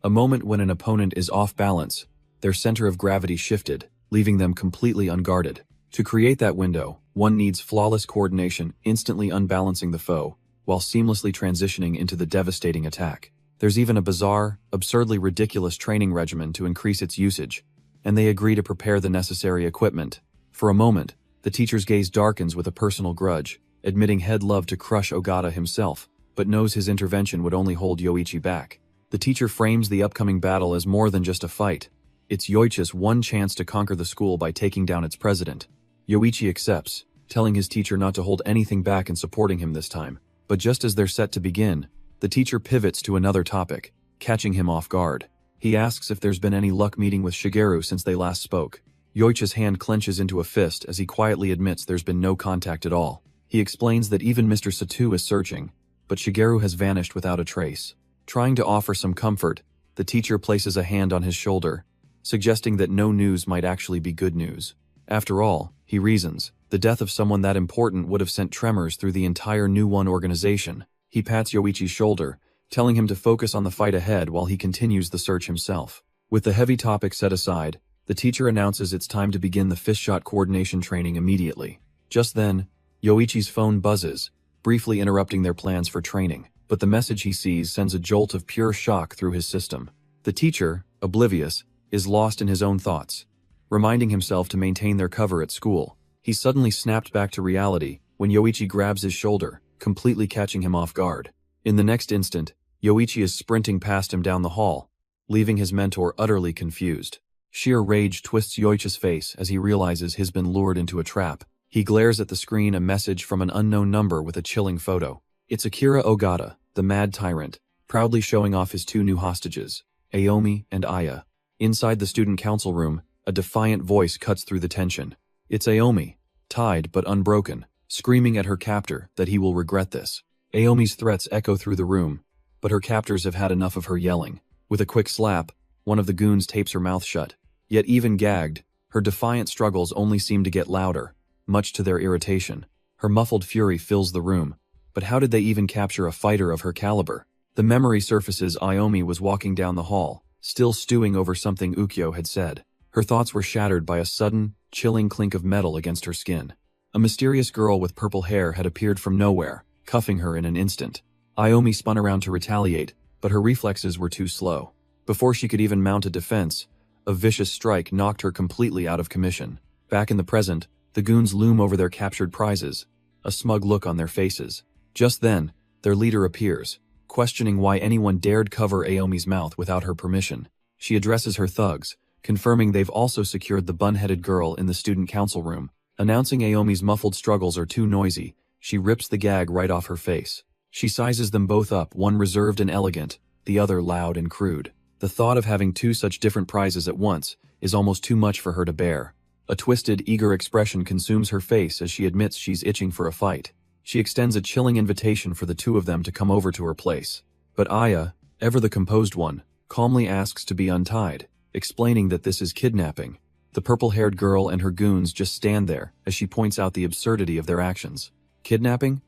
A: a moment when an opponent is off balance, their center of gravity shifted, leaving them completely unguarded. To create that window, one needs flawless coordination, instantly unbalancing the foe, while seamlessly transitioning into the devastating attack. There's even a bizarre, absurdly ridiculous training regimen to increase its usage, and they agree to prepare the necessary equipment. For a moment, the teacher's gaze darkens with a personal grudge, admitting he'd love to crush Ogata himself, but knows his intervention would only hold Yoichi back. The teacher frames the upcoming battle as more than just a fight. It's Yoichi's one chance to conquer the school by taking down its president. Yoichi accepts, telling his teacher not to hold anything back and supporting him this time. But just as they're set to begin, the teacher pivots to another topic, catching him off guard. He asks if there's been any luck meeting with Shigeru since they last spoke. Yoichi's hand clenches into a fist as he quietly admits there's been no contact at all. He explains that even Mr. Satu is searching, but Shigeru has vanished without a trace. Trying to offer some comfort, the teacher places a hand on his shoulder, suggesting that no news might actually be good news. After all, he reasons, the death of someone that important would have sent tremors through the entire New One organization. He pats Yoichi's shoulder, telling him to focus on the fight ahead while he continues the search himself. With the heavy topic set aside, the teacher announces it's time to begin the fist shot coordination training immediately. Just then, Yoichi's phone buzzes, briefly interrupting their plans for training, but the message he sees sends a jolt of pure shock through his system. The teacher, oblivious, is lost in his own thoughts, reminding himself to maintain their cover at school. He's suddenly snapped back to reality when Yoichi grabs his shoulder, completely catching him off guard. In the next instant, Yoichi is sprinting past him down the hall, leaving his mentor utterly confused. Sheer rage twists Yoichi's face as he realizes he's been lured into a trap. He glares at the screen, a message from an unknown number with a chilling photo. It's Akira Ogata, the mad tyrant, proudly showing off his two new hostages, Aomi and Aya. Inside the student council room, a defiant voice cuts through the tension. It's Aomi, tied but unbroken, screaming at her captor that he will regret this. Aomi's threats echo through the room, but her captors have had enough of her yelling. With a quick slap, one of the goons tapes her mouth shut. Yet even gagged, her defiant struggles only seem to get louder, much to their irritation. Her muffled fury fills the room. But how did they even capture a fighter of her caliber? The memory surfaces Aomi was walking down the hall, still stewing over something Ukyo had said. Her thoughts were shattered by a sudden, chilling clink of metal against her skin. A mysterious girl with purple hair had appeared from nowhere, cuffing her in an instant. Aomi spun around to retaliate, but her reflexes were too slow. Before she could even mount a defense, a vicious strike knocked her completely out of commission. Back in the present, the goons loom over their captured prizes, a smug look on their faces. Just then, their leader appears, questioning why anyone dared cover Aomi's mouth without her permission. She addresses her thugs, confirming they've also secured the bun-headed girl in the student council room. Announcing Aomi's muffled struggles are too noisy, she rips the gag right off her face. She sizes them both up, one reserved and elegant, the other loud and crude. The thought of having two such different prizes at once is almost too much for her to bear. A twisted, eager expression consumes her face as she admits she's itching for a fight. She extends a chilling invitation for the two of them to come over to her place. But Aya, ever the composed one, calmly asks to be untied, explaining that this is kidnapping. The purple-haired girl and her goons just stand there as she points out the absurdity of their actions. Kidnapping?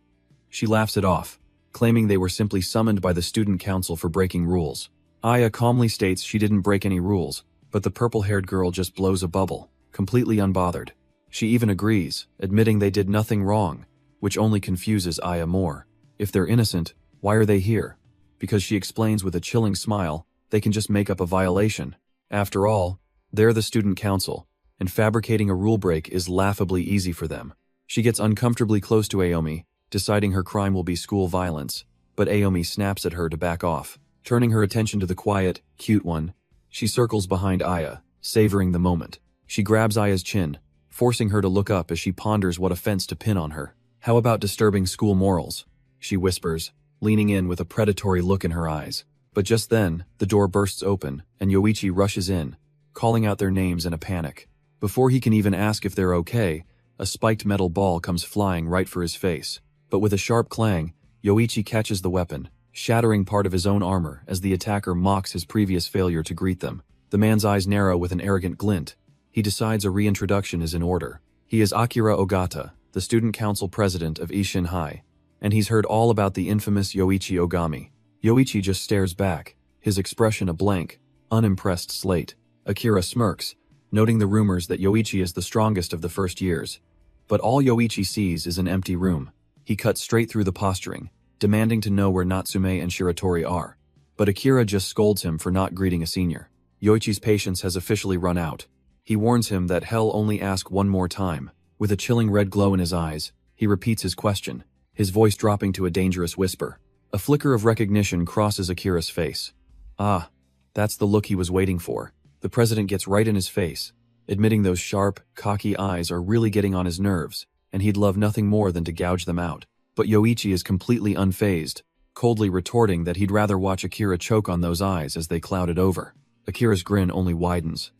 A: She laughs it off, claiming they were simply summoned by the student council for breaking rules. Aya calmly states she didn't break any rules, but the purple-haired girl just blows a bubble, completely unbothered. She even agrees, admitting they did nothing wrong, which only confuses Aya more. If they're innocent, why are they here? Because she explains with a chilling smile, they can just make up a violation. After all, they're the student council, and fabricating a rule break is laughably easy for them. She gets uncomfortably close to Aomi, deciding her crime will be school violence, but Aomi snaps at her to back off. Turning her attention to the quiet, cute one, she circles behind Aya, savoring the moment. She grabs Aya's chin, forcing her to look up as she ponders what offense to pin on her. How about disturbing school morals? She whispers, leaning in with a predatory look in her eyes. But just then, the door bursts open, and Yoichi rushes in, calling out their names in a panic. Before he can even ask if they're okay, a spiked metal ball comes flying right for his face. But with a sharp clang, Yoichi catches the weapon, shattering part of his own armor as the attacker mocks his previous failure to greet them. The man's eyes narrow with an arrogant glint. He decides a reintroduction is in order. He is Akira Ogata, the student council president of Ishin High, and he's heard all about the infamous Yoichi Ogami. Yoichi just stares back, his expression a blank, unimpressed slate. Akira smirks, noting the rumors that Yoichi is the strongest of the first years. But all Yoichi sees is an empty room. He cuts straight through the posturing, demanding to know where Natsume and Shiratori are. But Akira just scolds him for not greeting a senior. Yoichi's patience has officially run out. He warns him that he'll only ask one more time. With a chilling red glow in his eyes, he repeats his question, his voice dropping to a dangerous whisper. A flicker of recognition crosses Akira's face. Ah, that's the look he was waiting for. The president gets right in his face, admitting those sharp, cocky eyes are really getting on his nerves, and he'd love nothing more than to gouge them out. But Yoichi is completely unfazed, coldly retorting that he'd rather watch Akira choke on those eyes as they clouded over. Akira's grin only widens.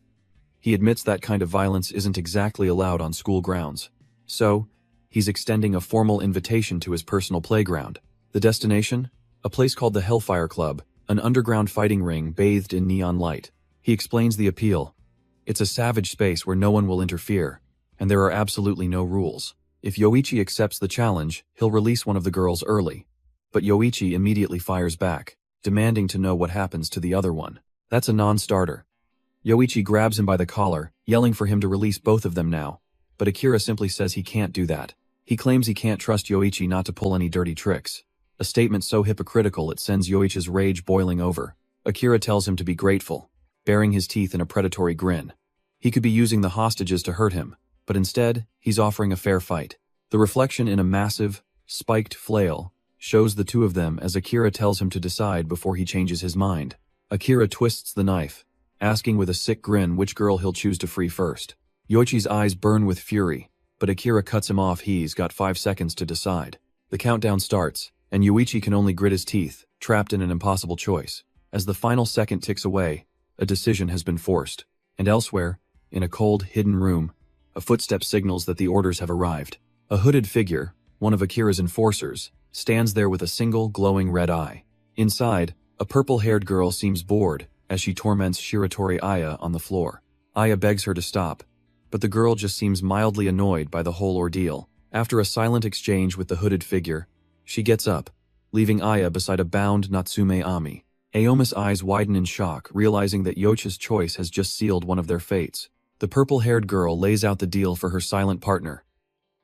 A: He admits that kind of violence isn't exactly allowed on school grounds. So, he's extending a formal invitation to his personal playground. The destination? A place called the Hellfire Club, an underground fighting ring bathed in neon light. He explains the appeal. It's a savage space where no one will interfere, and there are absolutely no rules. If Yoichi accepts the challenge, he'll release one of the girls early. But Yoichi immediately fires back, demanding to know what happens to the other one. That's a non-starter. Yoichi grabs him by the collar, yelling for him to release both of them now. But Akira simply says he can't do that. He claims he can't trust Yoichi not to pull any dirty tricks. A statement so hypocritical it sends Yoichi's rage boiling over. Akira tells him to be grateful, baring his teeth in a predatory grin. He could be using the hostages to hurt him, but instead, he's offering a fair fight. The reflection in a massive, spiked flail shows the two of them as Akira tells him to decide before he changes his mind. Akira twists the knife, asking with a sick grin which girl he'll choose to free first. Yoichi's eyes burn with fury, but Akira cuts him off. He's got 5 seconds to decide. The countdown starts, and Yoichi can only grit his teeth, trapped in an impossible choice. As the final second ticks away, a decision has been forced. And elsewhere, in a cold, hidden room, a footstep signals that the orders have arrived. A hooded figure, one of Akira's enforcers, stands there with a single glowing red eye. Inside, a purple-haired girl seems bored as she torments Shiratori Aya on the floor. Aya begs her to stop, but the girl just seems mildly annoyed by the whole ordeal. After a silent exchange with the hooded figure, she gets up, leaving Aya beside a bound Natsume Ami. Aoma's eyes widen in shock, realizing that Yoichi's choice has just sealed one of their fates. The purple-haired girl lays out the deal for her silent partner.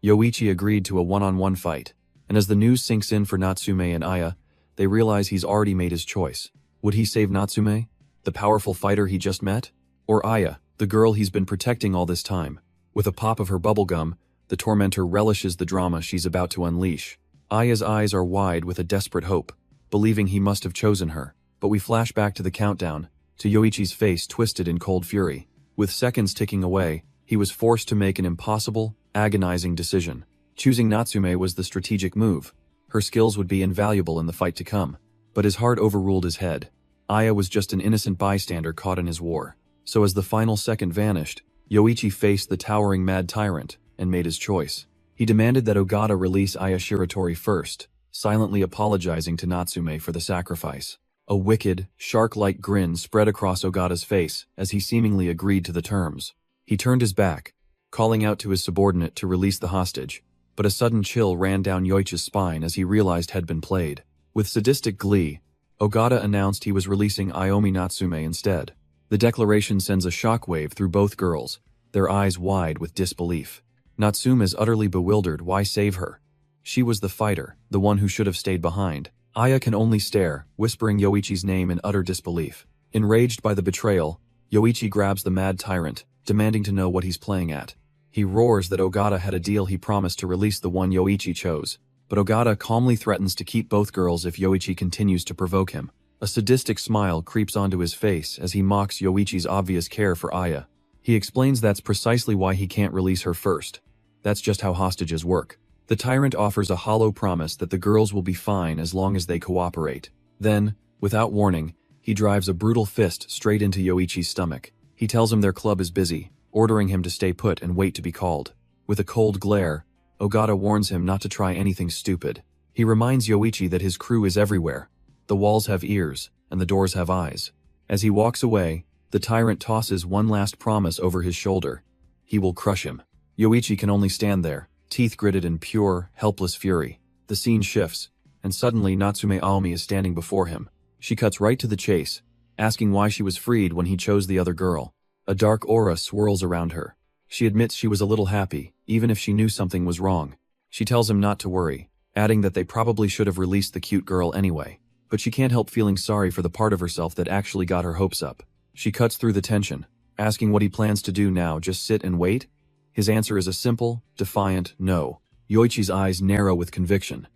A: Yoichi agreed to a one-on-one fight, and as the news sinks in for Natsume and Aya, they realize he's already made his choice. Would he save Natsume, the powerful fighter he just met? Or Aya, the girl he's been protecting all this time? With a pop of her bubblegum, the tormentor relishes the drama she's about to unleash. Aya's eyes are wide with a desperate hope, believing he must have chosen her. But we flash back to the countdown, to Yoichi's face twisted in cold fury. With seconds ticking away, he was forced to make an impossible, agonizing decision. Choosing Natsume was the strategic move. Her skills would be invaluable in the fight to come. But his heart overruled his head. Aya was just an innocent bystander caught in his war. So as the final second vanished, Yoichi faced the towering mad tyrant and made his choice. He demanded that Ogata release Aya Shiratori first, silently apologizing to Natsume for the sacrifice. A wicked, shark-like grin spread across Ogata's face as he seemingly agreed to the terms. He turned his back, calling out to his subordinate to release the hostage, but a sudden chill ran down Yoichi's spine as he realized had been played. With sadistic glee, Ogata announced he was releasing Aomi Natsume instead. The declaration sends a shockwave through both girls, their eyes wide with disbelief. Natsume is utterly bewildered. Why save her? She was the fighter, the one who should have stayed behind. Aya can only stare, whispering Yoichi's name in utter disbelief. Enraged by the betrayal, Yoichi grabs the mad tyrant, demanding to know what he's playing at. He roars that Ogata had a deal he promised to release the one Yoichi chose, but Ogata calmly threatens to keep both girls if Yoichi continues to provoke him. A sadistic smile creeps onto his face as he mocks Yoichi's obvious care for Aya. He explains that's precisely why he can't release her first. That's just how hostages work. The tyrant offers a hollow promise that the girls will be fine as long as they cooperate. Then, without warning, he drives a brutal fist straight into Yoichi's stomach. He tells him their club is busy, ordering him to stay put and wait to be called. With a cold glare, Ogata warns him not to try anything stupid. He reminds Yoichi that his crew is everywhere. The walls have ears, and the doors have eyes. As he walks away, the tyrant tosses one last promise over his shoulder. He will crush him. Yoichi can only stand there, teeth gritted in pure, helpless fury. The scene shifts, and suddenly Natsume Aomi is standing before him. She cuts right to the chase, asking why she was freed when he chose the other girl. A dark aura swirls around her. She admits she was a little happy, even if she knew something was wrong. She tells him not to worry, adding that they probably should have released the cute girl anyway. But she can't help feeling sorry for the part of herself that actually got her hopes up. She cuts through the tension, asking what he plans to do now. Just sit and wait? His answer is a simple, defiant no. Yoichi's eyes narrow with conviction.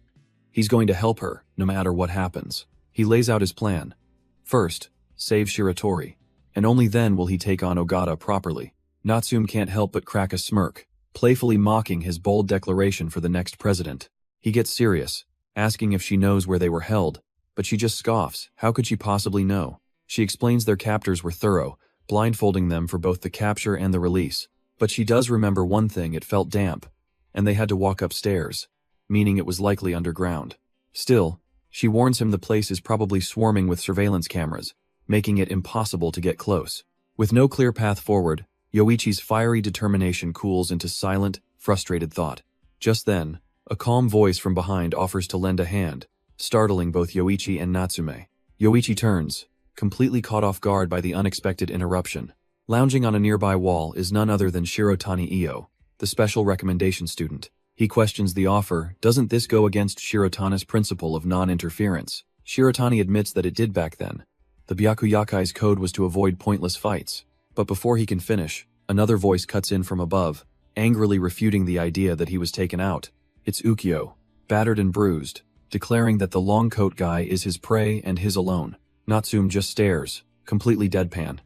A: He's going to help her, no matter what happens. He lays out his plan. First, save Shiratori, and only then will he take on Ogata properly. Natsume can't help but crack a smirk, playfully mocking his bold declaration for the next president. He gets serious, asking if she knows where they were held, but she just scoffs. How could she possibly know? She explains their captors were thorough, blindfolding them for both the capture and the release. But she does remember one thing: it felt damp, and they had to walk upstairs, meaning it was likely underground. Still, She warns him the place is probably swarming with surveillance cameras, making it impossible to get close. With no clear path forward, Yoichi's fiery determination cools into silent, frustrated thought. Just then, a calm voice from behind offers to lend a hand, startling both Yoichi and Natsume. Yoichi turns, completely caught off guard by the unexpected interruption. Lounging on a nearby wall is none other than Shirotani Io, the special recommendation student. He questions the offer. Doesn't this go against Shirotani's principle of non-interference? Shirotani admits that it did back then. The Byakuyakai's code was to avoid pointless fights. But before he can finish, another voice cuts in from above, angrily refuting the idea that he was taken out. It's Ukyo, battered and bruised, declaring that the long coat guy is his prey and his alone. Natsume just stares, completely deadpan.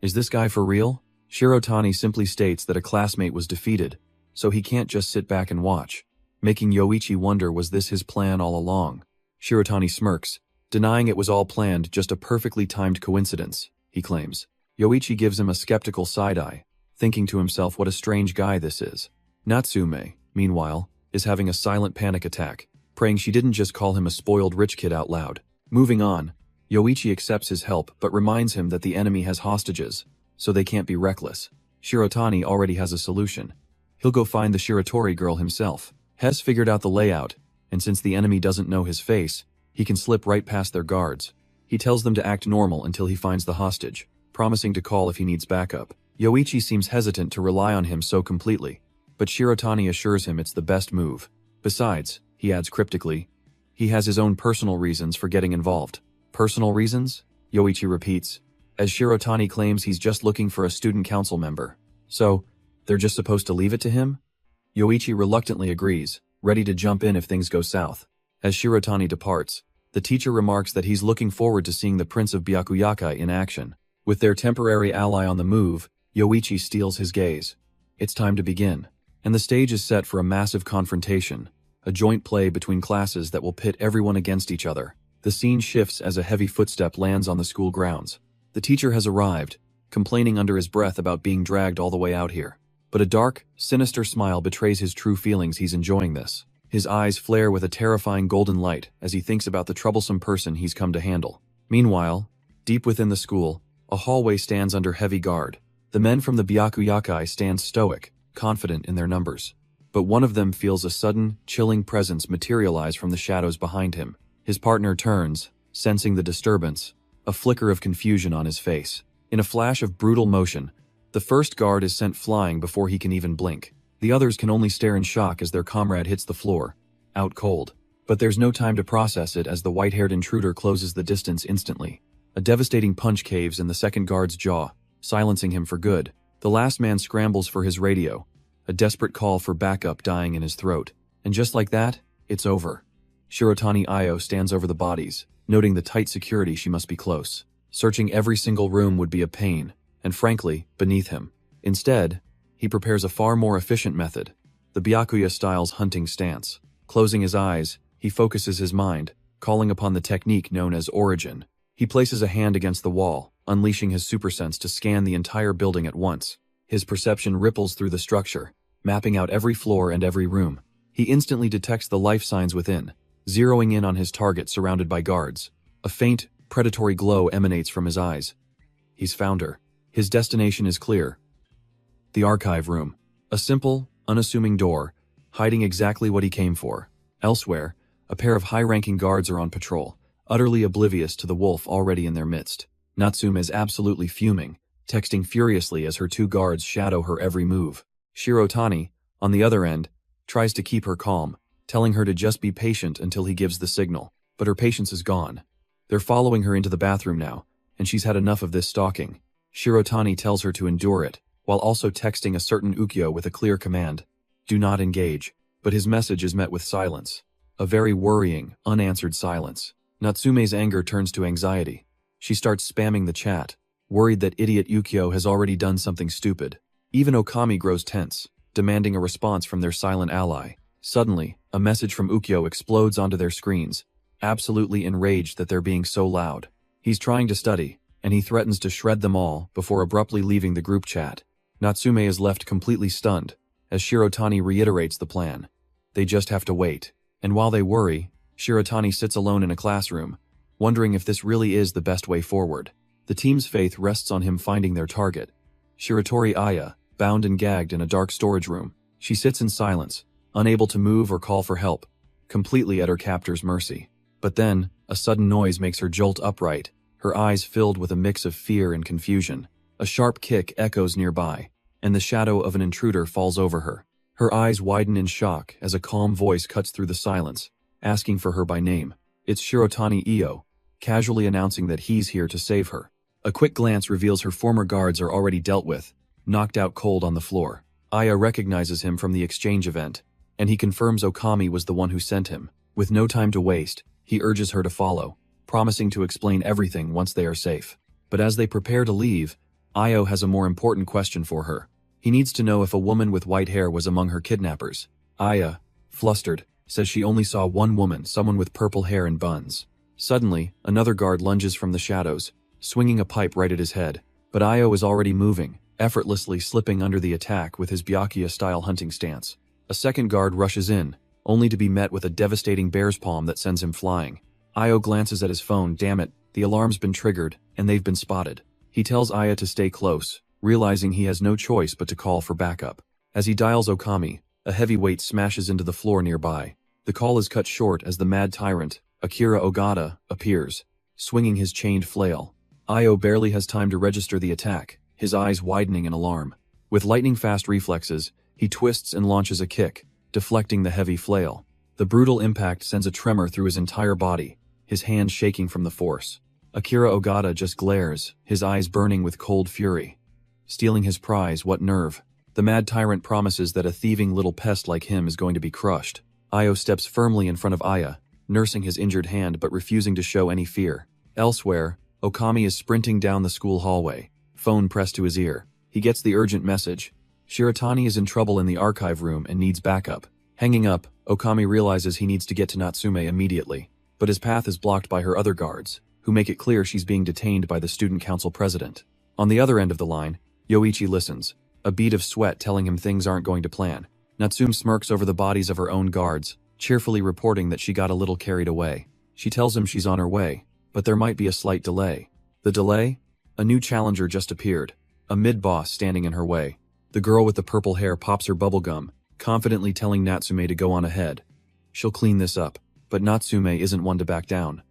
A: Is this guy for real? Shirotani simply states that a classmate was defeated, so he can't just sit back and watch, making Yoichi wonder, was this his plan all along? Shirotani smirks, denying it was all planned, just a perfectly timed coincidence, he claims. Yoichi gives him a skeptical side-eye, thinking to himself what a strange guy this is. Natsume, meanwhile, is having a silent panic attack, praying she didn't just call him a spoiled rich kid out loud. Moving on, Yoichi accepts his help but reminds him that the enemy has hostages, so they can't be reckless. Shirotani already has a solution. He'll go find the Shiratori girl himself. Has figured out the layout, and since the enemy doesn't know his face, he can slip right past their guards. He tells them to act normal until he finds the hostage, promising to call if he needs backup. Yoichi seems hesitant to rely on him so completely, but Shirotani assures him it's the best move. Besides, he adds cryptically, he has his own personal reasons for getting involved. Personal reasons? Yoichi repeats, as Shirotani claims he's just looking for a student council member. So, they're just supposed to leave it to him? Yoichi reluctantly agrees, ready to jump in if things go south. As Shirotani departs, the teacher remarks that he's looking forward to seeing the Prince of Byakuyakai in action. With their temporary ally on the move, Yoichi steals his gaze. It's time to begin, and the stage is set for a massive confrontation, a joint play between classes that will pit everyone against each other. The scene shifts as a heavy footstep lands on the school grounds. The teacher has arrived, complaining under his breath about being dragged all the way out here. But a dark, sinister smile betrays his true feelings. He's enjoying this. His eyes flare with a terrifying golden light as he thinks about the troublesome person he's come to handle. Meanwhile, deep within the school, a hallway stands under heavy guard. The men from the Byakuyakai stand stoic, confident in their numbers. But one of them feels a sudden, chilling presence materialize from the shadows behind him. His partner turns, sensing the disturbance, a flicker of confusion on his face. In a flash of brutal motion, the first guard is sent flying before he can even blink. The others can only stare in shock as their comrade hits the floor, out cold. But there's no time to process it as the white-haired intruder closes the distance instantly. A devastating punch caves in the second guard's jaw, silencing him for good. The last man scrambles for his radio, a desperate call for backup dying in his throat. And just like that, it's over. Shirotani Io stands over the bodies, noting the tight security. She must be close. Searching every single room would be a pain, and frankly, beneath him. Instead, he prepares a far more efficient method, the Byakuya-style's hunting stance. Closing his eyes, he focuses his mind, calling upon the technique known as origin. He places a hand against the wall, unleashing his supersense to scan the entire building at once. His perception ripples through the structure, mapping out every floor and every room. He instantly detects the life signs within, zeroing in on his target surrounded by guards. A faint, predatory glow emanates from his eyes. He's found her. His destination is clear. The archive room. A simple, unassuming door, hiding exactly what he came for. Elsewhere, a pair of high-ranking guards are on patrol, utterly oblivious to the wolf already in their midst. Natsume is absolutely fuming, texting furiously as her two guards shadow her every move. Shirotani, on the other end, tries to keep her calm, telling her to just be patient until he gives the signal. But her patience is gone. They're following her into the bathroom now, and she's had enough of this stalking. Shirotani tells her to endure it, while also texting a certain Ukyo with a clear command. Do not engage. But his message is met with silence. A very worrying, unanswered silence. Natsume's anger turns to anxiety. She starts spamming the chat, worried that idiot Ukyo has already done something stupid. Even Okami grows tense, demanding a response from their silent ally. Suddenly, a message from Ukyo explodes onto their screens, absolutely enraged that they're being so loud. He's trying to study, and he threatens to shred them all before abruptly leaving the group chat. Natsume is left completely stunned, as Shirotani reiterates the plan. They just have to wait. And while they worry, Shirotani sits alone in a classroom, wondering if this really is the best way forward. The team's faith rests on him finding their target. Shiratori Aya, bound and gagged in a dark storage room. She sits in silence, unable to move or call for help, completely at her captor's mercy. But then, a sudden noise makes her jolt upright, her eyes filled with a mix of fear and confusion. A sharp kick echoes nearby, and the shadow of an intruder falls over her. Her eyes widen in shock as a calm voice cuts through the silence, asking for her by name. It's Shirotani Io, casually announcing that he's here to save her. A quick glance reveals her former guards are already dealt with, knocked out cold on the floor. Aya recognizes him from the exchange event, and he confirms Okami was the one who sent him. With no time to waste, he urges her to follow, promising to explain everything once they are safe. But as they prepare to leave, Io has a more important question for her. He needs to know if a woman with white hair was among her kidnappers. Aya, flustered, says she only saw one woman, someone with purple hair and buns. Suddenly, another guard lunges from the shadows, swinging a pipe right at his head. But Io is already moving, effortlessly slipping under the attack with his Byakuya-style hunting stance. A second guard rushes in, only to be met with a devastating bear's palm that sends him flying. Io glances at his phone. Damn it, the alarm's been triggered, and they've been spotted. He tells Aya to stay close, realizing he has no choice but to call for backup. As he dials Okami, a heavy weight smashes into the floor nearby. The call is cut short as the mad tyrant, Akira Ogata, appears, swinging his chained flail. Io barely has time to register the attack, his eyes widening in alarm. With lightning-fast reflexes, he twists and launches a kick, deflecting the heavy flail. The brutal impact sends a tremor through his entire body, his hands shaking from the force. Akira Ogata just glares, his eyes burning with cold fury. Stealing his prize, what nerve. The mad tyrant promises that a thieving little pest like him is going to be crushed. Io steps firmly in front of Aya, nursing his injured hand but refusing to show any fear. Elsewhere, Okami is sprinting down the school hallway, phone pressed to his ear. He gets the urgent message. Shirotani is in trouble in the archive room and needs backup. Hanging up, Okami realizes he needs to get to Natsume immediately, but his path is blocked by her other guards, who make it clear she's being detained by the student council president. On the other end of the line, Yoichi listens, a bead of sweat telling him things aren't going to plan. Natsume smirks over the bodies of her own guards, cheerfully reporting that she got a little carried away. She tells him she's on her way, but there might be a slight delay. The delay? A new challenger just appeared, a mid-boss standing in her way. The girl with the purple hair pops her bubblegum, confidently telling Natsume to go on ahead. She'll clean this up, but Natsume isn't one to back down.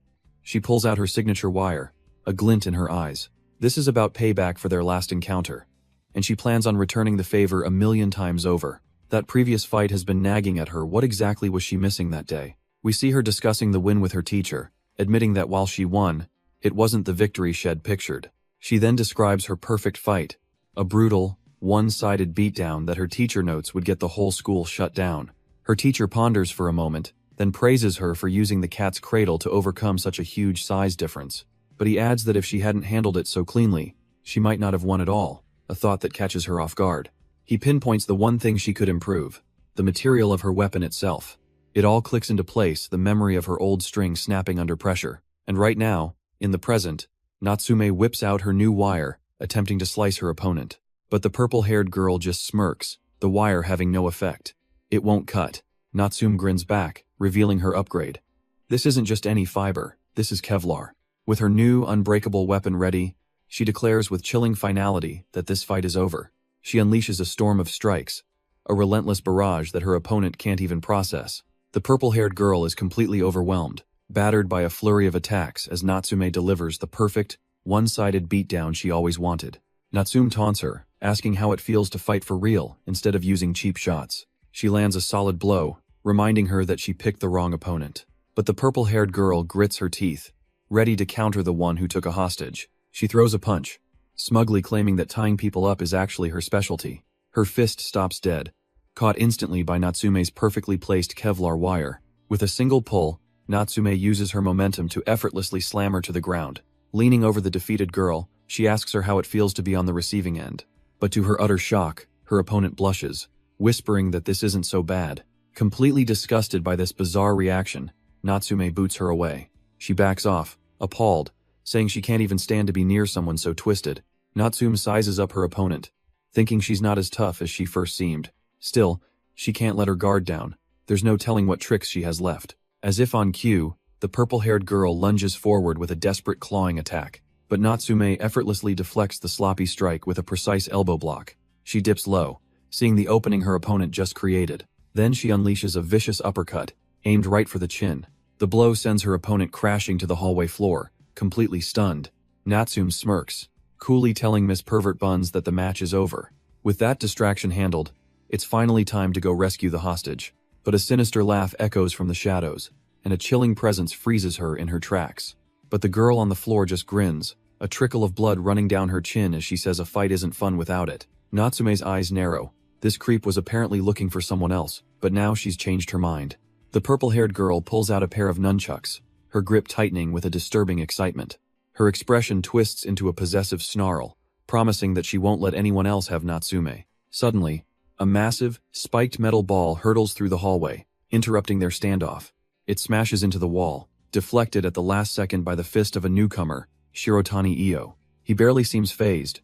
A: She pulls out her signature wire, a glint in her eyes. This is about payback for their last encounter, and she plans on returning the favor 1,000,000 times over. That previous fight has been nagging at her. What exactly was she missing that day? We see her discussing the win with her teacher, admitting that while she won, it wasn't the victory she'd pictured. She then describes her perfect fight, a brutal, one-sided beatdown that her teacher notes would get the whole school shut down. Her teacher ponders for a moment, then praises her for using the cat's cradle to overcome such a huge size difference. But he adds that if she hadn't handled it so cleanly, she might not have won at all, a thought that catches her off guard. He pinpoints the one thing she could improve, the material of her weapon itself. It all clicks into place, the memory of her old string snapping under pressure. And right now, in the present, Natsume whips out her new wire, attempting to slice her opponent. But the purple-haired girl just smirks, the wire having no effect. It won't cut. Natsume grins back, revealing her upgrade. This isn't just any fiber, this is Kevlar. With her new, unbreakable weapon ready, she declares with chilling finality that this fight is over. She unleashes a storm of strikes, a relentless barrage that her opponent can't even process. The purple-haired girl is completely overwhelmed, battered by a flurry of attacks as Natsume delivers the perfect, one-sided beatdown she always wanted. Natsume taunts her, asking how it feels to fight for real instead of using cheap shots. She lands a solid blow, reminding her that she picked the wrong opponent. But the purple-haired girl grits her teeth, ready to counter the one who took a hostage. She throws a punch, smugly claiming that tying people up is actually her specialty. Her fist stops dead, caught instantly by Natsume's perfectly placed Kevlar wire. With a single pull, Natsume uses her momentum to effortlessly slam her to the ground. Leaning over the defeated girl, she asks her how it feels to be on the receiving end. But to her utter shock, her opponent blushes, whispering that this isn't so bad. Completely disgusted by this bizarre reaction, Natsume boots her away. She backs off, appalled, saying she can't even stand to be near someone so twisted. Natsume sizes up her opponent, thinking she's not as tough as she first seemed. Still, she can't let her guard down. There's no telling what tricks she has left. As if on cue, the purple-haired girl lunges forward with a desperate clawing attack. But Natsume effortlessly deflects the sloppy strike with a precise elbow block. She dips low, seeing the opening her opponent just created. Then she unleashes a vicious uppercut, aimed right for the chin. The blow sends her opponent crashing to the hallway floor, completely stunned. Natsume smirks, coolly telling Miss Pervert Buns that the match is over. With that distraction handled, it's finally time to go rescue the hostage. But a sinister laugh echoes from the shadows, and a chilling presence freezes her in her tracks. But the girl on the floor just grins, a trickle of blood running down her chin as she says a fight isn't fun without it. Natsume's eyes narrow. This creep was apparently looking for someone else, but now she's changed her mind. The purple-haired girl pulls out a pair of nunchucks, her grip tightening with a disturbing excitement. Her expression twists into a possessive snarl, promising that she won't let anyone else have Natsume. Suddenly, a massive, spiked metal ball hurtles through the hallway, interrupting their standoff. It smashes into the wall, deflected at the last second by the fist of a newcomer, Shirotani Io. He barely seems fazed,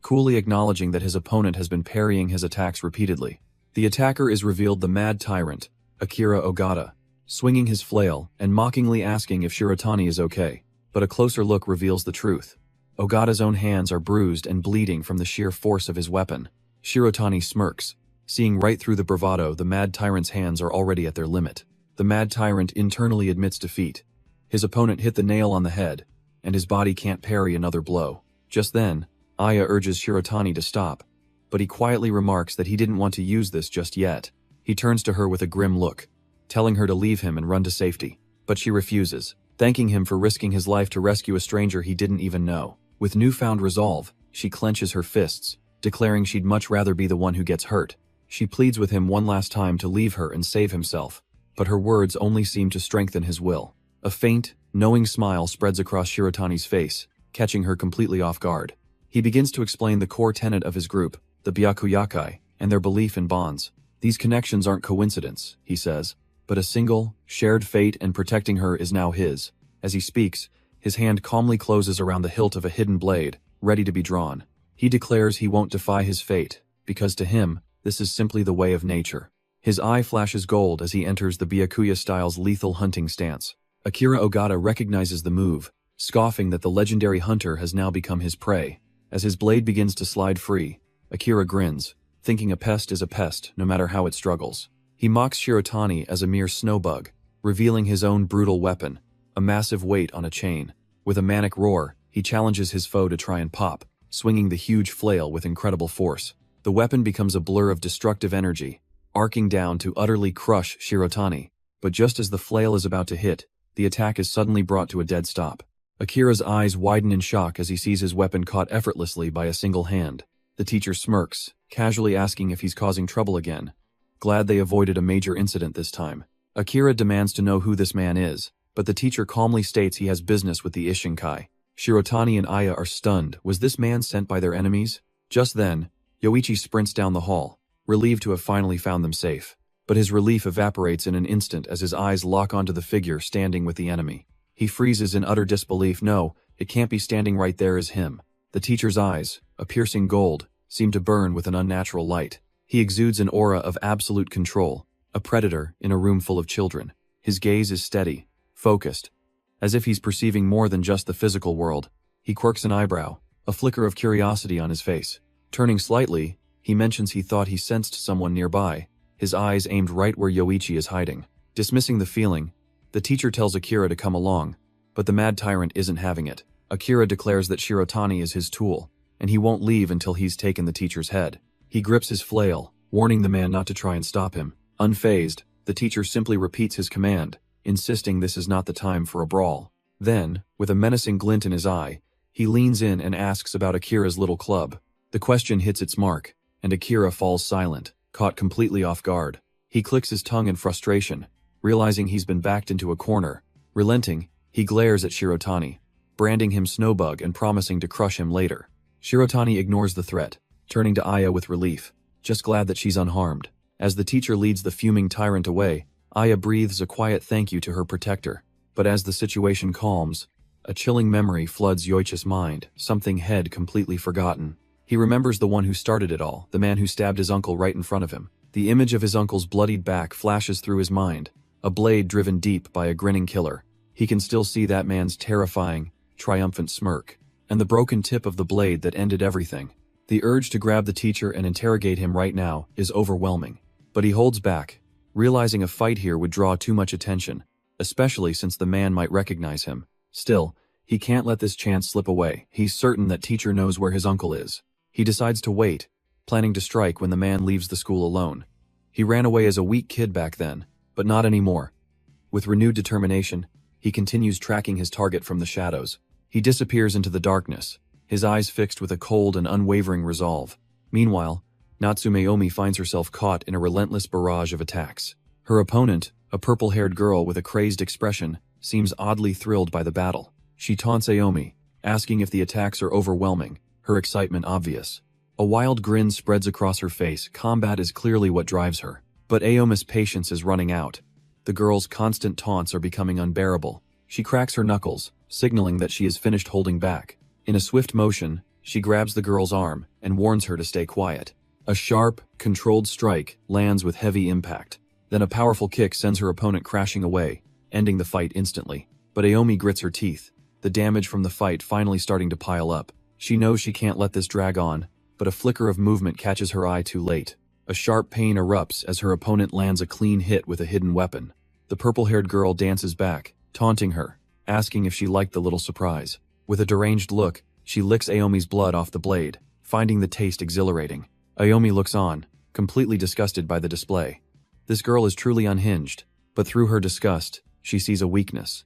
A: coolly acknowledging that his opponent has been parrying his attacks repeatedly. The attacker is revealed the mad tyrant, Akira Ogata, swinging his flail and mockingly asking if Shirotani is okay. But a closer look reveals the truth. Ogata's own hands are bruised and bleeding from the sheer force of his weapon. Shirotani smirks, seeing right through the bravado the mad tyrant's hands are already at their limit. The mad tyrant internally admits defeat. His opponent hit the nail on the head, and his body can't parry another blow. Just then, Aya urges Shirotani to stop, but he quietly remarks that he didn't want to use this just yet. He turns to her with a grim look, telling her to leave him and run to safety. But she refuses, thanking him for risking his life to rescue a stranger he didn't even know. With newfound resolve, she clenches her fists, declaring she'd much rather be the one who gets hurt. She pleads with him one last time to leave her and save himself, but her words only seem to strengthen his will. A faint, knowing smile spreads across Shirotani's face, catching her completely off guard. He begins to explain the core tenet of his group, the Byakuyakai, and their belief in bonds. These connections aren't coincidence, he says, but a single, shared fate, and protecting her is now his. As he speaks, his hand calmly closes around the hilt of a hidden blade, ready to be drawn. He declares he won't defy his fate, because to him, this is simply the way of nature. His eye flashes gold as he enters the Byakuya-style's lethal hunting stance. Akira Ogata recognizes the move, scoffing that the legendary hunter has now become his prey. As his blade begins to slide free, Akira grins, thinking a pest is a pest no matter how it struggles. He mocks Shirotani as a mere snowbug, revealing his own brutal weapon, a massive weight on a chain. With a manic roar, he challenges his foe to try and pop, swinging the huge flail with incredible force. The weapon becomes a blur of destructive energy, arcing down to utterly crush Shirotani. But just as the flail is about to hit, the attack is suddenly brought to a dead stop. Akira's eyes widen in shock as he sees his weapon caught effortlessly by a single hand. The teacher smirks, casually asking if he's causing trouble again. Glad they avoided a major incident this time. Akira demands to know who this man is, but the teacher calmly states he has business with the Ishinkai. Shirotani and Aya are stunned. Was this man sent by their enemies? Just then, Yoichi sprints down the hall, relieved to have finally found them safe. But his relief evaporates in an instant as his eyes lock onto the figure standing with the enemy. He freezes in utter disbelief. No, it can't be standing right there as him. The teacher's eyes, a piercing gold, seem to burn with an unnatural light. He exudes an aura of absolute control, a predator in a room full of children. His gaze is steady, focused, as if he's perceiving more than just the physical world. He quirks an eyebrow, a flicker of curiosity on his face. Turning slightly, he mentions he thought he sensed someone nearby, his eyes aimed right where Yoichi is hiding. Dismissing the feeling, the teacher tells Akira to come along, but the mad tyrant isn't having it. Akira declares that Shirotani is his tool, and he won't leave until he's taken the teacher's head. He grips his flail, warning the man not to try and stop him. Unfazed, the teacher simply repeats his command, insisting this is not the time for a brawl. Then, with a menacing glint in his eye, he leans in and asks about Akira's little club. The question hits its mark, and Akira falls silent, caught completely off guard. He clicks his tongue in frustration, realizing he's been backed into a corner. Relenting, he glares at Shirotani, branding him Snowbug and promising to crush him later. Shirotani ignores the threat, turning to Aya with relief, just glad that she's unharmed. As the teacher leads the fuming tyrant away, Aya breathes a quiet thank you to her protector. But as the situation calms, a chilling memory floods Yoichi's mind, something he'd completely forgotten. He remembers the one who started it all, the man who stabbed his uncle right in front of him. The image of his uncle's bloodied back flashes through his mind, a blade driven deep by a grinning killer. He can still see that man's terrifying, triumphant smirk, and the broken tip of the blade that ended everything. The urge to grab the teacher and interrogate him right now is overwhelming. But he holds back, realizing a fight here would draw too much attention, especially since the man might recognize him. Still, he can't let this chance slip away. He's certain that teacher knows where his uncle is. He decides to wait, planning to strike when the man leaves the school alone. He ran away as a weak kid back then, but not anymore. With renewed determination, he continues tracking his target from the shadows. He disappears into the darkness, his eyes fixed with a cold and unwavering resolve. Meanwhile, Natsume finds herself caught in a relentless barrage of attacks. Her opponent, a purple-haired girl with a crazed expression, seems oddly thrilled by the battle. She taunts Aomi, asking if the attacks are overwhelming, her excitement obvious. A wild grin spreads across her face. Combat is clearly what drives her. But Aomi's patience is running out. The girl's constant taunts are becoming unbearable. She cracks her knuckles, signaling that she has finished holding back. In a swift motion, she grabs the girl's arm and warns her to stay quiet. A sharp, controlled strike lands with heavy impact. Then a powerful kick sends her opponent crashing away, ending the fight instantly. But Aomi grits her teeth, the damage from the fight finally starting to pile up. She knows she can't let this drag on, but a flicker of movement catches her eye too late. A sharp pain erupts as her opponent lands a clean hit with a hidden weapon. The purple-haired girl dances back, taunting her, asking if she liked the little surprise. With a deranged look, she licks Aomi's blood off the blade, finding the taste exhilarating. Aomi looks on, completely disgusted by the display. This girl is truly unhinged, but through her disgust, she sees a weakness.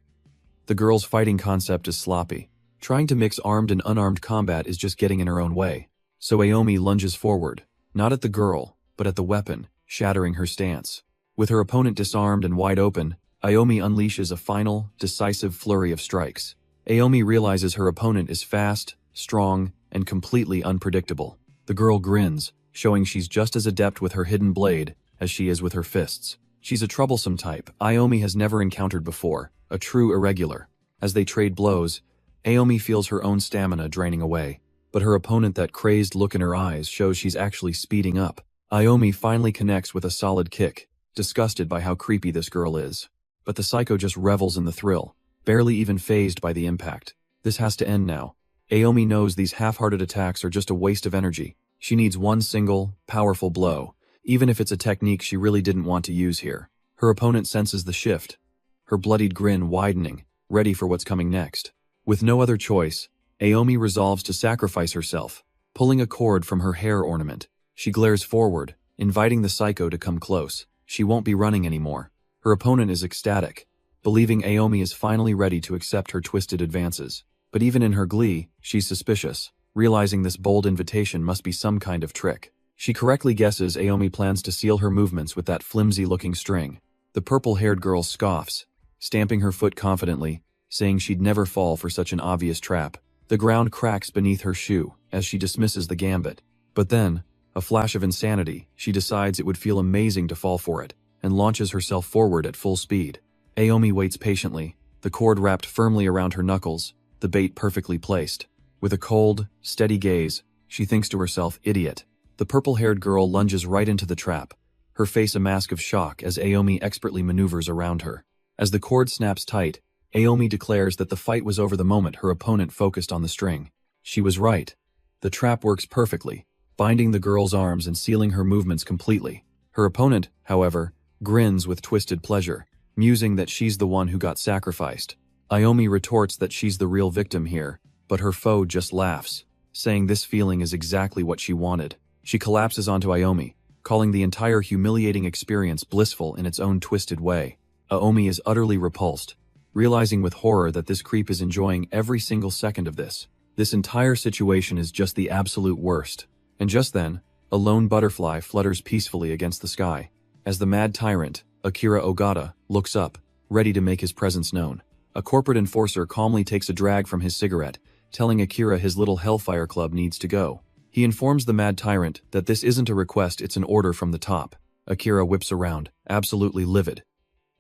A: The girl's fighting concept is sloppy. Trying to mix armed and unarmed combat is just getting in her own way. So Aomi lunges forward, not at the girl, but at the weapon, shattering her stance. With her opponent disarmed and wide open, Aomi unleashes a final, decisive flurry of strikes. Aomi realizes her opponent is fast, strong, and completely unpredictable. The girl grins, showing she's just as adept with her hidden blade as she is with her fists. She's a troublesome type Aomi has never encountered before, a true irregular. As they trade blows, Aomi feels her own stamina draining away, but her opponent, that crazed look in her eyes, shows she's actually speeding up. Aomi finally connects with a solid kick, disgusted by how creepy this girl is. But the psycho just revels in the thrill, barely even fazed by the impact. This has to end now. Aomi knows these half-hearted attacks are just a waste of energy. She needs one single, powerful blow, even if it's a technique she really didn't want to use here. Her opponent senses the shift, her bloodied grin widening, ready for what's coming next. With no other choice, Aomi resolves to sacrifice herself, pulling a cord from her hair ornament. She glares forward, inviting the psycho to come close. She won't be running anymore. Her opponent is ecstatic, believing Aomi is finally ready to accept her twisted advances. But even in her glee, she's suspicious, realizing this bold invitation must be some kind of trick. She correctly guesses Aomi plans to seal her movements with that flimsy-looking string. The purple-haired girl scoffs, stamping her foot confidently, saying she'd never fall for such an obvious trap. The ground cracks beneath her shoe as she dismisses the gambit. But then, a flash of insanity, she decides it would feel amazing to fall for it, and launches herself forward at full speed. Aomi waits patiently, the cord wrapped firmly around her knuckles, the bait perfectly placed. With a cold, steady gaze, she thinks to herself, idiot. The purple-haired girl lunges right into the trap, her face a mask of shock as Aomi expertly maneuvers around her. As the cord snaps tight, Aomi declares that the fight was over the moment her opponent focused on the string. She was right. The trap works perfectly, binding the girl's arms and sealing her movements completely. Her opponent, however, grins with twisted pleasure, musing that she's the one who got sacrificed. Aomi retorts that she's the real victim here, but her foe just laughs, saying this feeling is exactly what she wanted. She collapses onto Aomi, calling the entire humiliating experience blissful in its own twisted way. Aomi is utterly repulsed, realizing with horror that this creep is enjoying every single second of this. This entire situation is just the absolute worst. And just then, a lone butterfly flutters peacefully against the sky. As the mad tyrant, Akira Ogata, looks up, ready to make his presence known. A corporate enforcer calmly takes a drag from his cigarette, telling Akira his little Hellfire Club needs to go. He informs the mad tyrant that this isn't a request, it's an order from the top. Akira whips around, absolutely livid.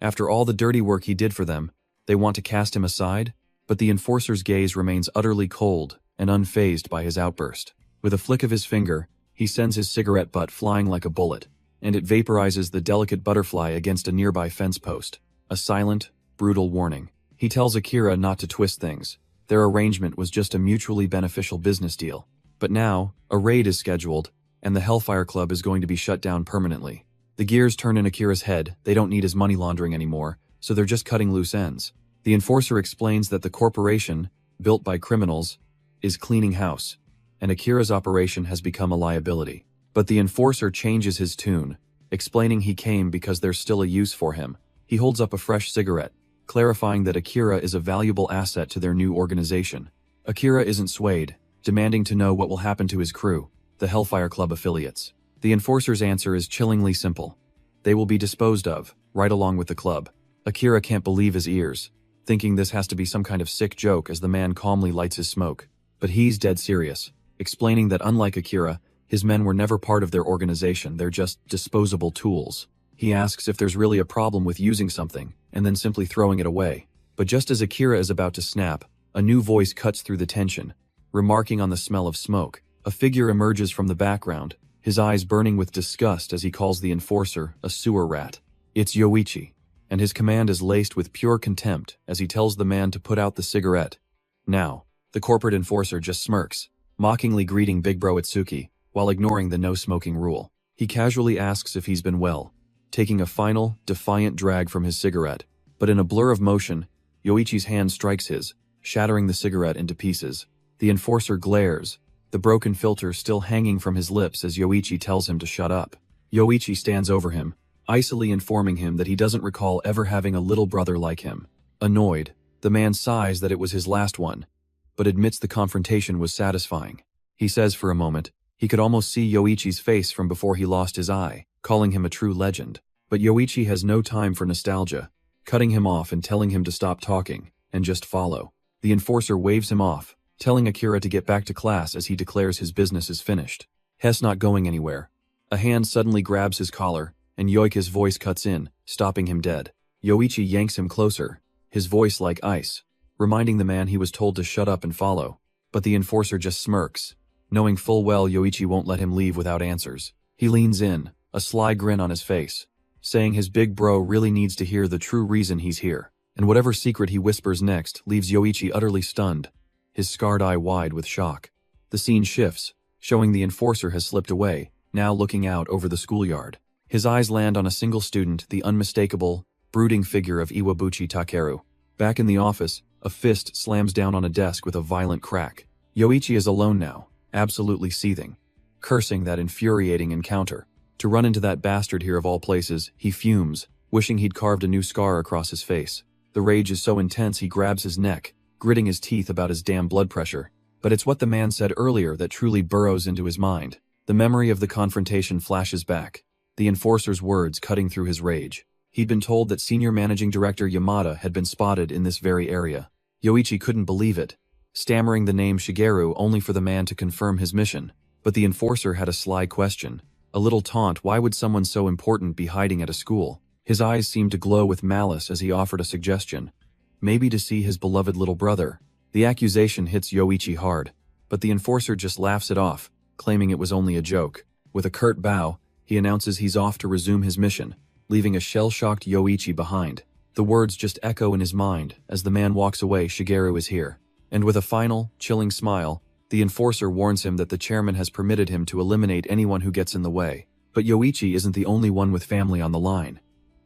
A: After all the dirty work he did for them, they want to cast him aside? But the enforcer's gaze remains utterly cold and unfazed by his outburst. With a flick of his finger, he sends his cigarette butt flying like a bullet. and it vaporizes the delicate butterfly against a nearby fence post. A silent, brutal warning. He tells Akira not to twist things. Their arrangement was just a mutually beneficial business deal. But now, a raid is scheduled, and the Hellfire Club is going to be shut down permanently. The gears turn in Akira's head. They don't need his money laundering anymore, so they're just cutting loose ends. The enforcer explains that the corporation, built by criminals, is cleaning house, and Akira's operation has become a liability. But the enforcer changes his tune, explaining he came because there's still a use for him. He holds up a fresh cigarette, clarifying that Akira is a valuable asset to their new organization. Akira isn't swayed, demanding to know what will happen to his crew, the Hellfire Club affiliates. The enforcer's answer is chillingly simple. They will be disposed of, right along with the club. Akira can't believe his ears, thinking this has to be some kind of sick joke as the man calmly lights his smoke. But he's dead serious, explaining that unlike Akira, his men were never part of their organization, they're just disposable tools. He asks if there's really a problem with using something, and then simply throwing it away. But just as Akira is about to snap, a new voice cuts through the tension, remarking on the smell of smoke. A figure emerges from the background, his eyes burning with disgust as he calls the enforcer a sewer rat. It's Yoichi, and his command is laced with pure contempt as he tells the man to put out the cigarette. Now, the corporate enforcer just smirks, mockingly greeting Big Bro Itsuki, while ignoring the no-smoking rule. He casually asks if he's been well, taking a final, defiant drag from his cigarette. But in a blur of motion, Yoichi's hand strikes his, shattering the cigarette into pieces. The enforcer glares, the broken filter still hanging from his lips as Yoichi tells him to shut up. Yoichi stands over him, icily informing him that he doesn't recall ever having a little brother like him. Annoyed, the man sighs that it was his last one, but admits the confrontation was satisfying. He says for a moment, he could almost see Yoichi's face from before he lost his eye, calling him a true legend. But Yoichi has no time for nostalgia, cutting him off and telling him to stop talking, and just follow. The enforcer waves him off, telling Akira to get back to class as he declares his business is finished. Hess not going anywhere. A hand suddenly grabs his collar, and Yoika's voice cuts in, stopping him dead. Yoichi yanks him closer, his voice like ice, reminding the man he was told to shut up and follow. But the enforcer just smirks, knowing full well Yoichi won't let him leave without answers. He leans in, a sly grin on his face, saying his big bro really needs to hear the true reason he's here. And whatever secret he whispers next leaves Yoichi utterly stunned, his scarred eye wide with shock. The scene shifts, showing the enforcer has slipped away, now looking out over the schoolyard. His eyes land on a single student, the unmistakable, brooding figure of Iwabuchi Takeru. Back in the office, a fist slams down on a desk with a violent crack. Yoichi is alone now, absolutely seething, cursing that infuriating encounter. To run into that bastard here of all places, he fumes, wishing he'd carved a new scar across his face. The rage is so intense he grabs his neck, gritting his teeth about his damn blood pressure. But it's what the man said earlier that truly burrows into his mind. The memory of the confrontation flashes back, the enforcer's words cutting through his rage. He'd been told that Senior Managing Director Yamada had been spotted in this very area. Yoichi couldn't believe it, stammering the name Shigeru only for the man to confirm his mission. But the enforcer had a sly question, a little taunt. Why would someone so important be hiding at a school? His eyes seemed to glow with malice as he offered a suggestion. Maybe to see his beloved little brother. The accusation hits Yoichi hard, but the enforcer just laughs it off, claiming it was only a joke. With a curt bow, he announces he's off to resume his mission, leaving a shell-shocked Yoichi behind. The words just echo in his mind as the man walks away. Shigeru is here. And with a final, chilling smile, the enforcer warns him that the chairman has permitted him to eliminate anyone who gets in the way. But Yoichi isn't the only one with family on the line.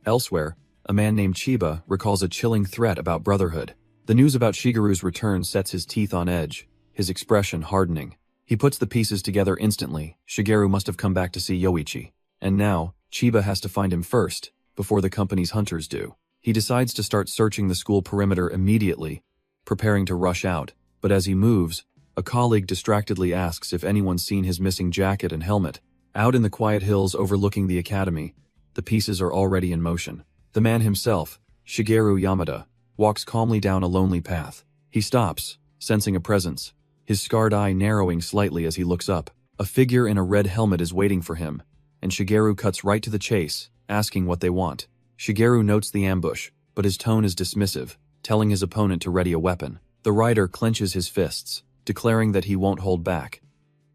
A: Elsewhere, a man named Chiba recalls a chilling threat about brotherhood. The news about Shigeru's return sets his teeth on edge, his expression hardening. He puts the pieces together instantly. Shigeru must have come back to see Yoichi. And now, Chiba has to find him first, before the company's hunters do. He decides to start searching the school perimeter immediately, preparing to rush out. But as he moves, a colleague distractedly asks if anyone's seen his missing jacket and helmet. Out in the quiet hills overlooking the academy, the pieces are already in motion. The man himself, Shigeru Yamada, walks calmly down a lonely path. He stops, sensing a presence, his scarred eye narrowing slightly as he looks up. A figure in a red helmet is waiting for him, and Shigeru cuts right to the chase, asking what they want. Shigeru notes the ambush, but his tone is dismissive, telling his opponent to ready a weapon. The rider clenches his fists, declaring that he won't hold back.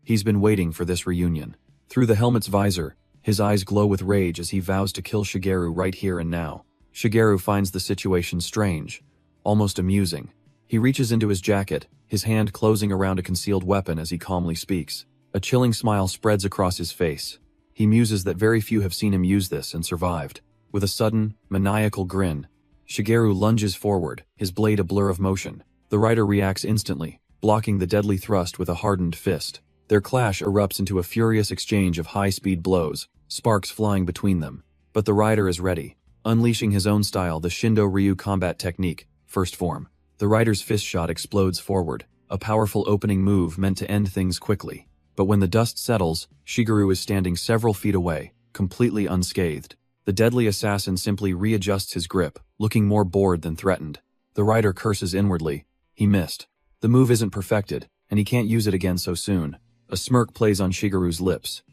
A: He's been waiting for this reunion. Through the helmet's visor, His eyes glow with rage as he vows to kill Shigeru right here and now. Shigeru finds the situation strange, almost amusing. He reaches into his jacket, his hand closing around a concealed weapon as he calmly speaks. A chilling smile spreads across his face. He muses that very few have seen him use this and survived. With a sudden, maniacal grin, Shigeru lunges forward, his blade a blur of motion. The rider reacts instantly, blocking the deadly thrust with a hardened fist. Their clash erupts into a furious exchange of high-speed blows, sparks flying between them. But the rider is ready, unleashing his own style, the Shindo Ryu combat technique, first form. The rider's fist shot explodes forward, a powerful opening move meant to end things quickly. But when the dust settles, Shigeru is standing several feet away, completely unscathed. The deadly assassin simply readjusts his grip, looking more bored than threatened. The rider curses inwardly. He missed. The move isn't perfected, and he can't use it again so soon. A smirk plays on Shigeru's lips.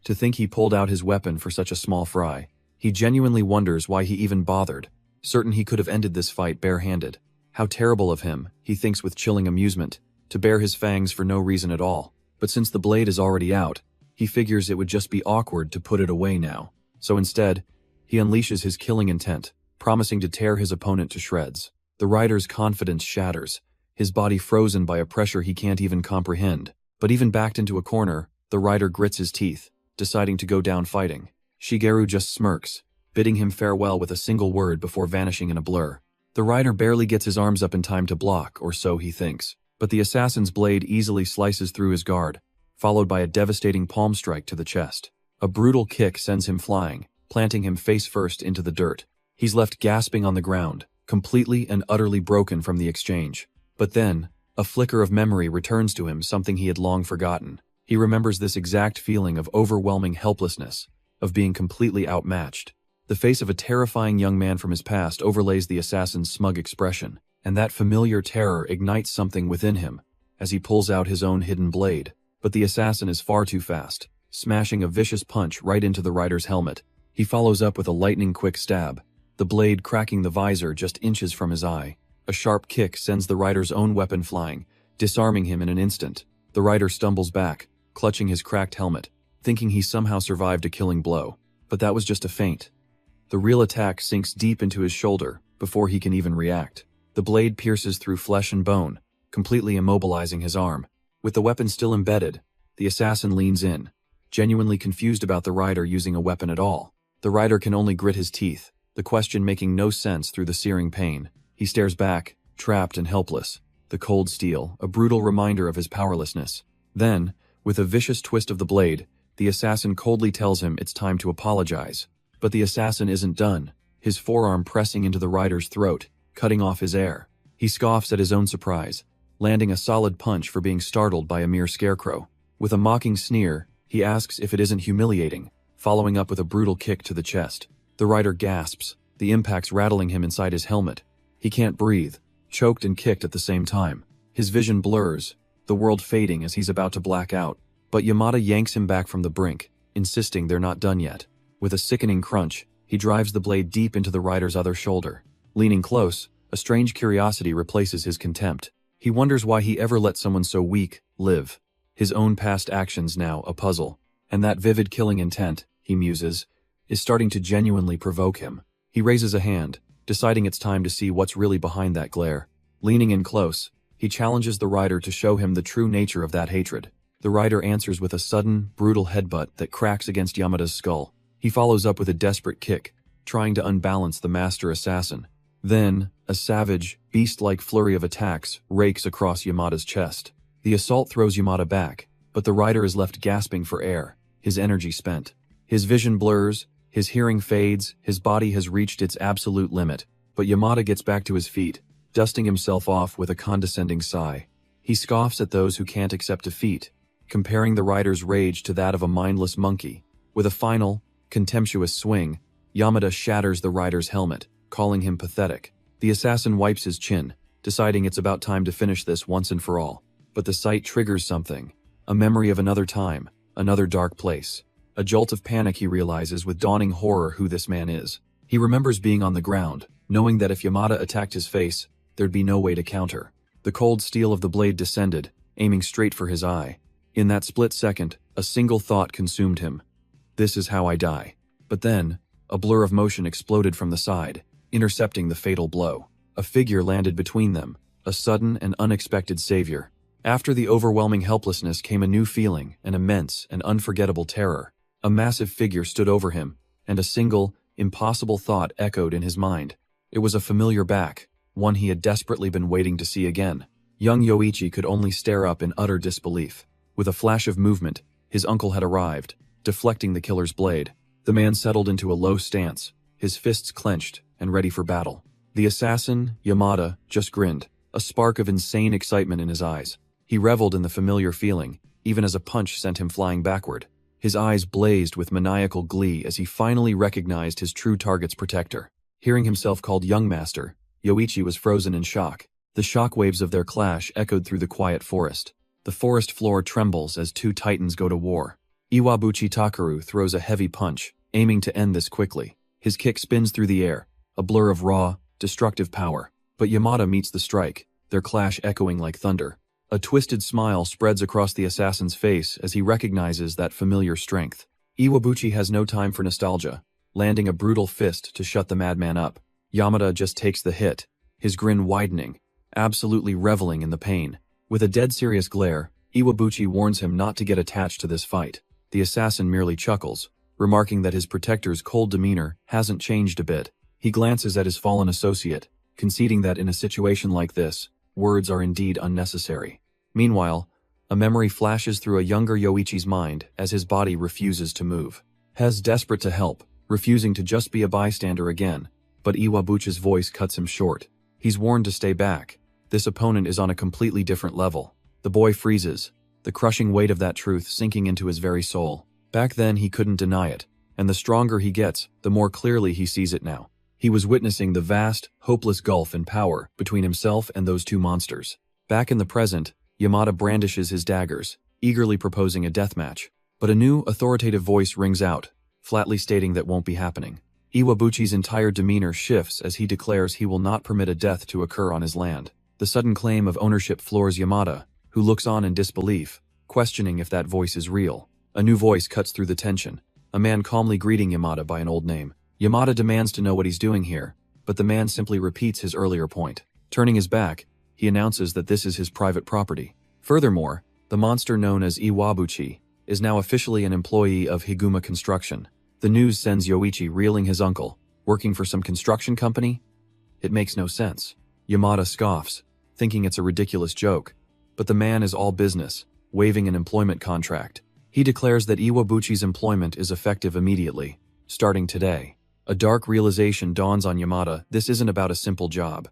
A: To think he pulled out his weapon for such a small fry. He genuinely wonders why he even bothered, certain he could have ended this fight barehanded. How terrible of him, he thinks with chilling amusement, to bare his fangs for no reason at all. But since the blade is already out, he figures it would just be awkward to put it away now. So instead, he unleashes his killing intent, promising to tear his opponent to shreds. The rider's confidence shatters, his body frozen by a pressure he can't even comprehend. But even backed into a corner, the rider grits his teeth, deciding to go down fighting. Shigeru just smirks, bidding him farewell with a single word before vanishing in a blur. The rider barely gets his arms up in time to block, or so he thinks. But the assassin's blade easily slices through his guard, followed by a devastating palm strike to the chest. A brutal kick sends him flying, planting him face first into the dirt. He's left gasping on the ground, completely and utterly broken from the exchange. But then, a flicker of memory returns to him, something he had long forgotten. He remembers this exact feeling of overwhelming helplessness, of being completely outmatched. The face of a terrifying young man from his past overlays the assassin's smug expression, and that familiar terror ignites something within him as he pulls out his own hidden blade. But the assassin is far too fast, smashing a vicious punch right into the rider's helmet. He follows up with a lightning-quick stab, the blade cracking the visor just inches from his eye. A sharp kick sends the rider's own weapon flying, disarming him in an instant. The rider stumbles back, clutching his cracked helmet, thinking he somehow survived a killing blow. But that was just a feint. The real attack sinks deep into his shoulder before he can even react. The blade pierces through flesh and bone, completely immobilizing his arm. With the weapon still embedded, the assassin leans in, genuinely confused about the rider using a weapon at all. The rider can only grit his teeth, the question making no sense through the searing pain. He stares back, trapped and helpless. The cold steel, a brutal reminder of his powerlessness. Then, with a vicious twist of the blade, the assassin coldly tells him it's time to apologize. But the assassin isn't done, his forearm pressing into the rider's throat, cutting off his air. He scoffs at his own surprise, landing a solid punch for being startled by a mere scarecrow. With a mocking sneer, he asks if it isn't humiliating, following up with a brutal kick to the chest. The rider gasps, the impacts rattling him inside his helmet. He can't breathe, choked and kicked at the same time. His vision blurs, the world fading as he's about to black out. But Yamada yanks him back from the brink, insisting they're not done yet. With a sickening crunch, he drives the blade deep into the rider's other shoulder. Leaning close, a strange curiosity replaces his contempt. He wonders why he ever let someone so weak live. His own past actions now a puzzle. And that vivid killing intent, he muses, is starting to genuinely provoke him. He raises a hand, deciding it's time to see what's really behind that glare. Leaning in close, he challenges the rider to show him the true nature of that hatred. The rider answers with a sudden, brutal headbutt that cracks against Yamada's skull. He follows up with a desperate kick, trying to unbalance the master assassin. Then, a savage, beast-like flurry of attacks rakes across Yamada's chest. The assault throws Yamada back, but the rider is left gasping for air, his energy spent. His vision blurs, his hearing fades, his body has reached its absolute limit. But Yamada gets back to his feet, dusting himself off with a condescending sigh. He scoffs at those who can't accept defeat, comparing the rider's rage to that of a mindless monkey. With a final, contemptuous swing, Yamada shatters the rider's helmet, calling him pathetic. The assassin wipes his chin, deciding it's about time to finish this once and for all. But the sight triggers something, a memory of another time, another dark place. A jolt of panic he realizes with dawning horror who this man is. He remembers being on the ground, knowing that if Yamada attacked his face, there'd be no way to counter. The cold steel of the blade descended, aiming straight for his eye. In that split second, a single thought consumed him. This is how I die. But then, a blur of motion exploded from the side, intercepting the fatal blow. A figure landed between them, a sudden and unexpected savior. After the overwhelming helplessness came a new feeling, an immense and unforgettable terror. A massive figure stood over him, and a single, impossible thought echoed in his mind. It was a familiar back, one he had desperately been waiting to see again. Young Yoichi could only stare up in utter disbelief. With a flash of movement, his uncle had arrived, deflecting the killer's blade. The man settled into a low stance, his fists clenched and ready for battle. The assassin, Yamada, just grinned, a spark of insane excitement in his eyes. He reveled in the familiar feeling, even as a punch sent him flying backward. His eyes blazed with maniacal glee as he finally recognized his true target's protector. Hearing himself called young master, Yoichi was frozen in shock. The shockwaves of their clash echoed through the quiet forest. The forest floor trembles as two titans go to war. Iwabuchi Takaru throws a heavy punch, aiming to end this quickly. His kick spins through the air, a blur of raw, destructive power. But Yamada meets the strike, their clash echoing like thunder. A twisted smile spreads across the assassin's face as he recognizes that familiar strength. Iwabuchi has no time for nostalgia, landing a brutal fist to shut the madman up. Yamada just takes the hit, his grin widening, absolutely reveling in the pain. With a dead serious glare, Iwabuchi warns him not to get attached to this fight. The assassin merely chuckles, remarking that his protector's cold demeanor hasn't changed a bit. He glances at his fallen associate, conceding that in a situation like this, words are indeed unnecessary. Meanwhile, a memory flashes through a younger Yoichi's mind as his body refuses to move. Hez desperate to help, refusing to just be a bystander again, but Iwabuchi's voice cuts him short. He's warned to stay back. This opponent is on a completely different level. The boy freezes, the crushing weight of that truth sinking into his very soul. Back then he couldn't deny it, and the stronger he gets, the more clearly he sees it now. He was witnessing the vast, hopeless gulf in power between himself and those two monsters. Back in the present, Yamada brandishes his daggers, eagerly proposing a deathmatch. But a new, authoritative voice rings out, flatly stating that won't be happening. Iwabuchi's entire demeanor shifts as he declares he will not permit a death to occur on his land. The sudden claim of ownership floors Yamada, who looks on in disbelief, questioning if that voice is real. A new voice cuts through the tension, a man calmly greeting Yamada by an old name. Yamada demands to know what he's doing here, but the man simply repeats his earlier point. Turning his back, he announces that this is his private property. Furthermore, the monster known as Iwabuchi is now officially an employee of Higuma Construction. The news sends Yoichi reeling his uncle, working for some construction company? It makes no sense. Yamada scoffs, thinking it's a ridiculous joke, but the man is all business, waving an employment contract. He declares that Iwabuchi's employment is effective immediately, starting today. A dark realization dawns on Yamada. This isn't about a simple job.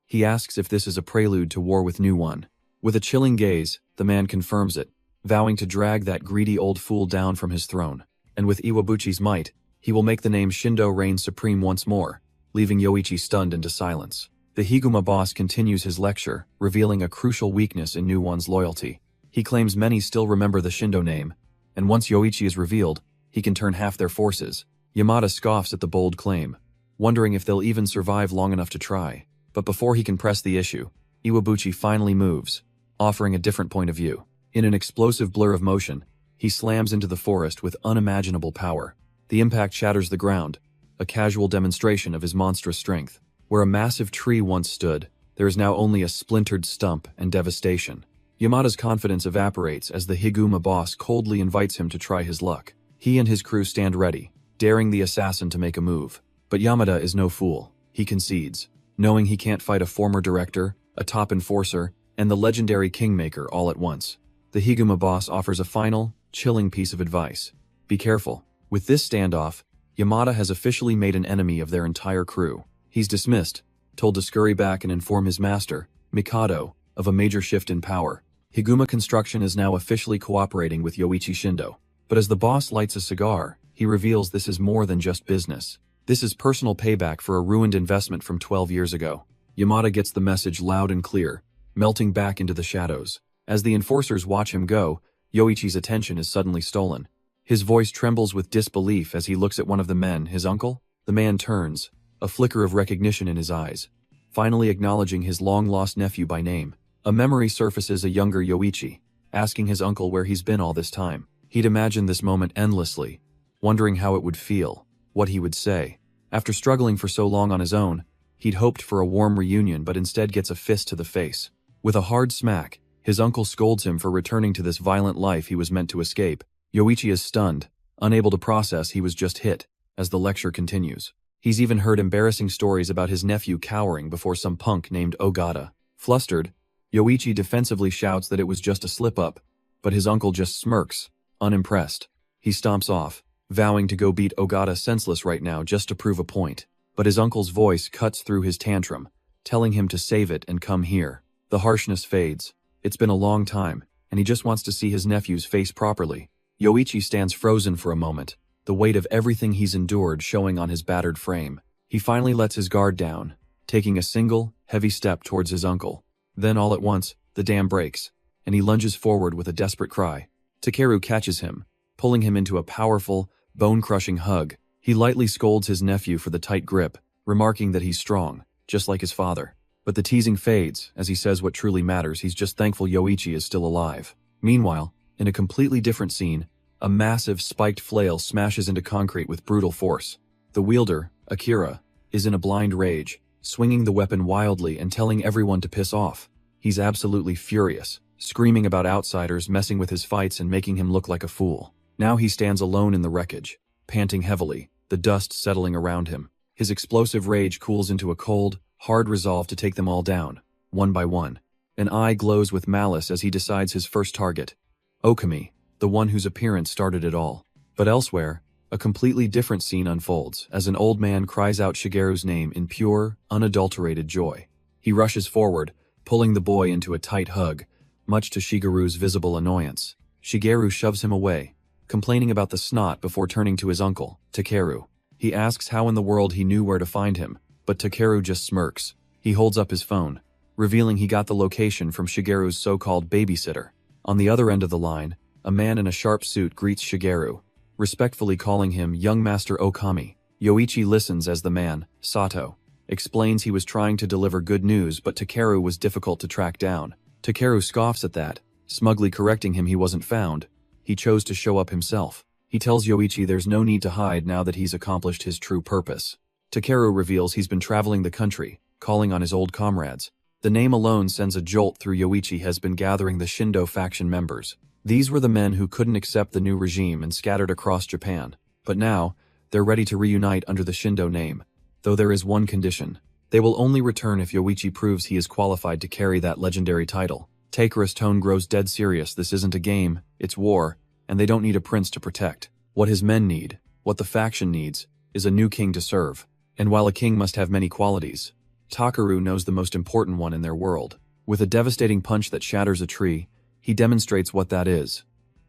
A: He asks if this is a prelude to war with New One. With a chilling gaze, the man confirms it, vowing to drag that greedy old fool down from his throne. And with Iwabuchi's might, he will make the name Shindo reign supreme once more, leaving Yoichi stunned into silence. The Higuma boss continues his lecture, revealing a crucial weakness in New One's loyalty. He claims many still remember the Shindo name, and once Yoichi is revealed, he can turn half their forces. Yamada scoffs at the bold claim, wondering if they'll even survive long enough to try. But before he can press the issue, Iwabuchi finally moves, offering a different point of view. In an explosive blur of motion, he slams into the forest with unimaginable power. The impact shatters the ground, a casual demonstration of his monstrous strength. Where a massive tree once stood, there is now only a splintered stump and devastation. Yamada's confidence evaporates as the Higuma boss coldly invites him to try his luck. He and his crew stand ready, daring the assassin to make a move. But Yamada is no fool. He concedes, knowing he can't fight a former director, a top enforcer, and the legendary kingmaker all at once. The Higuma boss offers a final, chilling piece of advice. Be careful. With this standoff, Yamada has officially made an enemy of their entire crew. He's dismissed, told to scurry back and inform his master, Mikado, of a major shift in power. Higuma Construction is now officially cooperating with Yoichi Shindo. But as the boss lights a cigar, he reveals this is more than just business. This is personal payback for a ruined investment from 12 years ago. Yamada gets the message loud and clear, melting back into the shadows. As the enforcers watch him go, Yoichi's attention is suddenly stolen. His voice trembles with disbelief as he looks at one of the men, his uncle. The man turns, a flicker of recognition in his eyes, finally acknowledging his long-lost nephew by name. A memory surfaces a younger Yoichi, asking his uncle where he's been all this time. He'd imagined this moment endlessly, wondering how it would feel, what he would say. After struggling for so long on his own, he'd hoped for a warm reunion but instead gets a fist to the face. With a hard smack, his uncle scolds him for returning to this violent life he was meant to escape. Yoichi is stunned, unable to process he was just hit, as the lecture continues. He's even heard embarrassing stories about his nephew cowering before some punk named Ogata. Flustered, Yoichi defensively shouts that it was just a slip-up, but his uncle just smirks, unimpressed. He stomps off, vowing to go beat Ogata senseless right now just to prove a point. But his uncle's voice cuts through his tantrum, telling him to save it and come here. The harshness fades. It's been a long time, and he just wants to see his nephew's face properly. Yoichi stands frozen for a moment, the weight of everything he's endured showing on his battered frame. He finally lets his guard down, taking a single, heavy step towards his uncle. Then all at once, the dam breaks, and he lunges forward with a desperate cry. Takeru catches him, pulling him into a powerful, bone-crushing hug. He lightly scolds his nephew for the tight grip, remarking that he's strong, just like his father. But the teasing fades as he says what truly matters. He's just thankful Yoichi is still alive. Meanwhile, in a completely different scene, a massive spiked flail smashes into concrete with brutal force. The wielder, Akira, is in a blind rage, swinging the weapon wildly and telling everyone to piss off. He's absolutely furious, screaming about outsiders messing with his fights and making him look like a fool. Now he stands alone in the wreckage, panting heavily, the dust settling around him. His explosive rage cools into a cold, hard resolve to take them all down, one by one. An eye glows with malice as he decides his first target, Okami, the one whose appearance started it all. But elsewhere, a completely different scene unfolds as an old man cries out Shigeru's name in pure, unadulterated joy. He rushes forward, pulling the boy into a tight hug, much to Shigeru's visible annoyance. Shigeru shoves him away, complaining about the snot before turning to his uncle, Takeru. He asks how in the world he knew where to find him, but Takeru just smirks. He holds up his phone, revealing he got the location from Shigeru's so-called babysitter. On the other end of the line, a man in a sharp suit greets Shigeru, respectfully calling him Young Master Okami. Yoichi listens as the man, Sato, explains he was trying to deliver good news but Takeru was difficult to track down. Takeru scoffs at that, smugly correcting him he wasn't found. He chose to show up himself. He tells Yoichi there's no need to hide now that he's accomplished his true purpose. Takeru reveals he's been traveling the country, calling on his old comrades. The name alone sends a jolt through Yoichi has been gathering the Shindo faction members. These were the men who couldn't accept the new regime and scattered across Japan. But now, they're ready to reunite under the Shindo name. Though there is one condition. They will only return if Yoichi proves he is qualified to carry that legendary title. Takeru's tone grows dead serious. This isn't a game, it's war, and they don't need a prince to protect. What his men need, what the faction needs, is a new king to serve. And while a king must have many qualities, Takeru knows the most important one in their world. With a devastating punch that shatters a tree, he demonstrates what that is.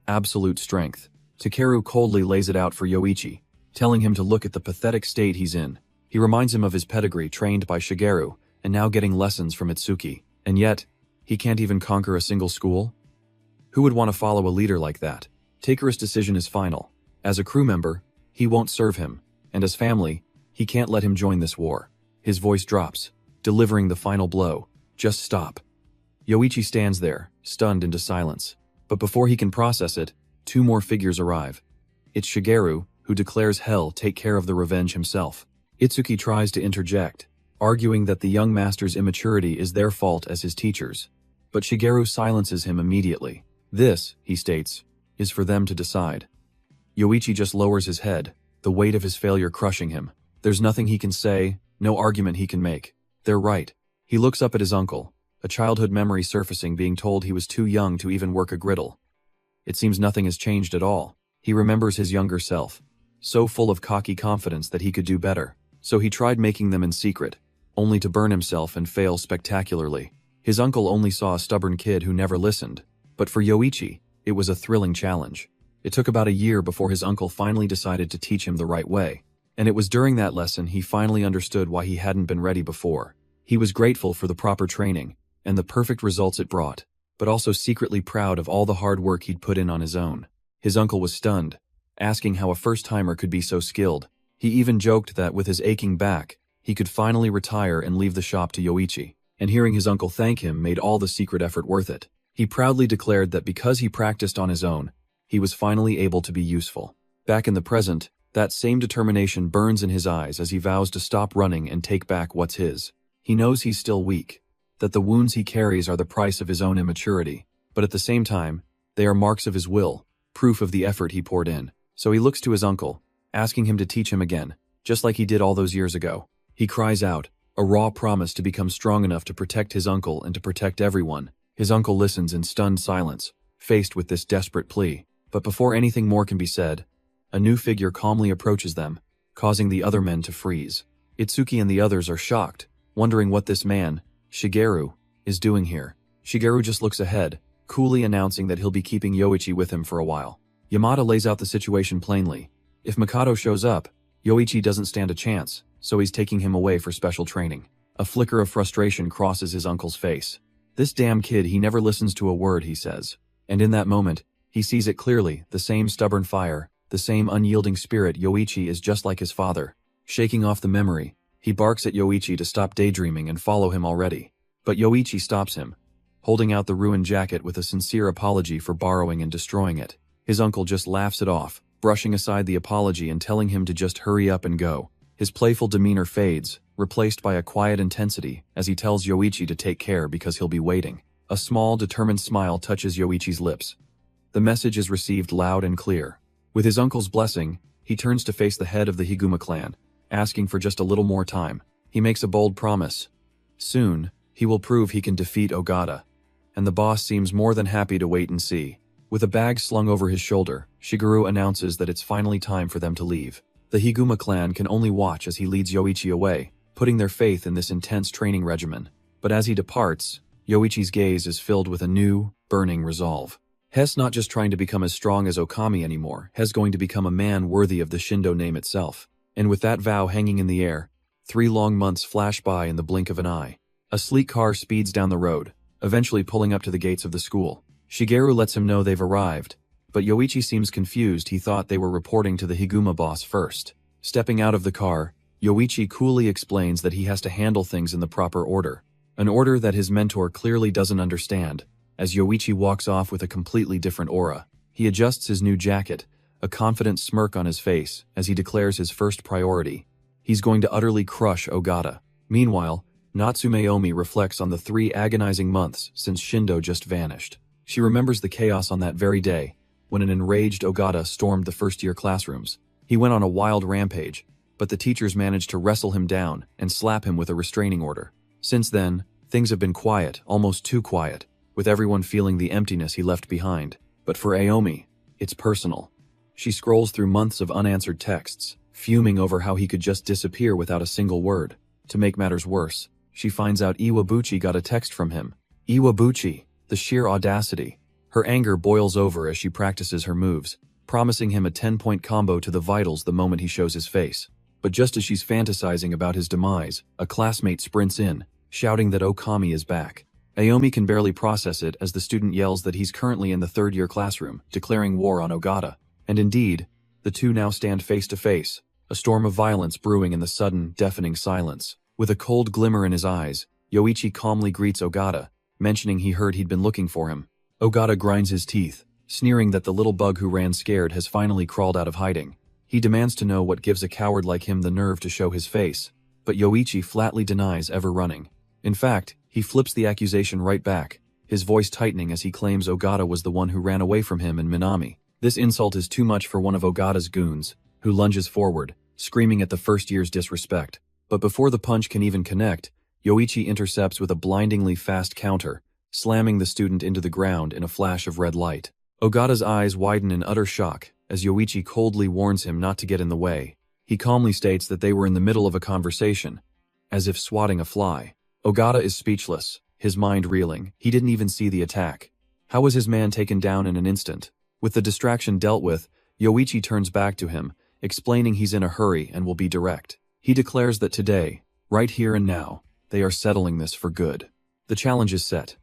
A: Absolute strength. Takeru coldly lays it out for Yoichi, telling him to look at the pathetic state he's in. He reminds him of his pedigree trained by Shigeru, and now getting lessons from Itsuki. And yet, he can't even conquer a single school? Who would want to follow a leader like that? Takeru's decision is final. As a crew member, he won't serve him, and as family, he can't let him join this war. His voice drops, delivering the final blow. Just stop. Yoichi stands there, stunned into silence. But before he can process it, two more figures arrive. It's Shigeru, who declares hell take care of the revenge himself. Itsuki tries to interject, arguing that the young master's immaturity is their fault as his teachers. But Shigeru silences him immediately. This, he states, is for them to decide. Yoichi just lowers his head, the weight of his failure crushing him. There's nothing he can say, no argument he can make. They're right. He looks up at his uncle, a childhood memory surfacing, being told he was too young to even work a griddle. It seems nothing has changed at all. He remembers his younger self, so full of cocky confidence that he could do better. So he tried making them in secret, only to burn himself and fail spectacularly. His uncle only saw a stubborn kid who never listened. But for Yoichi, it was a thrilling challenge. It took about a year before his uncle finally decided to teach him the right way. And it was during that lesson he finally understood why he hadn't been ready before. He was grateful for the proper training, and the perfect results it brought, but also secretly proud of all the hard work he'd put in on his own. His uncle was stunned, asking how a first-timer could be so skilled. He even joked that with his aching back, he could finally retire and leave the shop to Yoichi, and hearing his uncle thank him made all the secret effort worth it. He proudly declared that because he practiced on his own, he was finally able to be useful. Back in the present, that same determination burns in his eyes as he vows to stop running and take back what's his. He knows he's still weak, that the wounds he carries are the price of his own immaturity, but at the same time, they are marks of his will, proof of the effort he poured in. So he looks to his uncle, asking him to teach him again, just like he did all those years ago. He cries out, a raw promise to become strong enough to protect his uncle and to protect everyone. His uncle listens in stunned silence, faced with this desperate plea. But before anything more can be said, a new figure calmly approaches them, causing the other men to freeze. Itsuki and the others are shocked, wondering what this man, Shigeru, is doing here. Shigeru just looks ahead, coolly announcing that he'll be keeping Yoichi with him for a while. Yamada lays out the situation plainly. If Mikado shows up, Yoichi doesn't stand a chance, so he's taking him away for special training. A flicker of frustration crosses his uncle's face. This damn kid, he never listens to a word he says. And in that moment, he sees it clearly, the same stubborn fire, the same unyielding spirit. Yoichi is just like his father. Shaking off the memory, he barks at Yoichi to stop daydreaming and follow him already. But Yoichi stops him, holding out the ruined jacket with a sincere apology for borrowing and destroying it. His uncle just laughs it off, brushing aside the apology and telling him to just hurry up and go. His playful demeanor fades, replaced by a quiet intensity as he tells Yoichi to take care because he'll be waiting. A small, determined smile touches Yoichi's lips. The message is received loud and clear. With his uncle's blessing, he turns to face the head of the Higuma clan, asking for just a little more time. He makes a bold promise. Soon, he will prove he can defeat Ogata. And the boss seems more than happy to wait and see. With a bag slung over his shoulder, Shigeru announces that it's finally time for them to leave. The Higuma clan can only watch as he leads Yoichi away, putting their faith in this intense training regimen. But as he departs, Yoichi's gaze is filled with a new, burning resolve. He's not just trying to become as strong as Okami anymore, he's going to become a man worthy of the Shindo name itself. And with that vow hanging in the air, 3 long months flash by in the blink of an eye. A sleek car speeds down the road, eventually pulling up to the gates of the school. Shigeru lets him know they've arrived, but Yoichi seems confused. He thought they were reporting to the Higuma boss first. Stepping out of the car, Yoichi coolly explains that he has to handle things in the proper order, an order that his mentor clearly doesn't understand. As Yoichi walks off with a completely different aura, he adjusts his new jacket, a confident smirk on his face as he declares his first priority. He's going to utterly crush Ogata. Meanwhile, Natsume reflects on the 3 agonizing months since Shindo just vanished. She remembers the chaos on that very day, when an enraged Ogata stormed the first-year classrooms. He went on a wild rampage, but the teachers managed to wrestle him down and slap him with a restraining order. Since then, things have been quiet, almost too quiet, with everyone feeling the emptiness he left behind. But for Aomi, it's personal. She scrolls through months of unanswered texts, fuming over how he could just disappear without a single word. To make matters worse, she finds out Iwabuchi got a text from him. Iwabuchi! The sheer audacity. Her anger boils over as she practices her moves, promising him a 10-point combo to the vitals the moment he shows his face. But just as she's fantasizing about his demise, a classmate sprints in, shouting that Okami is back. Aomi can barely process it as the student yells that he's currently in the 3rd-year classroom, declaring war on Ogata. And indeed, the two now stand face to face, a storm of violence brewing in the sudden, deafening silence. With a cold glimmer in his eyes, Yoichi calmly greets Ogata, mentioning he heard he'd been looking for him. Ogata grinds his teeth, sneering that the little bug who ran scared has finally crawled out of hiding. He demands to know what gives a coward like him the nerve to show his face, but Yoichi flatly denies ever running. In fact, he flips the accusation right back, his voice tightening as he claims Ogata was the one who ran away from him and Minami. This insult is too much for one of Ogata's goons, who lunges forward, screaming at the first year's disrespect. But before the punch can even connect, Yoichi intercepts with a blindingly fast counter, slamming the student into the ground in a flash of red light. Ogata's eyes widen in utter shock as Yoichi coldly warns him not to get in the way. He calmly states that they were in the middle of a conversation, as if swatting a fly. Ogata is speechless, his mind reeling. He didn't even see the attack. How was his man taken down in an instant? With the distraction dealt with, Yoichi turns back to him, explaining he's in a hurry and will be direct. He declares that today, right here and now, they are settling this for good. The challenge is set.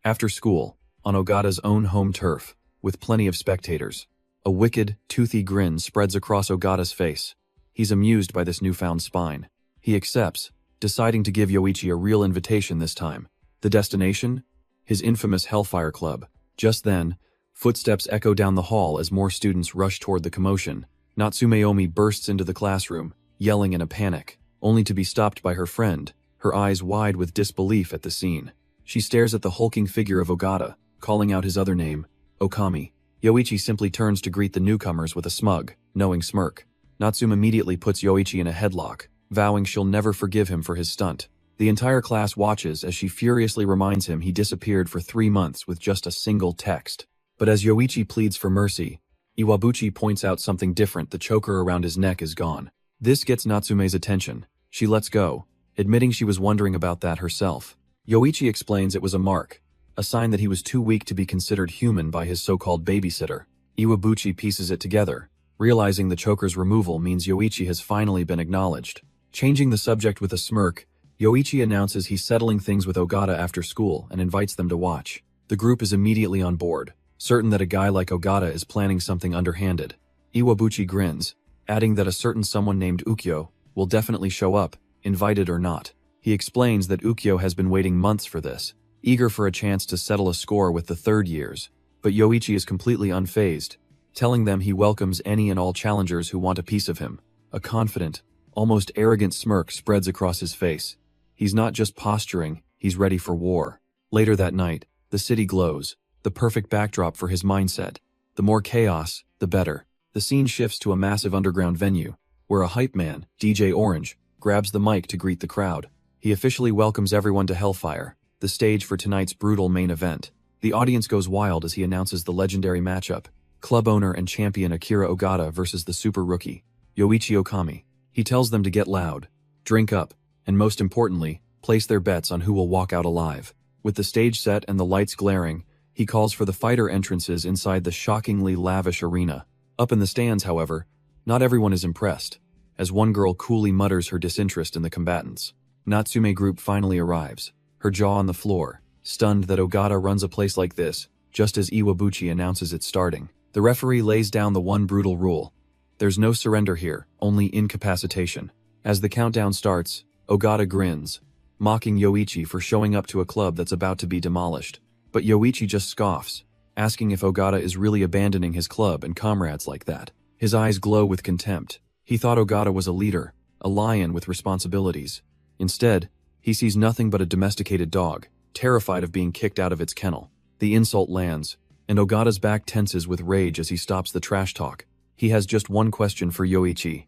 A: After school, on Ogata's own home turf, with plenty of spectators. A wicked, toothy grin spreads across Ogata's face. He's amused by this newfound spine. He accepts, deciding to give Yoichi a real invitation this time. The destination? His infamous Hellfire Club. Just then, footsteps echo down the hall as more students rush toward the commotion. Natsumeomi bursts into the classroom, yelling in a panic, only to be stopped by her friend, her eyes wide with disbelief at the scene. She stares at the hulking figure of Ogata, calling out his other name, Okami. Yoichi simply turns to greet the newcomers with a smug, knowing smirk. Natsume immediately puts Yoichi in a headlock, vowing she'll never forgive him for his stunt. The entire class watches as she furiously reminds him he disappeared for 3 months with just a single text. But as Yoichi pleads for mercy, Iwabuchi points out something different. The choker around his neck is gone. This gets Natsume's attention. She lets go, admitting she was wondering about that herself. Yoichi explains it was a mark, a sign that he was too weak to be considered human by his so-called babysitter. Iwabuchi pieces it together, realizing the choker's removal means Yoichi has finally been acknowledged. Changing the subject with a smirk, Yoichi announces he's settling things with Ogata after school and invites them to watch. The group is immediately on board, certain that a guy like Ogata is planning something underhanded. Iwabuchi grins, adding that a certain someone named Ukyo will definitely show up, invited or not. He explains that Ukyo has been waiting months for this, eager for a chance to settle a score with the third years. But Yoichi is completely unfazed, telling them he welcomes any and all challengers who want a piece of him. A confident, almost arrogant smirk spreads across his face. He's not just posturing, he's ready for war. Later that night, the city glows, the perfect backdrop for his mindset. The more chaos, the better. The scene shifts to a massive underground venue, where a hype man, DJ Orange, grabs the mic to greet the crowd. He officially welcomes everyone to Hellfire, the stage for tonight's brutal main event. The audience goes wild as he announces the legendary matchup, club owner and champion Akira Ogata versus the super rookie, Yoichi Okami. He tells them to get loud, drink up, and most importantly, place their bets on who will walk out alive. With the stage set and the lights glaring, he calls for the fighter entrances inside the shockingly lavish arena. Up in the stands, however, not everyone is impressed, as one girl coolly mutters her disinterest in the combatants. Natsume group finally arrives, her jaw on the floor, stunned that Ogata runs a place like this, just as Iwabuchi announces it's starting. The referee lays down the one brutal rule. There's no surrender here, only incapacitation. As the countdown starts, Ogata grins, mocking Yoichi for showing up to a club that's about to be demolished. But Yoichi just scoffs, asking if Ogata is really abandoning his club and comrades like that. His eyes glow with contempt. He thought Ogata was a leader, a lion with responsibilities. Instead, he sees nothing but a domesticated dog, terrified of being kicked out of its kennel. The insult lands, and Ogata's back tenses with rage as he stops the trash talk. He has just one question for Yoichi.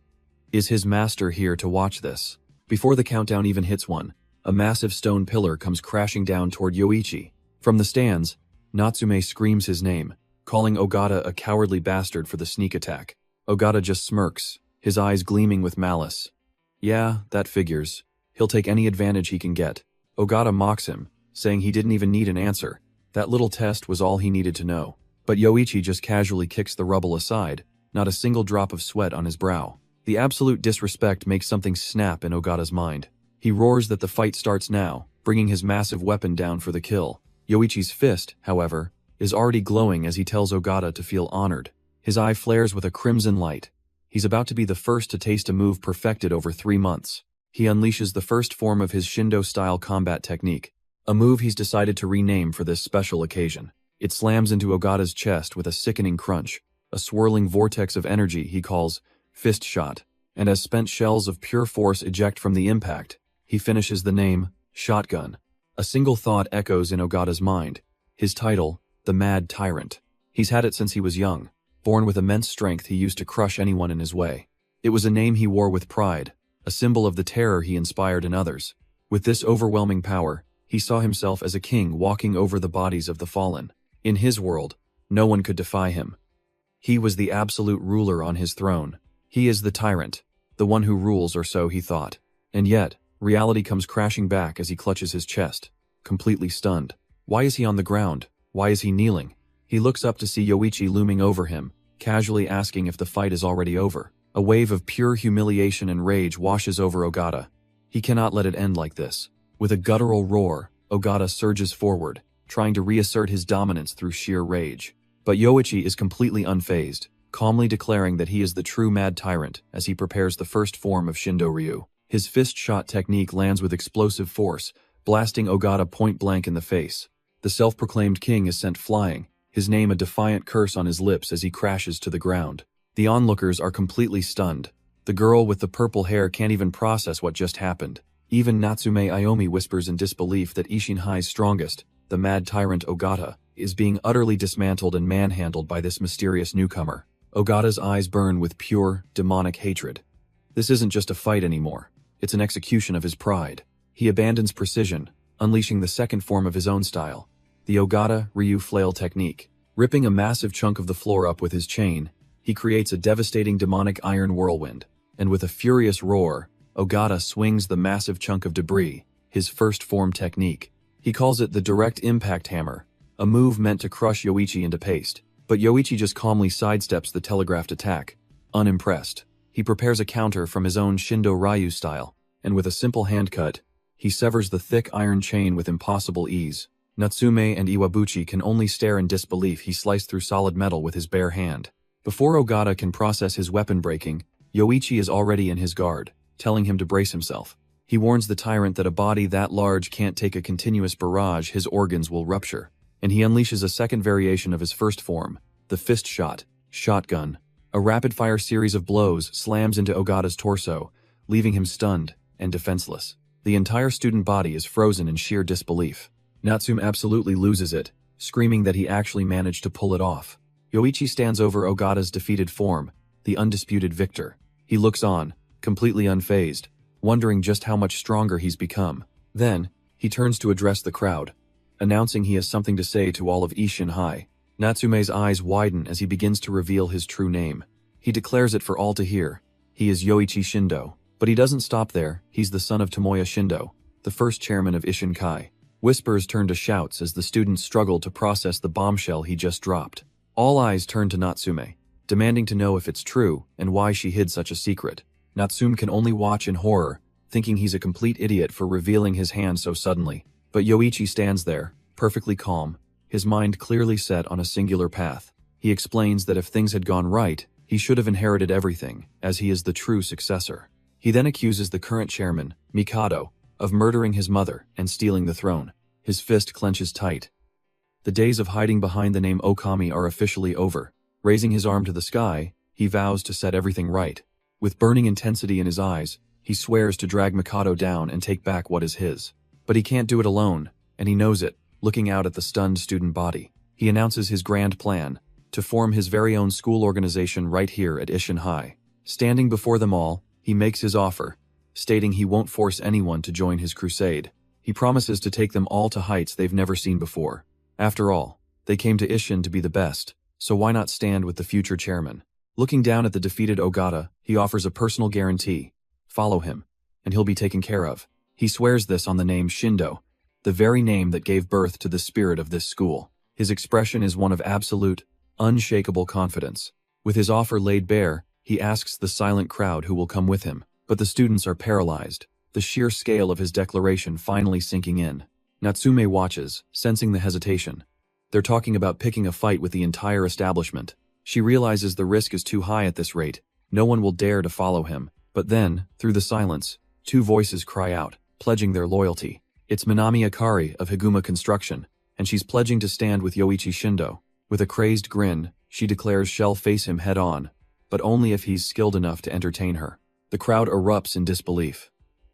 A: Is his master here to watch this? Before the countdown even hits one, a massive stone pillar comes crashing down toward Yoichi. From the stands, Natsume screams his name, calling Ogata a cowardly bastard for the sneak attack. Ogata just smirks, his eyes gleaming with malice. Yeah, that figures. He'll take any advantage he can get. Ogata mocks him, saying he didn't even need an answer. That little test was all he needed to know. But Yoichi just casually kicks the rubble aside, not a single drop of sweat on his brow. The absolute disrespect makes something snap in Ogata's mind. He roars that the fight starts now, bringing his massive weapon down for the kill. Yoichi's fist, however, is already glowing as he tells Ogata to feel honored. His eye flares with a crimson light. He's about to be the first to taste a move perfected over 3 months. He unleashes the first form of his Shindo-style combat technique, a move he's decided to rename for this special occasion. It slams into Ogata's chest with a sickening crunch, a swirling vortex of energy he calls fist shot, and as spent shells of pure force eject from the impact, he finishes the name, Shotgun. A single thought echoes in Ogata's mind, his title, the Mad Tyrant. He's had it since he was young, born with immense strength he used to crush anyone in his way. It was a name he wore with pride, a symbol of the terror he inspired in others. With this overwhelming power, he saw himself as a king walking over the bodies of the fallen. In his world, no one could defy him. He was the absolute ruler on his throne. He is the tyrant, the one who rules, or so he thought. And yet, reality comes crashing back as he clutches his chest, completely stunned. Why is he on the ground? Why is he kneeling? He looks up to see Yoichi looming over him, casually asking if the fight is already over. A wave of pure humiliation and rage washes over Ogata. He cannot let it end like this. With a guttural roar, Ogata surges forward, trying to reassert his dominance through sheer rage. But Yoichi is completely unfazed, calmly declaring that he is the true Mad Tyrant as he prepares the first form of Shindo Ryu. His fist shot technique lands with explosive force, blasting Ogata point blank in the face. The self-proclaimed king is sent flying, his name a defiant curse on his lips as he crashes to the ground. The onlookers are completely stunned. The girl with the purple hair can't even process what just happened. Even Natsume Aomi whispers in disbelief that Ishinhai's strongest, the mad tyrant Ogata, is being utterly dismantled and manhandled by this mysterious newcomer. Ogata's eyes burn with pure, demonic hatred. This isn't just a fight anymore. It's an execution of his pride. He abandons precision, unleashing the second form of his own style, the Ogata Ryu flail technique. Ripping a massive chunk of the floor up with his chain, he creates a devastating demonic iron whirlwind, and with a furious roar, Ogata swings the massive chunk of debris, his first form technique. He calls it the direct impact hammer, a move meant to crush Yoichi into paste. But Yoichi just calmly sidesteps the telegraphed attack, unimpressed. He prepares a counter from his own Shindo Ryu style, and with a simple hand cut, he severs the thick iron chain with impossible ease. Natsume and Iwabuchi can only stare in disbelief. He sliced through solid metal with his bare hand. Before Ogata can process his weapon breaking, Yoichi is already in his guard, telling him to brace himself. He warns the tyrant that a body that large can't take a continuous barrage, his organs will rupture. And he unleashes a second variation of his first form, the fist shot, shotgun. A rapid-fire series of blows slams into Ogata's torso, leaving him stunned and defenseless. The entire student body is frozen in sheer disbelief. Natsume absolutely loses it, screaming that he actually managed to pull it off. Yoichi stands over Ogata's defeated form, the undisputed victor. He looks on, completely unfazed, wondering just how much stronger he's become. Then, he turns to address the crowd, announcing he has something to say to all of Ishinhai. Natsume's eyes widen as he begins to reveal his true name. He declares it for all to hear. He is Yoichi Shindo. But he doesn't stop there. He's the son of Tomoya Shindo, the first chairman of Ishinkai. Whispers turn to shouts as the students struggle to process the bombshell he just dropped. All eyes turn to Natsume, demanding to know if it's true and why she hid such a secret. Natsume can only watch in horror, thinking he's a complete idiot for revealing his hand so suddenly. But Yoichi stands there, perfectly calm, his mind clearly set on a singular path. He explains that if things had gone right, he should have inherited everything, as he is the true successor. He then accuses the current chairman, Mikado, of murdering his mother and stealing the throne. His fist clenches tight. The days of hiding behind the name Okami are officially over. Raising his arm to the sky, he vows to set everything right. With burning intensity in his eyes, he swears to drag Mikado down and take back what is his. But he can't do it alone, and he knows it, looking out at the stunned student body. He announces his grand plan, to form his very own school organization right here at Ishinhai. Standing before them all, he makes his offer, stating he won't force anyone to join his crusade. He promises to take them all to heights they've never seen before. After all, they came to Ishin to be the best, so why not stand with the future chairman? Looking down at the defeated Ogata, he offers a personal guarantee. Follow him, and he'll be taken care of. He swears this on the name Shindo, the very name that gave birth to the spirit of this school. His expression is one of absolute, unshakable confidence. With his offer laid bare, he asks the silent crowd who will come with him, but the students are paralyzed, the sheer scale of his declaration finally sinking in. Natsume watches, sensing the hesitation. They're talking about picking a fight with the entire establishment. She realizes the risk is too high at this rate. No one will dare to follow him. But then, through the silence, two voices cry out, pledging their loyalty. It's Minami Akari of Higuma Construction, and she's pledging to stand with Yoichi Shindo. With a crazed grin, she declares she'll face him head-on, but only if he's skilled enough to entertain her. The crowd erupts in disbelief.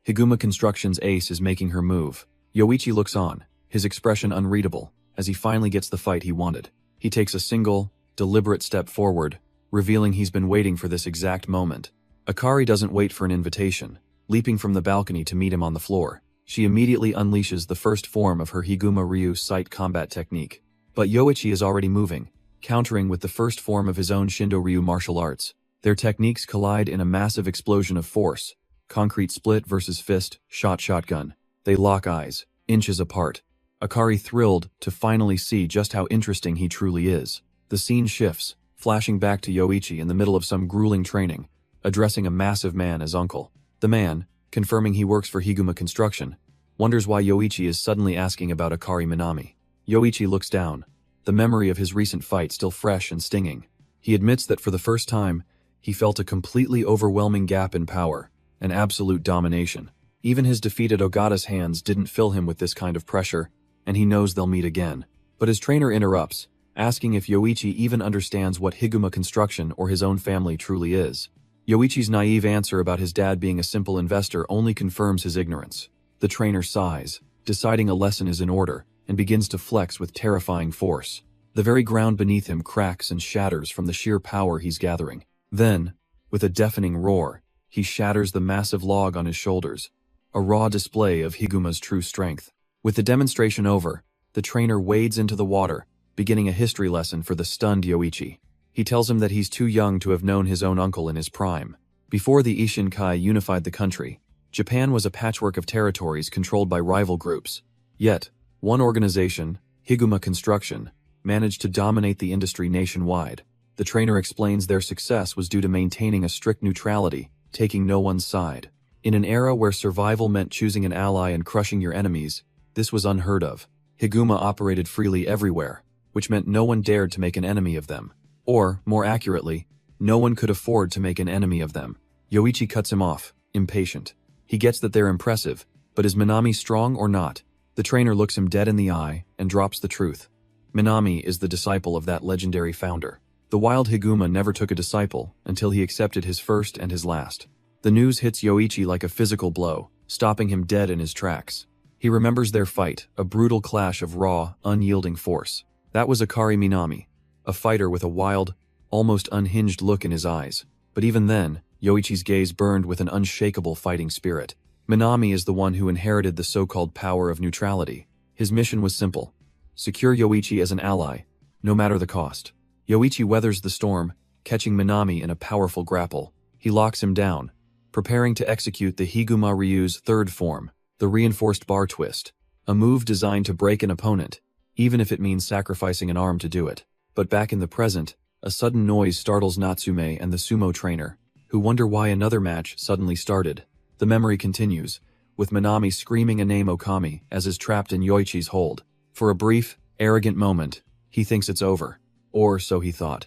A: Higuma Construction's ace is making her move. Yoichi looks on, his expression unreadable, as he finally gets the fight he wanted. He takes a single, deliberate step forward, revealing he's been waiting for this exact moment. Akari doesn't wait for an invitation, leaping from the balcony to meet him on the floor. She immediately unleashes the first form of her Higuma Ryu sight combat technique. But Yoichi is already moving, countering with the first form of his own Shindo Ryu martial arts. Their techniques collide in a massive explosion of force. Concrete split versus fist, shotgun. They lock eyes, inches apart. Akari thrilled to finally see just how interesting he truly is. The scene shifts, flashing back to Yoichi in the middle of some grueling training, addressing a massive man as uncle. The man, confirming he works for Higuma Construction, wonders why Yoichi is suddenly asking about Akari Minami. Yoichi looks down, the memory of his recent fight still fresh and stinging. He admits that for the first time, he felt a completely overwhelming gap in power, an absolute domination. Even his defeated Ogata's hands didn't fill him with this kind of pressure, and he knows they'll meet again. But his trainer interrupts, asking if Yoichi even understands what Higuma construction or his own family truly is. Yoichi's naive answer about his dad being a simple investor only confirms his ignorance. The trainer sighs, deciding a lesson is in order, and begins to flex with terrifying force. The very ground beneath him cracks and shatters from the sheer power he's gathering. Then, with a deafening roar, he shatters the massive log on his shoulders, a raw display of Higuma's true strength. With the demonstration over, the trainer wades into the water, beginning a history lesson for the stunned Yoichi. He tells him that he's too young to have known his own uncle in his prime. Before the Ishinkai unified the country, Japan was a patchwork of territories controlled by rival groups. Yet, one organization, Higuma Construction, managed to dominate the industry nationwide. The trainer explains their success was due to maintaining a strict neutrality, taking no one's side. In an era where survival meant choosing an ally and crushing your enemies, this was unheard of. Higuma operated freely everywhere, which meant no one dared to make an enemy of them. Or, more accurately, no one could afford to make an enemy of them. Yoichi cuts him off, impatient. He gets that they're impressive, but is Minami strong or not? The trainer looks him dead in the eye and drops the truth. Minami is the disciple of that legendary founder. The wild Higuma never took a disciple until he accepted his first and his last. The news hits Yoichi like a physical blow, stopping him dead in his tracks. He remembers their fight, a brutal clash of raw, unyielding force. That was Akari Minami, a fighter with a wild, almost unhinged look in his eyes. But even then, Yoichi's gaze burned with an unshakable fighting spirit. Minami is the one who inherited the so-called power of neutrality. His mission was simple: secure Yoichi as an ally, no matter the cost. Yoichi weathers the storm, catching Minami in a powerful grapple. He locks him down, preparing to execute the Higuma Ryu's third form, the reinforced bar twist, a move designed to break an opponent, even if it means sacrificing an arm to do it. But back in the present, a sudden noise startles Natsume and the sumo trainer, who wonder why another match suddenly started. The memory continues, with Minami screaming a name Okami as is trapped in Yoichi's hold. For a brief, arrogant moment, he thinks it's over. Or so he thought.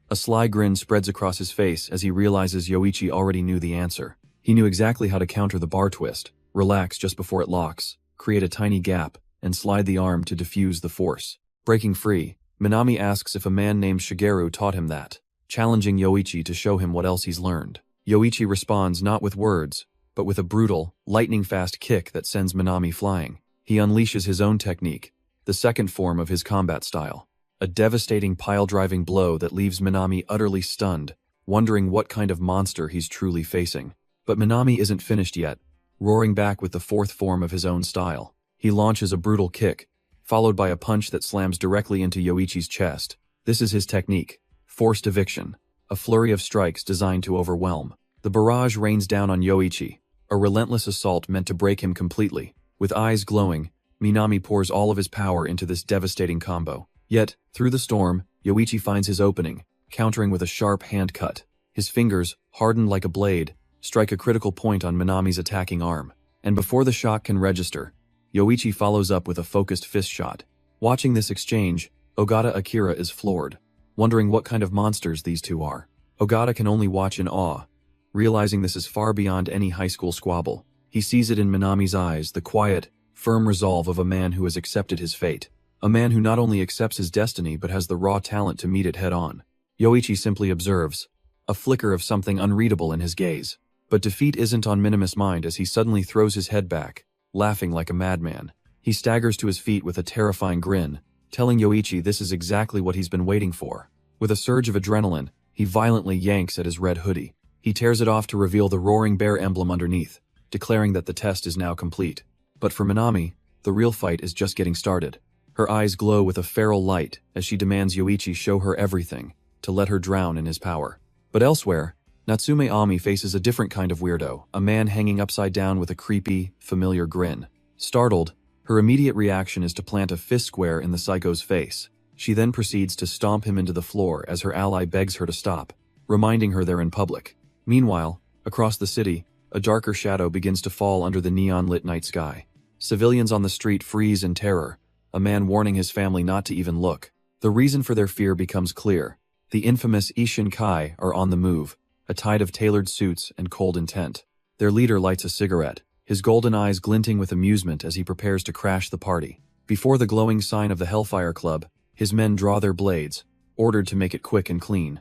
A: A sly grin spreads across his face as he realizes Yoichi already knew the answer. He knew exactly how to counter the bar twist, relax just before it locks, create a tiny gap, and slide the arm to diffuse the force. Breaking free, Minami asks if a man named Shigeru taught him that, challenging Yoichi to show him what else he's learned. Yoichi responds not with words, but with a brutal, lightning-fast kick that sends Minami flying. He unleashes his own technique, the second form of his combat style. A devastating pile-driving blow that leaves Minami utterly stunned, wondering what kind of monster he's truly facing. But Minami isn't finished yet, roaring back with the fourth form of his own style. He launches a brutal kick, followed by a punch that slams directly into Yoichi's chest. This is his technique: forced eviction, a flurry of strikes designed to overwhelm. The barrage rains down on Yoichi, a relentless assault meant to break him completely. With eyes glowing, Minami pours all of his power into this devastating combo. Yet, through the storm, Yoichi finds his opening, countering with a sharp hand cut. His fingers, hardened like a blade, strike a critical point on Minami's attacking arm. And before the shock can register, Yoichi follows up with a focused fist shot. Watching this exchange, Ogata Akira is floored, wondering what kind of monsters these two are. Ogata can only watch in awe, realizing this is far beyond any high school squabble. He sees it in Minami's eyes, the quiet, firm resolve of a man who has accepted his fate. A man who not only accepts his destiny but has the raw talent to meet it head-on. Yoichi simply observes, a flicker of something unreadable in his gaze. But defeat isn't on Minami's mind as he suddenly throws his head back, laughing like a madman. He staggers to his feet with a terrifying grin, telling Yoichi this is exactly what he's been waiting for. With a surge of adrenaline, he violently yanks at his red hoodie. He tears it off to reveal the roaring bear emblem underneath, declaring that the test is now complete. But for Minami, the real fight is just getting started. Her eyes glow with a feral light as she demands Yoichi show her everything, to let her drown in his power. But elsewhere, Natsume Ami faces a different kind of weirdo, a man hanging upside down with a creepy, familiar grin. Startled, her immediate reaction is to plant a fist square in the psycho's face. She then proceeds to stomp him into the floor as her ally begs her to stop, reminding her they're in public. Meanwhile, across the city, a darker shadow begins to fall under the neon-lit night sky. Civilians on the street freeze in terror, a man warning his family not to even look. The reason for their fear becomes clear. The infamous Ishinkai are on the move, a tide of tailored suits and cold intent. Their leader lights a cigarette, his golden eyes glinting with amusement as he prepares to crash the party. Before the glowing sign of the Hellfire Club, His men draw their blades, ordered to make it quick and clean.